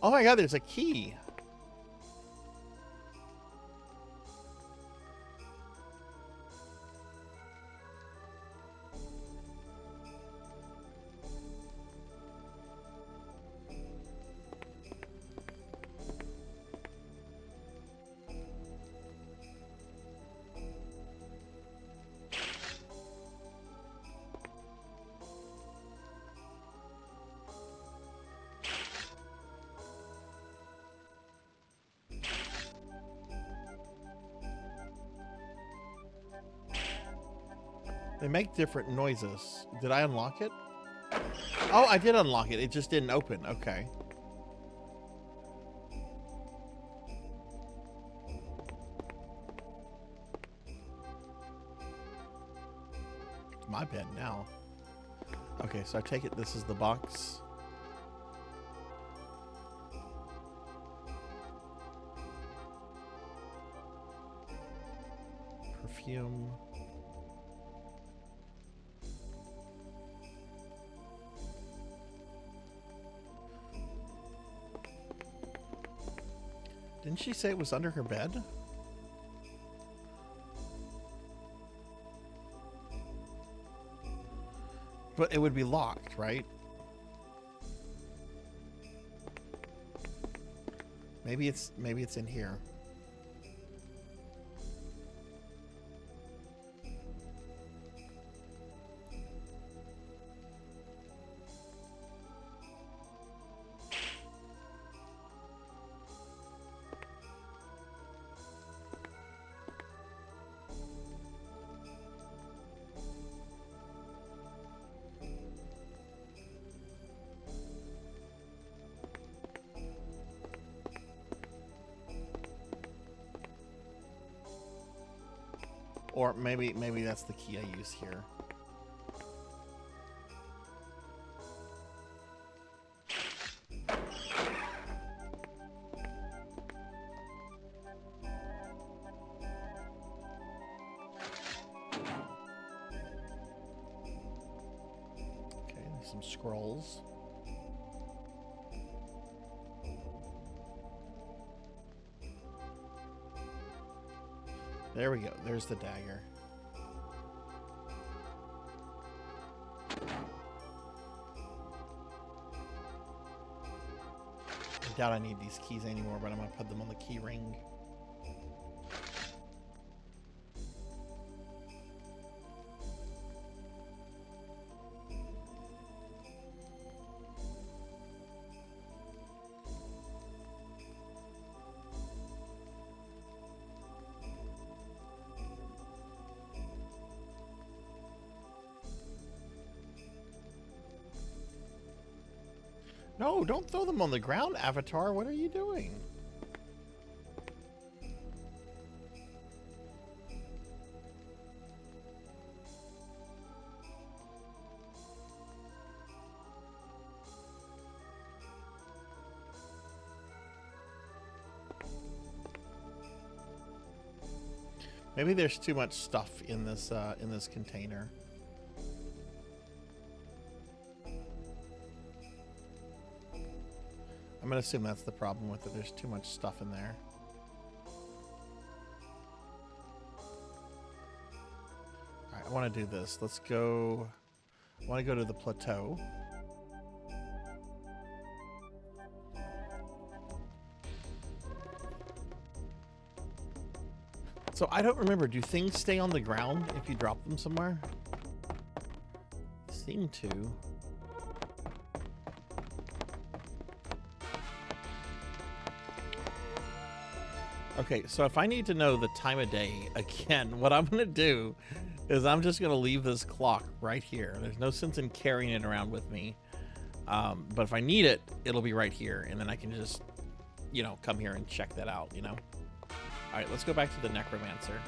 Oh my god, there's a key. They make different noises. Did I unlock it? Oh, I did unlock it. It just didn't open. Okay. It's my bed now. Okay, so I take it this is the box. Perfume. Didn't she say it was under her bed? But it would be locked, right? Maybe it's in here. Or maybe that's the key I use here. Okay, there's some scrolls. There we go. There's the dagger. I doubt I need these keys anymore, but I'm going to put them on the key ring. No, don't throw them on the ground, Avatar. What are you doing? Maybe there's too much stuff in this container. I'm gonna assume that's the problem with it. There's too much stuff in there. Alright, I want to do this. Let's go. I want to go to the plateau. So I don't remember. Do things stay on the ground if you drop them somewhere? Seem to. Okay, so if I need to know the time of day, again, what I'm going to do is I'm just going to leave this clock right here. There's no sense in carrying it around with me. But if I need it, it'll be right here. And then I can just, you know, come here and check that out, you know? All right, let's go back to the necromancer.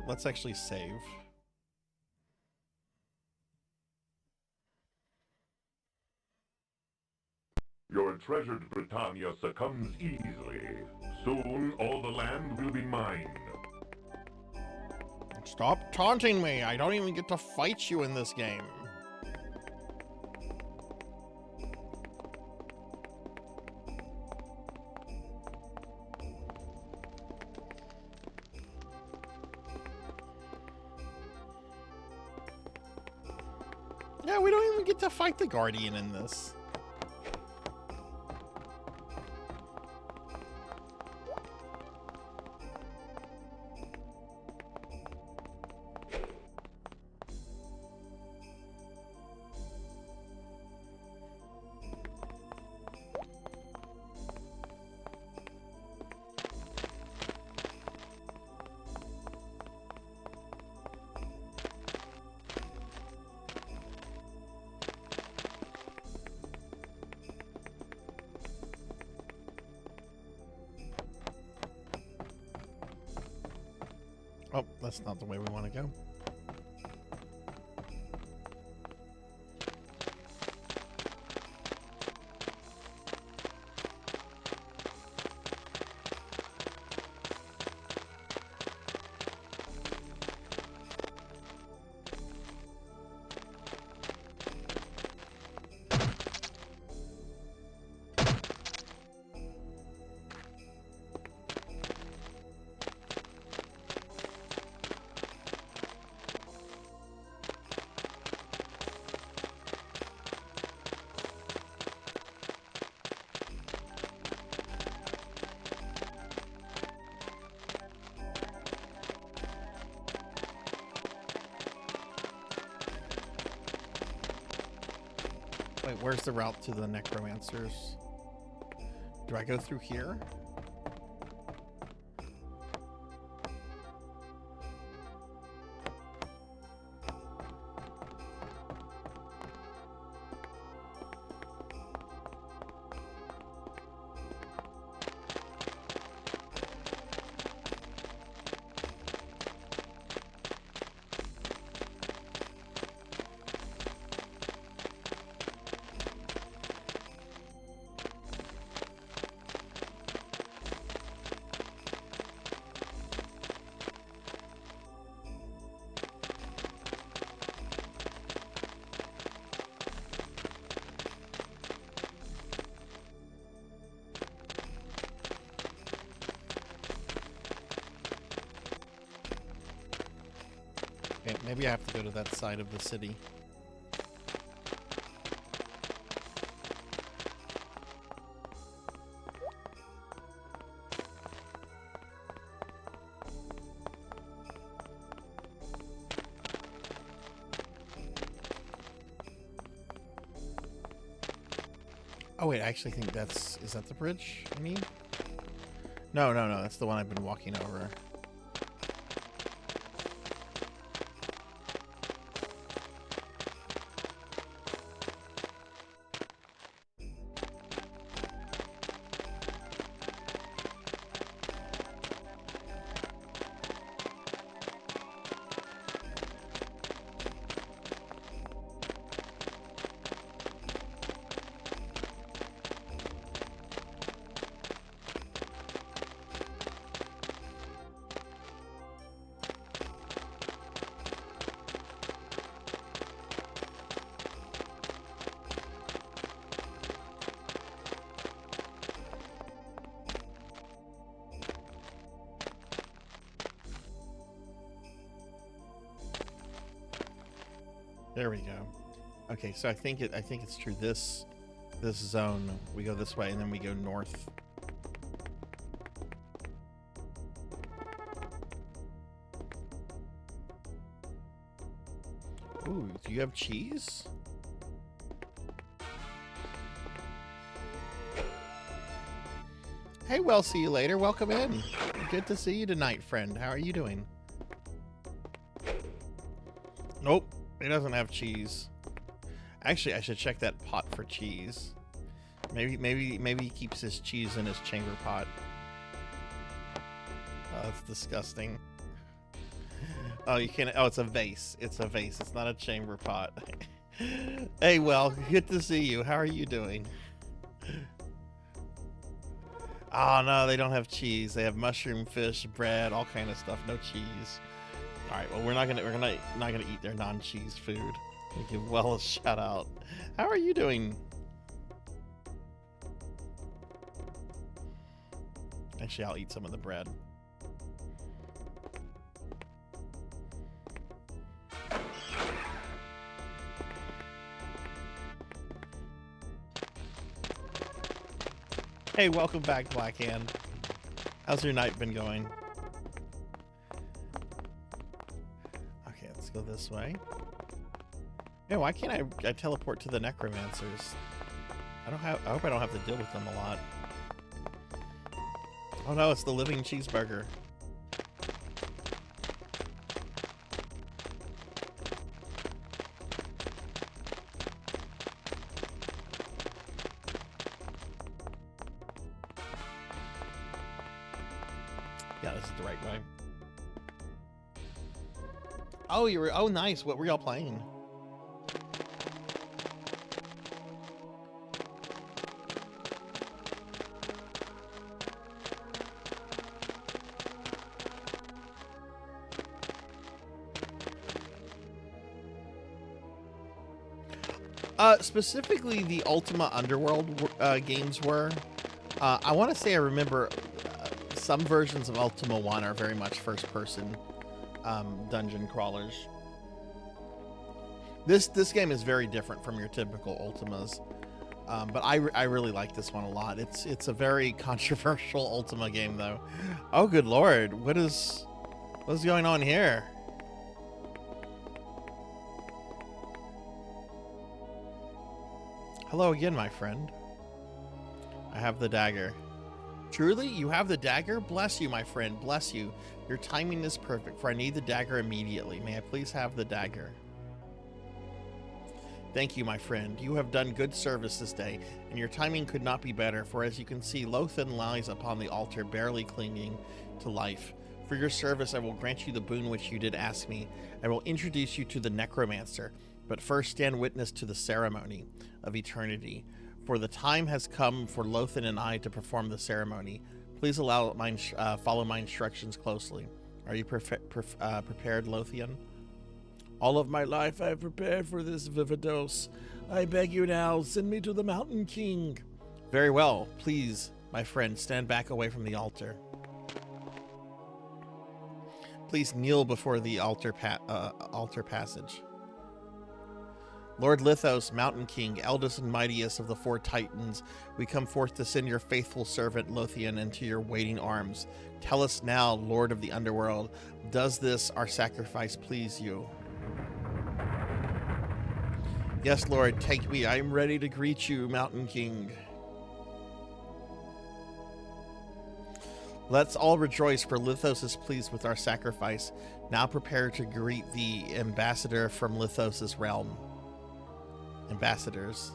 let's actually save. Your treasured Britannia succumbs easily. Soon all the land will be mine. Stop taunting me. I don't even get to fight you in this game. Yeah, we don't even get to fight the Guardian in this. Oh, that's not the way we want to go. Wait, where's the route to the necromancers? Do I go through here? Okay, maybe I have to go to that side of the city. Oh wait, I actually think that's... Is that the bridge I need? No, no, no, that's the one I've been walking over. There we go. Okay, so I think it's true. This zone, we go this way and then we go north. Ooh, do you have cheese? Hey, well, see you later. Welcome in. Good to see you tonight, friend. How are you doing? Nope. He doesn't have cheese. Actually, I should check that pot for cheese. Maybe he keeps his cheese in his chamber pot. Oh, that's disgusting. Oh, you can't. Oh, it's a vase. It's a vase. It's not a chamber pot. Hey, well, good to see you. How are you doing? Oh no, they don't have cheese. They have mushroom, fish, bread, all kind of stuff. No cheese. All right. Well, we're not gonna eat their non-cheese food. We give Well a shout out. How are you doing? Actually, I'll eat some of the bread. Hey, welcome back, Blackhand. How's your night been going? Okay, let's go this way. Hey, why can't I teleport to the necromancers? I hope I don't have to deal with them a lot. Oh no, it's the living cheeseburger. Yeah, this is the right way. Oh, oh nice. What were y'all playing? Specifically, the Ultima Underworld games were. I want to say I remember some versions of Ultima 1 are very much first-person dungeon crawlers. This game is very different from your typical Ultimas, but I really like this one a lot. It's a very controversial Ultima game, though. Oh, good lord! What's going on here? Hello again, my friend. I have the dagger. Truly? You have the dagger? Bless you, my friend. Bless you. Your timing is perfect, for I need the dagger immediately. May I please have the dagger? Thank you, my friend. You have done good service this day, and your timing could not be better, for as you can see, Lothian lies upon the altar, barely clinging to life. For your service, I will grant you the boon which you did ask me. I will introduce you to the necromancer, but first stand witness to the ceremony of eternity. For the time has come for Lothian and I to perform the ceremony. Please follow my instructions closely. Are you prepared, Lothian? All of my life I have prepared for this Vivados. I beg you now, send me to the Mountain King. Very well. Please, my friend, stand back away from the altar. Please kneel before the altar passage. Lord Lithos, Mountain King, eldest and mightiest of the four Titans, we come forth to send your faithful servant Lothian into your waiting arms. Tell us now, Lord of the Underworld, does this, our sacrifice, please you? Yes, Lord, take me. I am ready to greet you, Mountain King. Let's all rejoice, for Lithos is pleased with our sacrifice. Now prepare to greet the ambassador from Lithos' realm. Ambassadors.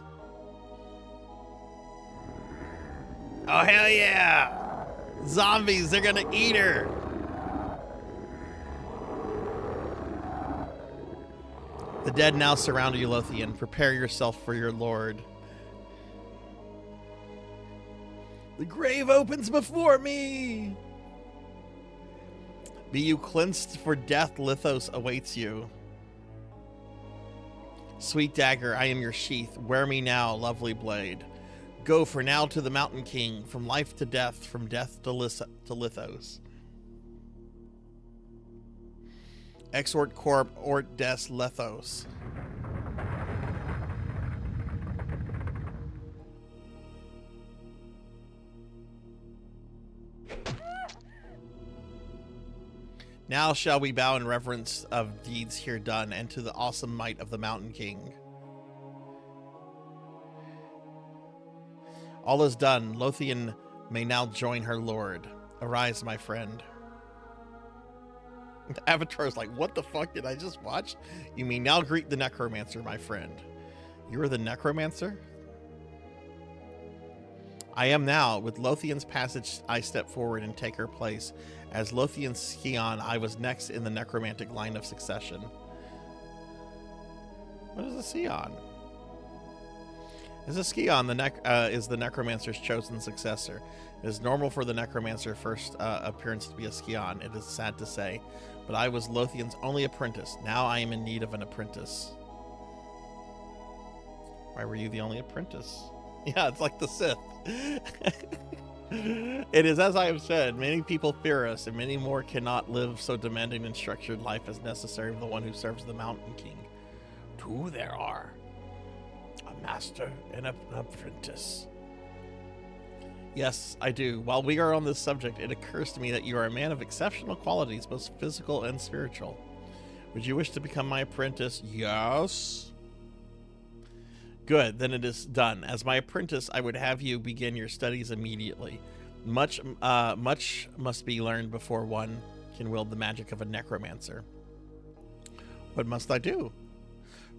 Oh, hell yeah! Zombies, they're gonna eat her! The dead now surround you, Lothian. Prepare yourself for your lord. The grave opens before me! Be you cleansed, for death Lithos awaits you. Sweet dagger, I am your sheath. Wear me now, lovely blade. Go for now to the Mountain King, from life to death, from death to Lithos. Exort corp ort des Lethos. Now shall we bow in reverence of deeds here done, and to the awesome might of the Mountain King. All is done. Lothian may now join her lord. Arise, my friend. The Avatar's like, what the fuck did I just watch? You may now greet the necromancer, my friend. You are the necromancer? I am now. With Lothian's passage, I step forward and take her place. As Lothian's scion, I was next in the necromantic line of succession. What is a scion? As a scion, is the necromancer's chosen successor. It is normal for the necromancer's first appearance to be a scion. It is sad to say, but I was Lothian's only apprentice. Now I am in need of an apprentice. Why were you the only apprentice? Yeah, it's like the Sith. It is as I have said, many people fear us, and many more cannot live so demanding and structured life as necessary of the one who serves the Mountain King. Two there are, a master and an apprentice. Yes, I do. While we are on this subject, it occurs to me that you are a man of exceptional qualities, both physical and spiritual. Would you wish to become my apprentice? Yes. Good, then it is done. As my apprentice, I would have you begin your studies immediately. Much must be learned before one can wield the magic of a necromancer. What must I do?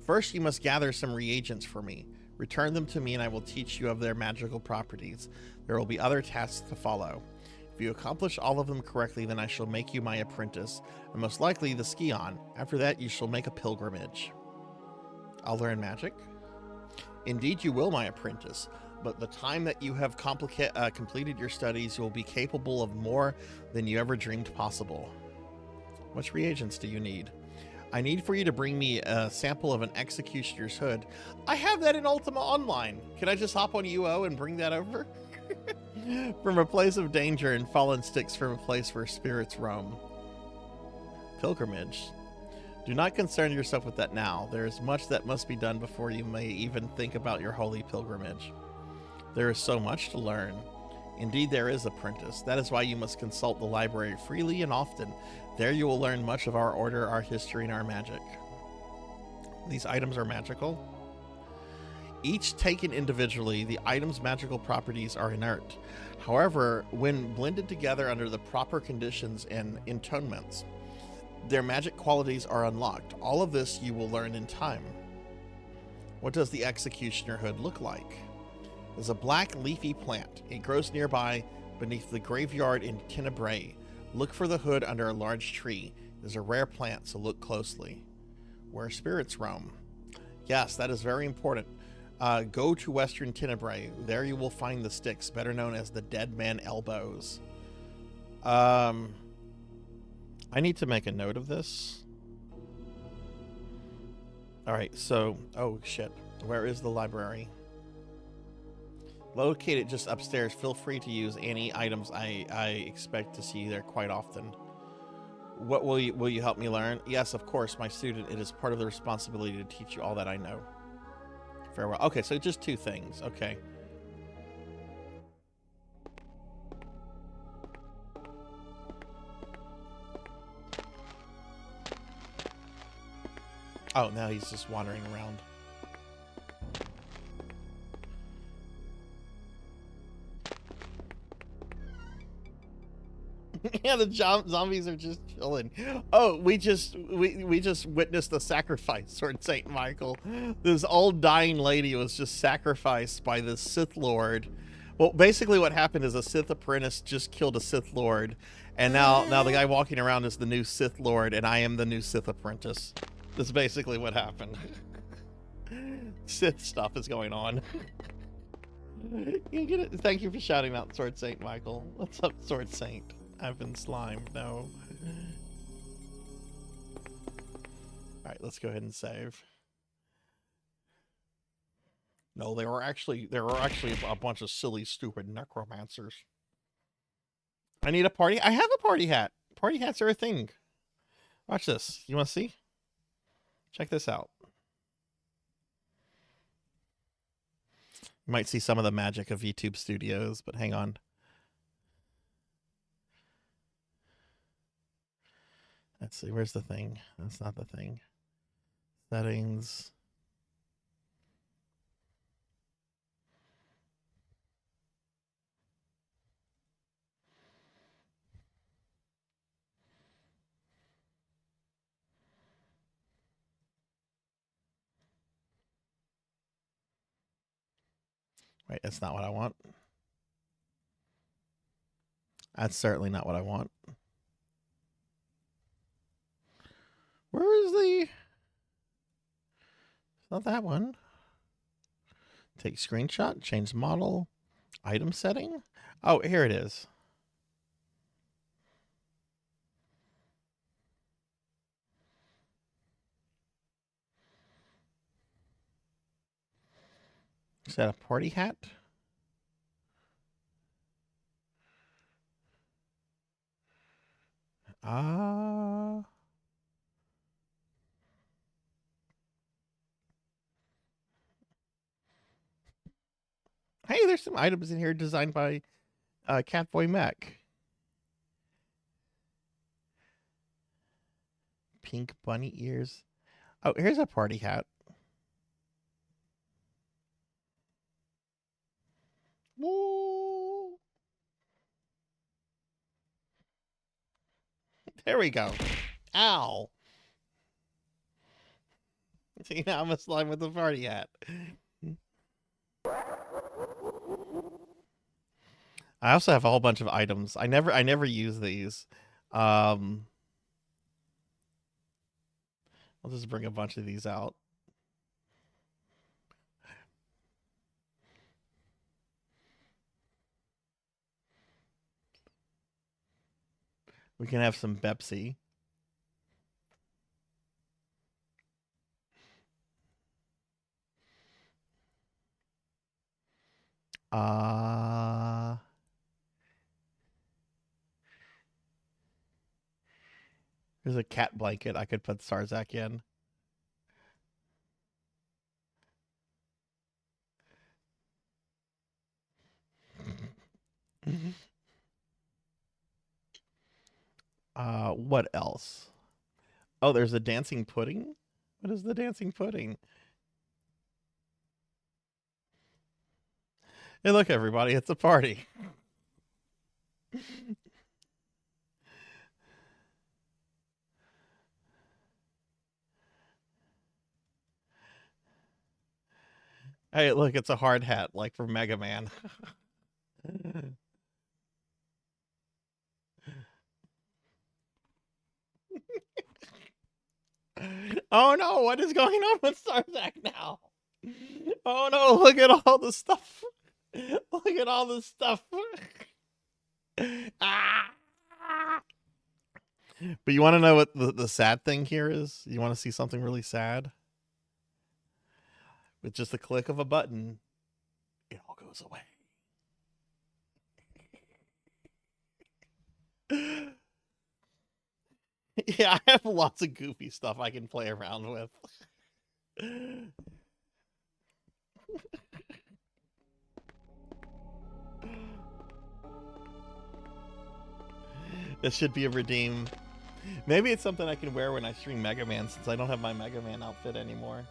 First, you must gather some reagents for me. Return them to me and I will teach you of their magical properties. There will be other tasks to follow. If you accomplish all of them correctly, then I shall make you my apprentice, and most likely the scion. After that, you shall make a pilgrimage. I'll learn magic? Indeed you will, my apprentice, but the time that you have completed your studies, you will be capable of more than you ever dreamed possible. Which reagents do you need? I need for you to bring me a sample of an executioner's hood. I have that in Ultima Online. Can I just hop on UO and bring that over? From a place of danger and fallen sticks from a place where spirits roam. Pilgrimage. Do not concern yourself with that now. There is much that must be done before you may even think about your holy pilgrimage. There is so much to learn. Indeed, there is, apprentice. That is why you must consult the library freely and often. There you will learn much of our order, our history, and our magic. These items are magical. Each taken individually, the item's magical properties are inert. However, when blended together under the proper conditions and intonements, their magic qualities are unlocked. All of this you will learn in time. What does the executioner hood look like? It's a black leafy plant. It grows nearby beneath the graveyard in Tenebrae. Look for the hood under a large tree. It is a rare plant, so look closely. Where spirits roam. Yes, that is very important. Go to Western Tenebrae. There you will find the sticks, better known as the Dead Man Elbows. I need to make a note of this. All right, so, oh shit. Where is the library? Located just upstairs. Feel free to use any items. I expect to see there quite often. What will you help me learn? Yes, of course, my student. It is part of the responsibility to teach you all that I know. Farewell. Okay, so just two things. Okay. Oh, now he's just wandering around. Yeah, the zombies are just chilling. Oh, we just witnessed the sacrifice, Sword Saint Michael. This old dying lady was just sacrificed by the Sith Lord. Well, basically what happened is a Sith apprentice just killed a Sith Lord, and now the guy walking around is the new Sith Lord, and I am the new Sith apprentice. That's basically what happened. Sith stuff is going on. You get it? Thank you for shouting out, Sword Saint Michael. What's up, Sword Saint? I've been slimed. No. Alright, let's go ahead and save. No, there were actually a bunch of silly, stupid necromancers. I need a party. I have a party hat. Party hats are a thing. Watch this. You want to see? Check this out. You might see some of the magic of VTube Studios, but hang on. Let's see, where's the thing? That's not the thing. Settings. Wait, that's not what I want. That's certainly not what I want. Where is the... Not that one. Take screenshot, change model, item setting. Oh, here it is. Is that a party hat? Hey, there's some items in here designed by Catboy Mech. Pink bunny ears. Oh, here's a party hat. Woo! There we go. Ow. See, now I'm a slime with a party hat. I also have a whole bunch of items. I never use these. I'll just bring a bunch of these out. We can have some Pepsi. There's a cat blanket I could put Sarzac in. What else? Oh, there's a dancing pudding? What is the dancing pudding? Hey, look, everybody, it's a party. Hey, look, it's a hard hat, like from Mega Man. Oh no, what is going on with Sarzac now? Oh no, look at all the stuff. Look at all the stuff. Ah! But you want to know what the sad thing here is? You want to see something really sad? With just a click of a button, it all goes away. Yeah, I have lots of goofy stuff I can play around with. This should be a redeem. Maybe it's something I can wear when I stream Mega Man, since I don't have my Mega Man outfit anymore.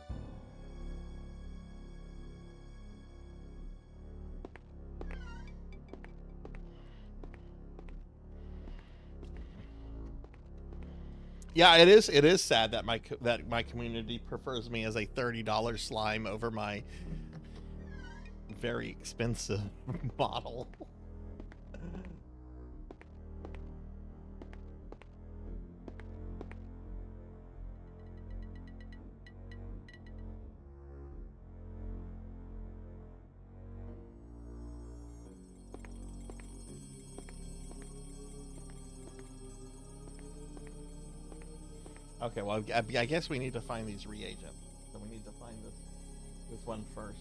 Yeah, it is sad that my community prefers me as a $30 slime over my very expensive model. Okay, well, I guess we need to find these reagents. So we need to find this one first.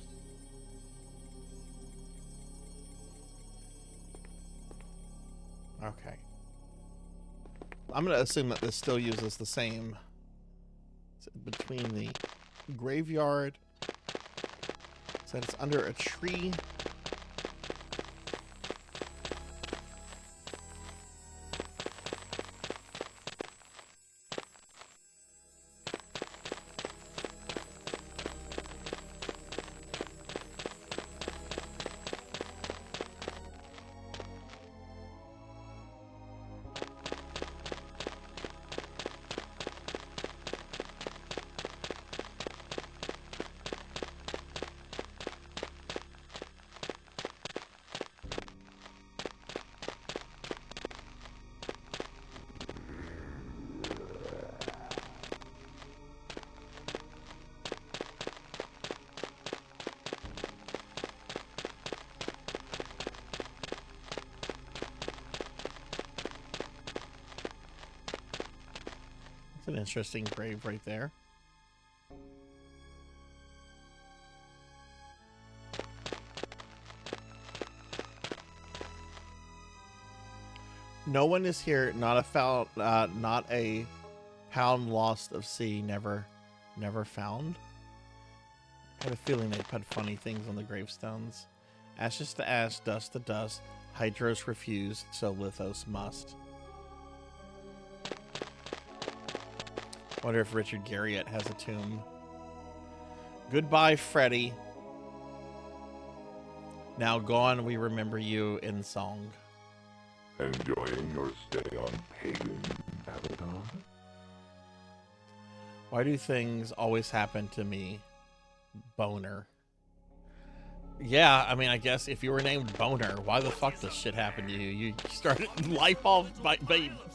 Okay. I'm going to assume that this still uses the same between the graveyard. So it's under a tree. an interesting grave right there. No one is here. Not a pound lost of sea. Never found. I have a feeling they put funny things on the gravestones. Ashes to ash, dust to dust. Hydros refused, so Lithos must. Wonder if Richard Garriott has a tomb. Goodbye, Freddy. Now gone, we remember you in song. Enjoying your stay on Pagan, Avatar? Why do things always happen to me? Boner. Yeah, I mean, I guess if you were named Boner, why the fuck does shit happen to you? You started life off by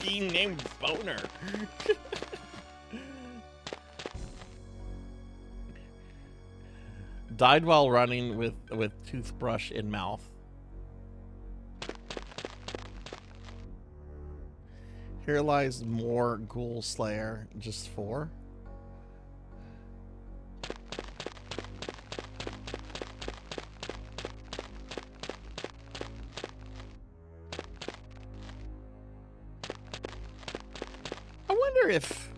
being named Boner. Died while running with toothbrush in mouth. Here lies more Ghoul Slayer. Just 4? I wonder if...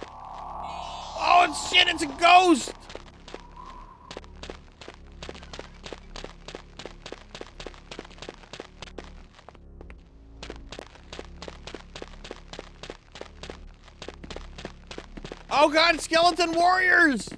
Oh, shit, it's a ghost! Oh god, skeleton warriors!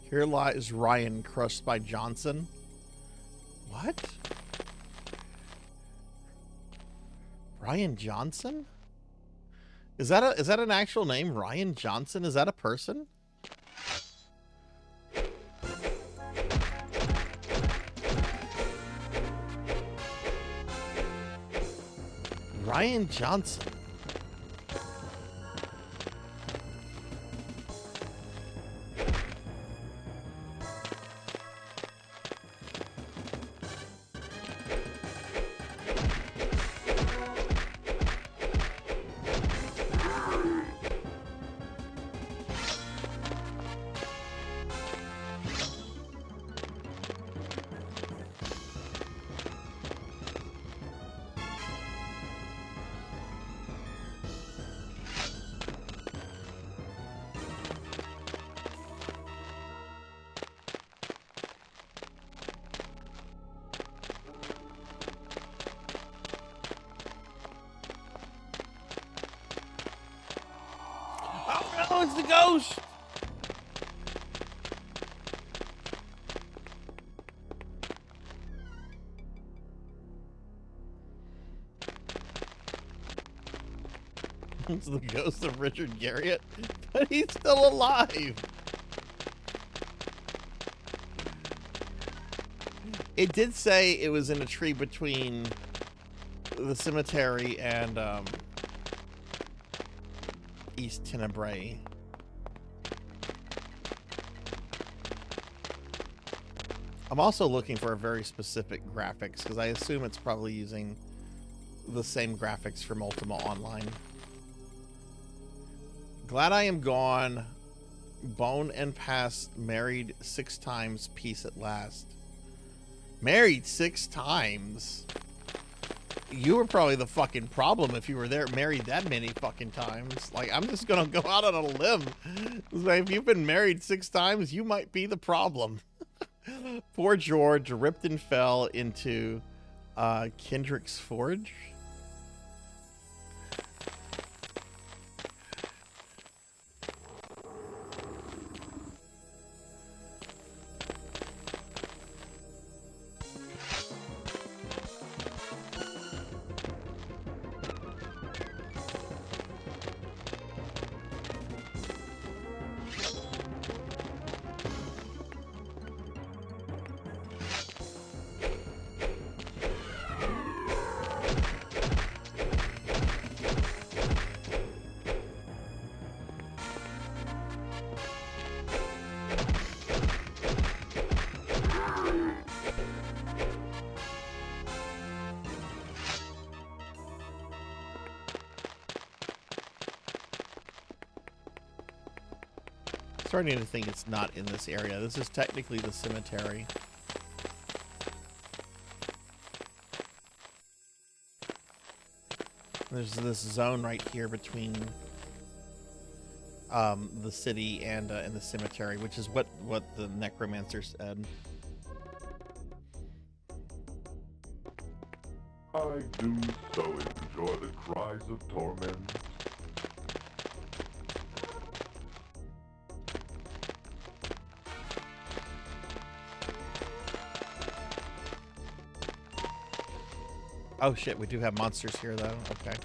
Here lies Ryan crushed by Johnson. What? Ryan Johnson? Is that an actual name? Ryan Johnson? Is that a person? Ryan Johnson. Oh, it's the ghost! It's the ghost of Richard Garriott, but he's still alive. It did say it was in a tree between the cemetery and East Tenebrae. I'm also looking for a very specific graphics because I assume it's probably using the same graphics from Ultima Online. Glad I am gone. Bone and past. Married 6 times. Peace at last. Married 6 times? You were probably the fucking problem if you were there married that many fucking times. Like, I'm just gonna go out on a limb. Like, if you've been married 6 times, you might be the problem. Poor George ripped and fell into Kendrick's Forge. Starting to think it's not in this area. This is technically the cemetery. There's this zone right here between the city and the cemetery, which is what the necromancer said. I do so enjoy the cries of torment. Oh shit, we do have monsters here though. Okay.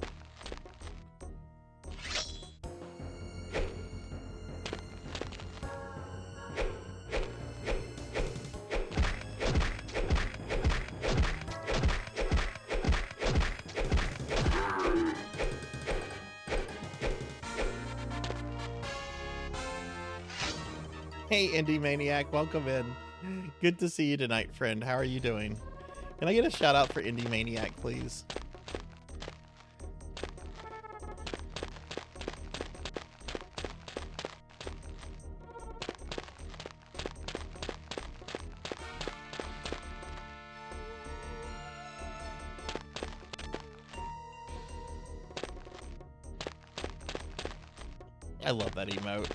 Hey, Indie Maniac, welcome in. Good to see you tonight, friend. How are you doing? Can I get a shout out for Indie Maniac, please? I love that emote.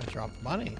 Dropped money.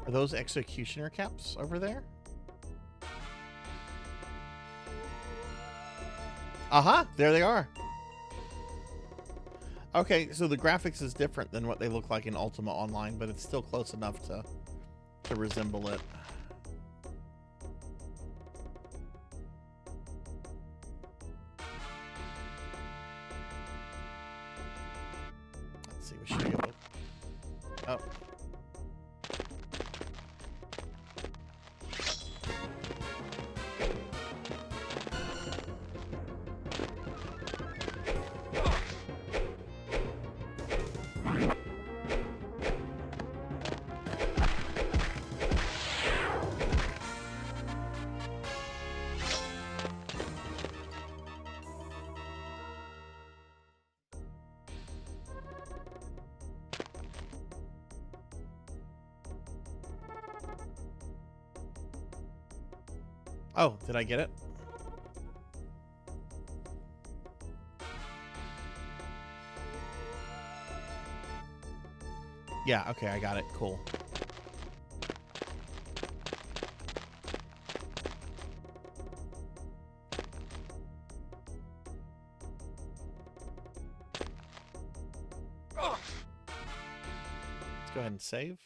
Are those executioner caps over there? Uh-huh, there they are. Okay, so the graphics is different than what they look like in Ultima Online, but it's still close enough to resemble it. Let's see, we should be able to... Oh. Oh, did I get it? Yeah, okay, I got it. Cool. Let's go ahead and save.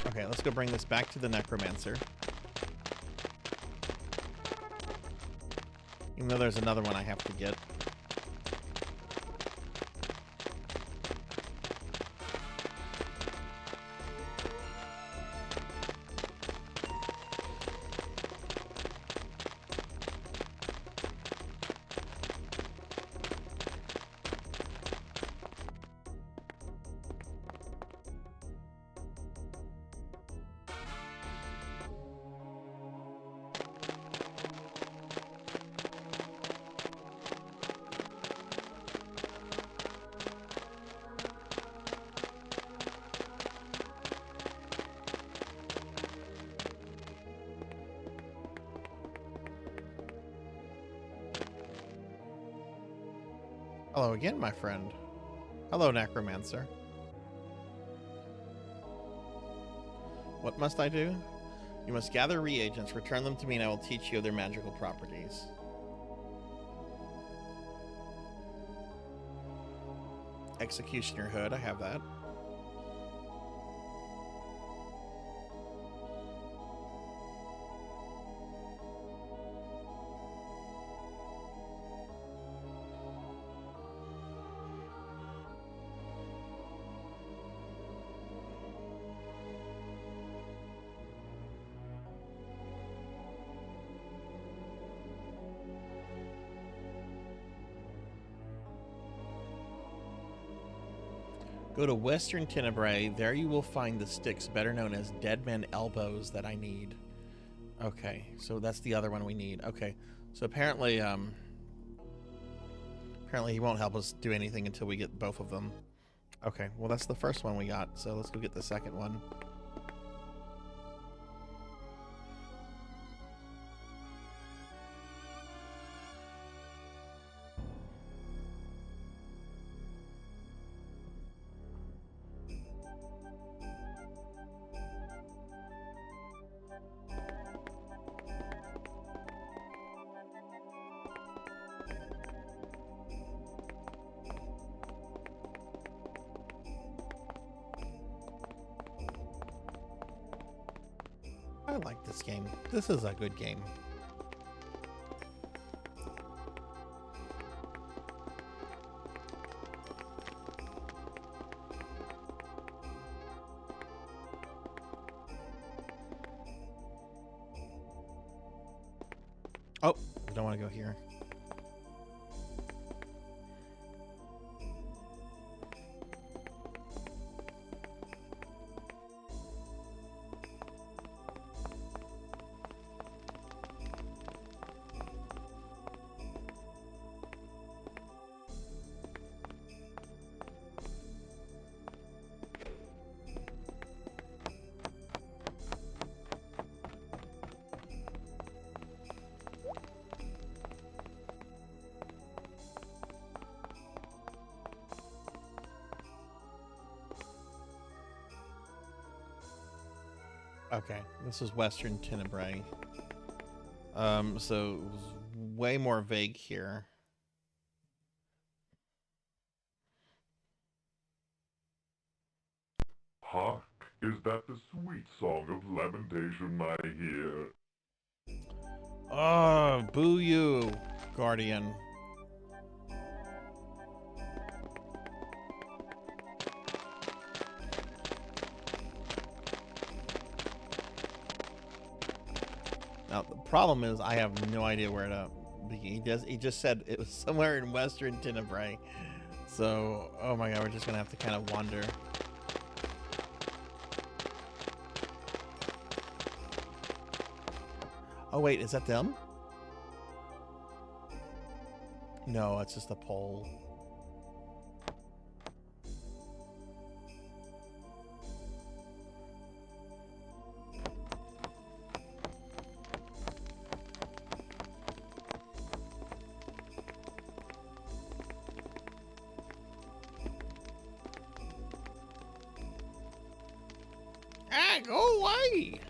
Okay, let's go bring this back to the necromancer. Even though there's another one I have to get. Hello again, my friend. Hello, Necromancer. What must I do? You must gather reagents, return them to me, and I will teach you their magical properties. Executioner Hood, I have that. Go to Western Tenebrae. There you will find the sticks, better known as Dead Man Elbows, that I need. Okay, so that's the other one we need. Okay, so apparently he won't help us do anything until we get both of them. Okay, well that's the first one we got, so let's go get the second one. I like this game. This is a good game. Oh, I don't want to go here. Okay, this is Western Tenebrae. So it was way more vague here. Hark, is that the sweet song of lamentation I hear? Oh, boo you, Guardian. Now the problem is I have no idea where to begin. He just said it was somewhere in Western Tenebrae. So, oh my god, we're just gonna have to kind of wander. Oh wait, is that them? No, it's just a pole. Ah, go away!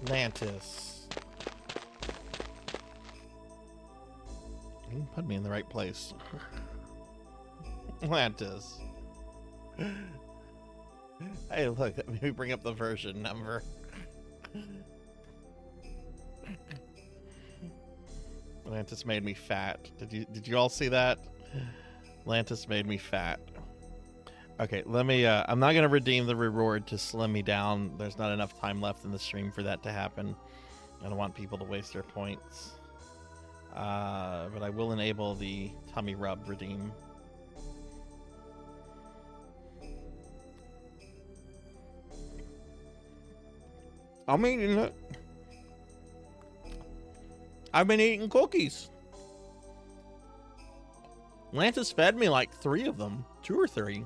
Atlantis. You put me in the right place. Atlantis. Hey, look, let me bring up the version number. Atlantis made me fat. Did you all see that? Atlantis made me fat. Okay, let me I'm not gonna redeem the reward to slim me down. There's not enough time left in the stream for that to happen. I don't want people to waste their points. But I will enable the tummy rub redeem. I'm eating it. I've been eating cookies. Atlantis fed me like 3 of them. 2 or 3.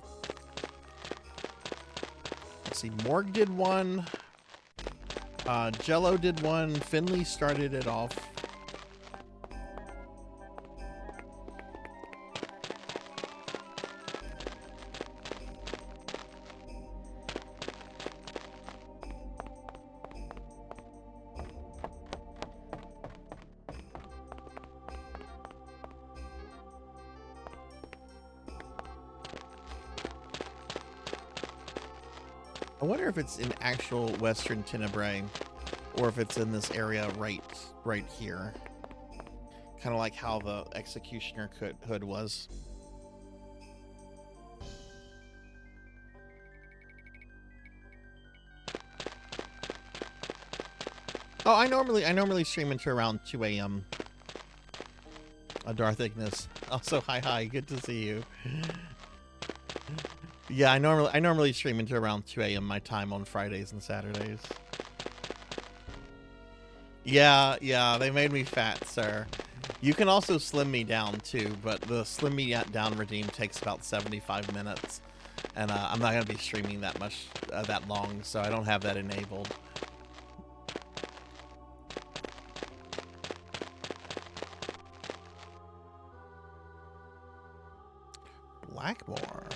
Let's see, Morg did one. Jello did one. Finley started it off. I wonder if it's in actual Western Tenebrae, or if it's in this area right here. Kind of like how the Executioner hood was. Oh, I normally stream into around 2 a.m. Darth Ignis. Also, hi, good to see you. Yeah, I normally stream into around 2 a.m. my time on Fridays and Saturdays. Yeah, they made me fat, sir. You can also slim me down too, but the slim me down redeem takes about 75 minutes, and I'm not gonna be streaming that much that long, so I don't have that enabled. Blackmore.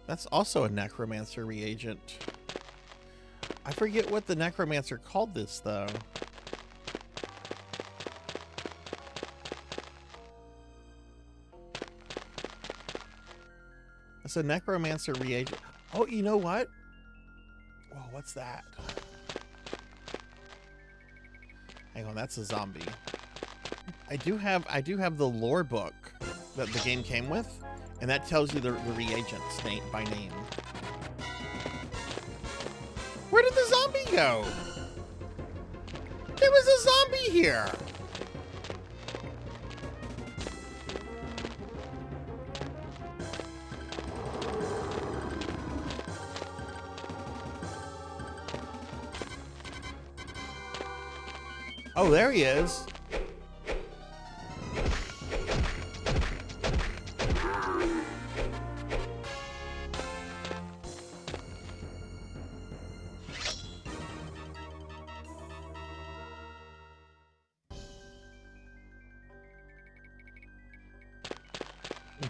That's also a necromancer reagent. I forget what the necromancer called this though. It's a necromancer reagent. Oh, you know what? Whoa, what's that? Hang on, that's a zombie. I do have the lore book that the game came with, and that tells you the reagents name by name. Where did the zombie go? There was a zombie here. Oh, there he is.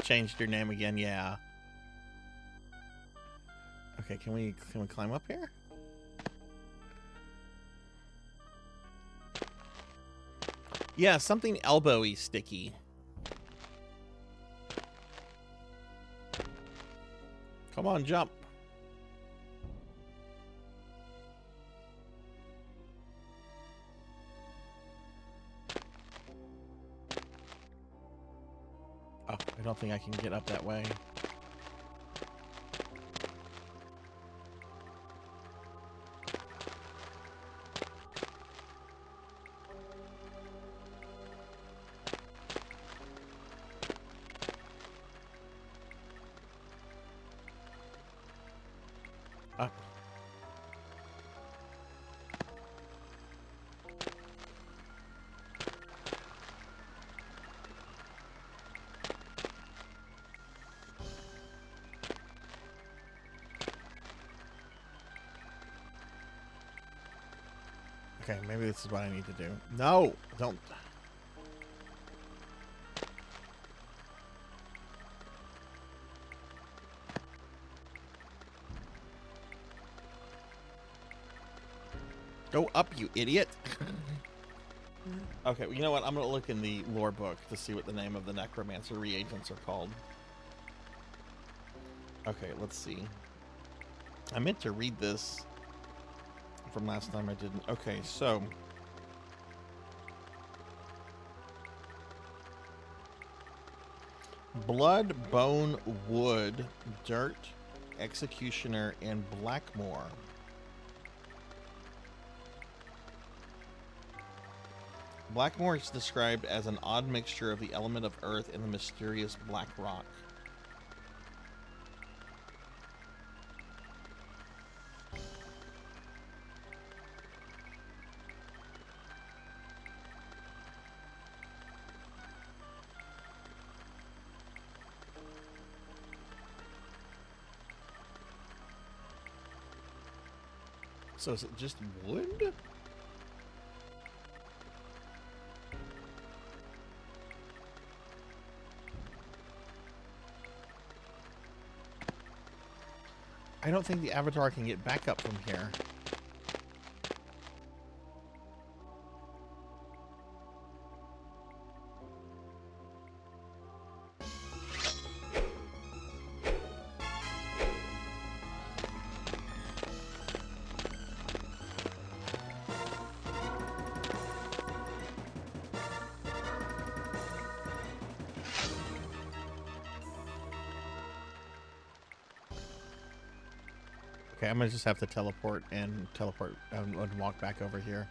Changed your name again, yeah. Okay, can we climb up here? Yeah, something elbowy sticky. Come on, jump. Oh, I don't think I can get up that way. Up. Okay, maybe this is what I need to do. No, don't. Go up, you idiot. Okay, well, you know what? I'm going to look in the lore book to see what the name of the necromancer reagents are called. Okay, let's see. I meant to read this from last time I didn't. Okay, so... Blood, Bone, Wood, Dirt, Executioner, and Blackmore. Blackmore is described as an odd mixture of the element of earth and the mysterious black rock. So is it just wood? I don't think the avatar can get back up from here. Okay, I'm gonna just have to teleport and walk back over here.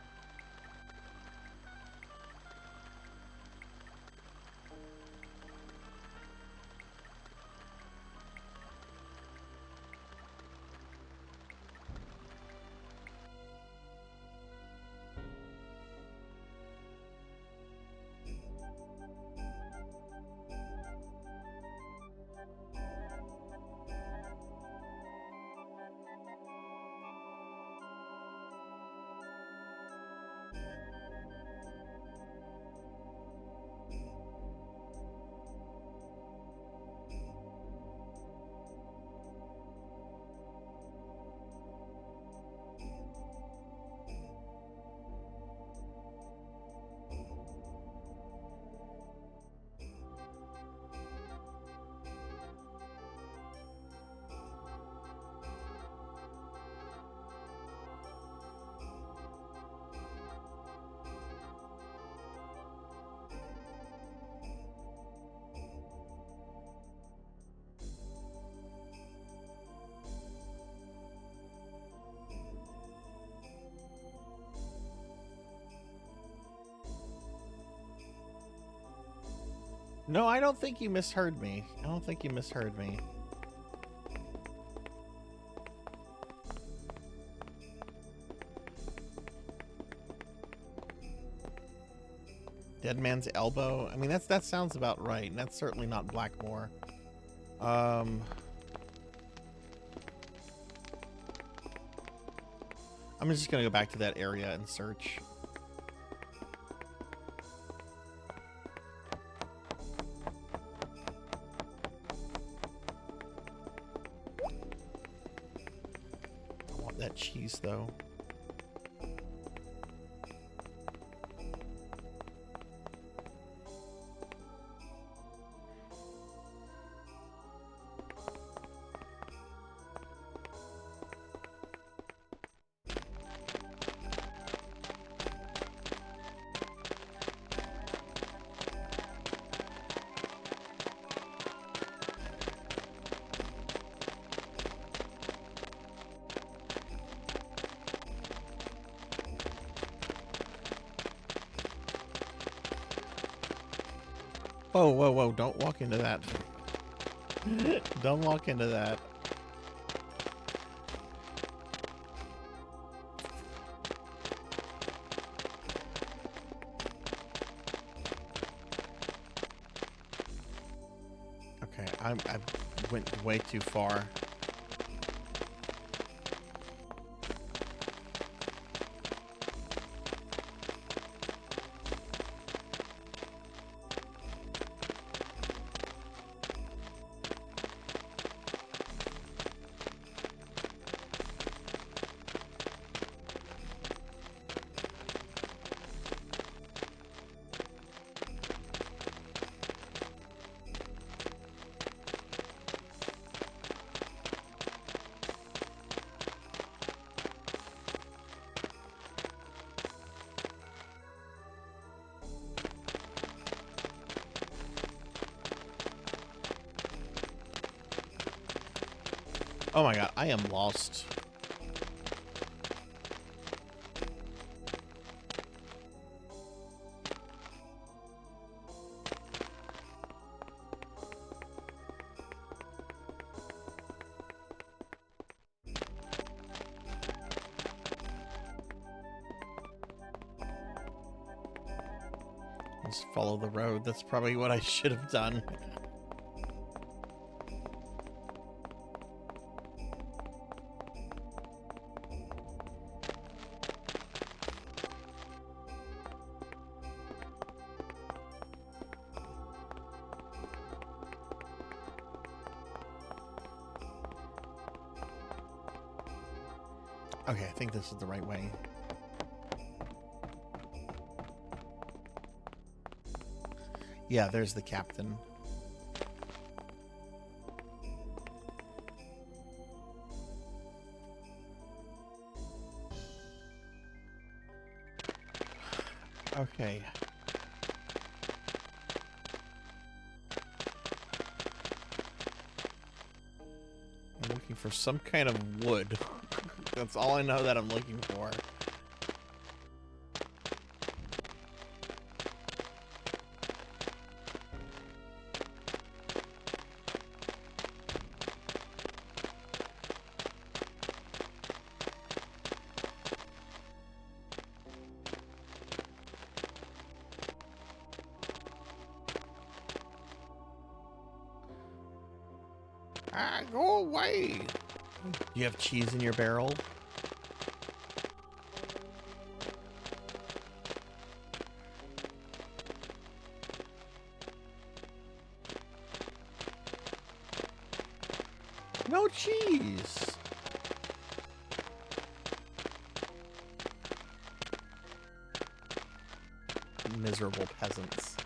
No, I don't think you misheard me. I don't think you misheard me. Dead Man's Elbow. I mean, that sounds about right, and that's certainly not Blackmore. I'm just gonna go back to that area and search. I want that cheese, though. Whoa, whoa, whoa, don't walk into that. Don't walk into that. Okay, I went way too far. Oh my god, I am lost. Just follow the road. That's probably what I should have done. Okay, I think this is the right way. Yeah, there's the captain. Okay. I'm looking for some kind of wood. That's all I know that I'm looking for. Ah, go away. Do you have cheese in your barrel? No cheese. Miserable peasants.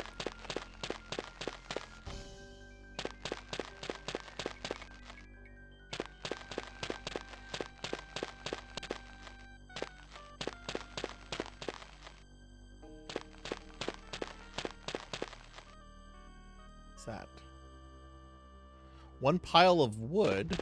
What's that? One pile of wood.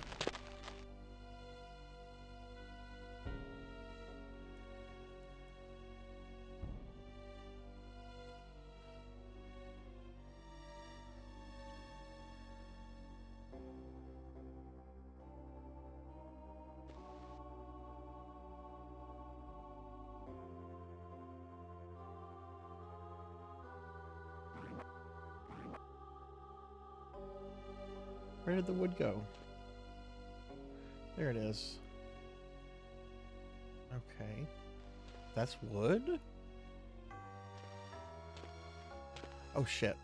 Where did the wood go? There it is. Okay. That's wood? Oh shit.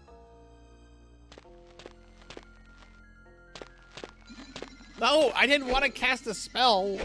No, I didn't want to cast a spell.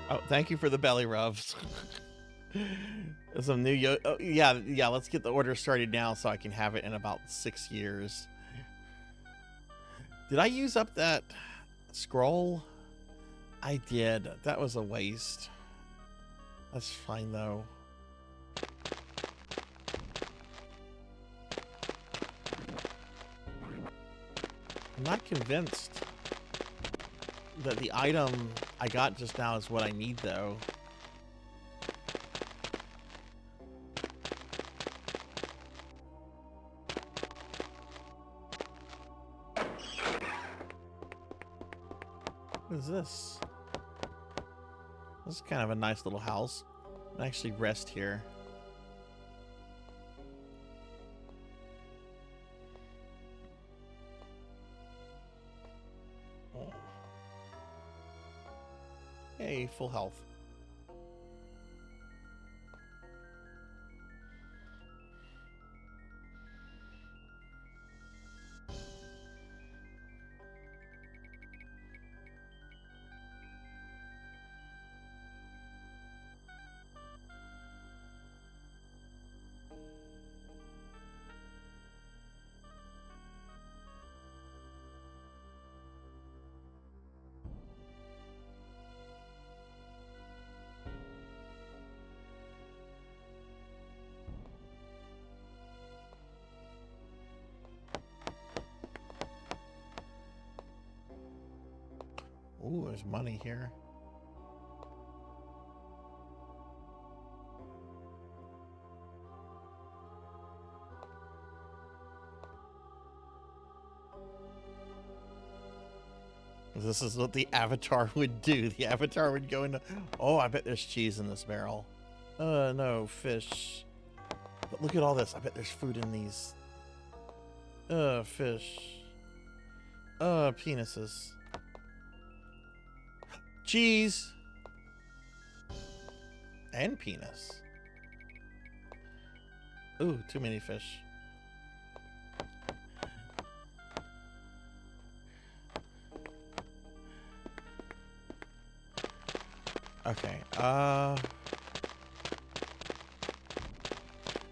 Oh, thank you for the belly rubs. Some new oh, yeah, let's get the order started now so I can have it in about 6 years. Did I use up that scroll? I did. That was a waste. That's fine though. I'm not convinced that the item I got just now is what I need, though. What is this? This is kind of a nice little house. I can actually rest here. Hey, full health. Ooh, there's money here. This is what the Avatar would do. The Avatar would go into... Oh, I bet there's cheese in this barrel. No, fish. But look at all this. I bet there's food in these. Fish. Penises. Cheese. And penis. Ooh, too many fish. Okay,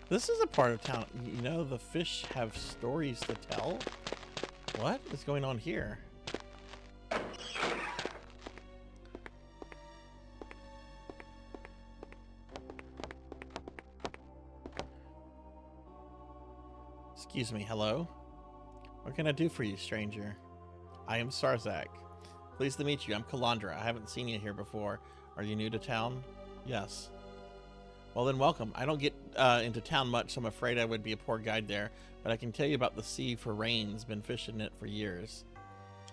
this is a part of town, you know, the fish have stories to tell. What is going on here? Excuse me, hello? What can I do for you, stranger? I am Sarzac. Pleased to meet you. I'm Kalandra. I haven't seen you here before. Are you new to town? Yes. Well then, welcome. I don't get into town much, so I'm afraid I would be a poor guide there, but I can tell you about the sea for rains. Been fishing it for years.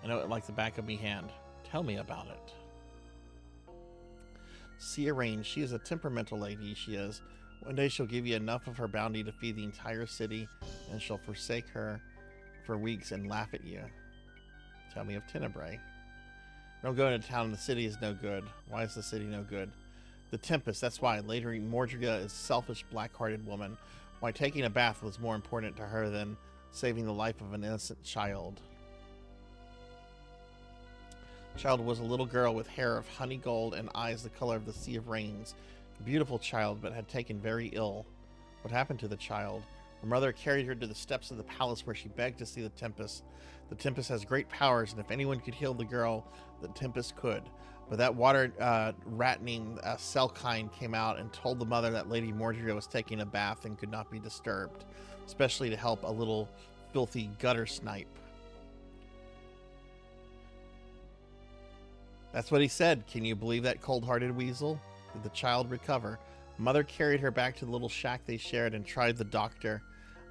I know it like the back of me hand. Tell me about it. Sea Rain. She is a temperamental lady, she is. One day she'll give you enough of her bounty to feed the entire city, and she'll forsake her for weeks and laugh at you. Tell me of Tenebrae. Don't go into town. The city is no good. Why is the city no good? The Tempest, that's why. Lady Mordriga is a selfish, black-hearted woman. Why taking a bath was more important to her than saving the life of an innocent child. Child was a little girl with hair of honey gold and eyes the color of the Sea of Rains. A beautiful child, but had taken very ill. What happened to the child? Her mother carried her to the steps of the palace where she begged to see the Tempest. The Tempest has great powers, and if anyone could heal the girl, the Tempest could. But that water rat named Selkine came out and told the mother that Lady Mordriga was taking a bath and could not be disturbed, especially to help a little filthy gutter snipe. That's what he said. Can you believe that cold-hearted weasel? Did the child recover? Mother carried her back to the little shack they shared and tried the doctor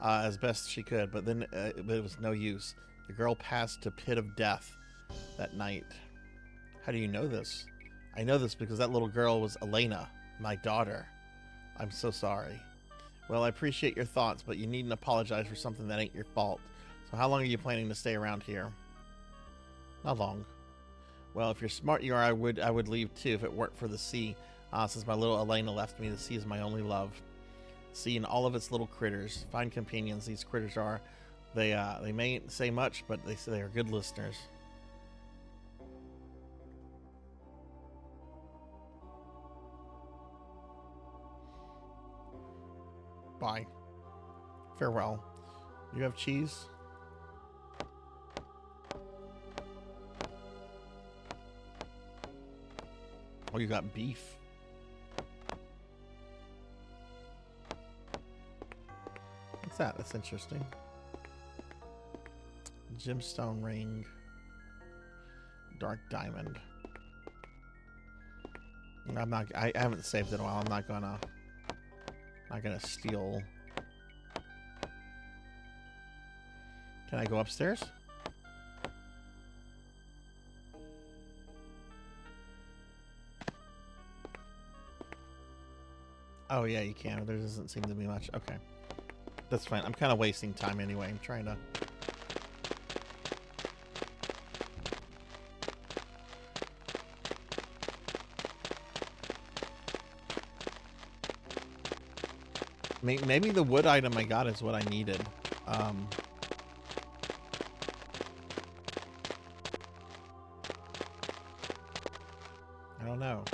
as best she could, but then it was no use. The girl passed to pit of death that night. How do you know this? I know this because that little girl was Elena, my daughter. I'm so sorry. Well, I appreciate your thoughts, but you needn't apologize for something that ain't your fault. So how long are you planning to stay around here? Not long. Well, if you're smart, you are. I would leave too if it weren't for the sea. Since my little Elena left me, the sea is my only love. Sea and all of its little critters. Fine companions these critters are. They mayn't say much, but they say they are good listeners. Bye. Farewell. You have cheese? Oh, you got beef. What's that? That's interesting. Gemstone ring. Dark diamond. I haven't saved in a while. I'm not gonna steal. Can I go upstairs? Oh yeah, you can. There doesn't seem to be much. Okay. That's fine. I'm kind of wasting time anyway. I'm trying to... Maybe the wood item I got is what I needed. I don't know.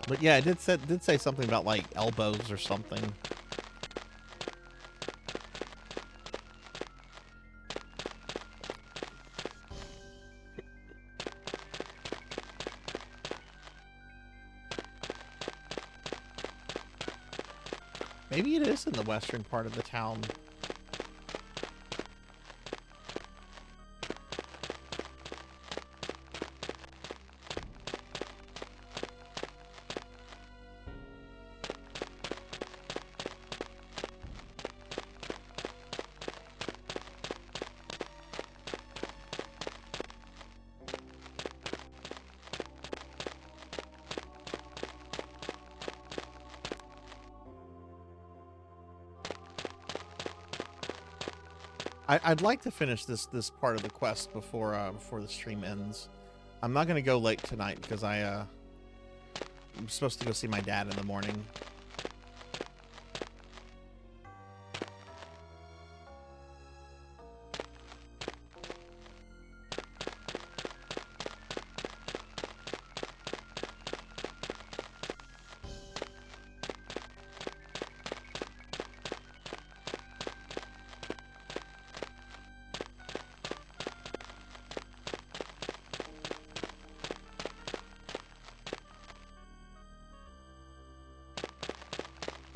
But yeah, it did say something about like elbows or something. Maybe it is in the western part of the town. I'd like to finish this part of the quest before the stream ends. I'm not gonna go late tonight because I'm supposed to go see my dad in the morning.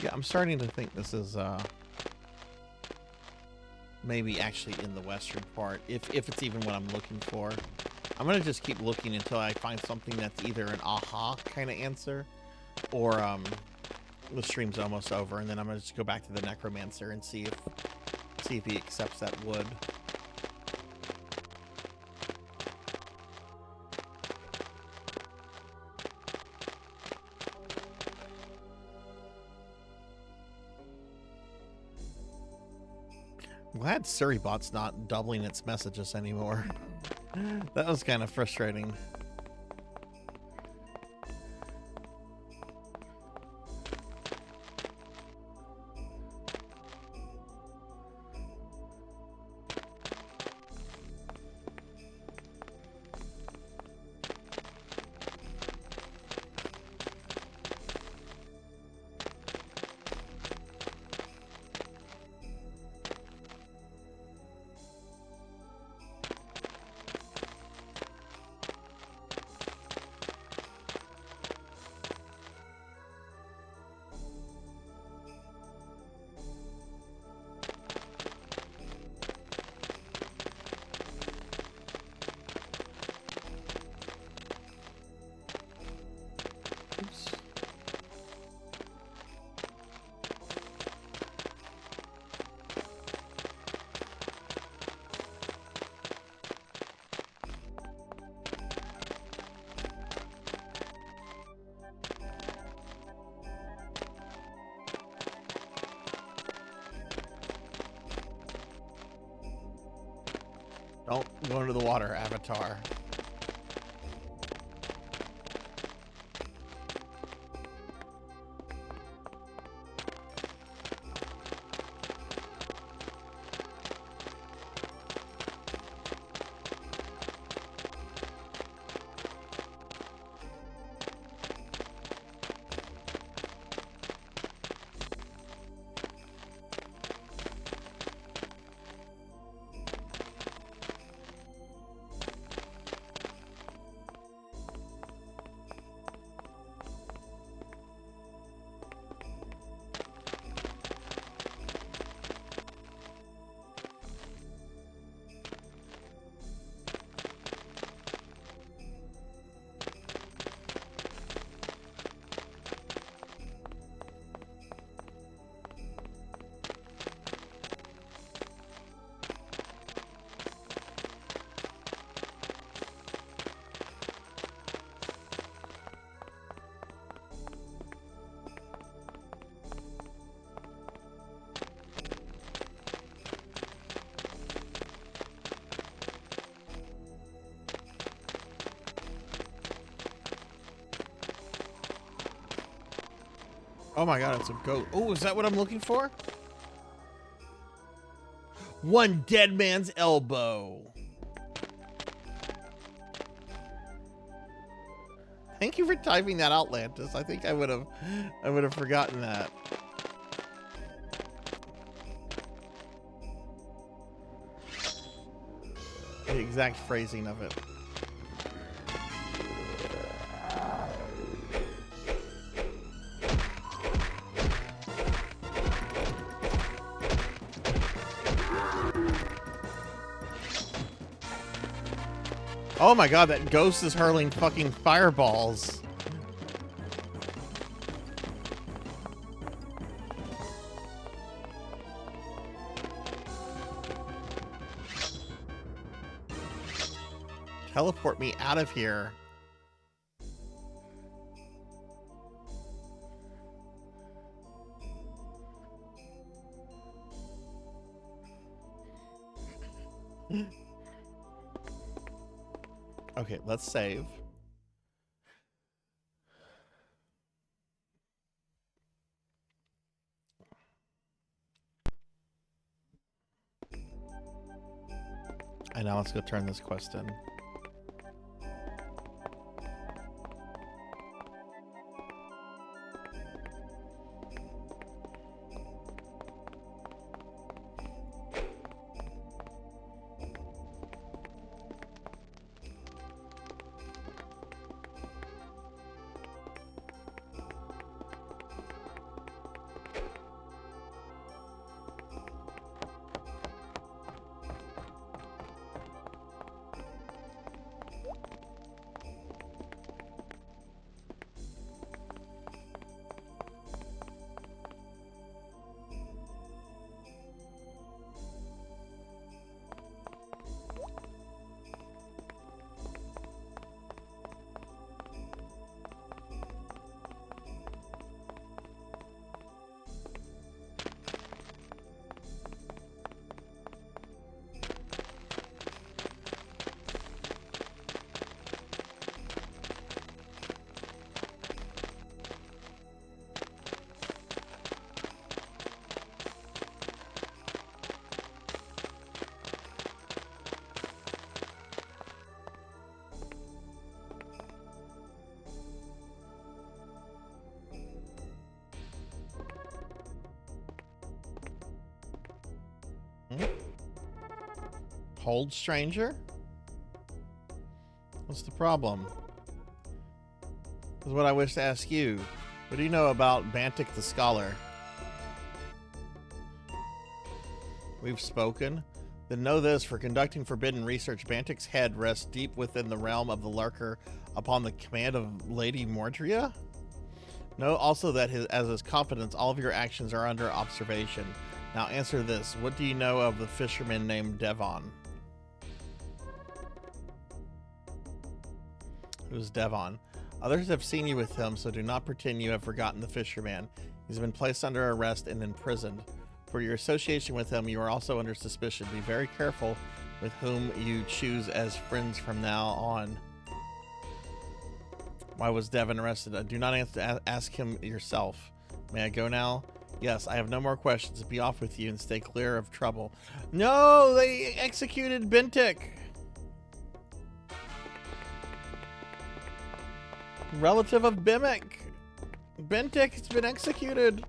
Yeah, I'm starting to think this is maybe actually in the western part, if it's even what I'm looking for. I'm gonna just keep looking until I find something that's either an aha kind of answer, or the stream's almost over, and then I'm gonna just go back to the necromancer and see if he accepts that wood. I'm glad Surreybot's not doubling its messages anymore. That was kind of frustrating. Don't go into the water, Avatar. Oh my god, it's a goat. Oh, is that what I'm looking for? One dead man's elbow. Thank you for typing that out, Lantis. I think I would have forgotten that. The exact phrasing of it. Oh my god, that ghost is hurling fucking fireballs. Teleport me out of here. Okay, let's save. And now let's go turn this quest in. Hold, stranger? What's the problem? This is what I wish to ask you. What do you know about Bantic the Scholar? We've spoken. Then know this, for conducting forbidden research, Bantic's head rests deep within the realm of the Lurker upon the command of Lady Mordria. Know also that as his confidence, all of your actions are under observation. Now answer this. What do you know of the fisherman named Devon? Who's Devon? Others have seen you with him, so do not pretend you have forgotten the fisherman. He's been placed under arrest and imprisoned. For your association with him, you are also under suspicion. Be very careful with whom you choose as friends from now on. Why was Devon arrested? Do not ask him yourself. May I go now? Yes, I have no more questions. Be off with you and stay clear of trouble. No, they executed Bentic. Relative of Bimic. Bentic has been executed.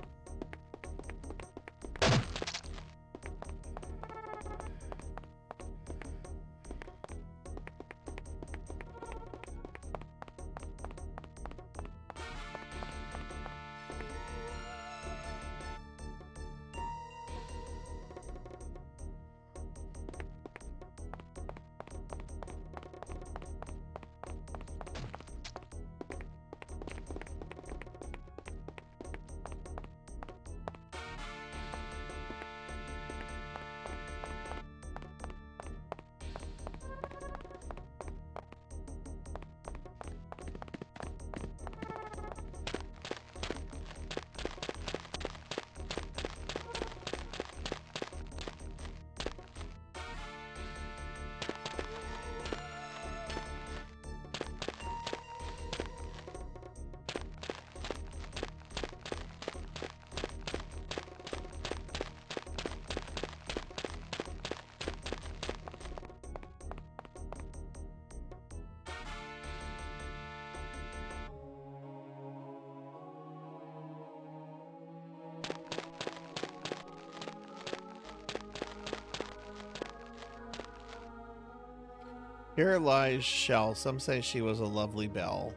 Here lies Shell. Some say she was a lovely belle.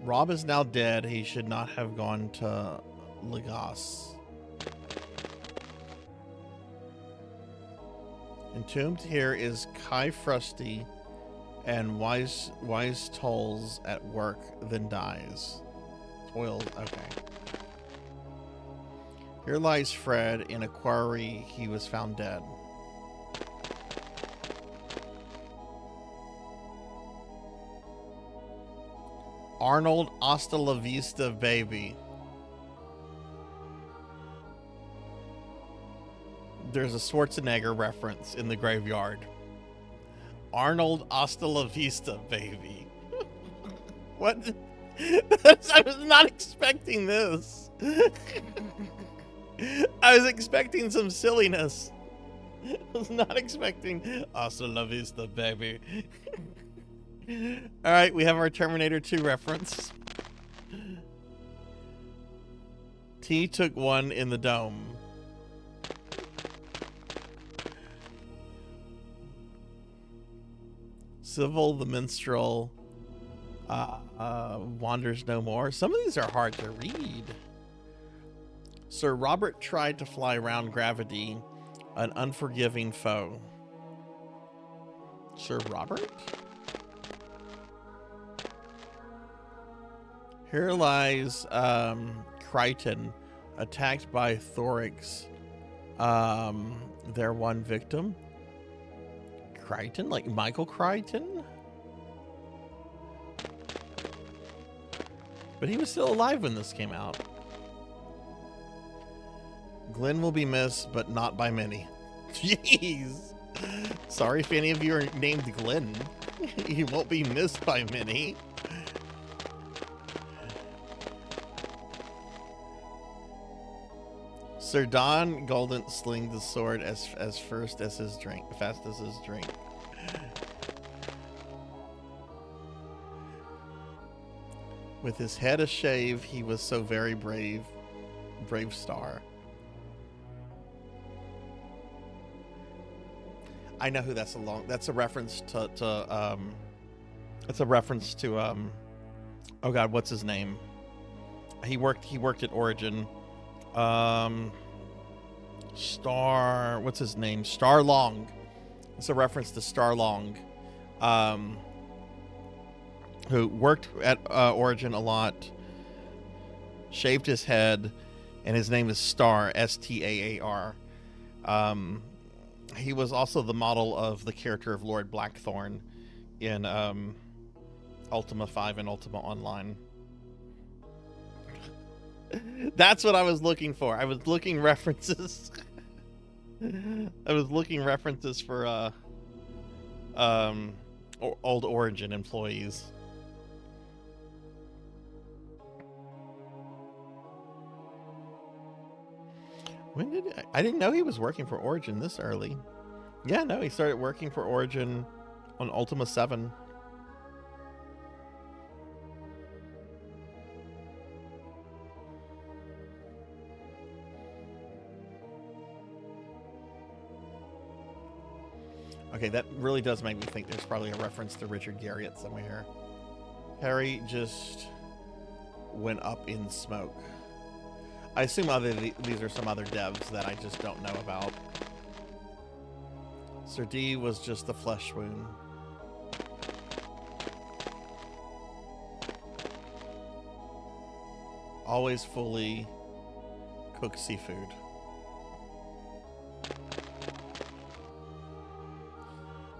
Rob is now dead. He should not have gone to Lagos. Entombed here is Kai Frusty and Wise Tolls at work, then dies. Toils, okay. Here lies Fred in a quarry. He was found dead. Arnold, hasta la vista, baby. There's a Schwarzenegger reference in the graveyard. Arnold, hasta la vista, baby. What? I was not expecting this. I was expecting some silliness. I was not expecting hasta la vista, baby. All right, we have our Terminator 2 reference. T took one in the dome. Civil the Minstrel wanders no more. Some of these are hard to read. Sir Robert tried to fly around gravity, an unforgiving foe. Sir Robert? Here lies Crichton, attacked by Thorix. Their one victim. Crichton? Like Michael Crichton? But he was still alive when this came out. Glenn will be missed, but not by many. Jeez. Sorry if any of you are named Glenn. He won't be missed by many. Sir Don Golden slinged the sword as fast as his drink. With his head a shave, he was so very brave. Brave star. I know who that's that's a reference to it's a reference to oh god, what's his name? He worked at Origin. What's his name? Starlong. It's a reference to Starlong, who worked at Origin a lot, shaved his head, and his name is Star, S-T-A-A-R. He was also the model of the character of Lord Blackthorn in Ultima VIII and Ultima Online. That's what I was looking for. I was looking references. I was looking references for old Origin employees. When did I didn't know he was working for Origin this early. Yeah, no, he started working for Origin on Ultima VII. Okay, that really does make me think there's probably a reference to Richard Garriott somewhere. Harry just went up in smoke. I assume these are some other devs that I just don't know about. Sir D was just the flesh wound. Always fully cooked seafood.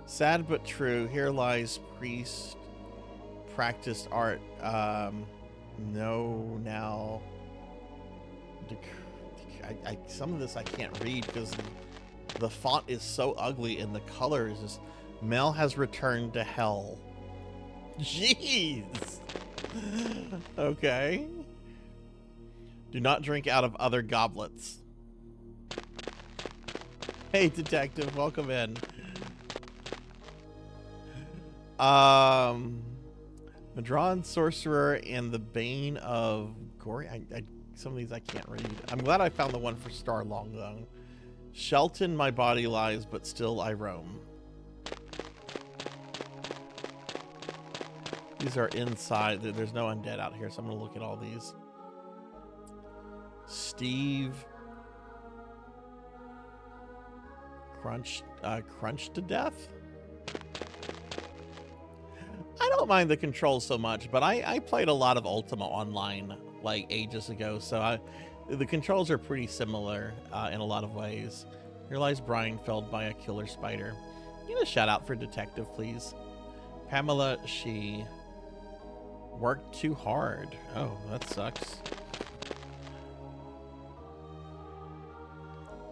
Sad but true. Here lies priest. Practiced art. No, now. Some of this I can't read because the font is so ugly and the color is just. Mel has returned to hell. Jeez. Okay. Do not drink out of other goblets. Hey, detective, welcome in. Madron, Sorcerer, and the Bane of Gory. Some of these I can't read. I'm glad I found the one for Starlong, though. Shelton, my body lies, but still I roam. These are inside. There's no undead out here, so I'm going to look at all these. Steve. crunched to death. I don't mind the controls so much, but I played a lot of Ultima Online like ages ago, so the controls are pretty similar in a lot of ways. Here lies Brian felled by a killer spider. Need a shout out for Detective, please. Pamela, she worked too hard. Oh, that sucks.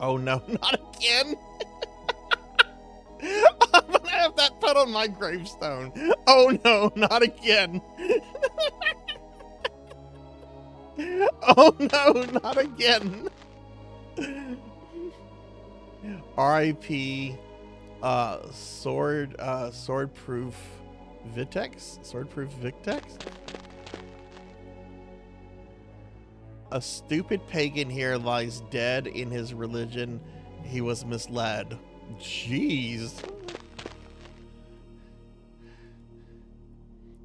Oh no, not again! I'm gonna have that put on my gravestone. Oh no, not again! Oh no, not again! R.I.P. Swordproof Vitex? Swordproof Vitex? A stupid pagan here lies dead in his religion. He was misled. Jeez.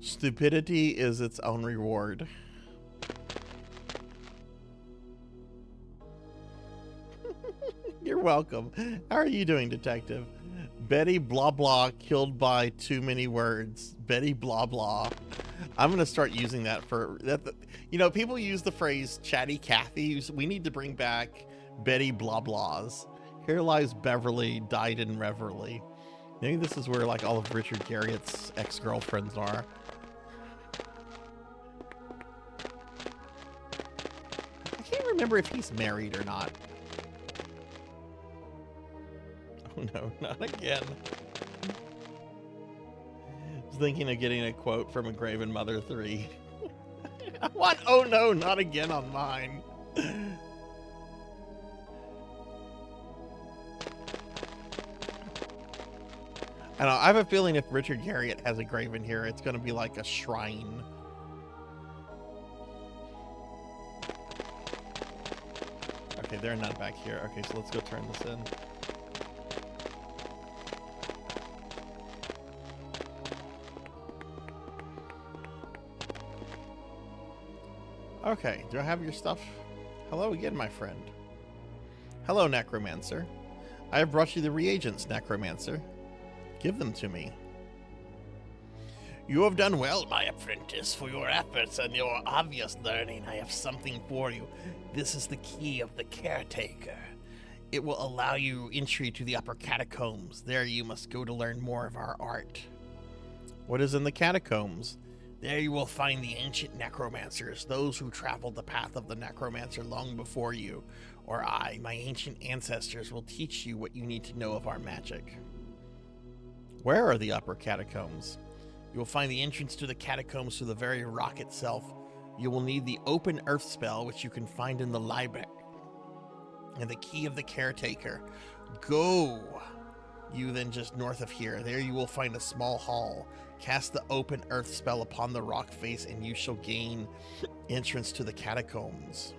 Stupidity is its own reward. You're welcome. How are you doing, Detective? Betty blah blah killed by too many words. Betty blah blah. I'm gonna start using that for that. You know, people use the phrase chatty Cathy. We need to bring back Betty blah blahs. Here lies Beverly, died in reverie. Maybe this is where like all of Richard Garriott's ex-girlfriends are. I can't remember if he's married or not. Oh no, not again. I was thinking of getting a quote from A Graven Mother 3. I want oh no, not again on mine. I know, I have a feeling if Richard Garriott has a grave in here, it's going to be like a shrine. Okay, they're not back here. Okay, so let's go turn this in. Okay, do I have your stuff? Hello again, my friend. Hello, Necromancer. I have brought you the reagents, Necromancer. Give them to me. You have done well, my apprentice. For your efforts and your obvious learning, I have something for you. This is the key of the Caretaker. It will allow you entry to the upper catacombs. There you must go to learn more of our art. What is in the catacombs? There you will find the ancient necromancers, those who traveled the path of the necromancer long before you, or I, my ancient ancestors, will teach you what you need to know of our magic. Where are the upper catacombs? You will find the entrance to the catacombs through the very rock itself. You will need the open earth spell, which you can find in the library, and the key of the Caretaker. Go! You then just north of here. There you will find a small hall. Cast the open earth spell upon the rock face and you shall gain entrance to the catacombs.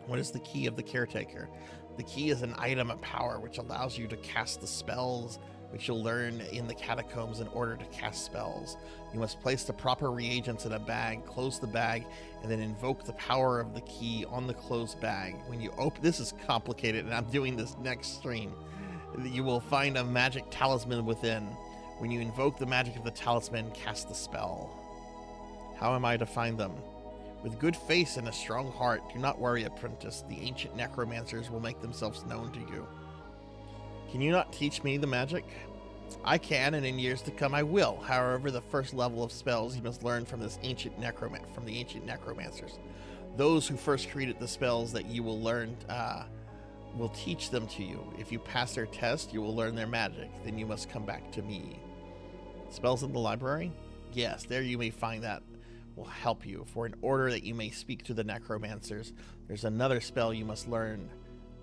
What is the key of the Caretaker? The key is an item of power which allows you to cast the spells which you'll learn in the catacombs in order to cast spells. You must place the proper reagents in a bag, close the bag, and then invoke the power of the key on the closed bag. When you open, this is complicated and I'm doing this next stream. You will find a magic talisman within. When you invoke the magic of the talisman, cast the spell. How am I to find them? With good faith and a strong heart, do not worry, apprentice. The ancient necromancers will make themselves known to you. Can you not teach me the magic? I can, and in years to come I will. However, the first level of spells you must learn from the ancient necromancers. Those who first created the spells that you will learn will teach them to you. If you pass their test, you will learn their magic. Then you must come back to me. Spells in the library? Yes, there you may find that will help you. For in order that you may speak to the necromancers, there's another spell you must learn.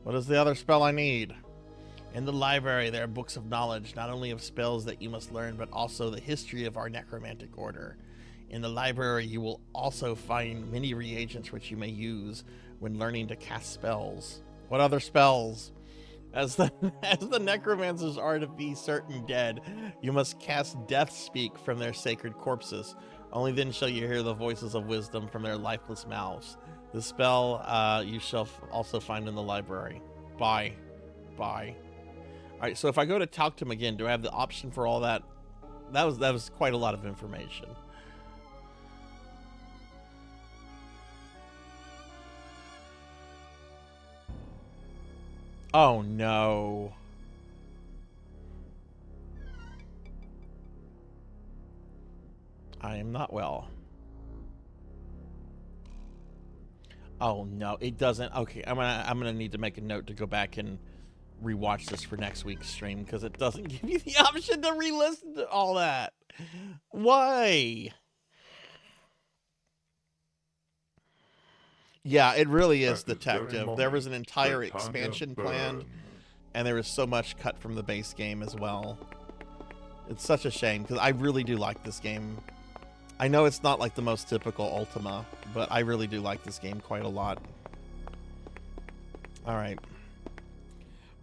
What is the other spell I need? In the library, there are books of knowledge, not only of spells that you must learn, but also the history of our necromantic order. In the library, you will also find many reagents which you may use when learning to cast spells. What other spells? As the necromancers are to be certain dead, you must cast death speak from their sacred corpses. Only then shall you hear the voices of wisdom from their lifeless mouths. The spell you shall also find in the library. Bye. All right, so if I go to talk to him again, do I have the option for all that? That was quite a lot of information. Oh no. I am not well. Oh no, it doesn't. Okay, I'm gonna need to make a note to go back and rewatch this for next week's stream because it doesn't give you the option to re-listen to all that. Why? Yeah, it really is, At this very Detective. moment, There was an entire Britannia expansion planned, burns. and there was so much cut from the base game as well. It's such a shame because I really do like this game. I know it's not like the most typical Ultima, but I really do like this game quite a lot. All right.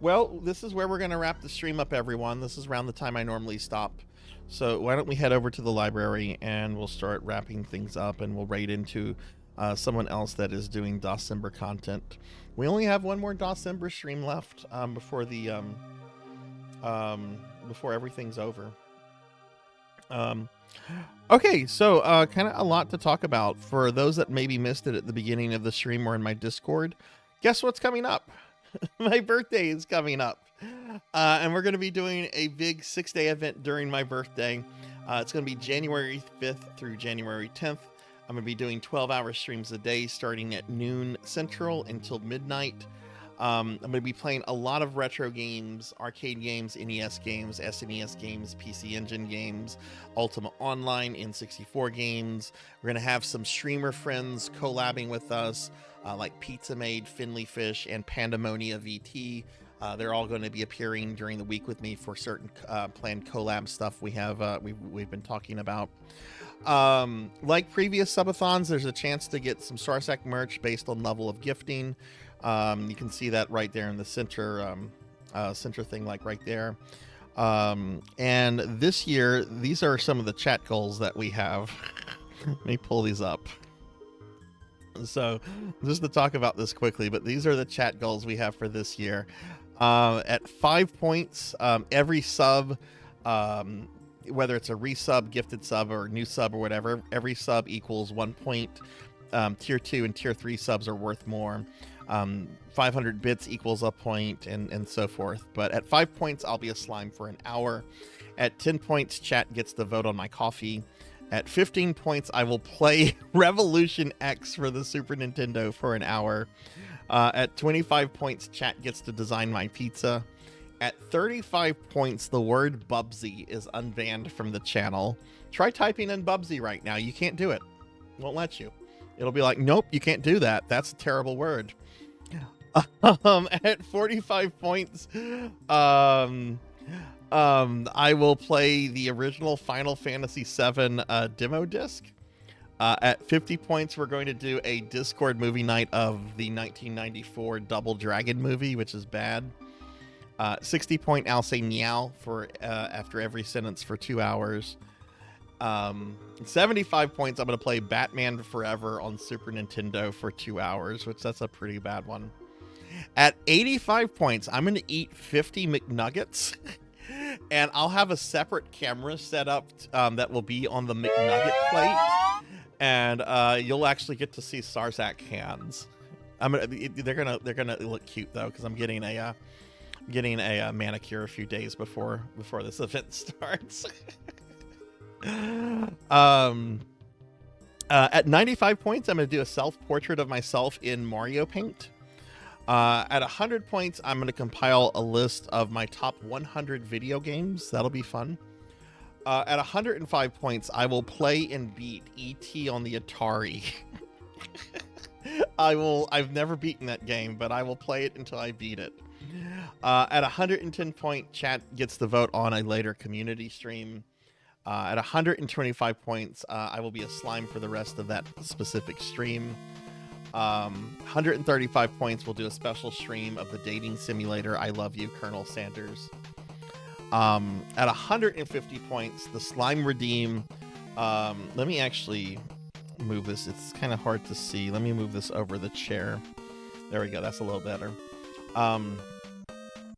Well, this is where we're going to wrap the stream up, everyone. This is around the time I normally stop. So why don't we head over to the library and we'll start wrapping things up and we'll raid into someone else that is doing December content. We only have one more December stream left before the before everything's over. Okay, so kind of a lot to talk about. For those that maybe missed it at the beginning of the stream or in my Discord, guess what's coming up? My birthday is coming up. And we're going to be doing a big 6-day event during my birthday. It's going to be January 5th through January 10th. I'm going to be doing 12-hour streams a day starting at noon Central until midnight. I'm going to be playing a lot of retro games, arcade games, NES games, SNES games, PC Engine games, Ultima Online, N64 games. We're going to have some streamer friends collabing with us, like Pizza Made, Finley Fish, and Pandemonia VT. They're all going to be appearing during the week with me for certain planned collab stuff we have we've been talking about. Like previous subathons, there's a chance to get some Sarzac merch based on level of gifting. You can see that right there in the center thing, like right there. And this year, these are some of the chat goals that we have. Let me pull these up. So just to talk about this quickly, but these are the chat goals we have for this year. At 5 points, every sub, whether it's a resub, gifted sub, or new sub or whatever, every sub equals 1 point. Tier 2 and tier 3 subs are worth more. 500 bits equals a point, and so forth. But at 5 points, I'll be a slime for an hour. At 10 points, chat gets to vote on my coffee. At 15 points, I will play Revolution X for the Super Nintendo for an hour. At 25 points, chat gets to design my pizza. At 35 points, the word Bubsy is unbanned from the channel. Try typing in Bubsy right now. You can't do it. Won't let you. It'll be like, nope, you can't do that. That's a terrible word. At 45 points, I will play the original Final Fantasy VII demo disc. At 50 points, we're going to do a Discord movie night of the 1994 Double Dragon movie, which is bad. 60 point, I'll say meow for after every sentence for 2 hours. 75 points, I'm going to play Batman Forever on Super Nintendo for 2 hours, which that's a pretty bad one. At 85 points, I'm going to eat 50 McNuggets, and I'll have a separate camera set up that will be on the McNugget plate, and you'll actually get to see Sarzac hands. They're gonna look cute though, because I'm getting a manicure a few days before this event starts. At 95 points, I'm going to do a self-portrait of myself in Mario Paint. At 100 points, I'm going to compile a list of my top 100 video games. That'll be fun. At 105 points, I will play and beat E.T. on the Atari. I've never beaten that game, but I will play it until I beat it. At 110 point, chat gets the vote on a later community stream. At 125 points, I will be a slime for the rest of that specific stream. 135 points, we'll do a special stream of the dating simulator I Love You, Colonel Sanders. At 150 points, the slime redeem. Let me actually move this. It's kind of hard to see. Let me move this over the chair. There we go. That's a little better.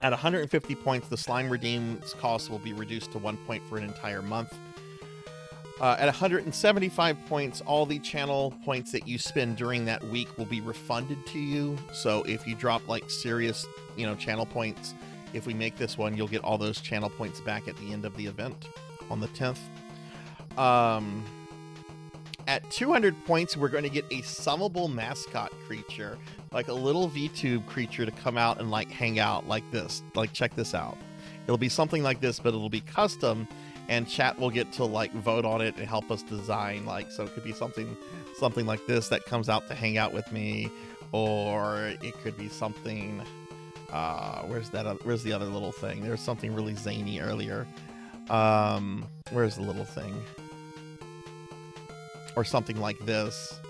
At 150 points, the slime redeem's cost will be reduced to 1 point for an entire month. At 175 points, all the channel points that you spend during that week will be refunded to you. So if you drop like serious, channel points, if we make this one, you'll get all those channel points back at the end of the event on the 10th. At 200 points, we're going to get a summable mascot creature, like a little VTube creature to come out and like hang out like this. Like, check this out. It'll be something like this, but it'll be custom, and chat will get to like vote on it and help us design. Like, so it could be something like this that comes out to hang out with me, or it could be something. Where's the other little thing? There's something really zany earlier. Where's the little thing? Or something like this.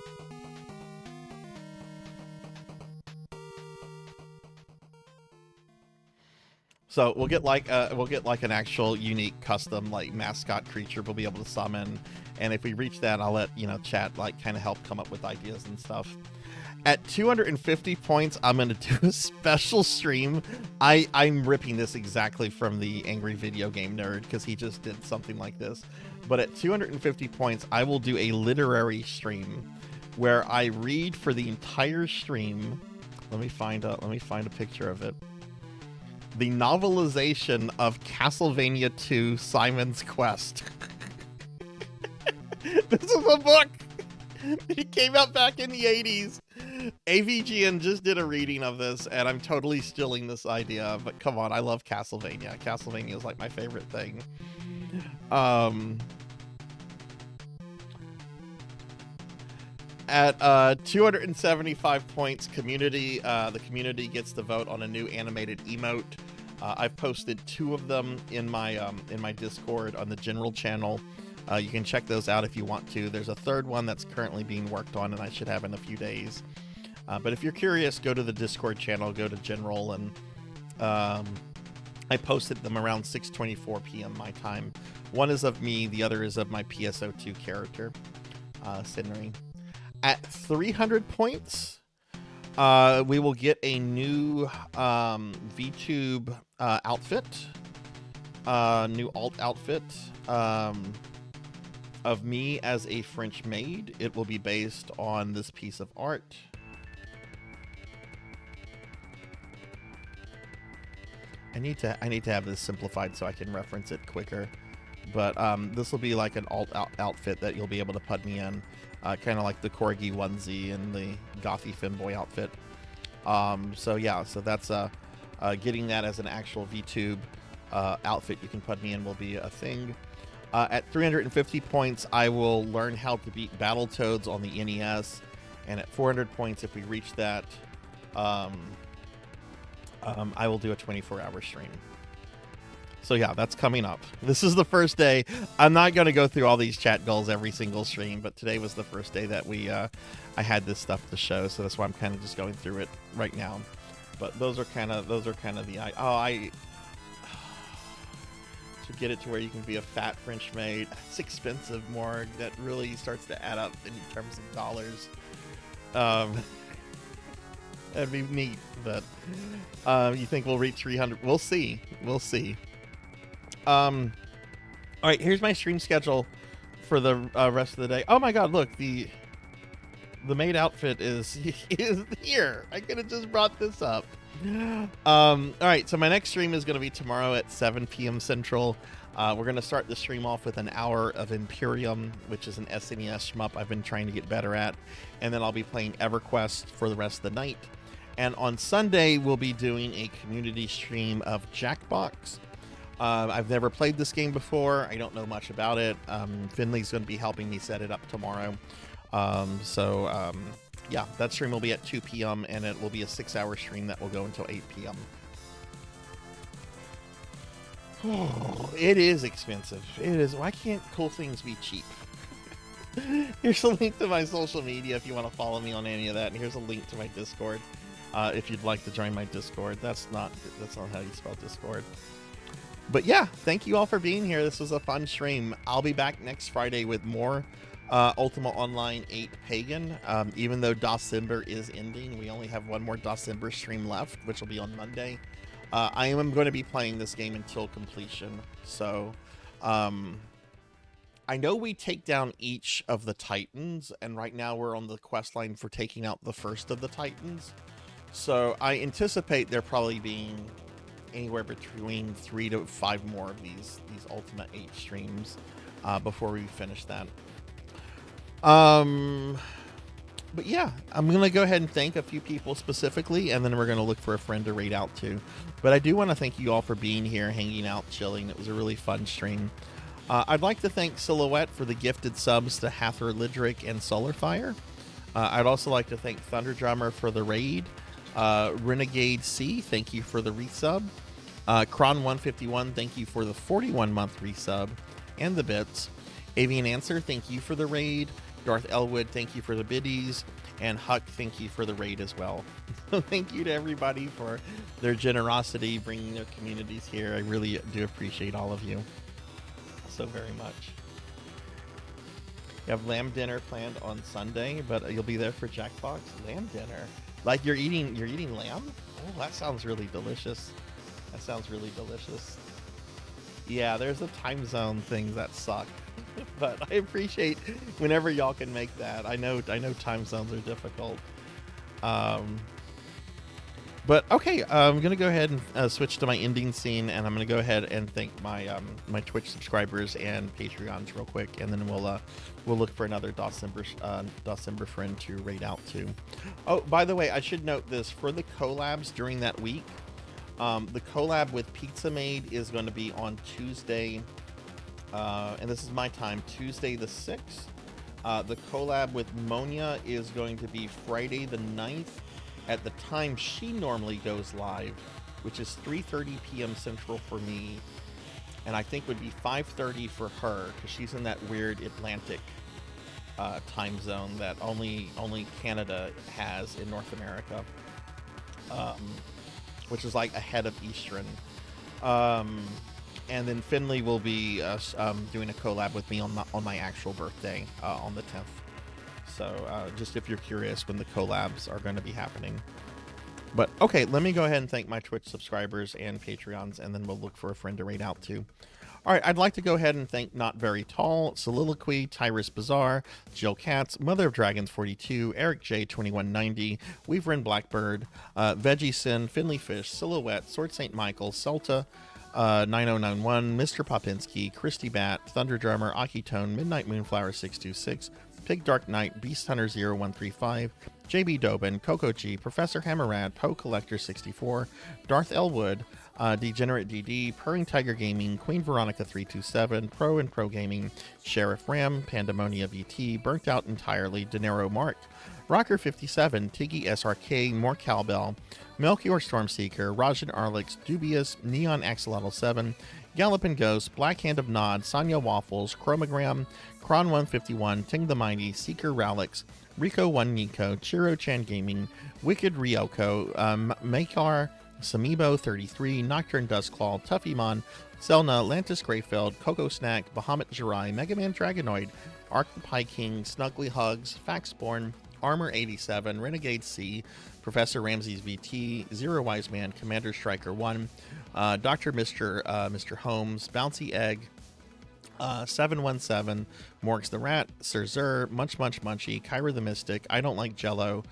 So we'll get like an actual unique custom like mascot creature we'll be able to summon, and if we reach that, I'll let chat like kind of help come up with ideas and stuff. At 250 points, I'm going to do a special stream. I'm ripping this exactly from the Angry Video Game Nerd because he just did something like this. But at 250 points, I will do a literary stream where I read for the entire stream. Let me find a picture of it. The novelization of Castlevania II: Simon's Quest. This is a book. It came out back in the 80s. AVGN just did a reading of this, and I'm totally stealing this idea, but come on, I love Castlevania. Castlevania is like my favorite thing. At 275 points, community, the community gets to vote on a new animated emote. I've posted 2 of them in my Discord on the general channel. You can check those out if you want to. There's a 3rd one that's currently being worked on, and I should have in a few days. But if you're curious, go to the Discord channel, go to General, and I posted them around 6:24 p.m. my time. One is of me, the other is of my PSO2 character, Sinri. At 300 points, we will get a new VTube outfit, new alt outfit. Of me as a French maid. It will be based on this piece of art. I need to have this simplified so I can reference it quicker. But this will be like an alt outfit that you'll be able to put me in, kind of like the corgi onesie and the gothy femboy outfit. So yeah, so that's getting that as an actual VTube outfit you can put me in will be a thing. At 350 points, I will learn how to beat Battletoads on the NES, and at 400 points, if we reach that, I will do a 24-hour stream. So yeah, that's coming up. This is the first day. I'm not going to go through all these chat goals every single stream, but today was the first day that I had this stuff to show, so that's why I'm kind of just going through it right now. But those are kind of the to get it to where you can be a fat French maid. It's expensive, Morg. That really starts to add up in terms of dollars. That'd be neat, but you think we'll reach 300? We'll see. We'll see. All right, here's my stream schedule for the rest of the day. Oh my God, look, the maid outfit is here. I could have just brought this up. All right, so my next stream is going to be tomorrow at 7 p.m. Central. We're going to start the stream off with an hour of Imperium, which is an SNES shmup I've been trying to get better at, and then I'll be playing EverQuest for the rest of the night. And on Sunday, we'll be doing a community stream of Jackbox. I've never played this game before. I don't know much about it. Finley's going to be helping me set it up tomorrow. Yeah, that stream will be at 2 p.m. and it will be a 6-hour stream that will go until 8 p.m. Oh, it is expensive. It is. Why can't cool things be cheap? Here's a link to my social media if you want to follow me on any of that, and here's a link to my Discord if you'd like to join my Discord. That's not how you spell Discord. But yeah, thank you all for being here. This was a fun stream. I'll be back next Friday with more Ultima Online 8 Pagan. Even though December is ending, we only have one more December stream left, which will be on Monday. I am going to be playing this game until completion. So, I know we take down each of the Titans, and right now we're on the quest line for taking out the first of the Titans. So I anticipate there probably being anywhere between 3 to 5 more of these Ultima 8 streams before we finish that. But yeah, I'm going to go ahead and thank a few people specifically, and then we're going to look for a friend to raid out to. But I do want to thank you all for being here, hanging out, chilling. It was a really fun stream. I'd like to thank Silhouette for the gifted subs to Hathor Lidric and Solarfire. I'd also like to thank Thunder Drummer for the raid. Renegade C, thank you for the resub. Kron151, thank you for the 41-month resub and the bits. Avian Answer, thank you for the raid. Darth Elwood, thank you for the biddies. And Huck, thank you for the raid as well. So thank you to everybody for their generosity, bringing their communities here. I really do appreciate all of you so very much. You have lamb dinner planned on Sunday, but you'll be there for Jackbox lamb dinner. Like you're eating lamb? Oh, that sounds really delicious. That sounds really delicious. Yeah, there's a time zone things that suck. But I appreciate whenever y'all can make that. I know time zones are difficult. But okay, I'm gonna go ahead and switch to my ending scene, and I'm gonna go ahead and thank my my Twitch subscribers and Patreons real quick, and then we'll look for another Dawsember friend to raid out to. Oh, by the way, I should note this for the collabs during that week. The collab with Pizza Maid is going to be on Tuesday, and this is my time, Tuesday the 6th. The collab with Monia is going to be Friday the 9th at the time she normally goes live, which is 3:30 p.m. Central for me, and I think would be 5:30 for her because she's in that weird Atlantic time zone that only Canada has in North America, which is like ahead of Eastern. And then Finley will be doing a collab with me on my actual birthday on the 10th. So just if you're curious when the collabs are going to be happening. But okay, let me go ahead and thank my Twitch subscribers and Patreons, and then we'll look for a friend to raid out to. All right, I'd like to go ahead and thank Not Very Tall, Soliloquy, Tyrus Bazaar, Jill Katz, Mother of Dragons 42, Eric J 2190, Weaverin Blackbird, Veggie Sin, Finley Fish, Silhouette, Sword St. Michael, Celta, 9091, Mr. Popinski, Christy Bat, Thunder Drummer, Akitone, Midnight Moonflower 626, Pig Dark Knight, Beast Hunter 0135, JB Dobin, Coco G, Professor Hammerad, Poe Collector 64, Darth Elwood, Degenerate DD, Purring Tiger Gaming, Queen Veronica 327, Pro and Pro Gaming, Sheriff Ram, Pandemonia VT, Burnt Out Entirely, Dinero Mark, Rocker 57, Tiggy SRK, More Cowbell, Melchior Stormseeker, Rajan Arlix, Dubious, Neon Axolotl 7, Gallopin Ghost, Black Hand of Nod, Sonya Waffles, Chromogram, Kron 151, Ting the Mighty, Seeker Ralix, Rico 1 Nico, Chiro Chan Gaming, Wicked Ryoko, Makar, Samibo 33, Nocturne Dustclaw, Tuffymon, Selna, Lantis Greyfeld, Coco Snack, Bahamut Jirai, Mega Man Dragonoid, Arc the Pie King, Snuggly Hugs, Faxborn, Armor 87, Renegade C, Professor Ramses VT, Zero Wise Man, Commander Striker 1, Dr. Mr. Holmes, Bouncy Egg, 717, Morgs the Rat, Sir Zur, Munch Munchy, Kyra the Mystic, I Don't Like Jello,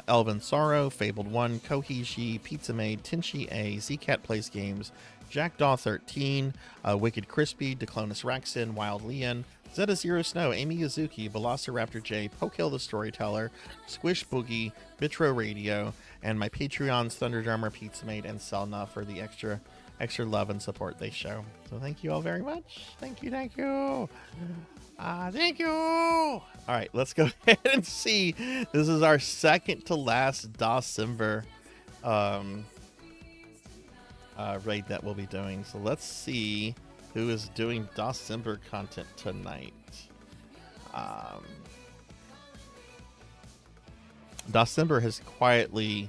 Elvin Sorrow, Fabled 1, Kohiji, Pizza Maid, Tinchi A, Zcat Plays Games, Jackdaw 13, Wicked Crispy, Declonus Raxin, Wild Leon, Zeta Zero Snow, Amy Yazuki, Velociraptor J, Pokill the Storyteller, Squish Boogie, Bitro Radio, and my Patreons, Thunder Drummer, Pizza Maid, and Selna for the extra love and support they show. So thank you all very much. Thank you. Thank you. All right, let's go ahead and see. This is our second to last Dawsember raid that we'll be doing. So let's see who is doing Dawsember content tonight. Dawsember has quietly,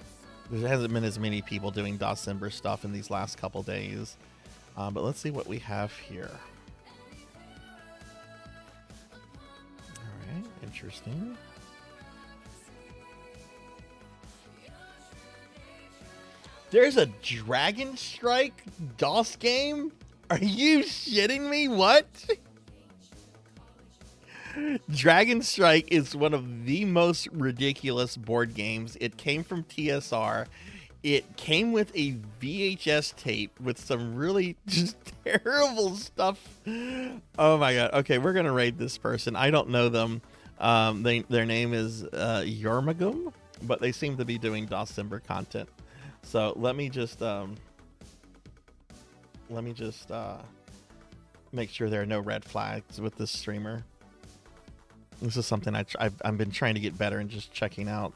there hasn't been as many people doing Dawsember stuff in these last couple days. But let's see what we have here. All right, interesting. There's a Dragon Strike DOS game? Are you shitting me? What? Dragon Strike is one of the most ridiculous board games. It came from TSR. It came with a VHS tape with some really just terrible stuff. Oh my god. Okay, we're gonna raid this person. I don't know them. Their name is Yormagum, but they seem to be doing Dawsimber content. So let me just make sure there are no red flags with this streamer. This is something I've been trying to get better and just checking out.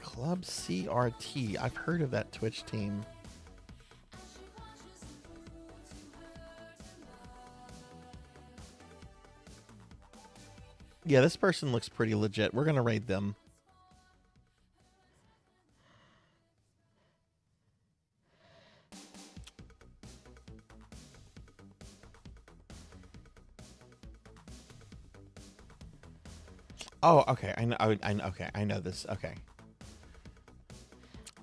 Club CRT. I've heard of that Twitch team. Yeah, this person looks pretty legit. We're gonna raid them. Oh, okay. I know. Okay, I know this. Okay.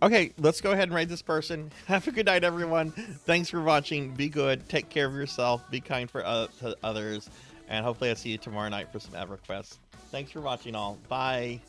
Okay, let's go ahead and raid this person. Have a good night, everyone. Thanks for watching. Be good. Take care of yourself. Be kind to others. And hopefully I'll see you tomorrow night for some EverQuest. Thanks for watching all. Bye.